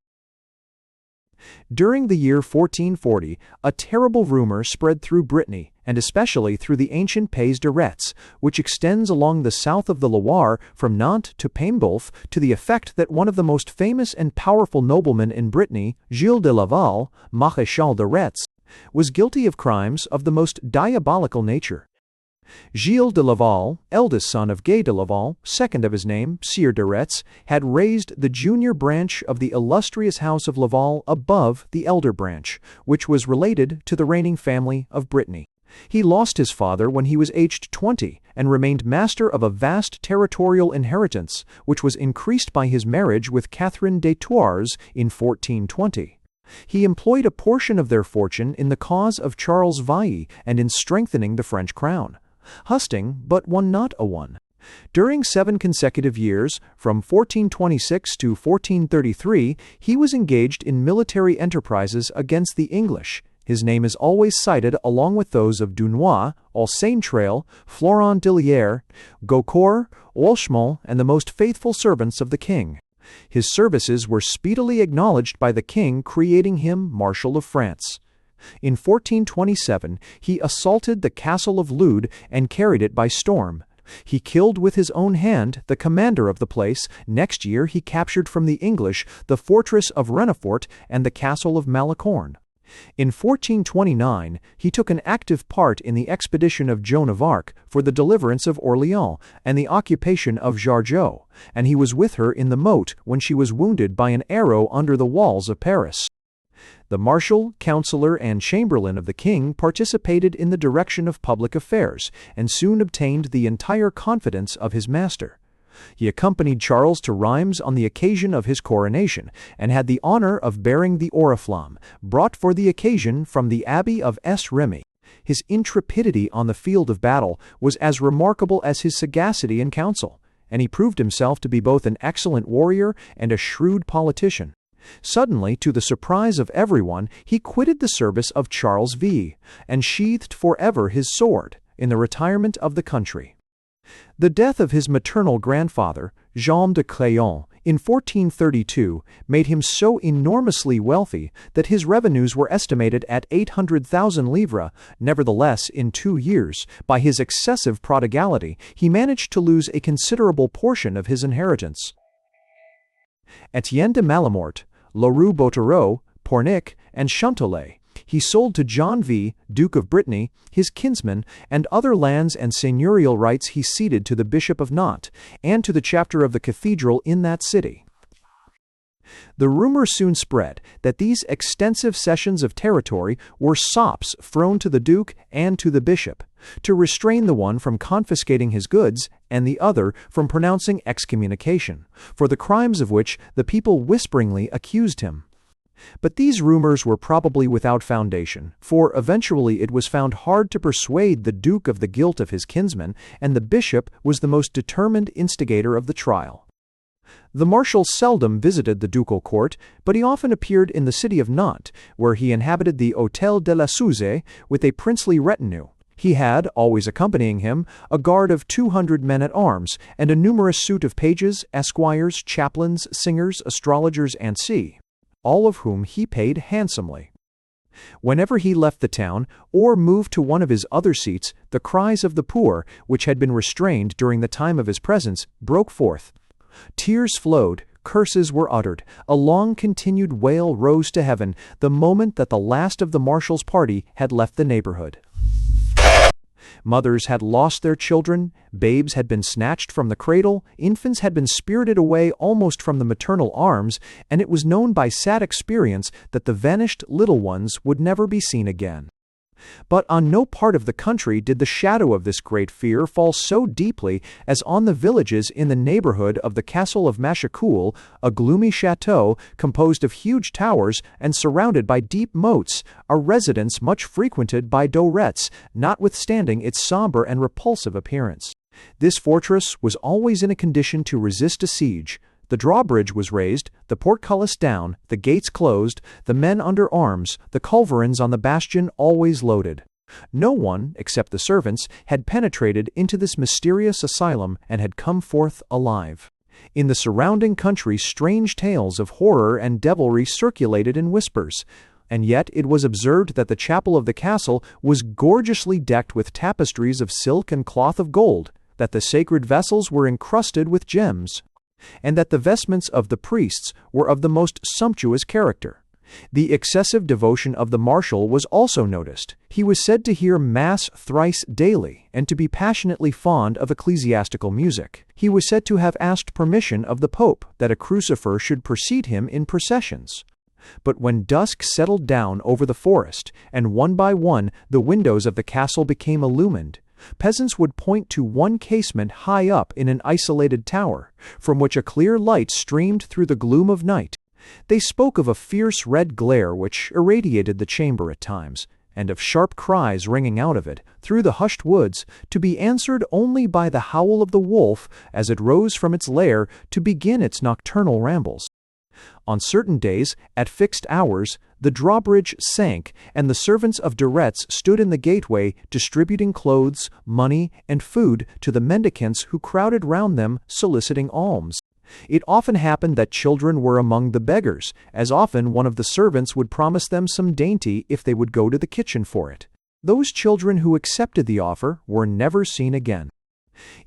A: During the year 1440, a terrible rumor spread through Brittany, and especially through the ancient Pays de Retz, which extends along the south of the Loire from Nantes to Paimboeuf, to the effect that one of the most famous and powerful noblemen in Brittany, Gilles de Laval, Maréchal de Retz, was guilty of crimes of the most diabolical nature. Gilles de Laval, eldest son of Gay de Laval, second of his name, Sieur de Retz, had raised the junior branch of the illustrious house of Laval above the elder branch, which was related to the reigning family of Brittany. He lost his father when he was aged 20, and remained master of a vast territorial inheritance, which was increased by his marriage with Catherine de Thouars in 1420. He employed a portion of their fortune in the cause of Charles Vailly and in strengthening the French crown. Husting but won not a one. During 7 consecutive years, from 1426 to 1433, he was engaged in military enterprises against the English. His name is always cited along with those of Dunois, Alsain-Trail, Florent d'Illiers, Gaucourt, Walchemont, and the most faithful servants of the king. His services were speedily acknowledged by the king, creating him Marshal of France. In 1427, he assaulted the castle of Lude and carried it by storm. He killed with his own hand the commander of the place. Next year he captured from the English the fortress of Renefort and the castle of Malicorne. In 1429, he took an active part in the expedition of Joan of Arc for the deliverance of Orléans and the occupation of Jargeau, and he was with her in the moat when she was wounded by an arrow under the walls of Paris. The marshal, councillor, and chamberlain of the king participated in the direction of public affairs, and soon obtained the entire confidence of his master. He accompanied Charles to Reims on the occasion of his coronation, and had the honor of bearing the oriflamme, brought for the occasion from the Abbey of S. Remy. His intrepidity on the field of battle was as remarkable as his sagacity in council, and he proved himself to be both an excellent warrior and a shrewd politician. Suddenly, to the surprise of everyone, he quitted the service of Charles V, and sheathed forever his sword, in the retirement of the country. The death of his maternal grandfather, Jean de Craon, in 1432, made him so enormously wealthy that his revenues were estimated at 800,000 livres. Nevertheless, in 2 years, by his excessive prodigality, he managed to lose a considerable portion of his inheritance. Etienne de Malemort, Leroux Bottereau, Pornic, and Chantelet, he sold to John V, Duke of Brittany, his kinsman, and other lands and seigneurial rights he ceded to the Bishop of Nantes, and to the chapter of the cathedral in that city. The rumor soon spread that these extensive cessions of territory were sops thrown to the Duke and to the Bishop, to restrain the one from confiscating his goods and the other from pronouncing excommunication, for the crimes of which the people whisperingly accused him. But these rumors were probably without foundation, for eventually it was found hard to persuade the Duke of the guilt of his kinsman, and the bishop was the most determined instigator of the trial. The marshal seldom visited the ducal court, but he often appeared in the city of Nantes, where he inhabited the Hôtel de la Suze with a princely retinue. He had, always accompanying him, a guard of 200 men-at-arms, and a numerous suite of pages, esquires, chaplains, singers, astrologers, and all of whom he paid handsomely. Whenever he left the town, or moved to one of his other seats, the cries of the poor, which had been restrained during the time of his presence, broke forth. Tears flowed, curses were uttered, a long-continued wail rose to heaven the moment that the last of the marshal's party had left the neighborhood. Mothers had lost their children, babes had been snatched from the cradle, infants had been spirited away almost from the maternal arms, and it was known by sad experience that the vanished little ones would never be seen again. But on no part of the country did the shadow of this great fear fall so deeply as on the villages in the neighborhood of the castle of Machecoul, a gloomy chateau composed of huge towers and surrounded by deep moats, a residence much frequented by Dourettes, notwithstanding its sombre and repulsive appearance. This fortress was always in a condition to resist a siege. The drawbridge was raised, the portcullis down, the gates closed, the men under arms, the culverins on the bastion always loaded. No one, except the servants, had penetrated into this mysterious asylum and had come forth alive. In the surrounding country strange tales of horror and devilry circulated in whispers, and yet it was observed that the chapel of the castle was gorgeously decked with tapestries of silk and cloth of gold, that the sacred vessels were encrusted with gems, and that the vestments of the priests were of the most sumptuous character. The excessive devotion of the marshal was also noticed. He was said to hear Mass thrice daily, and to be passionately fond of ecclesiastical music. He was said to have asked permission of the Pope that a crucifer should precede him in processions. But when dusk settled down over the forest, and one by one the windows of the castle became illumined, peasants would point to one casement high up in an isolated tower, from which a clear light streamed through the gloom of night. They spoke of a fierce red glare which irradiated the chamber at times, and of sharp cries ringing out of it, through the hushed woods, to be answered only by the howl of the wolf as it rose from its lair to begin its nocturnal rambles. On certain days, at fixed hours, the drawbridge sank, and the servants of Dourettes stood in the gateway distributing clothes, money, and food to the mendicants who crowded round them soliciting alms. It often happened that children were among the beggars, as often one of the servants would promise them some dainty if they would go to the kitchen for it. Those children who accepted the offer were never seen again.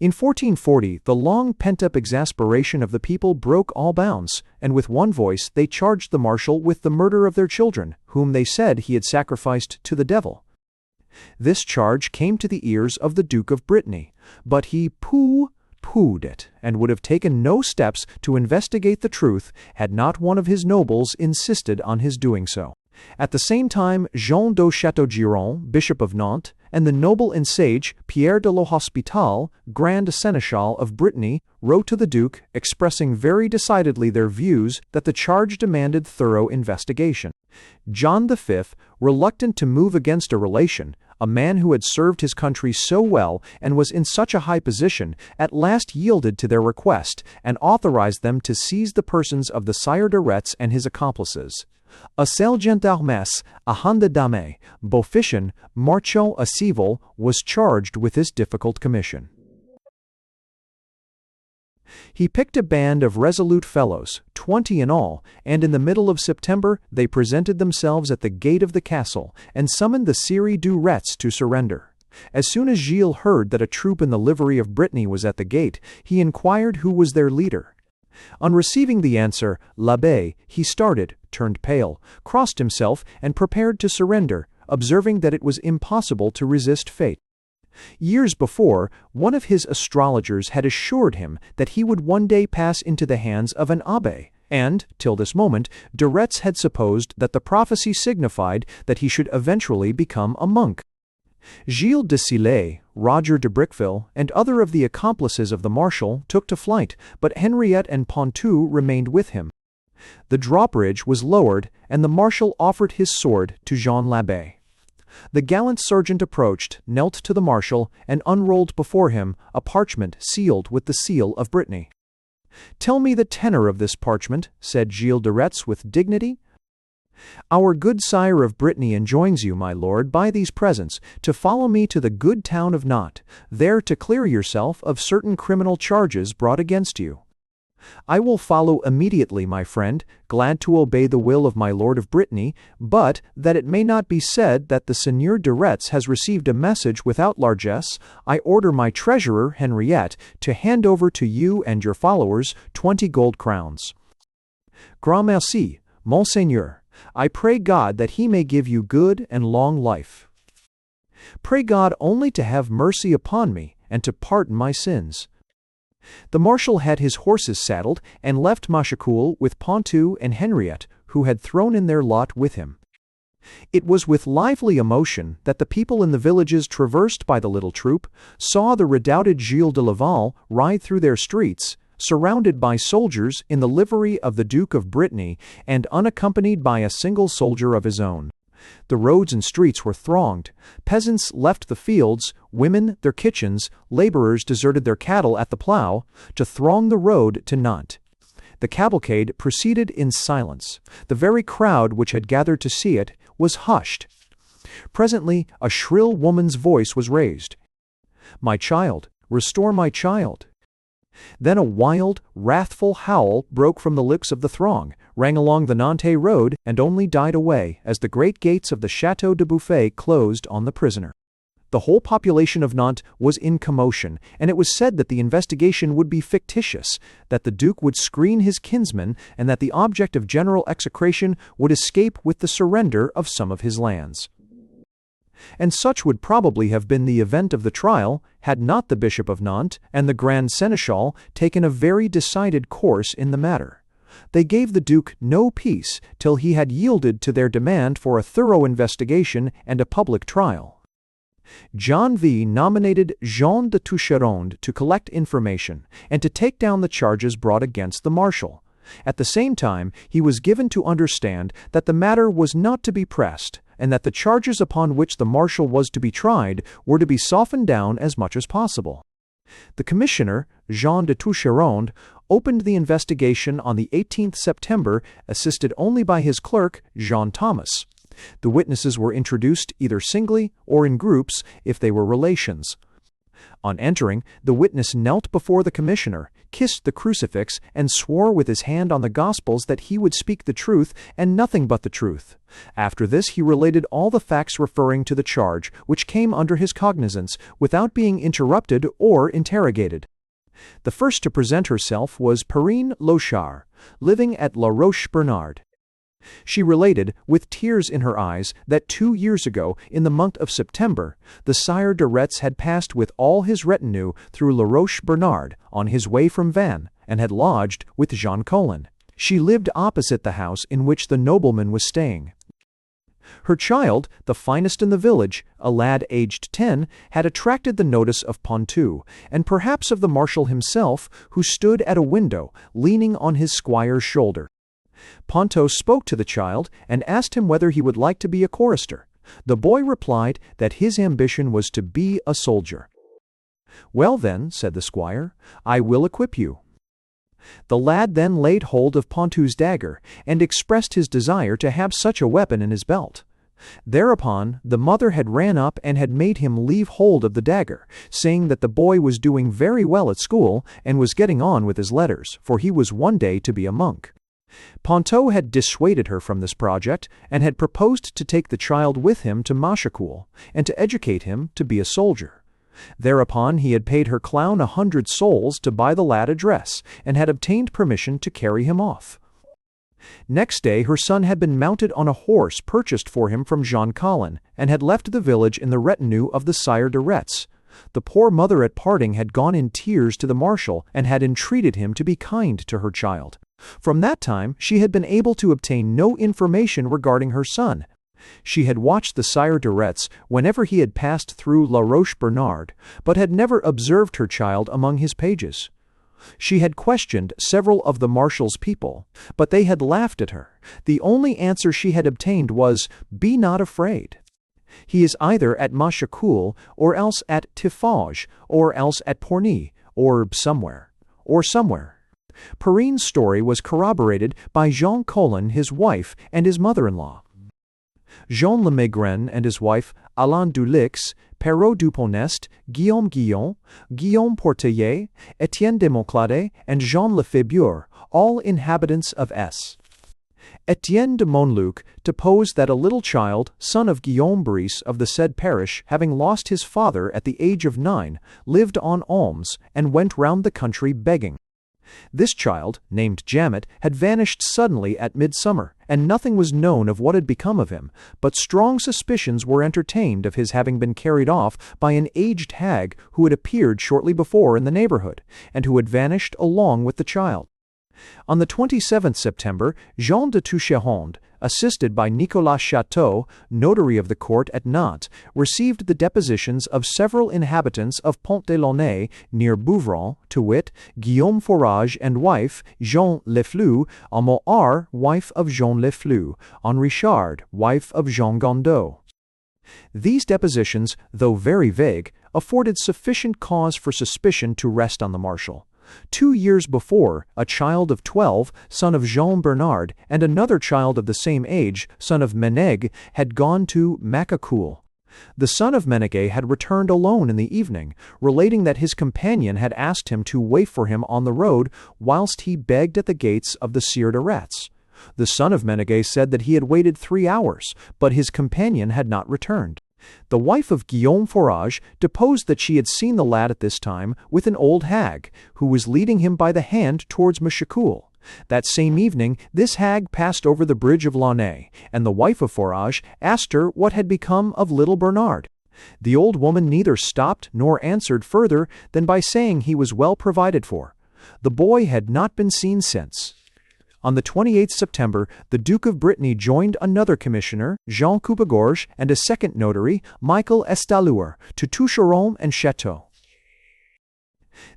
A: In 1440, the long pent-up exasperation of the people broke all bounds, and with one voice they charged the marshal with the murder of their children, whom they said he had sacrificed to the devil. This charge came to the ears of the Duke of Brittany, but he pooh-poohed it, and would have taken no steps to investigate the truth had not one of his nobles insisted on his doing so. At the same time, Jean de Chateaugiron, Bishop of Nantes, and the noble and sage Pierre de l'Hospital, Grand Seneschal of Brittany, wrote to the Duke, expressing very decidedly their views that the charge demanded thorough investigation. John V, reluctant to move against a relation, a man who had served his country so well and was in such a high position, at last yielded to their request and authorized them to seize the persons of the Sire de Retz and his accomplices. A sergent d'armes, a gendarme, Beaufichin, Marchal a Civil, was charged with this difficult commission. He picked a band of resolute fellows, 20 in all, and in the middle of September they presented themselves at the gate of the castle, and summoned the Sire du Retz to surrender. As soon as Gilles heard that a troop in the livery of Brittany was at the gate, he inquired who was their leader. On receiving the answer, l'Abbé, he started, turned pale, crossed himself, and prepared to surrender, observing that it was impossible to resist fate. Years before, one of his astrologers had assured him that he would one day pass into the hands of an abbé, and, till this moment, de Retz had supposed that the prophecy signified that he should eventually become a monk. Gilles de Sillé, Roger de Briqueville, and other of the accomplices of the Marshal took to flight, but Henriette and Pontou remained with him. The drawbridge was lowered, and the Marshal offered his sword to Jean l'Abbé. The gallant sergeant approached, knelt to the Marshal, and unrolled before him a parchment sealed with the seal of Brittany. "Tell me the tenor of this parchment," said Gilles de Retz with dignity. "Our good sire of Brittany enjoins you, my lord, by these presents, to follow me to the good town of Nantes, there to clear yourself of certain criminal charges brought against you." "I will follow immediately, my friend, glad to obey the will of my lord of Brittany, but, that it may not be said that the Seigneur de Retz has received a message without largesse, I order my treasurer, Henriette, to hand over to you and your followers 20 gold crowns." "Grand merci, monseigneur. I pray God that he may give you good and long life." "Pray God only to have mercy upon me, and to pardon my sins." The Marshal had his horses saddled, and left Machecoul with Pontou and Henriette, who had thrown in their lot with him. It was with lively emotion that the people in the villages traversed by the little troop saw the redoubted Gilles de Laval ride through their streets, surrounded by soldiers in the livery of the Duke of Brittany and unaccompanied by a single soldier of his own. The roads and streets were thronged. Peasants left the fields, women their kitchens, laborers deserted their cattle at the plough, to throng the road to Nantes. The cavalcade proceeded in silence. The very crowd which had gathered to see it was hushed. Presently a shrill woman's voice was raised. "My child, restore my child." Then a wild, wrathful howl broke from the lips of the throng, rang along the Nantes road, and only died away as the great gates of the Château de Buffet closed on the prisoner. The whole population of Nantes was in commotion, and it was said that the investigation would be fictitious, that the Duke would screen his kinsman, and that the object of general execration would escape with the surrender of some of his lands. And such would probably have been the event of the trial, had not the Bishop of Nantes and the Grand Seneschal taken a very decided course in the matter. They gave the Duke no peace till he had yielded to their demand for a thorough investigation and a public trial. John V nominated Jean de Toucheronde to collect information and to take down the charges brought against the Marshal. At the same time, he was given to understand that the matter was not to be pressed, and that the charges upon which the Marshal was to be tried were to be softened down as much as possible. The commissioner, Jean de Toucheronde, opened the investigation on the 18th September, assisted only by his clerk, Jean Thomas. The witnesses were introduced either singly or in groups if they were relations. On entering, the witness knelt before the commissioner, kissed the crucifix, and swore with his hand on the Gospels that he would speak the truth and nothing but the truth. After this he related all the facts referring to the charge, which came under his cognizance, without being interrupted or interrogated. The first to present herself was Perrine Lochard, living at La Roche-Bernard. She related, with tears in her eyes, that 2 years ago, in the month of September, the Sire de Retz had passed with all his retinue through La Roche-Bernard on his way from Vannes, and had lodged with Jean Collin. She lived opposite the house in which the nobleman was staying. Her child, the finest in the village, a lad aged 10, had attracted the notice of Pontou, and perhaps of the Marshal himself, who stood at a window, leaning on his squire's shoulder. Ponto spoke to the child and asked him whether he would like to be a chorister. The boy replied that his ambition was to be a soldier. "Well then," said the squire, "I will equip you." The lad then laid hold of Ponto's dagger and expressed his desire to have such a weapon in his belt. Thereupon the mother had ran up and had made him leave hold of the dagger, saying that the boy was doing very well at school and was getting on with his letters, for he was one day to be a monk. Ponto had dissuaded her from this project, and had proposed to take the child with him to Machecoul, and to educate him to be a soldier. Thereupon he had paid her clown 100 sols to buy the lad a dress, and had obtained permission to carry him off. Next day her son had been mounted on a horse purchased for him from Jean Collin, and had left the village in the retinue of the Sire de Retz. The poor mother at parting had gone in tears to the marshal, and had entreated him to be kind to her child. From that time she had been able to obtain no information regarding her son. She had watched the Sire de Retz whenever he had passed through La Roche-Bernard, but had never observed her child among his pages. She had questioned several of the marshal's people, but they had laughed at her. The only answer she had obtained was, "Be not afraid. He is either at Machecoul, or else at Tiffauges, or else at Porny, or somewhere. Perrine's story was corroborated by Jean Collin, his wife, and his mother-in-law. Jean Le Maigren and his wife, Alain Dulix, Perrault Duponest, Guillaume Guillon, Guillaume Portellier, Etienne de Monclade, and Jean Le Fébure, all inhabitants of S. Etienne de Monluc deposed that a little child, son of Guillaume Brice of the said parish, having lost his father at the age of 9, lived on alms, and went round the country begging. This child, named Jamet, had vanished suddenly at midsummer, and nothing was known of what had become of him, but strong suspicions were entertained of his having been carried off by an aged hag who had appeared shortly before in the neighborhood, and who had vanished along with the child. On the 27th September, Jean de Toucheronde, assisted by Nicolas Chateau, notary of the court at Nantes, received the depositions of several inhabitants of Pont de Launay, near Bouvron, to wit, Guillaume Forage and wife, Jean Leflue, on Moart, wife of Jean Leflue, on Richard, wife of Jean Gondot. These depositions, though very vague, afforded sufficient cause for suspicion to rest on the marshal. 2 years before, a child of 12, son of Jean Bernard, and another child of the same age, son of Meneg, had gone to Machecoul. The son of Meneg had returned alone in the evening, relating that his companion had asked him to wait for him on the road whilst he begged at the gates of the Sire de Retz. The son of Meneg said that he had waited 3 hours, but his companion had not returned. The wife of Guillaume Forage deposed that she had seen the lad at this time with an old hag, who was leading him by the hand towards Machecoul. That same evening this hag passed over the bridge of Launay, and the wife of Forage asked her what had become of little Bernard. The old woman neither stopped nor answered further than by saying he was well provided for. The boy had not been seen since. On the 28th September, the Duke of Brittany joined another commissioner, Jean Coupegorge, and a second notary, Michael Estallure, to Toucheronde and Château.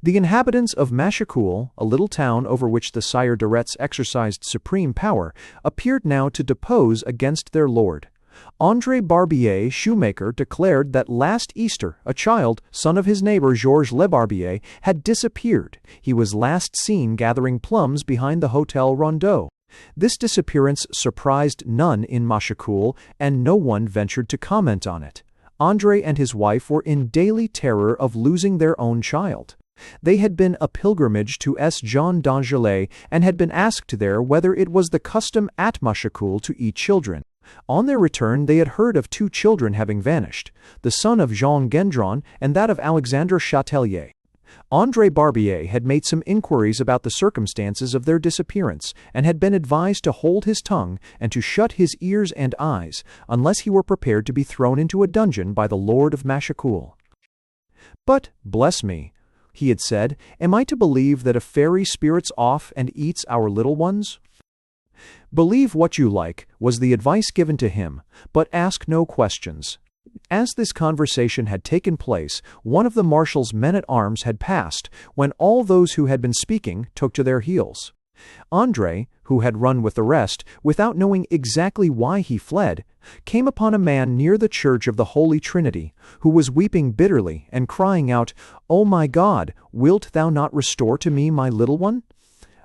A: The inhabitants of Machecoul, a little town over which the Sire de Retz exercised supreme power, appeared now to depose against their lord. André Barbier, shoemaker, declared that last Easter a child, son of his neighbor Georges Lebarbier, had disappeared. He was last seen gathering plums behind the Hotel Rondeau. This disappearance surprised none in Machecoul, and no one ventured to comment on it. André and his wife were in daily terror of losing their own child. They had been a pilgrimage to S. Jean d'Angely, and had been asked there whether it was the custom at Machecoul to eat children. On their return they had heard of 2 children having vanished, the son of Jean Gendron and that of Alexandre Chatelier. André Barbier had made some inquiries about the circumstances of their disappearance, and had been advised to hold his tongue and to shut his ears and eyes, unless he were prepared to be thrown into a dungeon by the lord of Machecoul. "But, bless me," he had said, "am I to believe that a fairy spirits off and eats our little ones?" "Believe what you like," was the advice given to him, "but ask no questions." As this conversation had taken place, one of the marshal's men-at-arms had passed, when all those who had been speaking took to their heels. André, who had run with the rest, without knowing exactly why he fled, came upon a man near the church of the Holy Trinity, who was weeping bitterly and crying out, "O my God, wilt thou not restore to me my little one?"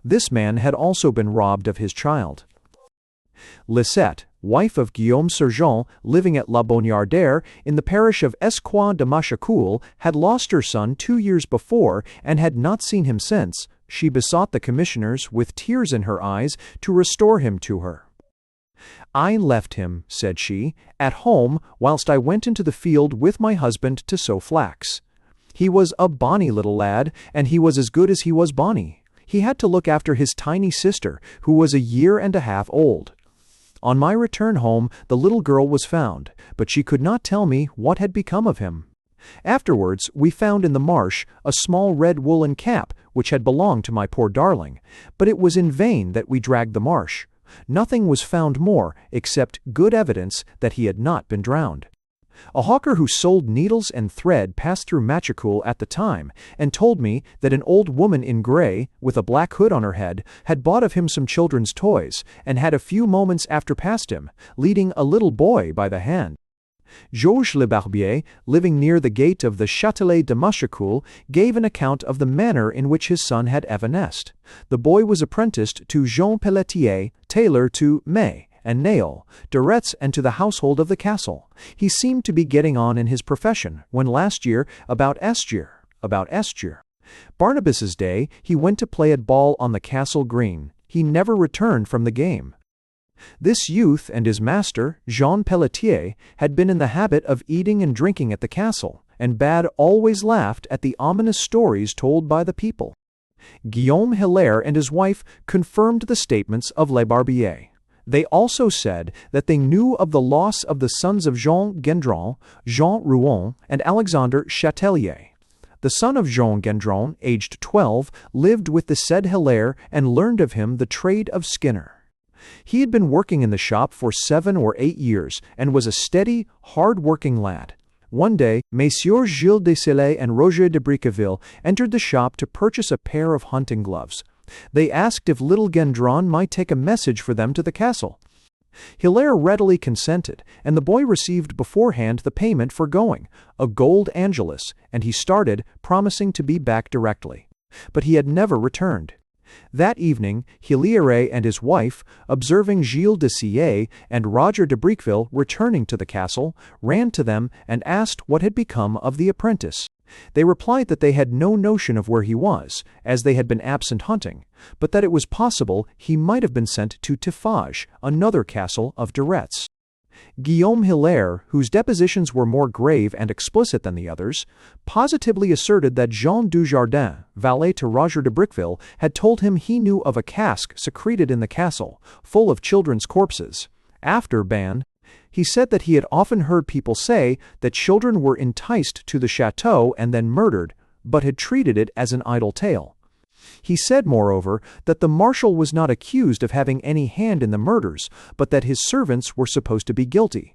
A: This man had also been robbed of his child. Lisette, wife of Guillaume Sergent, living at La Bonniardère in the parish of Escoing de Machecoul, had lost her son 2 years before and had not seen him since. She besought the commissioners, with tears in her eyes, to restore him to her. "I left him," said she, "at home whilst I went into the field with my husband to sow flax. He was a bonny little lad, and he was as good as he was bonny. He had to look after his tiny sister, who was a year and a half old. On my return home the little girl was found, but she could not tell me what had become of him. Afterwards we found in the marsh a small red woolen cap which had belonged to my poor darling, but it was in vain that we dragged the marsh. Nothing was found more except good evidence that he had not been drowned. A hawker who sold needles and thread passed through Machecoul at the time, and told me that an old woman in grey, with a black hood on her head, had bought of him some children's toys, and had a few moments after passed him, leading a little boy by the hand. Georges Le Barbier, living near the gate of the Châtelet de Machecoul, gave an account of the manner in which his son had evanesced. The boy was apprenticed to Jean Pelletier, tailor to May and Nail, de Retz, and to the household of the castle. He seemed to be getting on in his profession, when last year, about Easter. Barnabas's day, he went to play at ball on the castle green. He never returned from the game. This youth and his master, Jean Pelletier, had been in the habit of eating and drinking at the castle, and Bad always laughed at the ominous stories told by the people. Guillaume Hilaire and his wife confirmed the statements of Le Barbier. They also said that they knew of the loss of the sons of Jean Gendron, Jean Rouan, and Alexander Chatelier. The son of Jean Gendron, aged 12, lived with the said Hilaire and learned of him the trade of skinner. He had been working in the shop for 7 or 8 years, and was a steady, hard-working lad. One day, Messieurs Gilles de Sillé and Roger de Briqueville entered the shop to purchase a pair of hunting gloves. They asked if little Gendron might take a message for them to the castle. Hilaire readily consented, and the boy received beforehand the payment for going, a gold angelus, and he started, promising to be back directly. But he had never returned. That evening, Hilaire and his wife, observing Gilles de Sillé and Roger de Briqueville returning to the castle, ran to them and asked what had become of the apprentice. They replied that they had no notion of where he was, as they had been absent hunting, but that it was possible he might have been sent to Tiffage, another castle of de Retz. Guillaume Hilaire, whose depositions were more grave and explicit than the others, positively asserted that Jean Dujardin, valet to Roger de Briqueville, had told him he knew of a cask secreted in the castle, full of children's corpses. After Ban, he said that he had often heard people say that children were enticed to the chateau and then murdered, but had treated it as an idle tale. He said, moreover, that the marshal was not accused of having any hand in the murders, but that his servants were supposed to be guilty.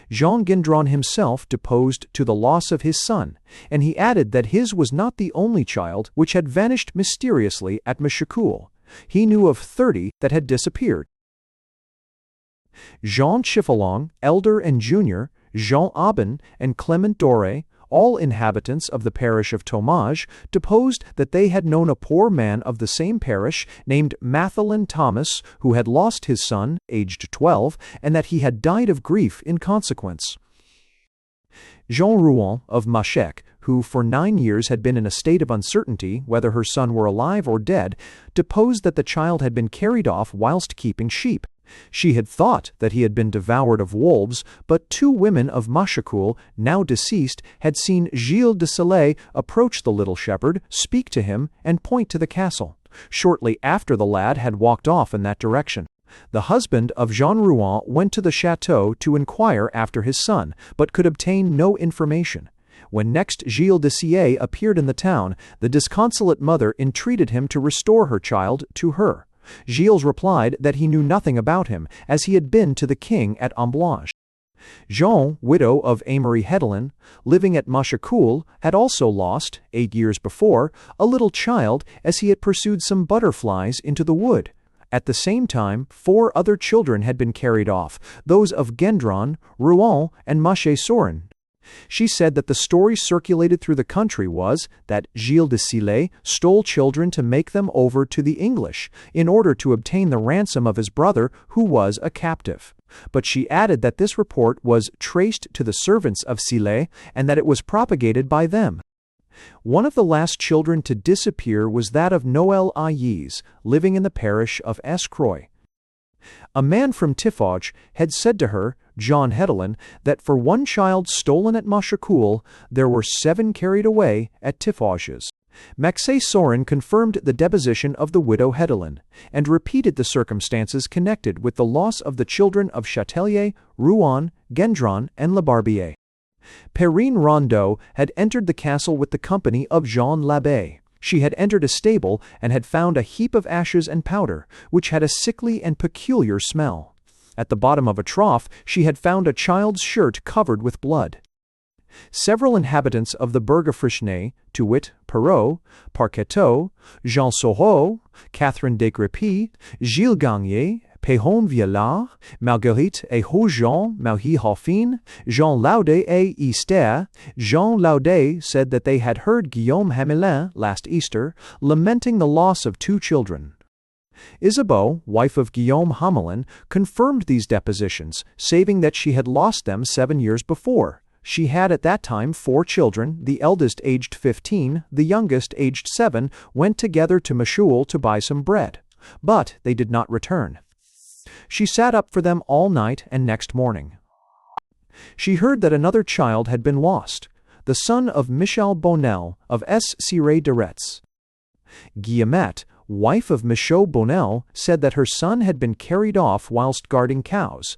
A: Jean Gendron himself deposed to the loss of his son, and he added that his was not the only child which had vanished mysteriously at Machecoul. He knew of 30 that had disappeared. Jean Chiffelong, elder and junior, Jean Aubin, and Clement Doré, all inhabitants of the parish of Thomage, deposed that they had known a poor man of the same parish named Mathelin Thomas, who had lost his son, aged 12, and that he had died of grief in consequence. Jean Rouan of Machec, who for 9 years had been in a state of uncertainty whether her son were alive or dead, deposed that the child had been carried off whilst keeping sheep. She had thought that he had been devoured of wolves, but 2 women of Machecoul, now deceased, had seen Gilles de Sillé approach the little shepherd, speak to him, and point to the castle. Shortly after the lad had walked off in that direction. The husband of Jean Rouan went to the chateau to inquire after his son, but could obtain no information. When next Gilles de Sillé appeared in the town, the disconsolate mother entreated him to restore her child to her. Gilles replied that he knew nothing about him, as he had been to the king at Amblage. Jean, widow of Amory Hedelin, living at Machecoul, had also lost, 8 years before, a little child as he had pursued some butterflies into the wood. At the same time, 4 other children had been carried off, those of Gendron, Rouen, and Maché-Sorin. She said that the story circulated through the country was that Gilles de Sillé stole children to make them over to the English in order to obtain the ransom of his brother, who was a captive. But she added that this report was traced to the servants of Sillé and that it was propagated by them. One of the last children to disappear was that of Noël Ayes, living in the parish of Escroy. A man from Tiffauges had said to her, John Hedelin, that for 1 child stolen at Machecoul, there were 7 carried away at Tiffauges. Maché-Sorin confirmed the deposition of the widow Hedelin, and repeated the circumstances connected with the loss of the children of Châtelier, Rouen, Gendron, and Le Barbier. Perrine Rondeau had entered the castle with the company of Jean l'Abbé. She had entered a stable and had found a heap of ashes and powder, which had a sickly and peculiar smell. At the bottom of a trough she had found a child's shirt covered with blood. Several inhabitants of the Burg of Frichenay, to wit, Perrault, Parqueteau, Jean Soreau, Catherine Descrépy, Gilles Gagnier, Péhon Viellard, Marguerite et Haujean, Marie Hoffin, Jean Laudet et Easter. Jean Laudet said that they had heard Guillaume Hamelin last Easter lamenting the loss of 2 children. Isabeau, wife of Guillaume Hamelin, confirmed these depositions, saving that she had lost them 7 years before. She had at that time 4 children, the eldest aged 15, the youngest aged 7, went together to Machecoul to buy some bread. But they did not return. She sat up for them all night and next morning. She heard that another child had been lost, the son of Michel Bonnel of S. Ciré de Retz. Guillemette, wife of Michaud Bonnel, said that her son had been carried off whilst guarding cows.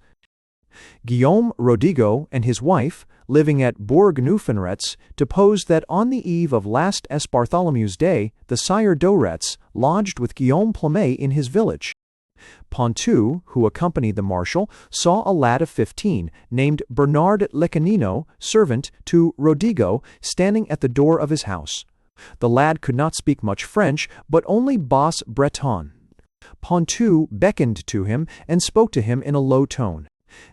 A: Guillaume Rodigo and his wife, living at Bourg-Neufenretz, deposed that on the eve of last S. Bartholomew's Day, the Sire d'Auretz lodged with Guillaume Plumet in his village. Pontou, who accompanied the marshal, saw a lad of 15, named Bernard Lecanino, servant to Rodigo, standing at the door of his house. The lad could not speak much French, but only Basse Breton. Pontou beckoned to him and spoke to him in a low tone.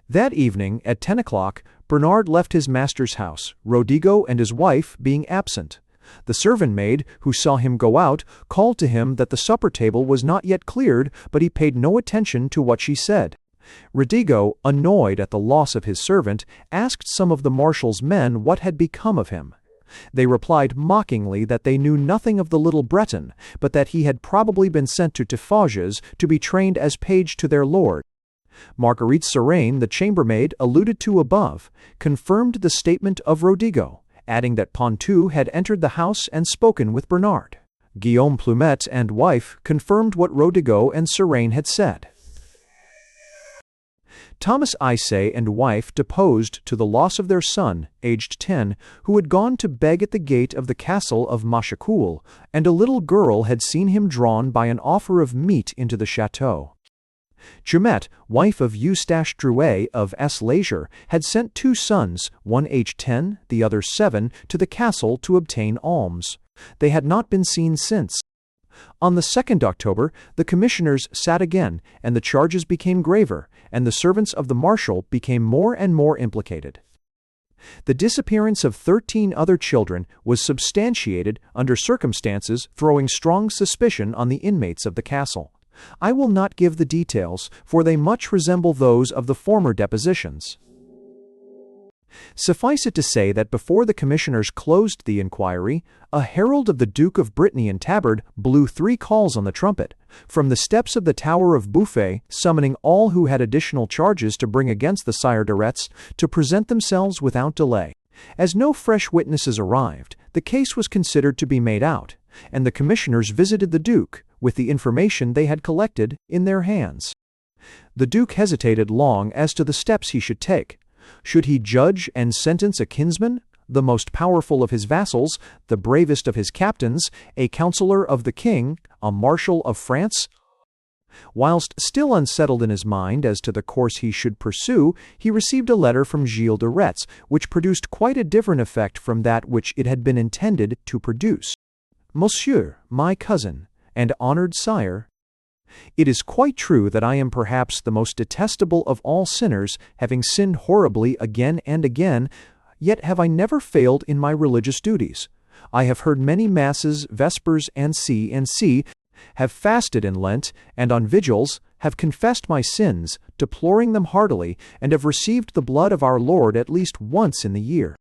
A: That evening, at 10 o'clock, Bernard left his master's house, Rodigo and his wife being absent. The servant-maid, who saw him go out, called to him that the supper table was not yet cleared, but he paid no attention to what she said. Rodigo, annoyed at the loss of his servant, asked some of the marshal's men what had become of him. They replied mockingly that they knew nothing of the little Breton, but that he had probably been sent to Tiffauges to be trained as page to their lord. Marguerite Serain, the chambermaid alluded to above, confirmed the statement of Rodigo, adding that Pontou had entered the house and spoken with Bernard. Guillaume Plumet and wife confirmed what Rodigo and Serain had said. Thomas Isay and wife deposed to the loss of their son, aged 10, who had gone to beg at the gate of the castle of Machecoul, and a little girl had seen him drawn by an offer of meat into the chateau. Jumette, wife of Eustache Drouet of S. Leisure, had sent 2 sons, one aged 10, the other 7, to the castle to obtain alms. They had not been seen since. On the 2nd October, the commissioners sat again, and the charges became graver, and the servants of the marshal became more and more implicated. The disappearance of 13 other children was substantiated under circumstances throwing strong suspicion on the inmates of the castle. I will not give the details, for they much resemble those of the former depositions. Suffice it to say that before the commissioners closed the inquiry, a herald of the Duke of Brittany and Tabard blew 3 calls on the trumpet, from the steps of the Tower of Bouffay, summoning all who had additional charges to bring against the Sire de Retz to present themselves without delay. As no fresh witnesses arrived, the case was considered to be made out, and the commissioners visited the Duke, with the information they had collected in their hands. The Duke hesitated long as to the steps he should take. Should he judge and sentence a kinsman, the most powerful of his vassals, the bravest of his captains, a counsellor of the king, a marshal of France? Whilst still unsettled in his mind as to the course he should pursue, he received a letter from Gilles de Retz, which produced quite a different effect from that which it had been intended to produce. Monsieur, my cousin, and honored sire, it is quite true that I am perhaps the most detestable of all sinners, having sinned horribly again and again, yet have I never failed in my religious duties. I have heard many masses, vespers, and C, have fasted in Lent, and on vigils, have confessed my sins, deploring them heartily, and have received the blood of our Lord at least once in the year.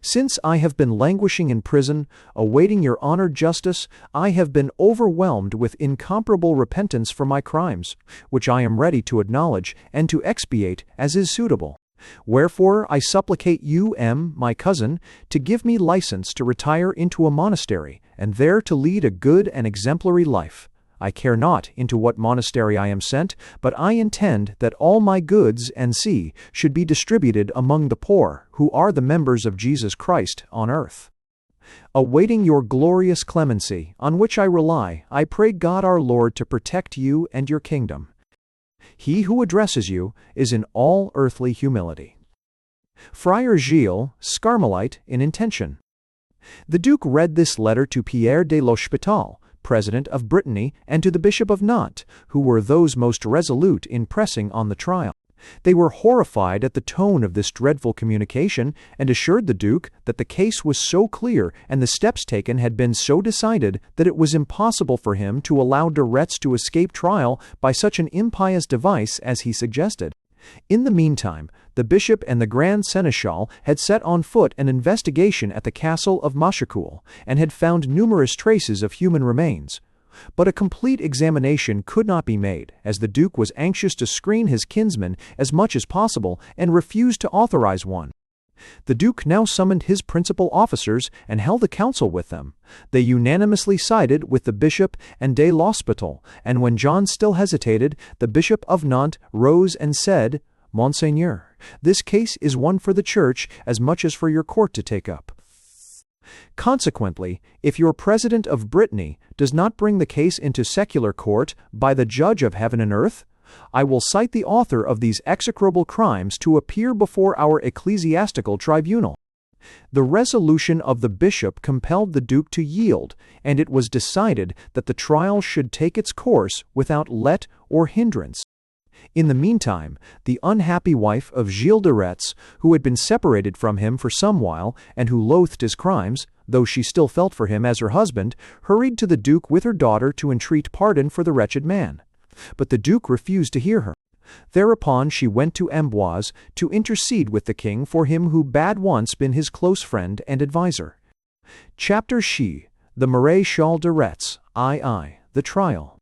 A: Since I have been languishing in prison, awaiting your honored justice, I have been overwhelmed with incomparable repentance for my crimes, which I am ready to acknowledge and to expiate as is suitable. Wherefore I supplicate you, my cousin, to give me license to retire into a monastery, and there to lead a good and exemplary life. I care not into what monastery I am sent, but I intend that all my goods and should be distributed among the poor, who are the members of Jesus Christ on earth. Awaiting your glorious clemency, on which I rely, I pray God our Lord to protect you and your kingdom. He who addresses you is in all earthly humility. Friar Gilles, Scarmelite in intention. The Duke read this letter to Pierre de l'Hospital, President of Brittany, and to the Bishop of Nantes, who were those most resolute in pressing on the trial. They were horrified at the tone of this dreadful communication, and assured the Duke that the case was so clear and the steps taken had been so decided that it was impossible for him to allow de Retz to escape trial by such an impious device as he suggested. In the meantime, the bishop and the grand seneschal had set on foot an investigation at the castle of Machecoul, and had found numerous traces of human remains. But a complete examination could not be made, as the Duke was anxious to screen his kinsman as much as possible, and refused to authorize one. The Duke now summoned his principal officers and held a council with them. They unanimously sided with the bishop and de l'Hospital, and when John still hesitated, the Bishop of Nantes rose and said, Monseigneur, this case is one for the Church as much as for your court to take up. Consequently, if your President of Brittany does not bring the case into secular court by the Judge of heaven and earth, I will cite the author of these execrable crimes to appear before our ecclesiastical tribunal. The resolution of the bishop compelled the Duke to yield, and it was decided that the trial should take its course without let or hindrance. In the meantime, the unhappy wife of Gilles de Retz, who had been separated from him for some while, and who loathed his crimes, though she still felt for him as her husband, hurried to the Duke with her daughter to entreat pardon for the wretched man. But the Duke refused to hear her. Thereupon she went to Amboise to intercede with the king for him who had once been his close friend and adviser. Chapter She, the Maréchal de Retz, II, the trial.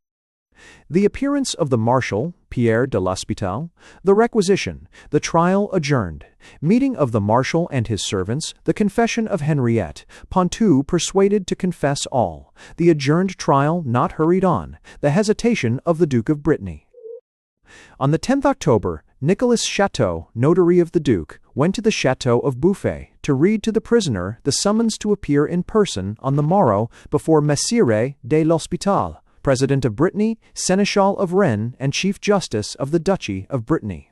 A: The appearance of the Marshal, Pierre de l'Hospital, the requisition, the trial adjourned, meeting of the Marshal and his servants, the confession of Henriette, Pontou persuaded to confess all, the adjourned trial not hurried on, the hesitation of the Duke of Brittany. On the 10th October, Nicolas Chateau, notary of the Duke, went to the Chateau of Bouffay to read to the prisoner the summons to appear in person on the morrow before Messire de l'Hospital, President of Brittany, Seneschal of Rennes, and Chief Justice of the Duchy of Brittany.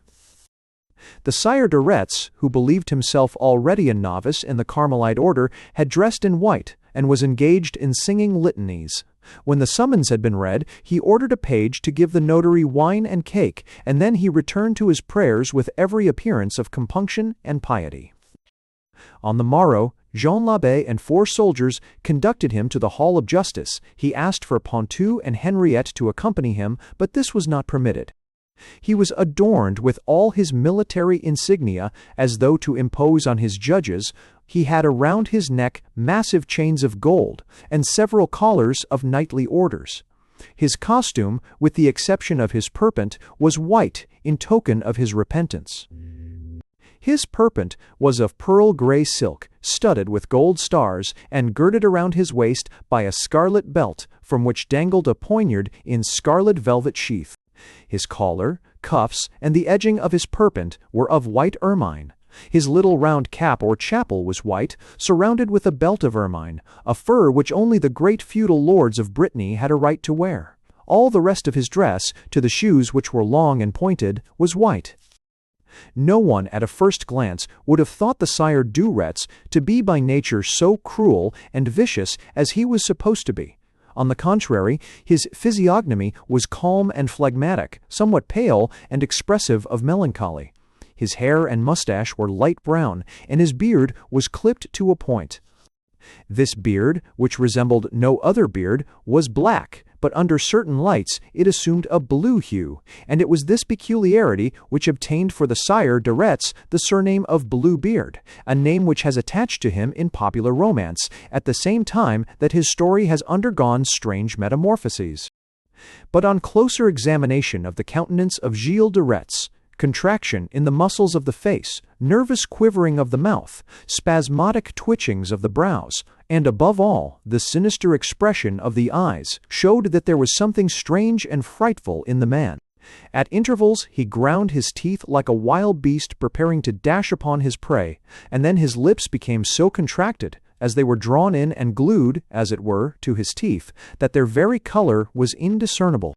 A: The Sire de Retz, who believed himself already a novice in the Carmelite order, had dressed in white, and was engaged in singing litanies. When the summons had been read, he ordered a page to give the notary wine and cake, and then he returned to his prayers with every appearance of compunction and piety. On the morrow, Jean l'Abbé and 4 soldiers conducted him to the Hall of Justice. He asked for Pontou and Henriette to accompany him, but this was not permitted. He was adorned with all his military insignia, as though to impose on his judges. He had around his neck massive chains of gold, and several collars of knightly orders. His costume, with the exception of his purpent, was white, in token of his repentance. His purpent was of pearl-gray silk, studded with gold stars, and girded around his waist by a scarlet belt, from which dangled a poniard in scarlet velvet sheath. His collar, cuffs, and the edging of his purpent were of white ermine. His little round cap or chapel was white, surrounded with a belt of ermine, a fur which only the great feudal lords of Brittany had a right to wear. All the rest of his dress, to the shoes which were long and pointed, was white. No one at a first glance would have thought the Sire du Retz to be by nature so cruel and vicious as he was supposed to be. On the contrary, his physiognomy was calm and phlegmatic, somewhat pale and expressive of melancholy. His hair and mustache were light brown, and his beard was clipped to a point. This beard, which resembled no other beard, was black, but under certain lights it assumed a blue hue, and it was this peculiarity which obtained for the Sire de Retz the surname of Bluebeard, a name which has attached to him in popular romance, at the same time that his story has undergone strange metamorphoses. But on closer examination of the countenance of Gilles de Retz, contraction in the muscles of the face, nervous quivering of the mouth, spasmodic twitchings of the brows, and above all, the sinister expression of the eyes, showed that there was something strange and frightful in the man. At intervals he ground his teeth like a wild beast preparing to dash upon his prey, and then his lips became so contracted, as they were drawn in and glued, as it were, to his teeth, that their very color was indiscernible.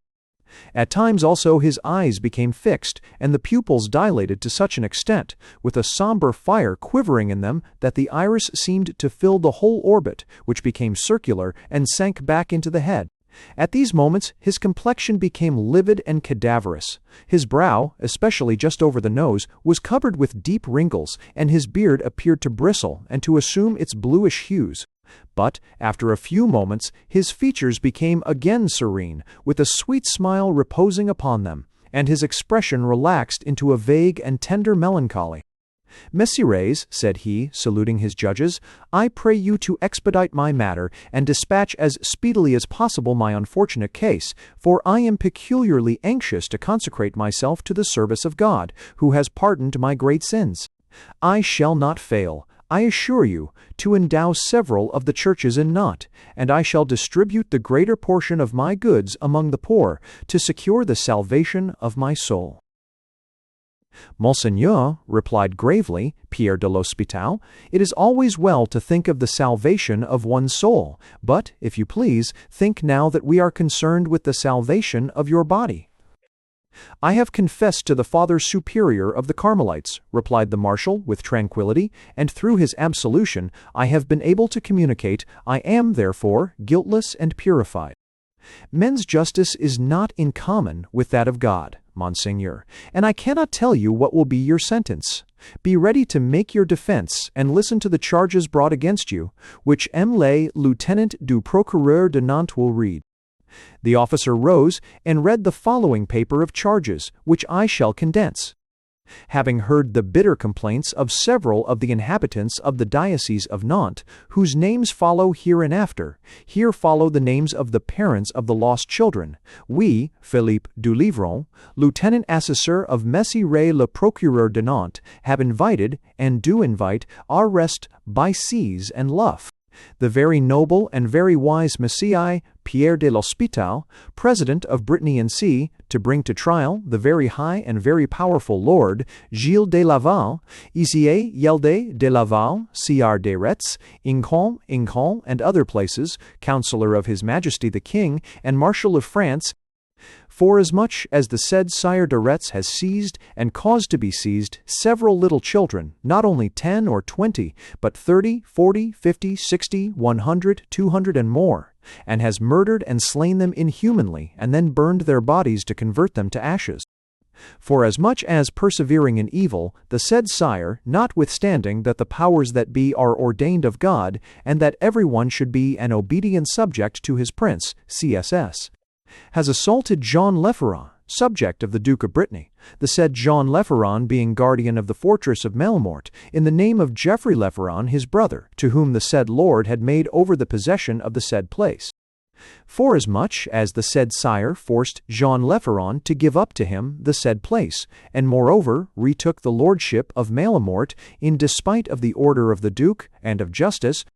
A: At times also his eyes became fixed, and the pupils dilated to such an extent, with a somber fire quivering in them, that the iris seemed to fill the whole orbit, which became circular and sank back into the head. At these moments his complexion became livid and cadaverous. His brow, especially just over the nose, was covered with deep wrinkles, and his beard appeared to bristle and to assume its bluish hues. But, after a few moments, his features became again serene, with a sweet smile reposing upon them, and his expression relaxed into a vague and tender melancholy. "Messieurs," said he, saluting his judges, "I pray you to expedite my matter, and dispatch as speedily as possible my unfortunate case, for I am peculiarly anxious to consecrate myself to the service of God, who has pardoned my great sins. I shall not fail, I assure you, to endow several of the churches in Nantes, and I shall distribute the greater portion of my goods among the poor, to secure the salvation of my soul." "Monseigneur," replied gravely Pierre de l'Hospital, "it is always well to think of the salvation of one's soul, but, if you please, think now that we are concerned with the salvation of your body." "I have confessed to the Father Superior of the Carmelites," replied the Marshal with tranquillity, "and through his absolution I have been able to communicate. I am, therefore, guiltless and purified. Men's justice is not in common with that of God, Monseigneur, and I cannot tell you what will be your sentence. Be ready to make your defense, and listen to the charges brought against you, which M. Le Lieutenant du Procureur de Nantes will read." The officer rose and read the following paper of charges, which I shall condense. Having heard the bitter complaints of several of the inhabitants of the diocese of Nantes, whose names follow hereinafter, here follow the names of the parents of the lost children, we, Philippe Dulivron, Lieutenant Assesseur of Messire le Procureur de Nantes, have invited, and do invite, our rest by seas and luff, the very noble and very wise Messiah Pierre de l'Hospital, President of Brittany and Sea, to bring to trial the very high and very powerful Lord Gilles de Laval, Isier Yelde de Laval, Sieur de Retz, Incon, and other places, Councillor of His Majesty the King, and Marshal of France, forasmuch as the said Sire de Retz has seized, and caused to be seized, several little children, not only 10 or 20, but 30, 40, 50, 60, 100, 200, and more, and has murdered and slain them inhumanly, and then burned their bodies to convert them to ashes. Forasmuch as, persevering in evil, the said Sire, notwithstanding that the powers that be are ordained of God, and that every one should be an obedient subject to his prince, CSS, has assaulted Jean Leferon, subject of the Duke of Brittany, the said Jean Leferon being guardian of the fortress of Melmort, in the name of Geoffrey Leferon, his brother, to whom the said lord had made over the possession of the said place. Forasmuch as the said sire forced Jean Leferon to give up to him the said place, and moreover retook the lordship of Melmort in despite of the order of the Duke and of justice,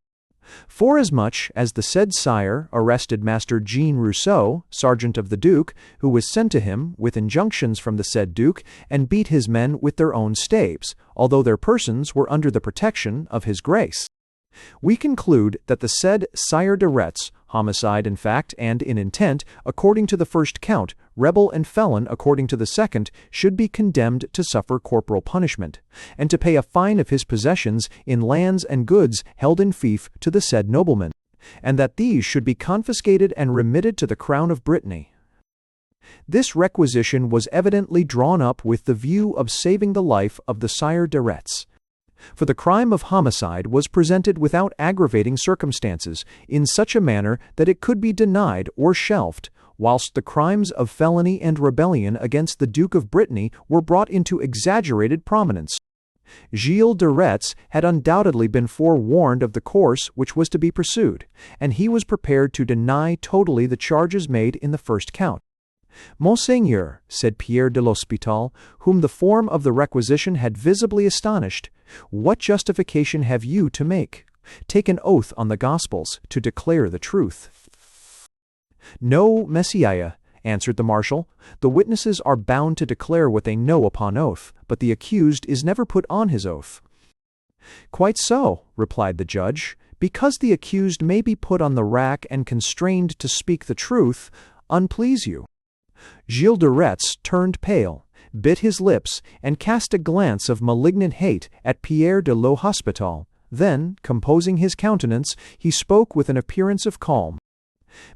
A: forasmuch as the said sire arrested Master Jean Rousseau, sergeant of the Duke, who was sent to him with injunctions from the said Duke, and beat his men with their own staves, although their persons were under the protection of his grace. We conclude that the said Sire de Retz, homicide in fact and in intent, according to the first count, rebel and felon, according to the second, should be condemned to suffer corporal punishment, and to pay a fine of his possessions in lands and goods held in fief to the said nobleman, and that these should be confiscated and remitted to the crown of Brittany. This requisition was evidently drawn up with the view of saving the life of the Sire de Retz. For the crime of homicide was presented without aggravating circumstances, in such a manner that it could be denied or shelved, whilst the crimes of felony and rebellion against the Duke of Brittany were brought into exaggerated prominence. Gilles de Retz had undoubtedly been forewarned of the course which was to be pursued, and he was prepared to deny totally the charges made in the first count. Monseigneur, said Pierre de l'Hospital, whom the form of the requisition had visibly astonished, what justification have you to make? Take an oath on the Gospels to declare the truth. No, Messiah, answered the marshal. The witnesses are bound to declare what they know upon oath, but the accused is never put on his oath. Quite so, replied the judge, because the accused may be put on the rack and constrained to speak the truth, unplease you. Gilles de Retz turned pale, bit his lips, and cast a glance of malignant hate at Pierre de l'Hospital. Then, composing his countenance, he spoke with an appearance of calm.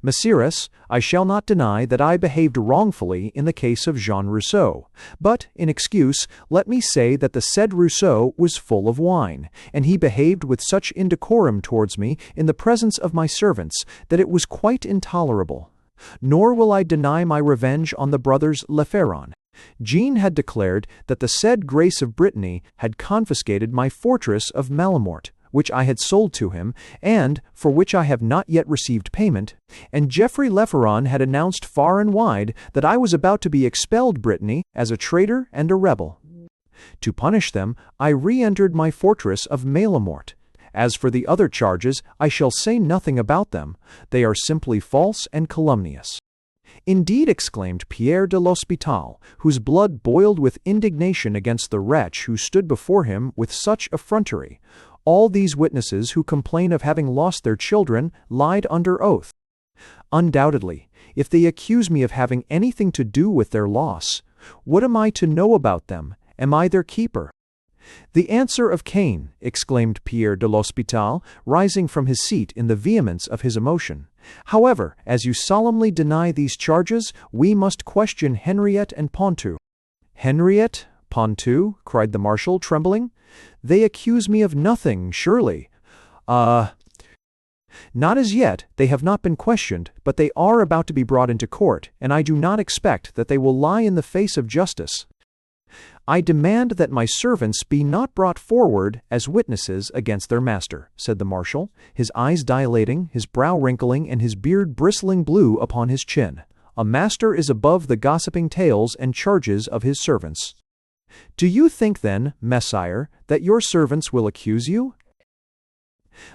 A: Messieurs, I shall not deny that I behaved wrongfully in the case of Jean Rousseau, but, in excuse, let me say that the said Rousseau was full of wine, and he behaved with such indecorum towards me in the presence of my servants that it was quite intolerable. Nor will I deny my revenge on the brothers Leferron. Jean had declared that the said Grace of Brittany had confiscated my fortress of Malamort, which I had sold to him, and for which I have not yet received payment, and Geoffrey Leferron had announced far and wide that I was about to be expelled Brittany as a traitor and a rebel. To punish them, I re-entered my fortress of Malamort. As for the other charges, I shall say nothing about them. They are simply false and calumnious. Indeed, exclaimed Pierre de l'Hospital, whose blood boiled with indignation against the wretch who stood before him with such effrontery, all these witnesses who complain of having lost their children lied under oath. Undoubtedly, if they accuse me of having anything to do with their loss, what am I to know about them? Am I their keeper? The answer of Cain, exclaimed Pierre de l'Hospital, rising from his seat in the vehemence of his emotion. However, as you solemnly deny these charges, we must question Henriette and Pontou. Henriette? Pontou? Cried the marshal, trembling. They accuse me of nothing, surely. Not as yet. They have not been questioned, but they are about to be brought into court, and I do not expect that they will lie in the face of justice. I demand that my servants be not brought forward as witnesses against their master, said the marshal, his eyes dilating, his brow wrinkling, and his beard bristling blue upon his chin. A master is above the gossiping tales and charges of his servants. Do you think, then, Messire, that your servants will accuse you?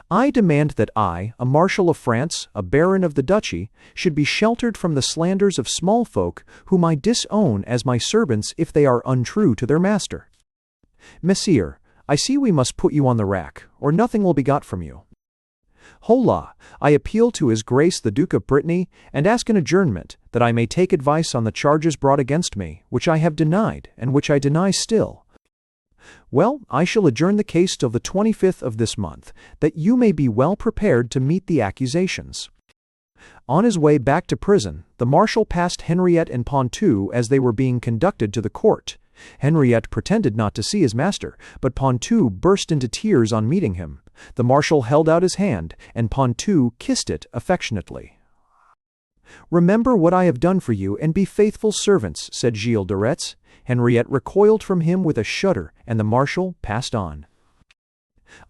A: I demand that I, a marshal of France, a baron of the duchy, should be sheltered from the slanders of small folk whom I disown as my servants if they are untrue to their master. Messire, I see we must put you on the rack, or nothing will be got from you. Hola, I appeal to His Grace the Duke of Brittany, and ask an adjournment, that I may take advice on the charges brought against me, which I have denied, and which I deny still. Well, I shall adjourn the case till the 25th of this month, that you may be well prepared to meet the accusations. On his way back to prison, the marshal passed Henriette and Pontou as they were being conducted to the court. Henriette pretended not to see his master, but Pontou burst into tears on meeting him. The marshal held out his hand, and Pontou kissed it affectionately. Remember what I have done for you, and be faithful servants, said Gilles de Retz. Henriette recoiled from him with a shudder, and the marshal passed on.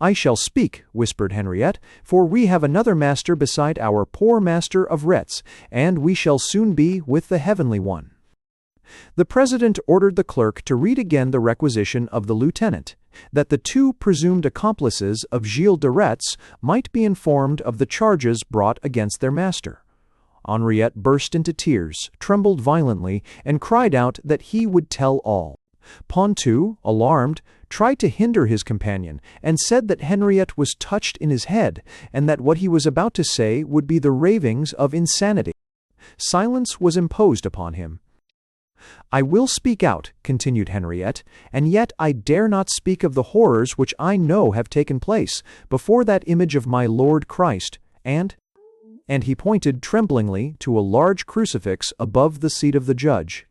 A: I shall speak, whispered Henriette, for we have another master beside our poor master of Retz, and we shall soon be with the heavenly one. The president ordered the clerk to read again the requisition of the lieutenant, that the two presumed accomplices of Gilles de Retz might be informed of the charges brought against their master. Henriette burst into tears, trembled violently, and cried out that he would tell all. Pontou, alarmed, tried to hinder his companion, and said that Henriette was touched in his head, and that what he was about to say would be the ravings of insanity. Silence was imposed upon him. "I will speak out," continued Henriette, "and yet I dare not speak of the horrors which I know have taken place before that image of my Lord Christ, and he pointed tremblingly to a large crucifix above the seat of the judge.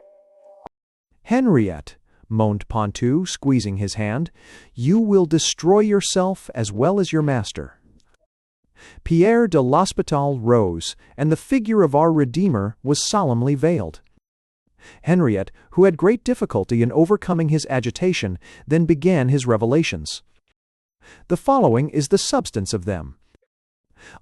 A: "Henriette," moaned Pontou, squeezing his hand, "you will destroy yourself as well as your master." Pierre de l'Hospital rose, and the figure of our Redeemer was solemnly veiled. Henriette, who had great difficulty in overcoming his agitation, then began his revelations. The following is the substance of them.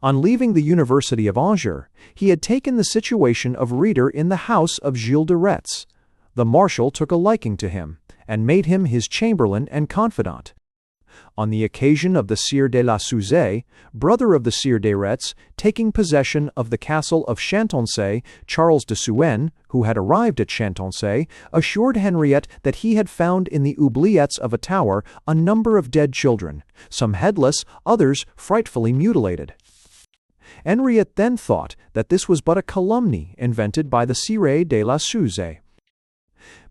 A: On leaving the University of Angers, he had taken the situation of reader in the house of Gilles de Retz. The marshal took a liking to him, and made him his chamberlain and confidant. On the occasion of the Sire de la Suze, brother of the Sire de Retz, taking possession of the castle of Chantonçay, Charles de Suenne, who had arrived at Chantonçay, assured Henriette that he had found in the oubliettes of a tower a number of dead children, some headless, others frightfully mutilated. Henriette then thought that this was but a calumny invented by the Sire de la Suze.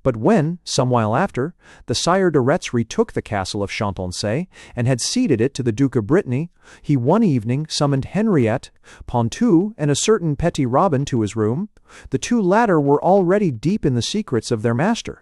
A: But when, some while after, the Sire de Retz retook the castle of Chantonçay, and had ceded it to the Duke of Brittany, he one evening summoned Henriette, Pontou, and a certain Petit Robin to his room. The two latter were already deep in the secrets of their master.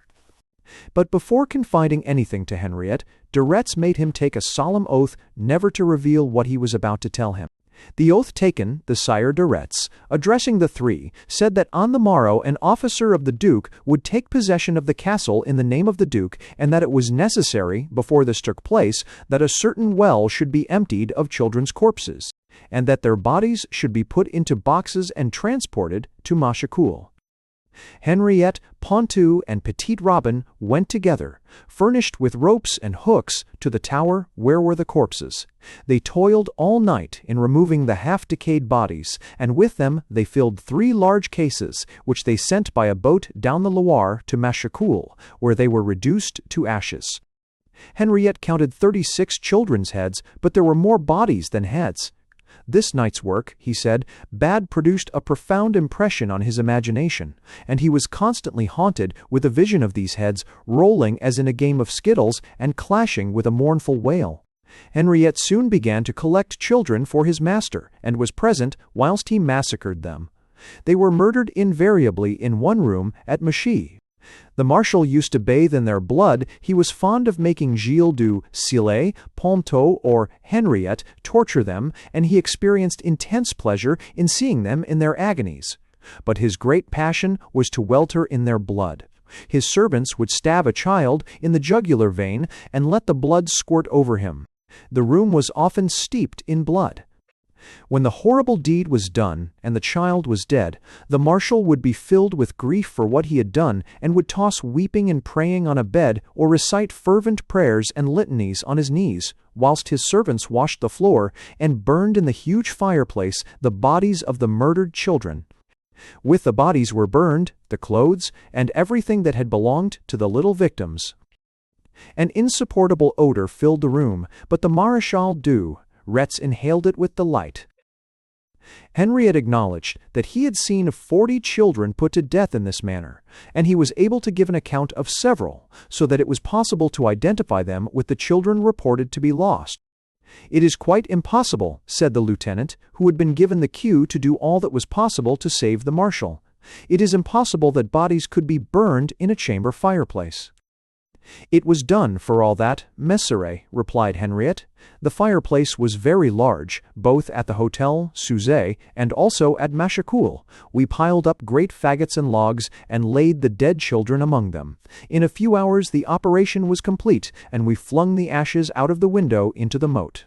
A: But before confiding anything to Henriette, de Retz made him take a solemn oath never to reveal what he was about to tell him. The oath taken, the Sire de Retz, addressing the three, said that on the morrow an officer of the Duke would take possession of the castle in the name of the Duke, and that it was necessary, before this took place, that a certain well should be emptied of children's corpses, and that their bodies should be put into boxes and transported to Machecoul. Henriette, Pontou, and Petit Robin went together, furnished with ropes and hooks, to the tower where were the corpses. They toiled all night in removing the half-decayed bodies, and with them they filled 3 large cases, which they sent by a boat down the Loire to Machecoul, where they were reduced to ashes. Henriette counted 36 children's heads, but there were more bodies than heads. This night's work, he said, produced a profound impression on his imagination, and he was constantly haunted with a vision of these heads rolling as in a game of skittles and clashing with a mournful wail. Henriette soon began to collect children for his master, and was present whilst he massacred them. They were murdered invariably in one room at Mechy. The marshal used to bathe in their blood. He was fond of making Gilles du Sillé, Pontou, or Henriette torture them, and he experienced intense pleasure in seeing them in their agonies. But his great passion was to welter in their blood. His servants would stab a child in the jugular vein and let the blood squirt over him. The room was often steeped in blood. When the horrible deed was done, and the child was dead, the marshal would be filled with grief for what he had done, and would toss weeping and praying on a bed, or recite fervent prayers and litanies on his knees, whilst his servants washed the floor, and burned in the huge fireplace the bodies of the murdered children. With the bodies were burned the clothes, and everything that had belonged to the little victims. An insupportable odor filled the room, but the Maréchal du Retz inhaled it with delight. Henriette acknowledged that he had seen 40 children put to death in this manner, and he was able to give an account of several, so that it was possible to identify them with the children reported to be lost. "It is quite impossible," said the lieutenant, who had been given the cue to do all that was possible to save the marshal. "It is impossible that bodies could be burned in a chamber fireplace." "It was done, for all that, Messire," replied Henriette. "The fireplace was very large, both at the Hotel Suze and also at Machecoul. We piled up great faggots and logs, and laid the dead children among them. In a few hours the operation was complete, and we flung the ashes out of the window into the moat."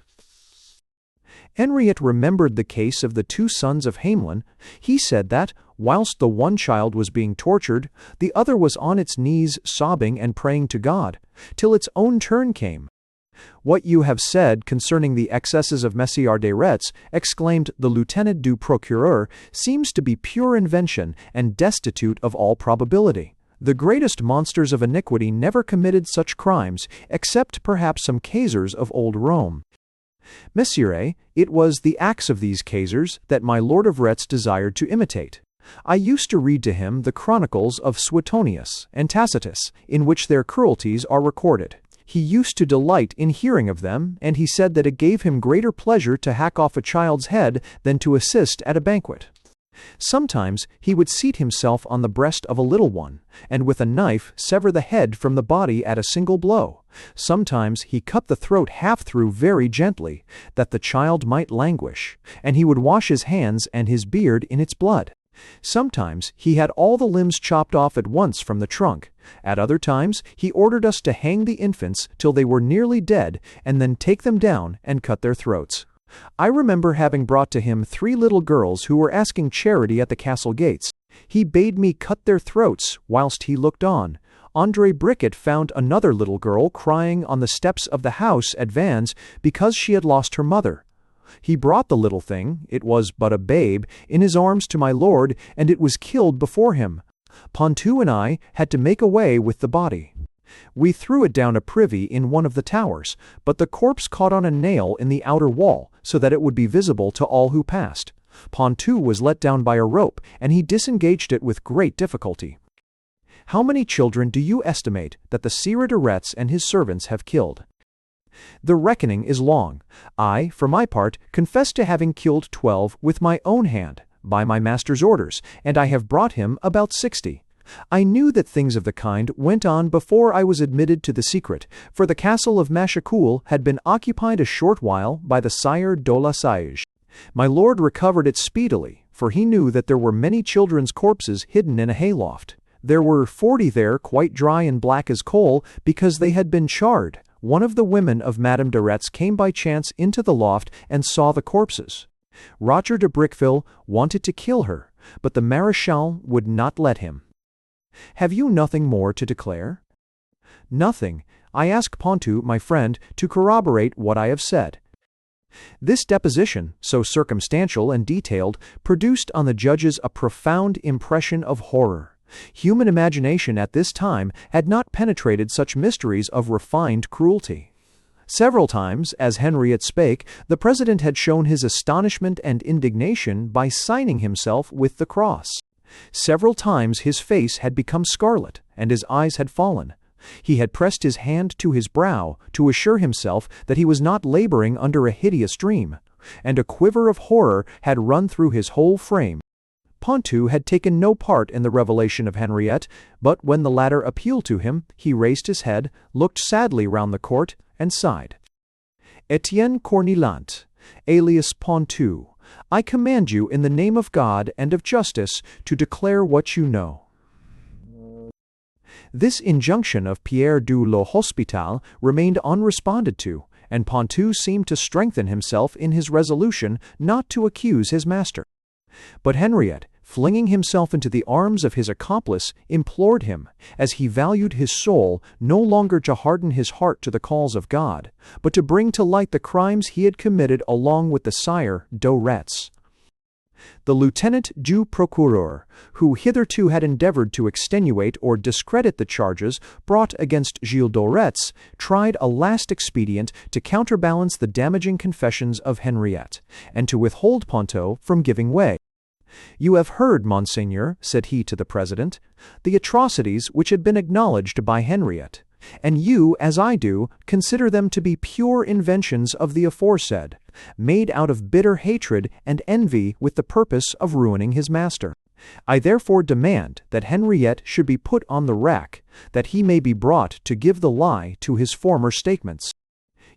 A: Henriette remembered the case of the 2 sons of Hamelin. He said that, whilst the one child was being tortured, the other was on its knees sobbing and praying to God, till its own turn came. "What you have said concerning the excesses of Messire de Retz," exclaimed the lieutenant du procureur, "seems to be pure invention and destitute of all probability. The greatest monsters of iniquity never committed such crimes, except perhaps some Caesars of old Rome. Messire, it was the acts of these Caesars that my Lord of Retz desired to imitate. I used to read to him the chronicles of Suetonius and Tacitus, in which their cruelties are recorded. He used to delight in hearing of them, and he said that it gave him greater pleasure to hack off a child's head than to assist at a banquet. Sometimes he would seat himself on the breast of a little one, and with a knife sever the head from the body at a single blow. Sometimes he cut the throat half through very gently, that the child might languish, and he would wash his hands and his beard in its blood. Sometimes he had all the limbs chopped off at once from the trunk. At other times he ordered us to hang the infants till they were nearly dead, and then take them down and cut their throats. I remember having brought to him 3 little girls who were asking charity at the castle gates. He bade me cut their throats whilst he looked on. André Bricket found another little girl crying on the steps of the house at Vannes because she had lost her mother. He brought the little thing, it was but a babe, in his arms to my lord, and it was killed before him. Pontou and I had to make away with the body. We threw it down a privy in one of the towers, but the corpse caught on a nail in the outer wall, so that it would be visible to all who passed. Pontou was let down by a rope, and he disengaged it with great difficulty. How many children do you estimate that the Sire de Retz and his servants have killed? The reckoning is long. I, for my part, confess to having killed 12 with my own hand, by my master's orders, and I have brought him about 60. I knew that things of the kind went on before I was admitted to the secret, for the castle of Machecoul had been occupied a short while by the Sire de la Sage. My lord recovered it speedily, for he knew that there were many children's corpses hidden in a hayloft. There were 40 there quite dry and black as coal, because they had been charred. One of the women of Madame de Retz came by chance into the loft and saw the corpses. Roger de Briqueville wanted to kill her, but the Maréchal would not let him. Have you nothing more to declare? Nothing. I ask Pontou, my friend, to corroborate what I have said. This deposition, so circumstantial and detailed, produced on the judges a profound impression of horror. Human imagination at this time had not penetrated such mysteries of refined cruelty. Several times, as Henriette spake, the president had shown his astonishment and indignation by signing himself with the cross. Several times his face had become scarlet, and his eyes had fallen. He had pressed his hand to his brow to assure himself that he was not laboring under a hideous dream, and a quiver of horror had run through his whole frame. Pontou had taken no part in the revelation of Henriette, but when the latter appealed to him, he raised his head, looked sadly round the court, and sighed. Etienne Cornilant, alias Pontou, I command you in the name of God and of justice to declare what you know. This injunction of Pierre du L'Hospital remained unresponded to, and Pontou seemed to strengthen himself in his resolution not to accuse his master. But Henriette, flinging himself into the arms of his accomplice, implored him, as he valued his soul, no longer to harden his heart to the calls of God, but to bring to light the crimes he had committed along with the Sire de Retz. The lieutenant du procureur, who hitherto had endeavored to extenuate or discredit the charges brought against Gilles de Retz, tried a last expedient to counterbalance the damaging confessions of Henriette, and to withhold Pontou from giving way. You have heard, Monseigneur, said he to the president, the atrocities which had been acknowledged by Henriette, and you, as I do, consider them to be pure inventions of the aforesaid, made out of bitter hatred and envy with the purpose of ruining his master. I therefore demand that Henriette should be put on the rack, that he may be brought to give the lie to his former statements.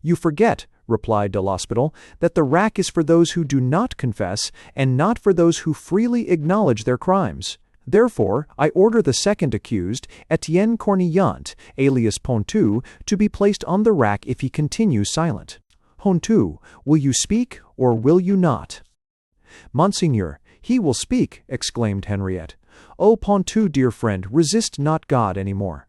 A: You forget, replied de l'Hospital, that the rack is for those who do not confess, and not for those who freely acknowledge their crimes. Therefore, I order the second accused, Etienne Cornillant, alias Pontou, to be placed on the rack if he continues silent. Pontou, will you speak, or will you not? Monseigneur, he will speak, exclaimed Henriette. O Pontou, dear friend, resist not God any more.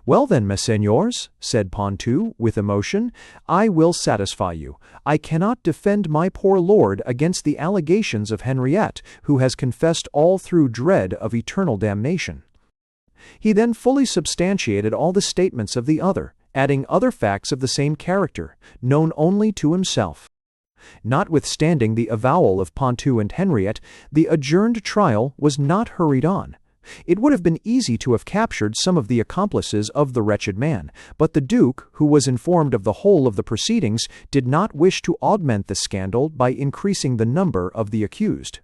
A: Well then, messeigneurs, said Pontou, with emotion, I will satisfy you. I cannot defend my poor lord against the allegations of Henriette, who has confessed all through dread of eternal damnation. He then fully substantiated all the statements of the other, adding other facts of the same character, known only to himself. Notwithstanding the avowal of Pontou and Henriette, the adjourned trial was not hurried on. It would have been easy to have captured some of the accomplices of the wretched man, but the Duke, who was informed of the whole of the proceedings, did not wish to augment the scandal by increasing the number of the accused.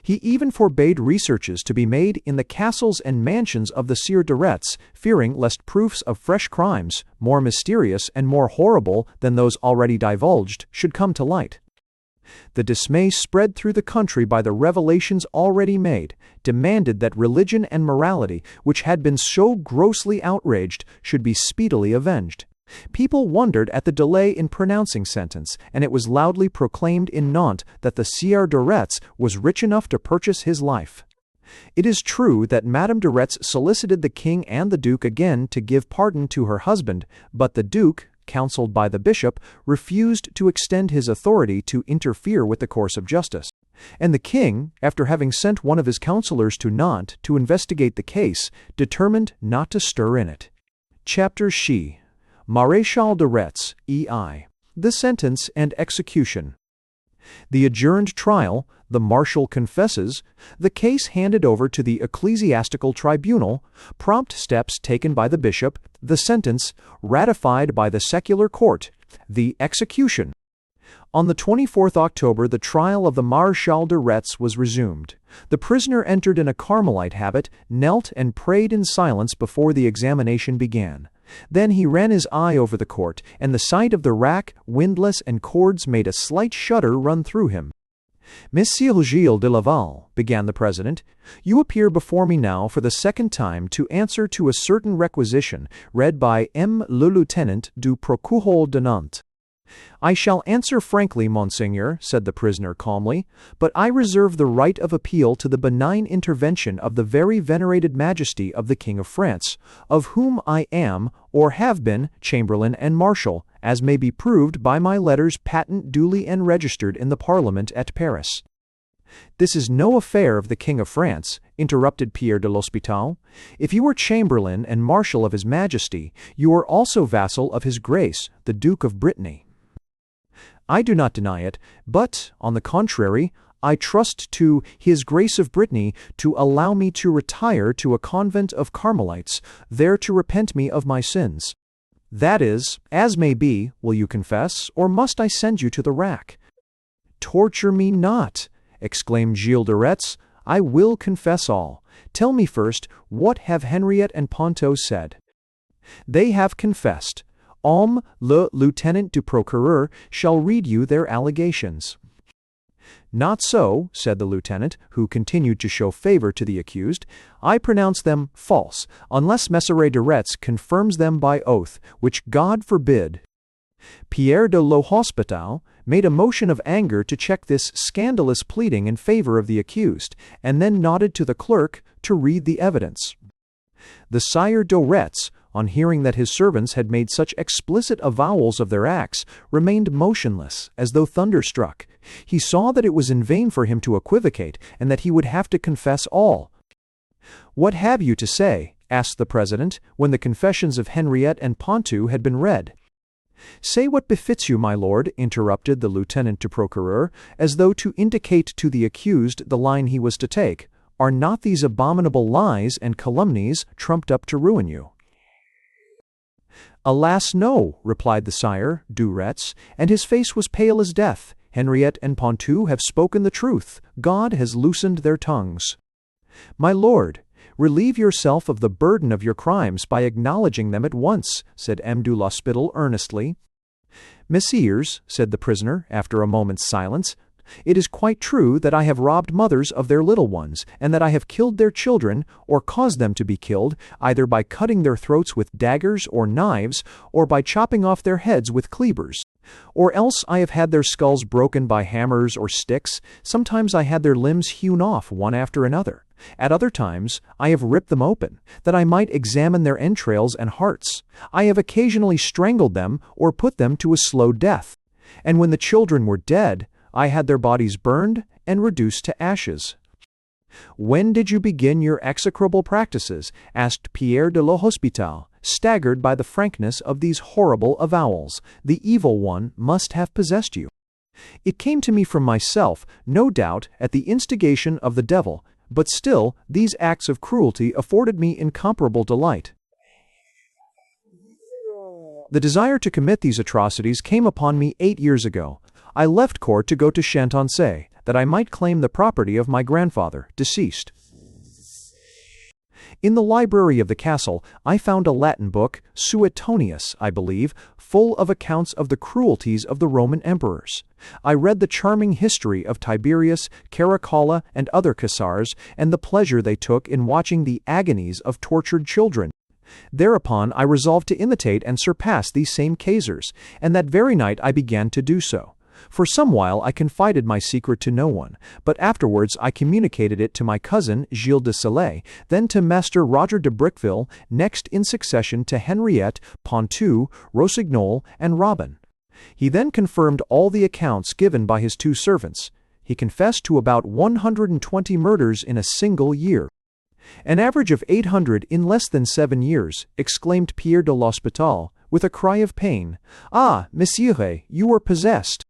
A: He even forbade researches to be made in the castles and mansions of the Sieur de Retz, fearing lest proofs of fresh crimes, more mysterious and more horrible than those already divulged, should come to light. The dismay spread through the country by the revelations already made demanded that religion and morality, which had been so grossly outraged, should be speedily avenged. People wondered at the delay in pronouncing sentence, and it was loudly proclaimed in Nantes that the Sieur de Retz was rich enough to purchase his life. It is true that Madame de Retz solicited the king and the duke again to give pardon to her husband, but the duke, counseled by the bishop, refused to extend his authority to interfere with the course of justice. And the king, after having sent one of his counselors to Nantes to investigate the case, determined not to stir in it. Chapter She. Maréchal de Retz, E.I. The sentence and execution. The adjourned trial, the marshal confesses, the case handed over to the ecclesiastical tribunal, prompt steps taken by the bishop, the sentence ratified by the secular court, the execution. On the 24th October, the trial of the Maréchal de Retz was resumed. The prisoner entered in a Carmelite habit, knelt and prayed in silence before the examination began. Then he ran his eye over the court, and the sight of the rack, windlass, and cords made a slight shudder run through him. "Monsieur Gilles de Laval," began the president, "you appear before me now for the second time to answer to a certain requisition read by M. le Lieutenant du Procureur de Nantes." "I shall answer frankly, monseigneur," said the prisoner calmly, "but I reserve the right of appeal to the benign intervention of the very venerated majesty of the King of France, of whom I am, or have been, chamberlain and marshal, as may be proved by my letters patent duly and registered in the Parliament at Paris." "This is no affair of the King of France," interrupted Pierre de l'Hospital. "If you are chamberlain and marshal of His Majesty, you are also vassal of His Grace, the Duke of Brittany." "I do not deny it, but, on the contrary, I trust to His Grace of Brittany to allow me to retire to a convent of Carmelites, there to repent me of my sins. That is, as may be, will you confess, or must I send you to the rack?" "Torture me not," exclaimed Gilles de Retz. "I will confess all. Tell me first, what have Henriette and Pontou said?" "They have confessed. M. le Lieutenant du Procureur shall read you their allegations." "Not so," said the lieutenant, who continued to show favor to the accused. "I pronounce them false, unless Messire de Retz confirms them by oath, which God forbid." Pierre de l'Hospital made a motion of anger to check this scandalous pleading in favor of the accused, and then nodded to the clerk to read the evidence. The Sire de Retz, on hearing that his servants had made such explicit avowals of their acts, remained motionless, as though thunderstruck. He saw that it was in vain for him to equivocate, and that he would have to confess all. "What have you to say?" asked the president, when the confessions of Henriette and Pontou had been read. "Say what befits you, my lord," interrupted the lieutenant du procureur, as though to indicate to the accused the line he was to take. "Are not these abominable lies and calumnies trumped up to ruin you?" "Alas, no," replied the Sire de Retz, and his face was pale as death. "Henriette and Pontou have spoken the truth. God has loosened their tongues." "My lord, relieve yourself of the burden of your crimes by acknowledging them at once," said M. de l'Hospital earnestly. "Messieurs," said the prisoner, after a moment's silence, "it is quite true that I have robbed mothers of their little ones, and that I have killed their children, or caused them to be killed, either by cutting their throats with daggers or knives, or by chopping off their heads with cleavers. Or else I have had their skulls broken by hammers or sticks. Sometimes I had their limbs hewn off one after another. At other times I have ripped them open, that I might examine their entrails and hearts. I have occasionally strangled them or put them to a slow death. And when the children were dead, I had their bodies burned and reduced to ashes." "When did you begin your execrable practices?" asked Pierre de l'Hospital, staggered by the frankness of these horrible avowals. "The evil one must have possessed you." "It came to me from myself, no doubt, at the instigation of the devil, but still these acts of cruelty afforded me incomparable delight. The desire to commit these atrocities came upon me 8 years ago. I left court to go to Chantonce, that I might claim the property of my grandfather, deceased. In the library of the castle I found a Latin book, Suetonius, I believe, full of accounts of the cruelties of the Roman emperors. I read the charming history of Tiberius, Caracalla, and other Caesars, and the pleasure they took in watching the agonies of tortured children. Thereupon I resolved to imitate and surpass these same Caesars, and that very night I began to do so. For some while I confided my secret to no one, but afterwards I communicated it to my cousin Gilles de Salé, then to Master Roger de Briqueville, next in succession to Henriette, Pontou, Rossignol, and Robin. He then confirmed all the accounts given by his 2 servants. He confessed to about 120 murders in a single year. "An average of 800 in less than 7 years," exclaimed Pierre de l'Hospital, with a cry of pain. "Ah, monsieur, you were possessed."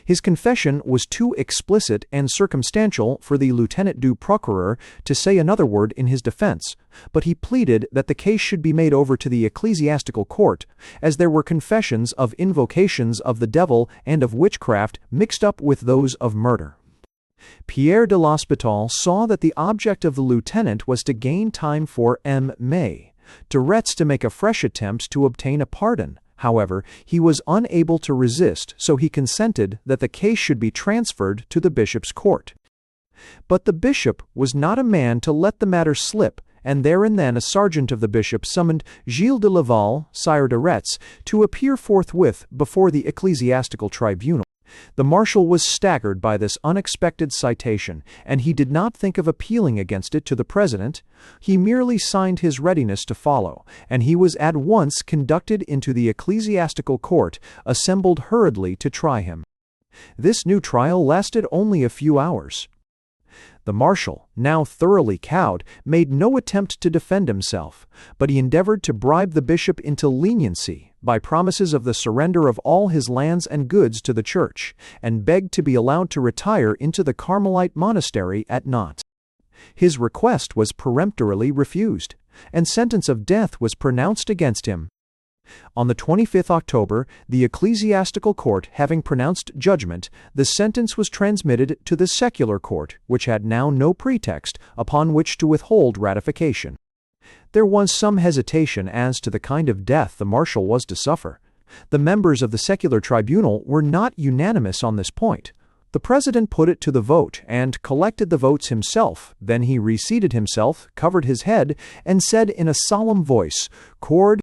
A: His confession was too explicit and circumstantial for the lieutenant du procureur to say another word in his defense, but he pleaded that the case should be made over to the ecclesiastical court, as there were confessions of invocations of the devil and of witchcraft mixed up with those of murder. Pierre de l'Hospital saw that the object of the lieutenant was to gain time for May, de Retz to make a fresh attempt to obtain a pardon. However, he was unable to resist, so he consented that the case should be transferred to the bishop's court. But the bishop was not a man to let the matter slip, and there and then a sergeant of the bishop summoned Gilles de Laval, sire de Retz, to appear forthwith before the ecclesiastical tribunal. The marshal was staggered by this unexpected citation, and he did not think of appealing against it to the president. He merely signed his readiness to follow, and he was at once conducted into the ecclesiastical court, assembled hurriedly to try him. This new trial lasted only a few hours. The marshal, now thoroughly cowed, made no attempt to defend himself, but he endeavored to bribe the bishop into leniency by promises of the surrender of all his lands and goods to the church, and begged to be allowed to retire into the Carmelite monastery at Nantes. His request was peremptorily refused, and sentence of death was pronounced against him. On the 25th October, the ecclesiastical court having pronounced judgment, the sentence was transmitted to the secular court, which had now no pretext upon which to withhold ratification. There was some hesitation as to the kind of death the marshal was to suffer. The members of the secular tribunal were not unanimous on this point. The president put it to the vote and collected the votes himself. Then he reseated himself, covered his head, and said in a solemn voice, "Cord."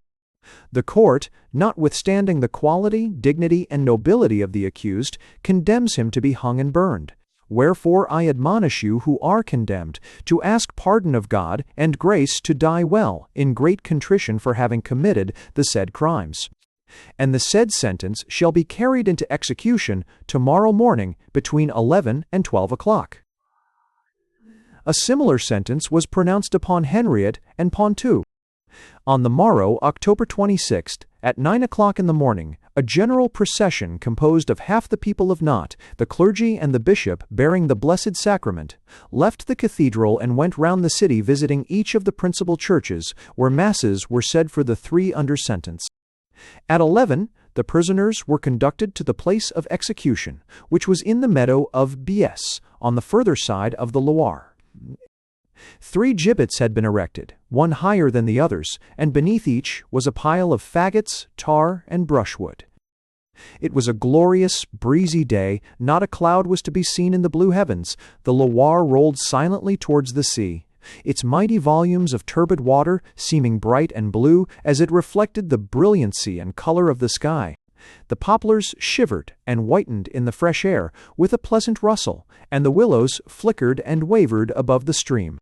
A: The court, notwithstanding the quality, dignity, and nobility of the accused, condemns him to be hung and burned. Wherefore I admonish you who are condemned to ask pardon of God and grace to die well, in great contrition for having committed the said crimes. And the said sentence shall be carried into execution tomorrow morning between 11 and 12 o'clock. A similar sentence was pronounced upon Henriette and Pontou. On the morrow, October 26th, at 9 o'clock in the morning, a general procession composed of half the people of Nantes, the clergy and the bishop bearing the Blessed Sacrament, left the cathedral and went round the city visiting each of the principal churches, where masses were said for the 3 under sentence. At 11, the prisoners were conducted to the place of execution, which was in the meadow of Biesse, on the further side of the Loire. 3 gibbets had been erected, one higher than the others, and beneath each was a pile of faggots, tar, and brushwood. It was a glorious, breezy day. Not a cloud was to be seen in the blue heavens. The Loire rolled silently towards the sea, its mighty volumes of turbid water seeming bright and blue as it reflected the brilliancy and color of the sky. The poplars shivered and whitened in the fresh air with a pleasant rustle, and the willows flickered and wavered above the stream.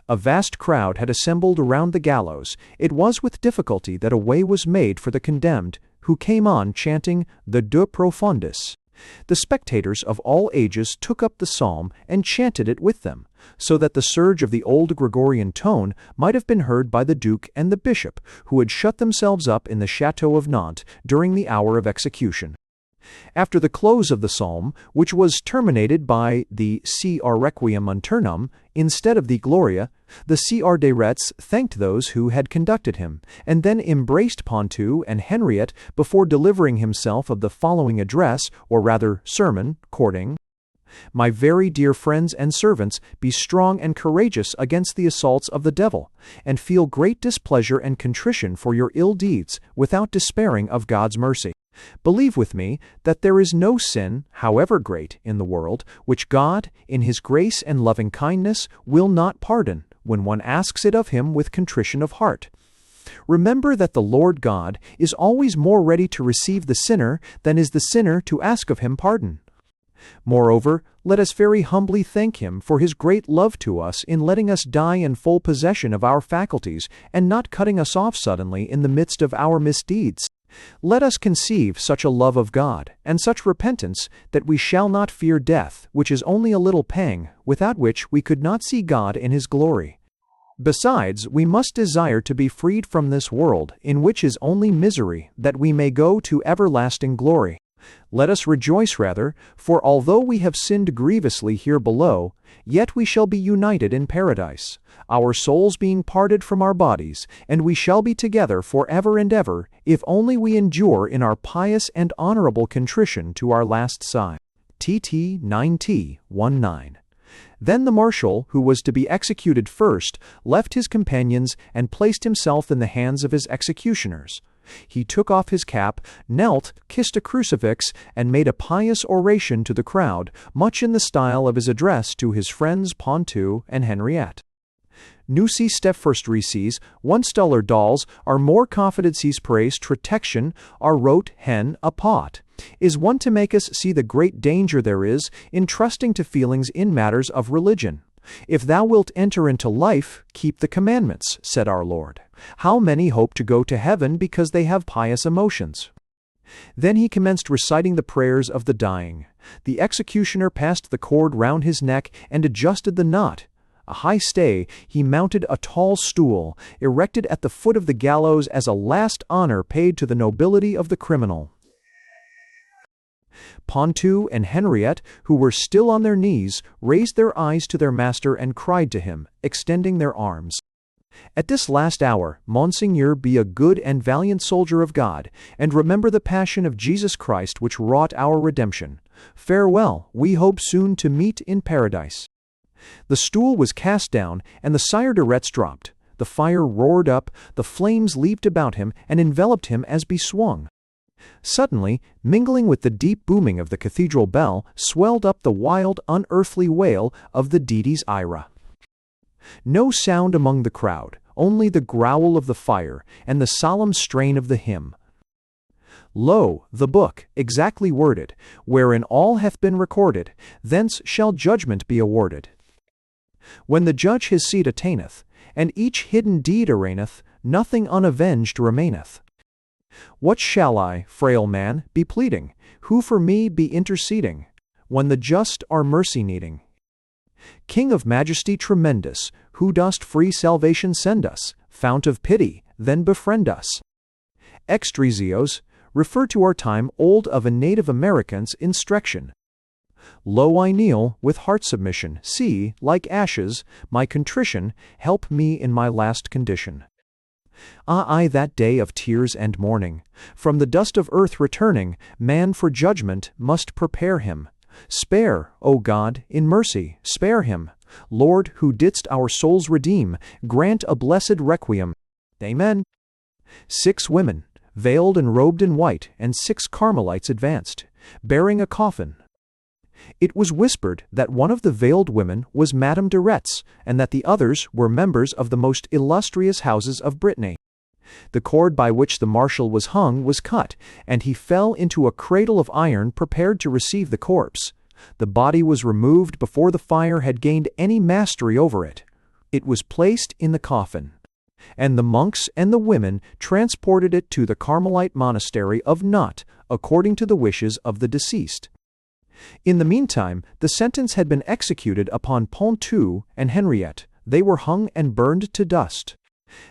A: A vast crowd had assembled around the gallows. It was with difficulty that a way was made for the condemned, who came on chanting the De Profundis. The spectators of all ages took up the psalm and chanted it with them, so that the surge of the old Gregorian tone might have been heard by the duke and the bishop, who had shut themselves up in the chateau of Nantes during the hour of execution. After the close of the psalm, which was terminated by the Cr Requiem Aeternam instead of the Gloria, the Cr de Retz thanked those who had conducted him, and then embraced Pontou and Henriette before delivering himself of the following address, or rather sermon, quoting, "My very dear friends and servants, be strong and courageous against the assaults of the devil, and feel great displeasure and contrition for your ill deeds, without despairing of God's mercy. Believe with me that there is no sin, however great, in the world, which God, in His grace and loving kindness, will not pardon, when one asks it of Him with contrition of heart. Remember that the Lord God is always more ready to receive the sinner than is the sinner to ask of Him pardon. Moreover, let us very humbly thank Him for His great love to us in letting us die in full possession of our faculties and not cutting us off suddenly in the midst of our misdeeds. Let us conceive such a love of God, and such repentance, that we shall not fear death, which is only a little pang, without which we could not see God in His glory. Besides, we must desire to be freed from this world, in which is only misery, that we may go to everlasting glory. Let us rejoice rather, for although we have sinned grievously here below, yet we shall be united in paradise, our souls being parted from our bodies, and we shall be together for ever and ever, if only we endure in our pious and honorable contrition to our last sigh." TT 9T19. Then the marshal, who was to be executed first, left his companions and placed himself in the hands of his executioners. He took off his cap, knelt, kissed a crucifix, and made a pious oration to the crowd, much in the style of his address to his friends Pontou and Henriette. Nu si stefverstrecies, one stellar dolls, are more confidencies praise protection, are wrote hen a pot. Is one to make us see the great danger there is in trusting to feelings in matters of religion. If thou wilt enter into life, keep the commandments, said our Lord. How many hope to go to heaven because they have pious emotions? Then he commenced reciting the prayers of the dying. The executioner passed the cord round his neck and adjusted the knot. A high stay, he mounted a tall stool, erected at the foot of the gallows as a last honor paid to the nobility of the criminal. Pontou and Henriette, who were still on their knees, raised their eyes to their master and cried to him, extending their arms, "At this last hour, Monseigneur, be a good and valiant soldier of God, and remember the passion of Jesus Christ which wrought our redemption. Farewell, we hope soon to meet in paradise." The stool was cast down, and the Sire de Retz dropped. The fire roared up, the flames leaped about him, and enveloped him as beswung. Suddenly, mingling with the deep booming of the cathedral bell, swelled up the wild, unearthly wail of the Dies Irae. No sound among the crowd, only the growl of the fire, and the solemn strain of the hymn. Lo, the book, exactly worded, wherein all hath been recorded, thence shall judgment be awarded. When the judge his seat attaineth, and each hidden deed arraigneth, nothing unavenged remaineth. What shall I, frail man, be pleading? Who for me be interceding? When the just are mercy needing. King of majesty tremendous, who dost free salvation send us, fount of pity, then befriend us. Extresios, refer to our time old of a Native American's instruction. Lo, I kneel, with heart submission, see, like ashes, my contrition, help me in my last condition. Ah, I that day of tears and mourning, from the dust of earth returning, man for judgment must prepare him. Spare, O God, in mercy, spare him. Lord, who didst our souls redeem, grant a blessed requiem. Amen. 6 women, veiled and robed in white, and 6 Carmelites advanced, bearing a coffin. It was whispered that one of the veiled women was Madame de Retz, and that the others were members of the most illustrious houses of Brittany. The cord by which the marshal was hung was cut, and he fell into a cradle of iron prepared to receive the corpse. The body was removed before the fire had gained any mastery over it. It was placed in the coffin, and the monks and the women transported it to the Carmelite monastery of Nantes, according to the wishes of the deceased. In the meantime, the sentence had been executed upon Pontou and Henriette. They were hung and burned to dust.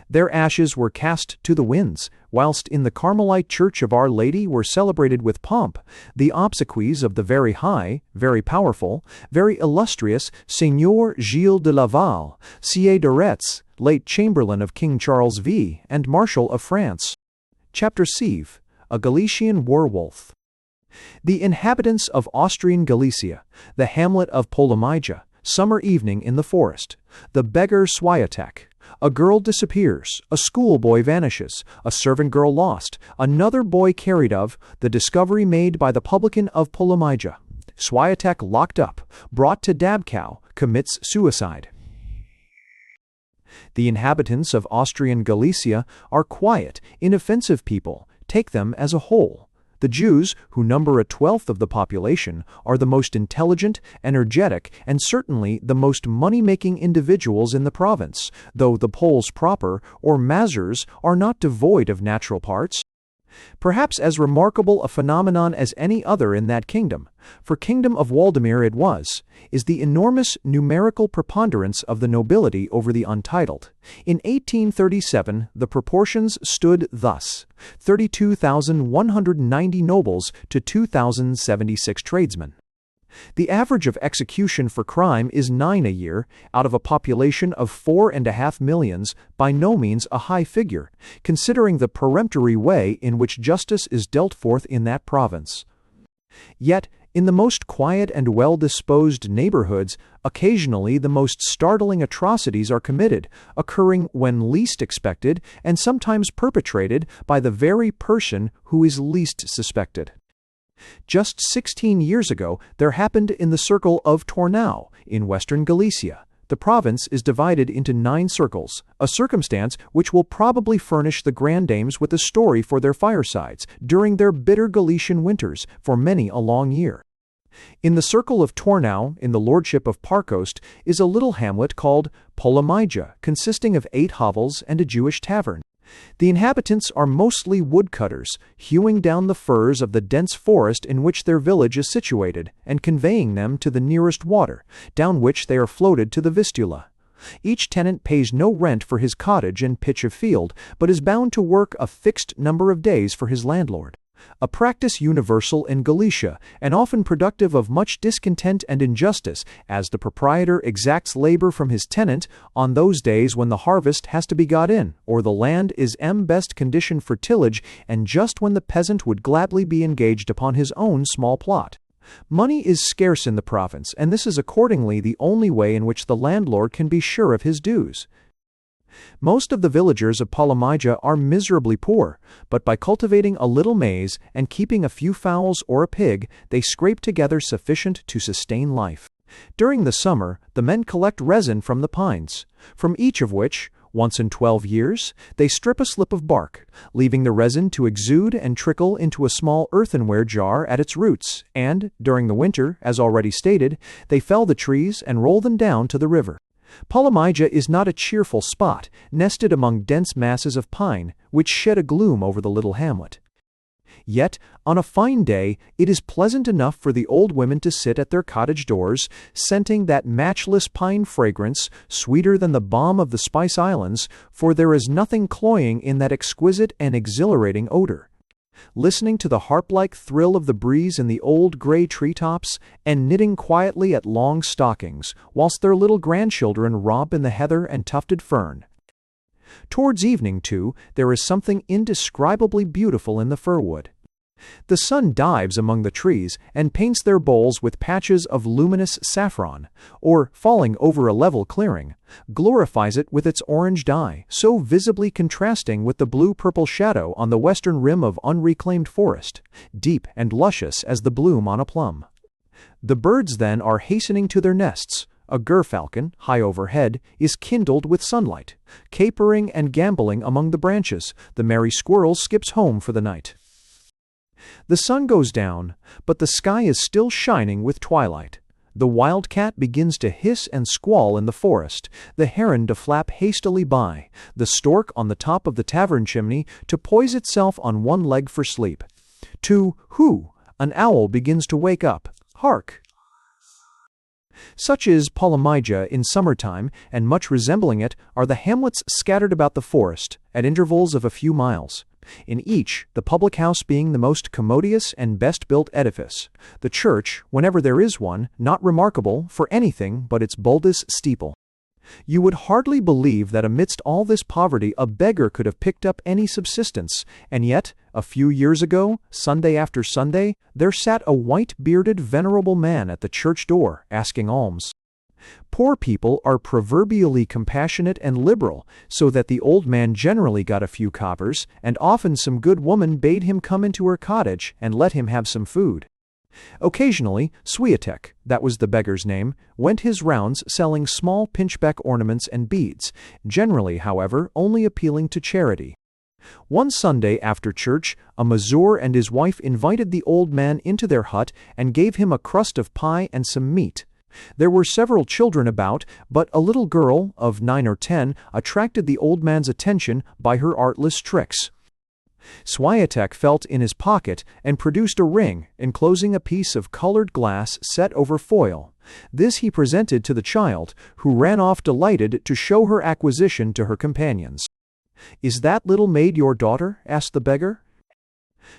A: Their ashes were cast to the winds, whilst in the Carmelite Church of Our Lady were celebrated with pomp the obsequies of the very high, very powerful, very illustrious Seigneur Gilles de Laval, Sieur de Retz, late Chamberlain of King Charles V. and Marshal of France. Chapter Sieve, a Galician werewolf. The inhabitants of Austrian Galicia, the hamlet of Polomija, summer evening in the forest, the beggar Swiatek. A girl disappears, a schoolboy vanishes, a servant girl lost, another boy carried of, the discovery made by the publican of Polomija. Swiatek locked up, brought to Dabcow, commits suicide. The inhabitants of Austrian Galicia are quiet, inoffensive people. Take them as a whole. The Jews, who number a twelfth of the population, are the most intelligent, energetic, and certainly the most money-making individuals in the province, though the Poles proper, or Mazars, are not devoid of natural parts. Perhaps as remarkable a phenomenon as any other in that kingdom, for kingdom of Waldemar it was, is the enormous numerical preponderance of the nobility over the untitled. In 1837 the proportions stood thus: 32,190 nobles to 2,076 tradesmen. The average of execution for crime is 9 a year, out of a population of 4.5 millions, by no means a high figure, considering the peremptory way in which justice is dealt forth in that province. Yet, in the most quiet and well-disposed neighborhoods, occasionally the most startling atrocities are committed, occurring when least expected, and sometimes perpetrated by the very person who is least suspected. Just 16 years ago, there happened in the circle of Tornau, in western Galicia. The province is divided into 9 circles, a circumstance which will probably furnish the grandames with a story for their firesides during their bitter Galician winters for many a long year. In the circle of Tornau, in the lordship of Parcost, is a little hamlet called Polomija, consisting of 8 hovels and a Jewish tavern. The inhabitants are mostly woodcutters, hewing down the firs of the dense forest in which their village is situated, and conveying them to the nearest water, down which they are floated to the Vistula. Each tenant pays no rent for his cottage and pitch of field, but is bound to work a fixed number of days for his landlord. A practice universal in Galicia, and often productive of much discontent and injustice, as the proprietor exacts labor from his tenant on those days when the harvest has to be got in, or the land is best conditioned for tillage, and just when the peasant would gladly be engaged upon his own small plot. Money is scarce in the province, and this is accordingly the only way in which the landlord can be sure of his dues. Most of the villagers of Polomija are miserably poor, but by cultivating a little maize and keeping a few fowls or a pig, they scrape together sufficient to sustain life. During the summer, the men collect resin from the pines, from each of which, once in 12 years, they strip a slip of bark, leaving the resin to exude and trickle into a small earthenware jar at its roots, and, during the winter, as already stated, they fell the trees and roll them down to the river. Polomija is not a cheerful spot, nested among dense masses of pine, which shed a gloom over the little hamlet. Yet, on a fine day, it is pleasant enough for the old women to sit at their cottage doors, scenting that matchless pine fragrance, sweeter than the balm of the Spice Islands, for there is nothing cloying in that exquisite and exhilarating odor. Listening to the harp-like thrill of the breeze in the old gray treetops, and knitting quietly at long stockings, whilst their little grandchildren romp in the heather and tufted fern. Towards evening, too, there is something indescribably beautiful in the firwood. The sun dives among the trees and paints their boles with patches of luminous saffron, or, falling over a level clearing, glorifies it with its orange dye, so visibly contrasting with the blue-purple shadow on the western rim of unreclaimed forest, deep and luscious as the bloom on a plum. The birds then are hastening to their nests. A gerfalcon, high overhead, is kindled with sunlight. Capering and gambolling among the branches, the merry squirrel skips home for the night. The sun goes down, but the sky is still shining with twilight. The wildcat begins to hiss and squall in the forest, the heron to flap hastily by, the stork on the top of the tavern chimney to poise itself on one leg for sleep. To who? An owl begins to wake up. hark! Such is Polymaja in summertime, and much resembling it are the hamlets scattered about the forest, at intervals of a few miles. In each, the public house being the most commodious and best-built edifice, the church, whenever there is one, not remarkable for anything but its bulbous steeple. You would hardly believe that amidst all this poverty a beggar could have picked up any subsistence, and yet, a few years ago, Sunday after Sunday, there sat a white-bearded venerable man at the church door, asking alms. Poor people are proverbially compassionate and liberal, so that the old man generally got a few coppers, and often some good woman bade him come into her cottage and let him have some food. Occasionally, Swiatek, that was the beggar's name, went his rounds selling small pinchbeck ornaments and beads, generally, however, only appealing to charity. One Sunday after church, a Mazur and his wife invited the old man into their hut and gave him a crust of pie and some meat. There were several children about, but a little girl, of 9 or 10, attracted the old man's attention by her artless tricks. Swiatek felt in his pocket and produced a ring enclosing a piece of colored glass set over foil. This he presented to the child, who ran off delighted to show her acquisition to her companions. "Is that little maid your daughter?" asked the beggar.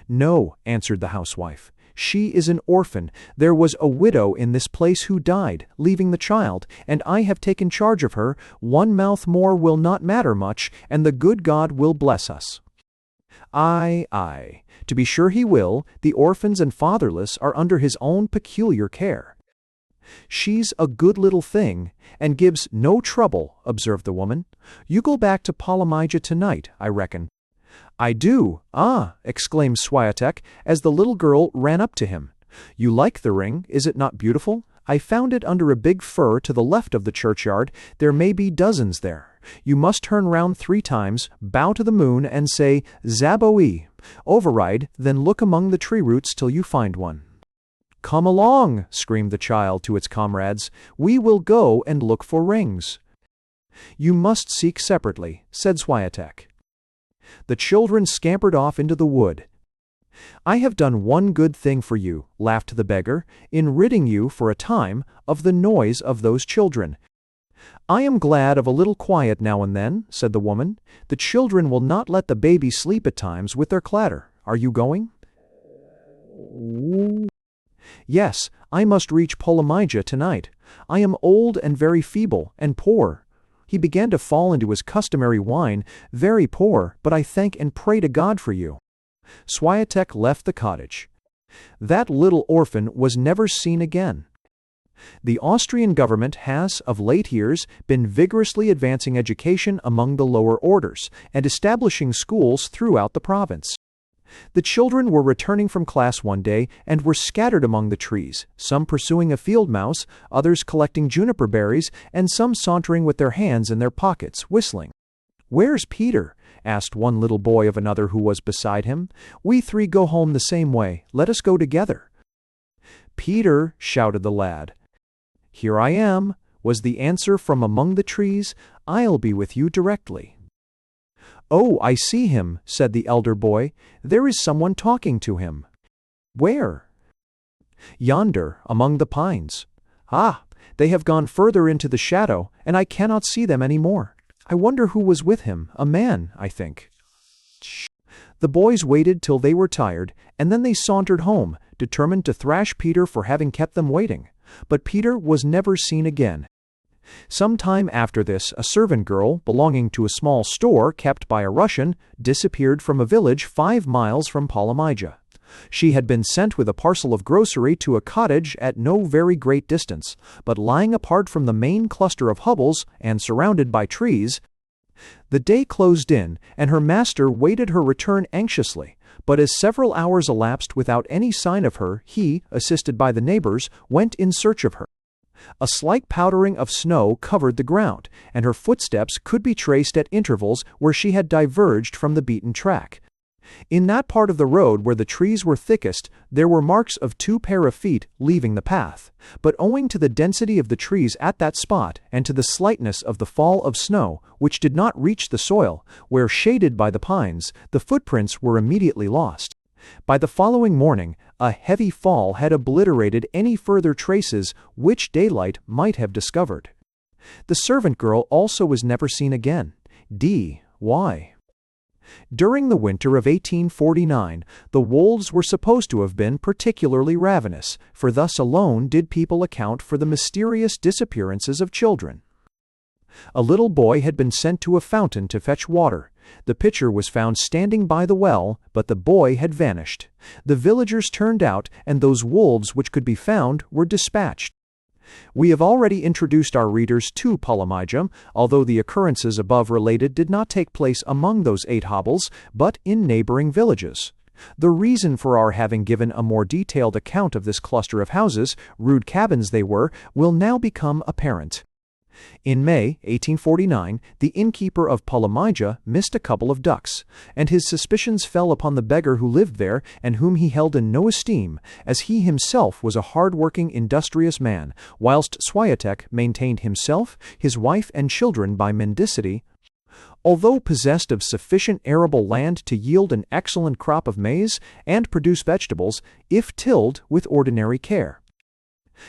A: "No," answered the housewife. "She is an orphan. There was a widow in this place who died, leaving the child, and I have taken charge of her. One mouth more will not matter much, and the good God will bless us." Aye, to be sure he will. The orphans and fatherless are under his own peculiar care." "She's a good little thing, and gives no trouble," observed the woman. "You go back to Polymaja tonight, I reckon." "I do. Ah!" exclaimed Swiatek, as the little girl ran up to him. "You like the ring, is it not beautiful? I found it under a big fir to the left of the churchyard. There may be dozens there. You must turn round 3 times, bow to the moon, and say, 'Zaboe.' Override, then look among the tree roots till you find one." "Come along," screamed the child to its comrades. "We will go and look for rings." "You must seek separately," said Swiatek. The children scampered off into the wood. "I have done one good thing for you," laughed the beggar, "in ridding you, for a time, of the noise of those children." "I am glad of a little quiet now and then," said the woman. "The children will not let the baby sleep at times with their clatter. Are you going?" "Yes, I must reach Polymaja tonight. I am old and very feeble, and poor." He began to fall into his customary whine, "Very poor, but I thank and pray to God for you." Swiatek left the cottage. That little orphan was never seen again. The Austrian government has, of late years, been vigorously advancing education among the lower orders, and establishing schools throughout the province. The children were returning from class one day, and were scattered among the trees, some pursuing a field mouse, others collecting juniper berries, and some sauntering with their hands in their pockets, whistling. "Where's Peter?" asked one little boy of another who was beside him. "We 3 go home the same way. Let us go together." "Peter," shouted the lad. "Here I am," was the answer from among the trees. "I'll be with you directly." "Oh, I see him," said the elder boy. "There is someone talking to him." "Where?" "Yonder, among the pines." "Ah, they have gone further into the shadow, and I cannot see them any more. I wonder who was with him. A man, I think." The boys waited till they were tired, and then they sauntered home, determined to thrash Peter for having kept them waiting. But Peter was never seen again. Some time after this, a servant girl, belonging to a small store kept by a Russian, disappeared from a village 5 miles from Polymaja. She had been sent with a parcel of grocery to a cottage at no very great distance, but lying apart from the main cluster of hovels and surrounded by trees. The day closed in, and her master waited her return anxiously, but as several hours elapsed without any sign of her, he, assisted by the neighbors, went in search of her. A slight powdering of snow covered the ground, and her footsteps could be traced at intervals where she had diverged from the beaten track. In that part of the road where the trees were thickest, there were marks of 2 pair of feet leaving the path, but owing to the density of the trees at that spot, and to the slightness of the fall of snow, which did not reach the soil, where shaded by the pines, the footprints were immediately lost. By the following morning, a heavy fall had obliterated any further traces which daylight might have discovered. The servant girl also was never seen again. D.Y. During the winter of 1849, the wolves were supposed to have been particularly ravenous, for thus alone did people account for the mysterious disappearances of children. A little boy had been sent to a fountain to fetch water. The pitcher was found standing by the well, but the boy had vanished. The villagers turned out, and those wolves which could be found were dispatched. We have already introduced our readers to Polymigium, although the occurrences above related did not take place among those 8 hovels, but in neighboring villages. The reason for our having given a more detailed account of this cluster of houses, rude cabins they were, will now become apparent. In May 1849, the innkeeper of Polymigia missed a couple of ducks, and his suspicions fell upon the beggar who lived there and whom he held in no esteem, as he himself was a hard-working, industrious man, whilst Swiatek maintained himself, his wife, and children by mendicity. Although possessed of sufficient arable land to yield an excellent crop of maize and produce vegetables, if tilled with ordinary care.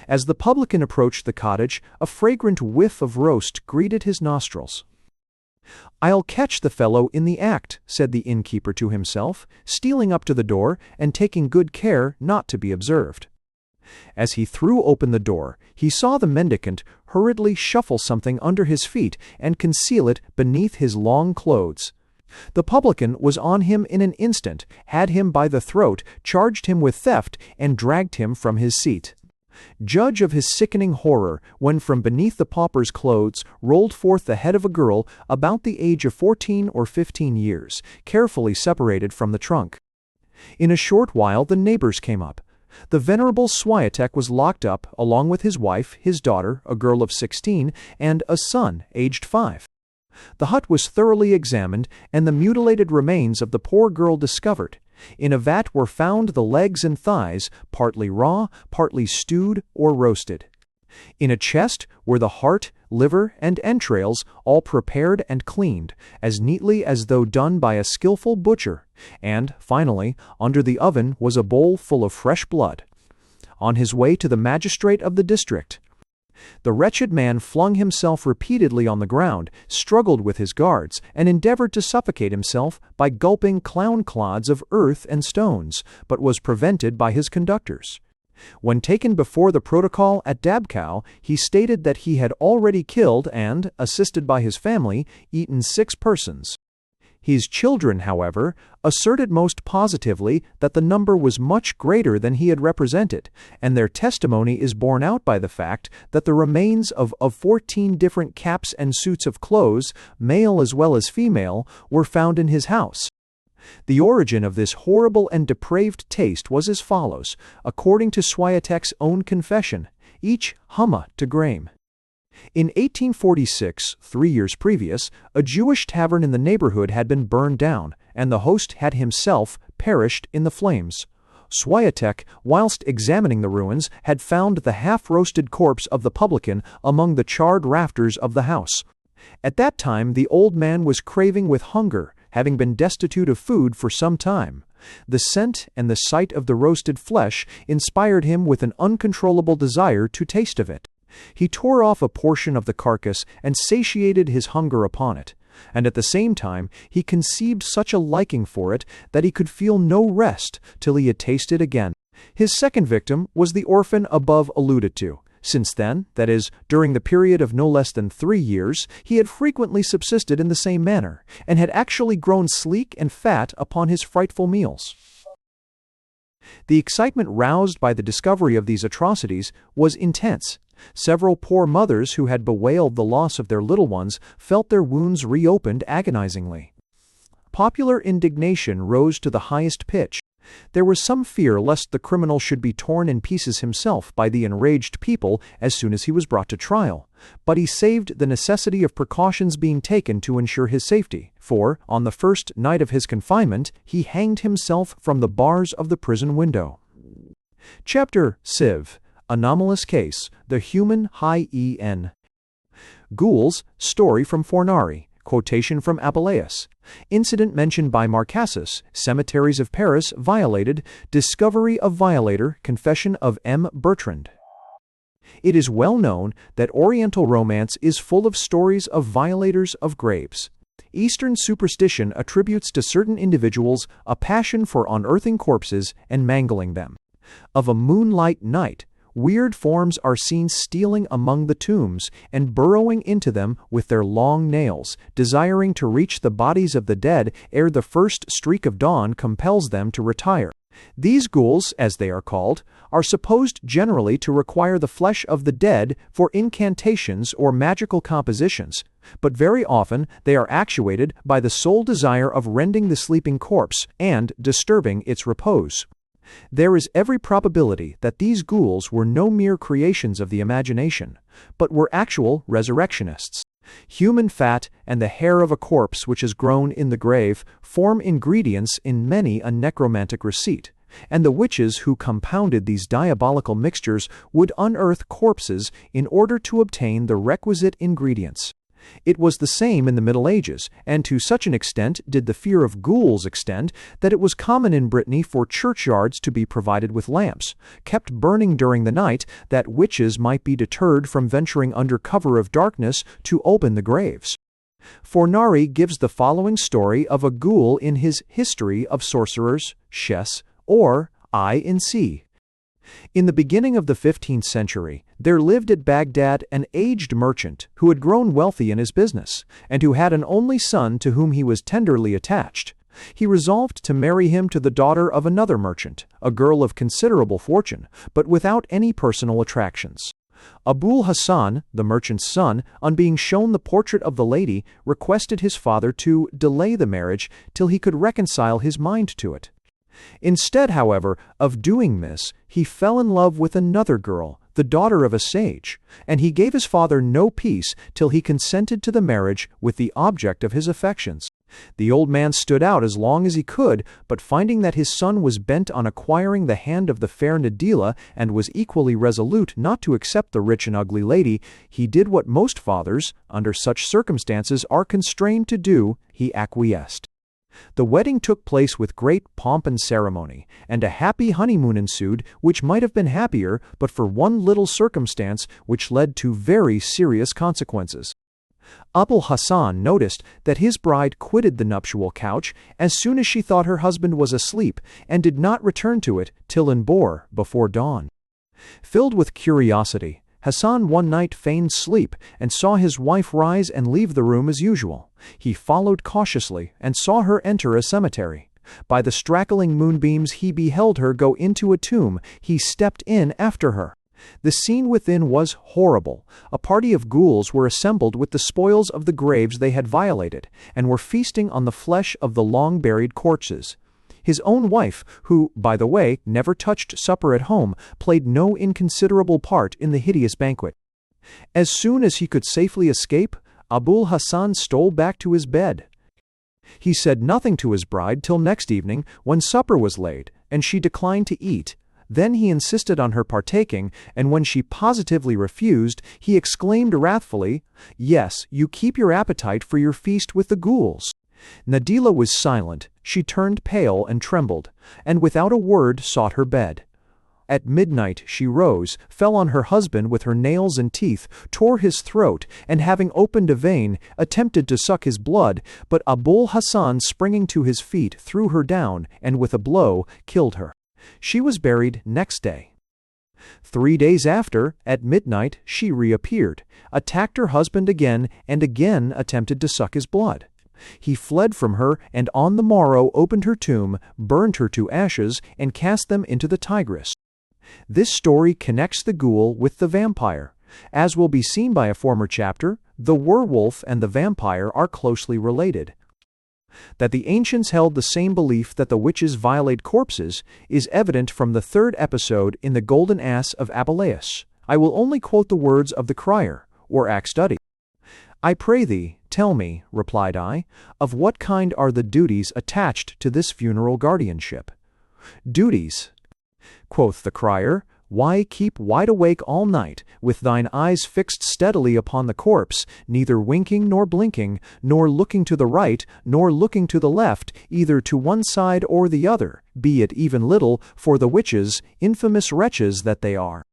A: As the publican approached the cottage, a fragrant whiff of roast greeted his nostrils. "I'll catch the fellow in the act," said the innkeeper to himself, stealing up to the door and taking good care not to be observed. As he threw open the door, he saw the mendicant hurriedly shuffle something under his feet and conceal it beneath his long clothes. The publican was on him in an instant, had him by the throat, charged him with theft, and dragged him from his seat. Judge of his sickening horror when from beneath the pauper's clothes rolled forth the head of a girl about the age of 14 or 15 years, carefully separated from the trunk. In a short while the neighbors came up. The venerable Swiatek was locked up, along with his wife, his daughter, a girl of 16, and a son, aged 5. The hut was thoroughly examined, and the mutilated remains of the poor girl discovered. In a vat were found the legs and thighs, partly raw, partly stewed or roasted. In a chest were the heart, liver, and entrails, all prepared and cleaned, as neatly as though done by a skilful butcher, and, finally, under the oven was a bowl full of fresh blood. On his way to the magistrate of the district, the wretched man flung himself repeatedly on the ground, struggled with his guards, and endeavored to suffocate himself by gulping clown-clods of earth and stones, but was prevented by his conductors. When taken before the protocol at Dabcow, he stated that he had already killed and, assisted by his family, eaten 6 persons. His children, however, asserted most positively that the number was much greater than he had represented, and their testimony is borne out by the fact that the remains of 14 different caps and suits of clothes, male as well as female, were found in his house. The origin of this horrible and depraved taste was as follows, according to Swiatek's own confession, each humma to Graham. In 1846, 3 years previous, a Jewish tavern in the neighborhood had been burned down, and the host had himself perished in the flames. Swiatek, whilst examining the ruins, had found the half-roasted corpse of the publican among the charred rafters of the house. At that time the old man was craving with hunger, having been destitute of food for some time. The scent and the sight of the roasted flesh inspired him with an uncontrollable desire to taste of it. He tore off a portion of the carcass and satiated his hunger upon it, and at the same time he conceived such a liking for it that he could feel no rest till he had tasted again. His second victim was the orphan above alluded to. Since then, that is, during the period of no less than 3 years, he had frequently subsisted in the same manner, and had actually grown sleek and fat upon his frightful meals. The excitement roused by the discovery of these atrocities was intense. Several poor mothers who had bewailed the loss of their little ones felt their wounds reopened agonizingly. Popular indignation rose to the highest pitch. There was some fear lest the criminal should be torn in pieces himself by the enraged people as soon as he was brought to trial, but he saved the necessity of precautions being taken to ensure his safety, for, on the first night of his confinement, he hanged himself from the bars of the prison window. Chapter Civ. Anomalous Case, the Human High-En. Gould's Story from Fornari, Quotation from Apuleius. Incident mentioned by Marcassus. Cemeteries of Paris violated. Discovery of violator. Confession of M. Bertrand. It is well known that Oriental romance is full of stories of violators of graves. Eastern superstition attributes to certain individuals a passion for unearthing corpses and mangling them. Of a moonlight night, weird forms are seen stealing among the tombs and burrowing into them with their long nails, desiring to reach the bodies of the dead ere the first streak of dawn compels them to retire. These ghouls, as they are called, are supposed generally to require the flesh of the dead for incantations or magical compositions, but very often they are actuated by the sole desire of rending the sleeping corpse and disturbing its repose. There is every probability that these ghouls were no mere creations of the imagination, but were actual resurrectionists. Human fat and the hair of a corpse which has grown in the grave form ingredients in many a necromantic receipt, and the witches who compounded these diabolical mixtures would unearth corpses in order to obtain the requisite ingredients. It was the same in the Middle Ages, and to such an extent did the fear of ghouls extend that it was common in Brittany for churchyards to be provided with lamps, kept burning during the night, that witches might be deterred from venturing under cover of darkness to open the graves. Fornari gives the following story of a ghoul in his History of Sorcerers, Chess, or I in C. In the beginning of the 15th century, there lived at Baghdad an aged merchant who had grown wealthy in his business, and who had an only son to whom he was tenderly attached. He resolved to marry him to the daughter of another merchant, a girl of considerable fortune, but without any personal attractions. Abul Hassan, the merchant's son, on being shown the portrait of the lady, requested his father to delay the marriage till he could reconcile his mind to it. Instead, however, of doing this, he fell in love with another girl, the daughter of a sage, and he gave his father no peace till he consented to the marriage with the object of his affections. The old man stood out as long as he could, but finding that his son was bent on acquiring the hand of the fair Nadila and was equally resolute not to accept the rich and ugly lady, he did what most fathers, under such circumstances, are constrained to do: he acquiesced. The wedding took place with great pomp and ceremony, and a happy honeymoon ensued, which might have been happier but for one little circumstance which led to very serious consequences. Abul Hassan noticed that his bride quitted the nuptial couch as soon as she thought her husband was asleep, and did not return to it till in Bor before dawn. Filled with curiosity, Hassan one night feigned sleep and saw his wife rise and leave the room as usual. He followed cautiously and saw her enter a cemetery. By the straggling moonbeams he beheld her go into a tomb. He stepped in after her. The scene within was horrible. A party of ghouls were assembled with the spoils of the graves they had violated, and were feasting on the flesh of the long-buried corpses. His own wife, who, by the way, never touched supper at home, played no inconsiderable part in the hideous banquet. As soon as he could safely escape, Abul Hassan stole back to his bed. He said nothing to his bride till next evening, when supper was laid, and she declined to eat. Then he insisted on her partaking, and when she positively refused, he exclaimed wrathfully, "Yes, you keep your appetite for your feast with the ghouls." Nadila was silent. She turned pale and trembled, and without a word sought her bed. At midnight she rose, fell on her husband with her nails and teeth, tore his throat, and having opened a vein, attempted to suck his blood, but Abul Hassan, springing to his feet, threw her down, and with a blow killed her. She was buried next day. 3 days after, at midnight, she reappeared, attacked her husband again, and again attempted to suck his blood. He fled from her, and on the morrow opened her tomb, burned her to ashes, and cast them into the Tigris. This story connects the ghoul with the vampire. As will be seen by a former chapter, the werewolf and the vampire are closely related. That the ancients held the same belief that the witches violate corpses is evident from the 3rd episode in the Golden Ass of Apuleius. I will only quote the words of the crier, or act study. "I pray thee, tell me," replied I, "of what kind are the duties attached to this funeral guardianship?" "Duties," quoth the crier, Why keep wide awake all night, with thine eyes fixed steadily upon the corpse, neither winking nor blinking, nor looking to the right, nor looking to the left, either to one side or the other, be it even little, for the witches, infamous wretches that they are,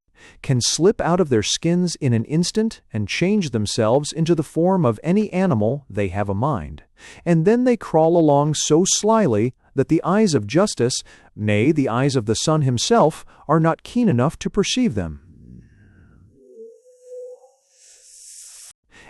A: can slip out of their skins in an instant and change themselves into the form of any animal they have a mind. And then they crawl along so slyly that the eyes of justice, nay, the eyes of the sun himself, are not keen enough to perceive them.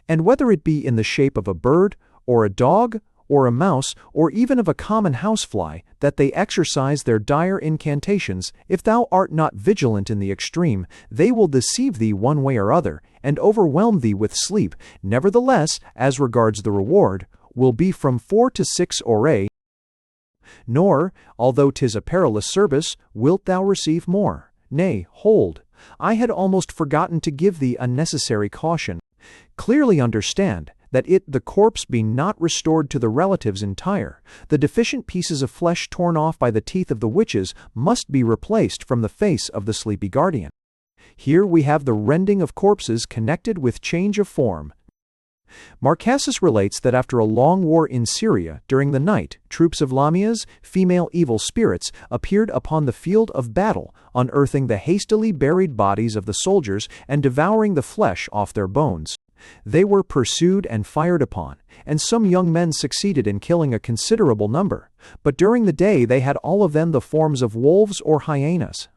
A: And whether it be in the shape of a bird, or a dog, or a mouse, or even of a common housefly, that they exercise their dire incantations, if thou art not vigilant in the extreme, they will deceive thee one way or other, and overwhelm thee with sleep. Nevertheless, as regards the reward, will be from 4 to 6 aurei, nor, although 'tis a perilous service, wilt thou receive more. Nay, hold, I had almost forgotten to give thee a necessary caution. Clearly understand, that the corpse be not restored to the relatives entire, the deficient pieces of flesh torn off by the teeth of the witches must be replaced from the face of the sleepy guardian. Here we have the rending of corpses connected with change of form. Marcassus relates that after a long war in Syria, during the night, troops of Lamias, female evil spirits, appeared upon the field of battle, unearthing the hastily buried bodies of the soldiers and devouring the flesh off their bones. They were pursued and fired upon, and some young men succeeded in killing a considerable number, but during the day they had all of them the forms of wolves or hyenas.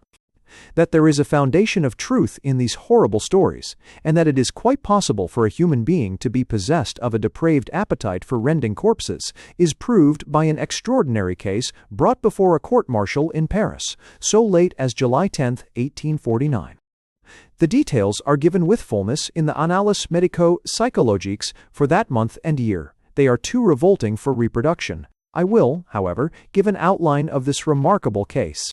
A: That there is a foundation of truth in these horrible stories, and that it is quite possible for a human being to be possessed of a depraved appetite for rending corpses, is proved by an extraordinary case brought before a court-martial in Paris, so late as July 10, 1849. The details are given with fullness in the Annales Medico-Psychologiques for that month and year. They are too revolting for reproduction. I will, however, give an outline of this remarkable case.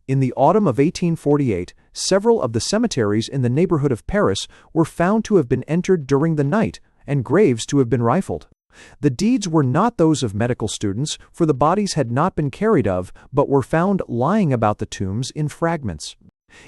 A: In the autumn of 1848, several of the cemeteries in the neighborhood of Paris were found to have been entered during the night, and graves to have been rifled. The deeds were not those of medical students, for the bodies had not been carried of, but were found lying about the tombs in fragments.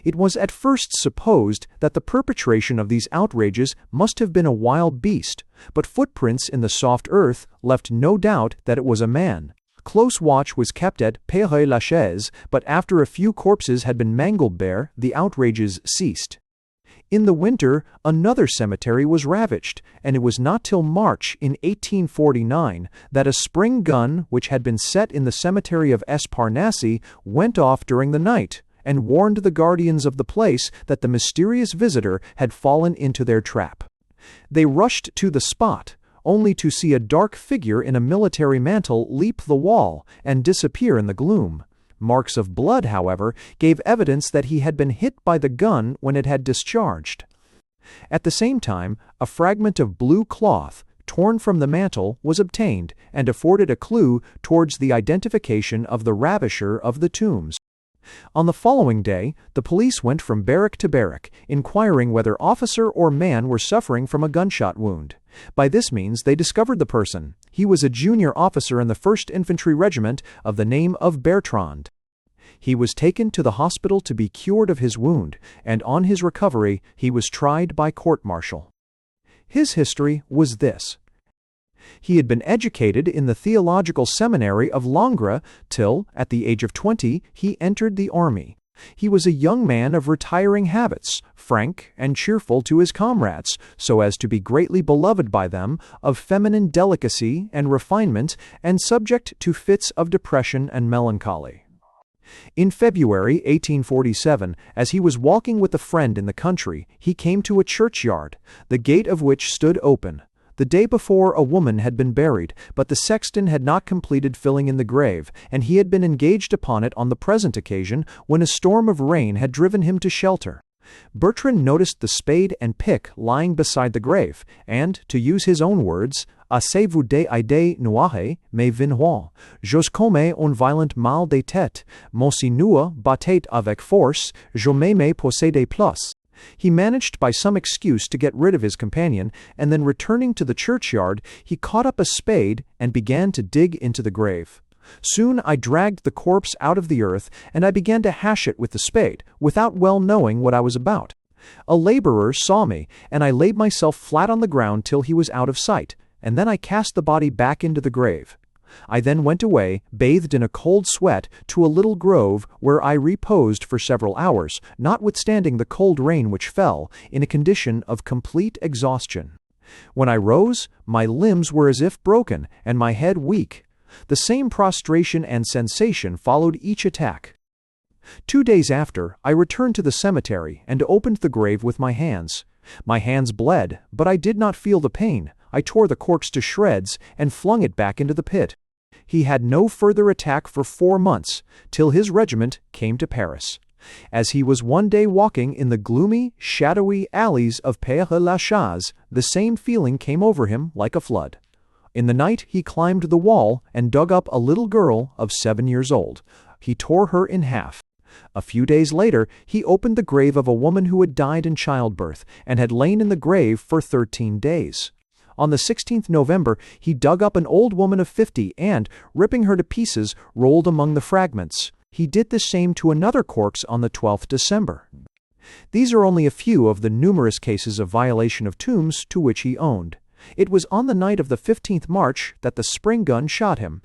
A: It was at first supposed that the perpetration of these outrages must have been a wild beast, but footprints in the soft earth left no doubt that it was a man. Close watch was kept at Père-Lachaise, but after a few corpses had been mangled there, the outrages ceased. In the winter, another cemetery was ravaged, and it was not till March in 1849 that a spring gun which had been set in the cemetery of Esparnassy went off during the night, and warned the guardians of the place that the mysterious visitor had fallen into their trap. They rushed to the spot, only to see a dark figure in a military mantle leap the wall and disappear in the gloom. Marks of blood, however, gave evidence that he had been hit by the gun when it had discharged. At the same time, a fragment of blue cloth, torn from the mantle, was obtained, and afforded a clue towards the identification of the ravisher of the tombs. On the following day, the police went from barrack to barrack, inquiring whether officer or man were suffering from a gunshot wound. By this means they discovered the person. He was a junior officer in the 1st Infantry Regiment of the name of Bertrand. He was taken to the hospital to be cured of his wound, and on his recovery he was tried by court-martial. His history was this. He had been educated in the theological seminary of Langres till, at the age of 20, he entered the army. He was a young man of retiring habits, frank and cheerful to his comrades, so as to be greatly beloved by them, of feminine delicacy and refinement, and subject to fits of depression and melancholy. In February 1847, as he was walking with a friend in the country, he came to a churchyard, the gate of which stood open. The day before a woman had been buried, but the sexton had not completed filling in the grave, and he had been engaged upon it on the present occasion when a storm of rain had driven him to shelter. Bertrand noticed the spade and pick lying beside the grave, and, to use his own words, Assez-vous des idées noires, mais vinhois, j'ose commet un violent mal de tête, mon sinua battait avec force, je me possédais plus. He managed by some excuse to get rid of his companion, and then returning to the churchyard, he caught up a spade and began to dig into the grave. Soon I dragged the corpse out of the earth, and I began to hash it with the spade, without well knowing what I was about. A laborer saw me, and I laid myself flat on the ground till he was out of sight, and then I cast the body back into the grave. I then went away, bathed in a cold sweat, to a little grove, where I reposed for several hours, notwithstanding the cold rain which fell, in a condition of complete exhaustion. When I rose, my limbs were as if broken, and my head weak. The same prostration and sensation followed each attack. 2 days after, I returned to the cemetery, and opened the grave with my hands. My hands bled, but I did not feel the pain. I tore the corpse to shreds, and flung it back into the pit. He had no further attack for 4 months, till his regiment came to Paris. As he was one day walking in the gloomy, shadowy alleys of Père-Lachaise, the same feeling came over him like a flood. In the night he climbed the wall and dug up a little girl of 7 years old. He tore her in half. A few days later he opened the grave of a woman who had died in childbirth, and had lain in the grave for 13 days. On the 16th November he dug up an old woman of 50 and, ripping her to pieces, rolled among the fragments. He did the same to another corpse on the 12th December. These are only a few of the numerous cases of violation of tombs to which he owned. It was on the night of the 15th March that the spring gun shot him.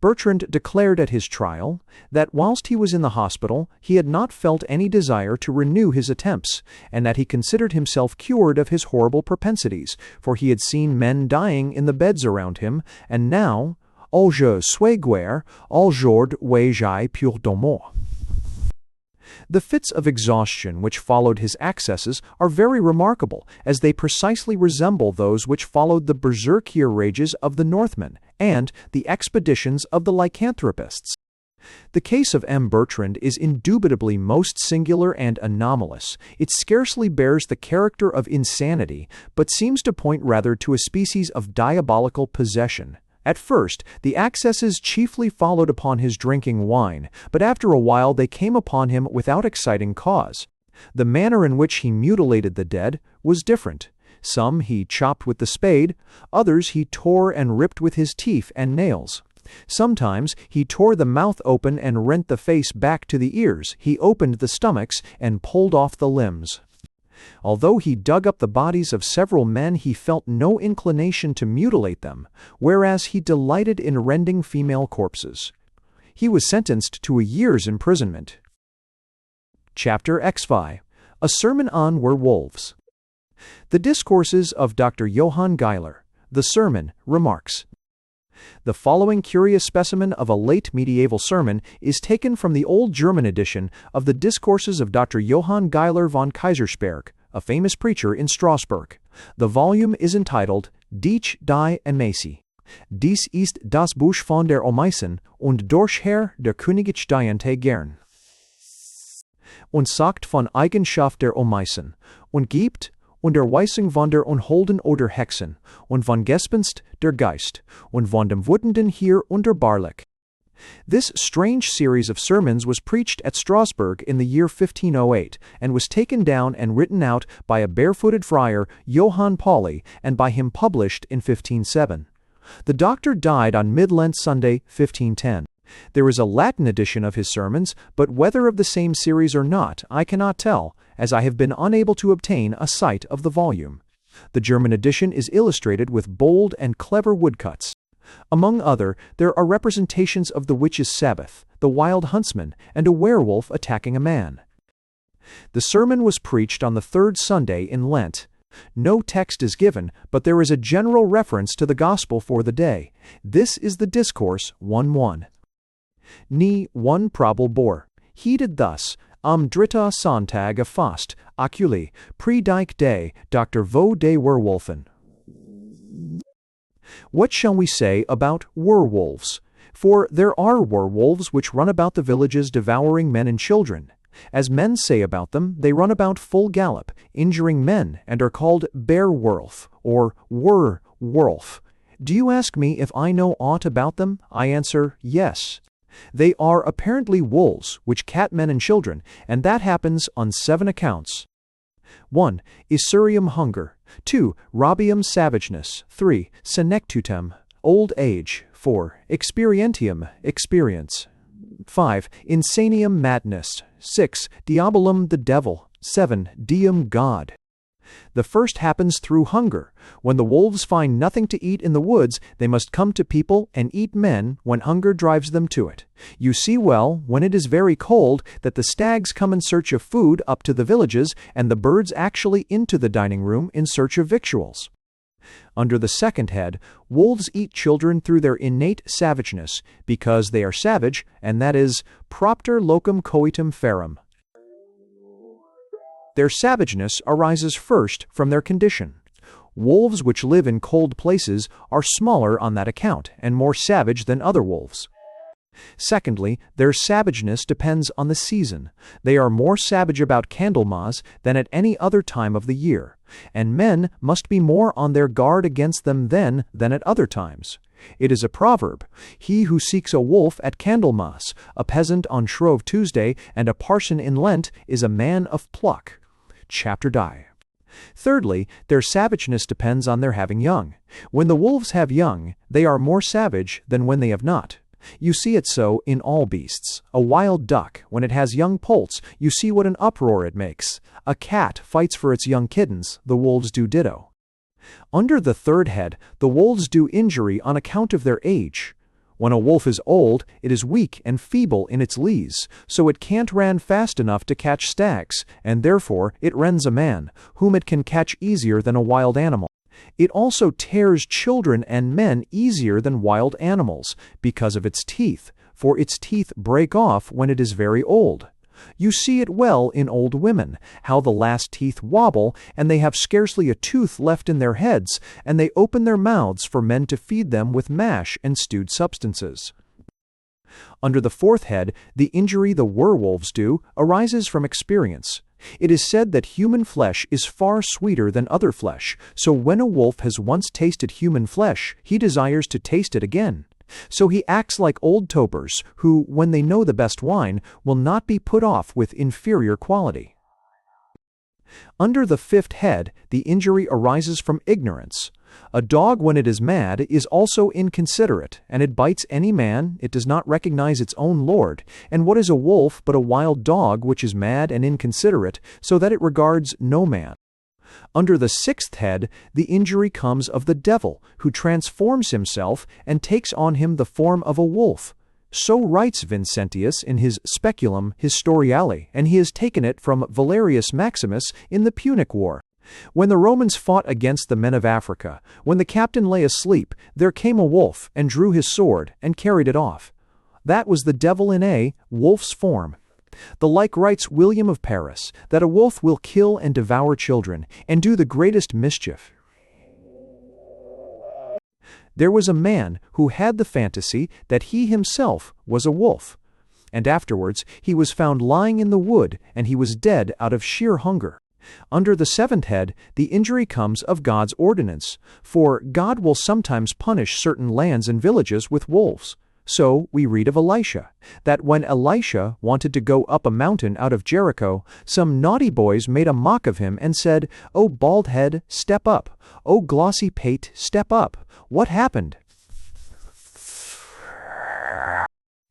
A: Bertrand declared at his trial that whilst he was in the hospital he had not felt any desire to renew his attempts, and that he considered himself cured of his horrible propensities, for he had seen men dying in the beds around him, and now, "Au je suis guère, au jour où j'ai peur de mort." The fits of exhaustion which followed his accesses are very remarkable, as they precisely resemble those which followed the berserkir rages of the Northmen, and the expeditions of the lycanthropists. The case of M. Bertrand is indubitably most singular and anomalous. It scarcely bears the character of insanity, but seems to point rather to a species of diabolical possession. At first, the accesses chiefly followed upon his drinking wine, but after a while they came upon him without exciting cause. The manner in which he mutilated the dead was different. Some he chopped with the spade, others he tore and ripped with his teeth and nails. Sometimes he tore the mouth open and rent the face back to the ears. He opened the stomachs and pulled off the limbs. Although he dug up the bodies of several men, he felt no inclination to mutilate them, whereas he delighted in rending female corpses. He was sentenced to a year's imprisonment. Chapter XV. A Sermon on Werewolves. The Discourses of Dr. Johann Geiler. The Sermon, Remarks. The following curious specimen of a late medieval sermon is taken from the old German edition of the Discourses of Dr. Johann Geiler von Kaisersperg, a famous preacher in Strasbourg. The volume is entitled Dich die Emesi. Dies ist das Buch von der Omeisen und Durchherr der Königlich Diente gern. Und sagt von Eigenschaft der Omeisen und gibt und der Weisung von der Unholden oder Hexen, und von Gespenst der Geist, und von dem Wutenden hier unter Barlik. This strange series of sermons was preached at Strasbourg in the year 1508, and was taken down and written out by a barefooted friar, Johann Pauli, and by him published in 1507. The doctor died on Mid-Lent Sunday, 1510. There is a Latin edition of his sermons, but whether of the same series or not, I cannot tell, as I have been unable to obtain a sight of the volume. The German edition is illustrated with bold and clever woodcuts. Among other, there are representations of the witch's Sabbath, the wild huntsman, and a werewolf attacking a man. The sermon was preached on the third Sunday in Lent. No text is given, but there is a general reference to the Gospel for the day. This is the Discourse 1:1. Ni one probel bor. Heeded thus, am dritta Sonntag of Fast, Oculi, pre-dike day, Dr. Vo de Werwolfen. What shall we say about werewolves? For there are werewolves which run about the villages devouring men and children. As men say about them, they run about full gallop, injuring men, and are called bear-wolf, or werwolf. Do you ask me if I know aught about them? I answer, yes. They are apparently wolves, which cat men and children, and that happens on 7 accounts. 1. Isurium hunger. 2. Rabium savageness. 3. Senectutem old age. 4. Experientium, experience. 5. Insanium, madness. 6. Diabolum, the devil. 7. Deum, God. The first happens through hunger. When the wolves find nothing to eat in the woods, they must come to people and eat men when hunger drives them to it. You see well, when it is very cold, that the stags come in search of food up to the villages, and the birds actually into the dining room in search of victuals. Under the second head, wolves eat children through their innate savageness, because they are savage, and that is propter locum coitum ferum. Their savageness arises first from their condition. Wolves which live in cold places are smaller on that account, and more savage than other wolves. Secondly, their savageness depends on the season. They are more savage about Candlemas than at any other time of the year, and men must be more on their guard against them then than at other times. It is a proverb, "He who seeks a wolf at Candlemas, a peasant on Shrove Tuesday, and a parson in Lent is a man of pluck." Chapter die. Thirdly, their savageness depends on their having young. When the wolves have young, they are more savage than when they have not. You see it so in all beasts. A wild duck, when it has young poults, you see what an uproar it makes. A cat fights for its young kittens, the wolves do ditto. Under the third head, the wolves do injury on account of their age. When a wolf is old, it is weak and feeble in its lees, so it can't ran fast enough to catch stags, and therefore it rends a man, whom it can catch easier than a wild animal. It also tears children and men easier than wild animals, because of its teeth, for its teeth break off when it is very old. You see it well in old women, how the last teeth wobble, and they have scarcely a tooth left in their heads, and they open their mouths for men to feed them with mash and stewed substances. Under the fourth head, the injury the werewolves do arises from experience. It is said that human flesh is far sweeter than other flesh, so when a wolf has once tasted human flesh, he desires to taste it again. So he acts like old topers, who, when they know the best wine, will not be put off with inferior quality. Under the fifth head, the injury arises from ignorance. A dog, when it is mad, is also inconsiderate, and it bites any man. It does not recognize its own lord. And what is a wolf but a wild dog which is mad and inconsiderate, so that it regards no man? Under the sixth head, the injury comes of the devil, who transforms himself and takes on him the form of a wolf. So writes Vincentius in his Speculum Historiale, and he has taken it from Valerius Maximus in the Punic War. When the Romans fought against the men of Africa, when the captain lay asleep, there came a wolf and drew his sword and carried it off. That was the devil in a wolf's form. The like writes William of Paris, that a wolf will kill and devour children, and do the greatest mischief. There was a man who had the fantasy that he himself was a wolf, and afterwards he was found lying in the wood, and he was dead out of sheer hunger. Under the seventh head, the injury comes of God's ordinance, for God will sometimes punish certain lands and villages with wolves. So we read of Elisha, that when Elisha wanted to go up a mountain out of Jericho, some naughty boys made a mock of him and said, "O bald head, step up. O glossy pate, step up. What happened?"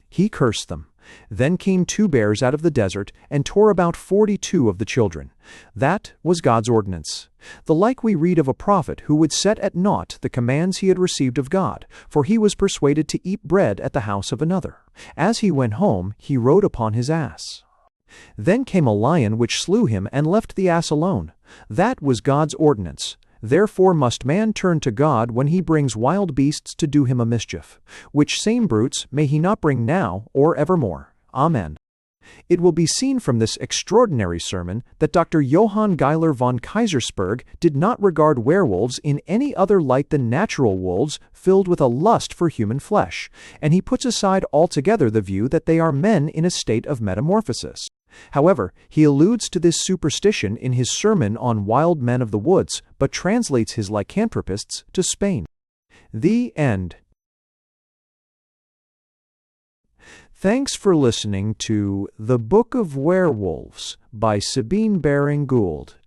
A: He cursed them. Then came 2 bears out of the desert, and tore about 42 of the children. That was God's ordinance. The like we read of a prophet who would set at naught the commands he had received of God, for he was persuaded to eat bread at the house of another. As he went home, he rode upon his ass. Then came a lion which slew him, and left the ass alone. That was God's ordinance. Therefore must man turn to God when he brings wild beasts to do him a mischief, which same brutes may he not bring now or evermore. Amen. It will be seen from this extraordinary sermon that Dr. Johann Geiler von Kaisersperg did not regard werewolves in any other light than natural wolves filled with a lust for human flesh, and he puts aside altogether the view that they are men in a state of metamorphosis. However, he alludes to this superstition in his sermon on wild men of the woods, but translates his lycanthropists to Spain. The end. Thanks for listening to The Book of Werewolves by Sabine Gould.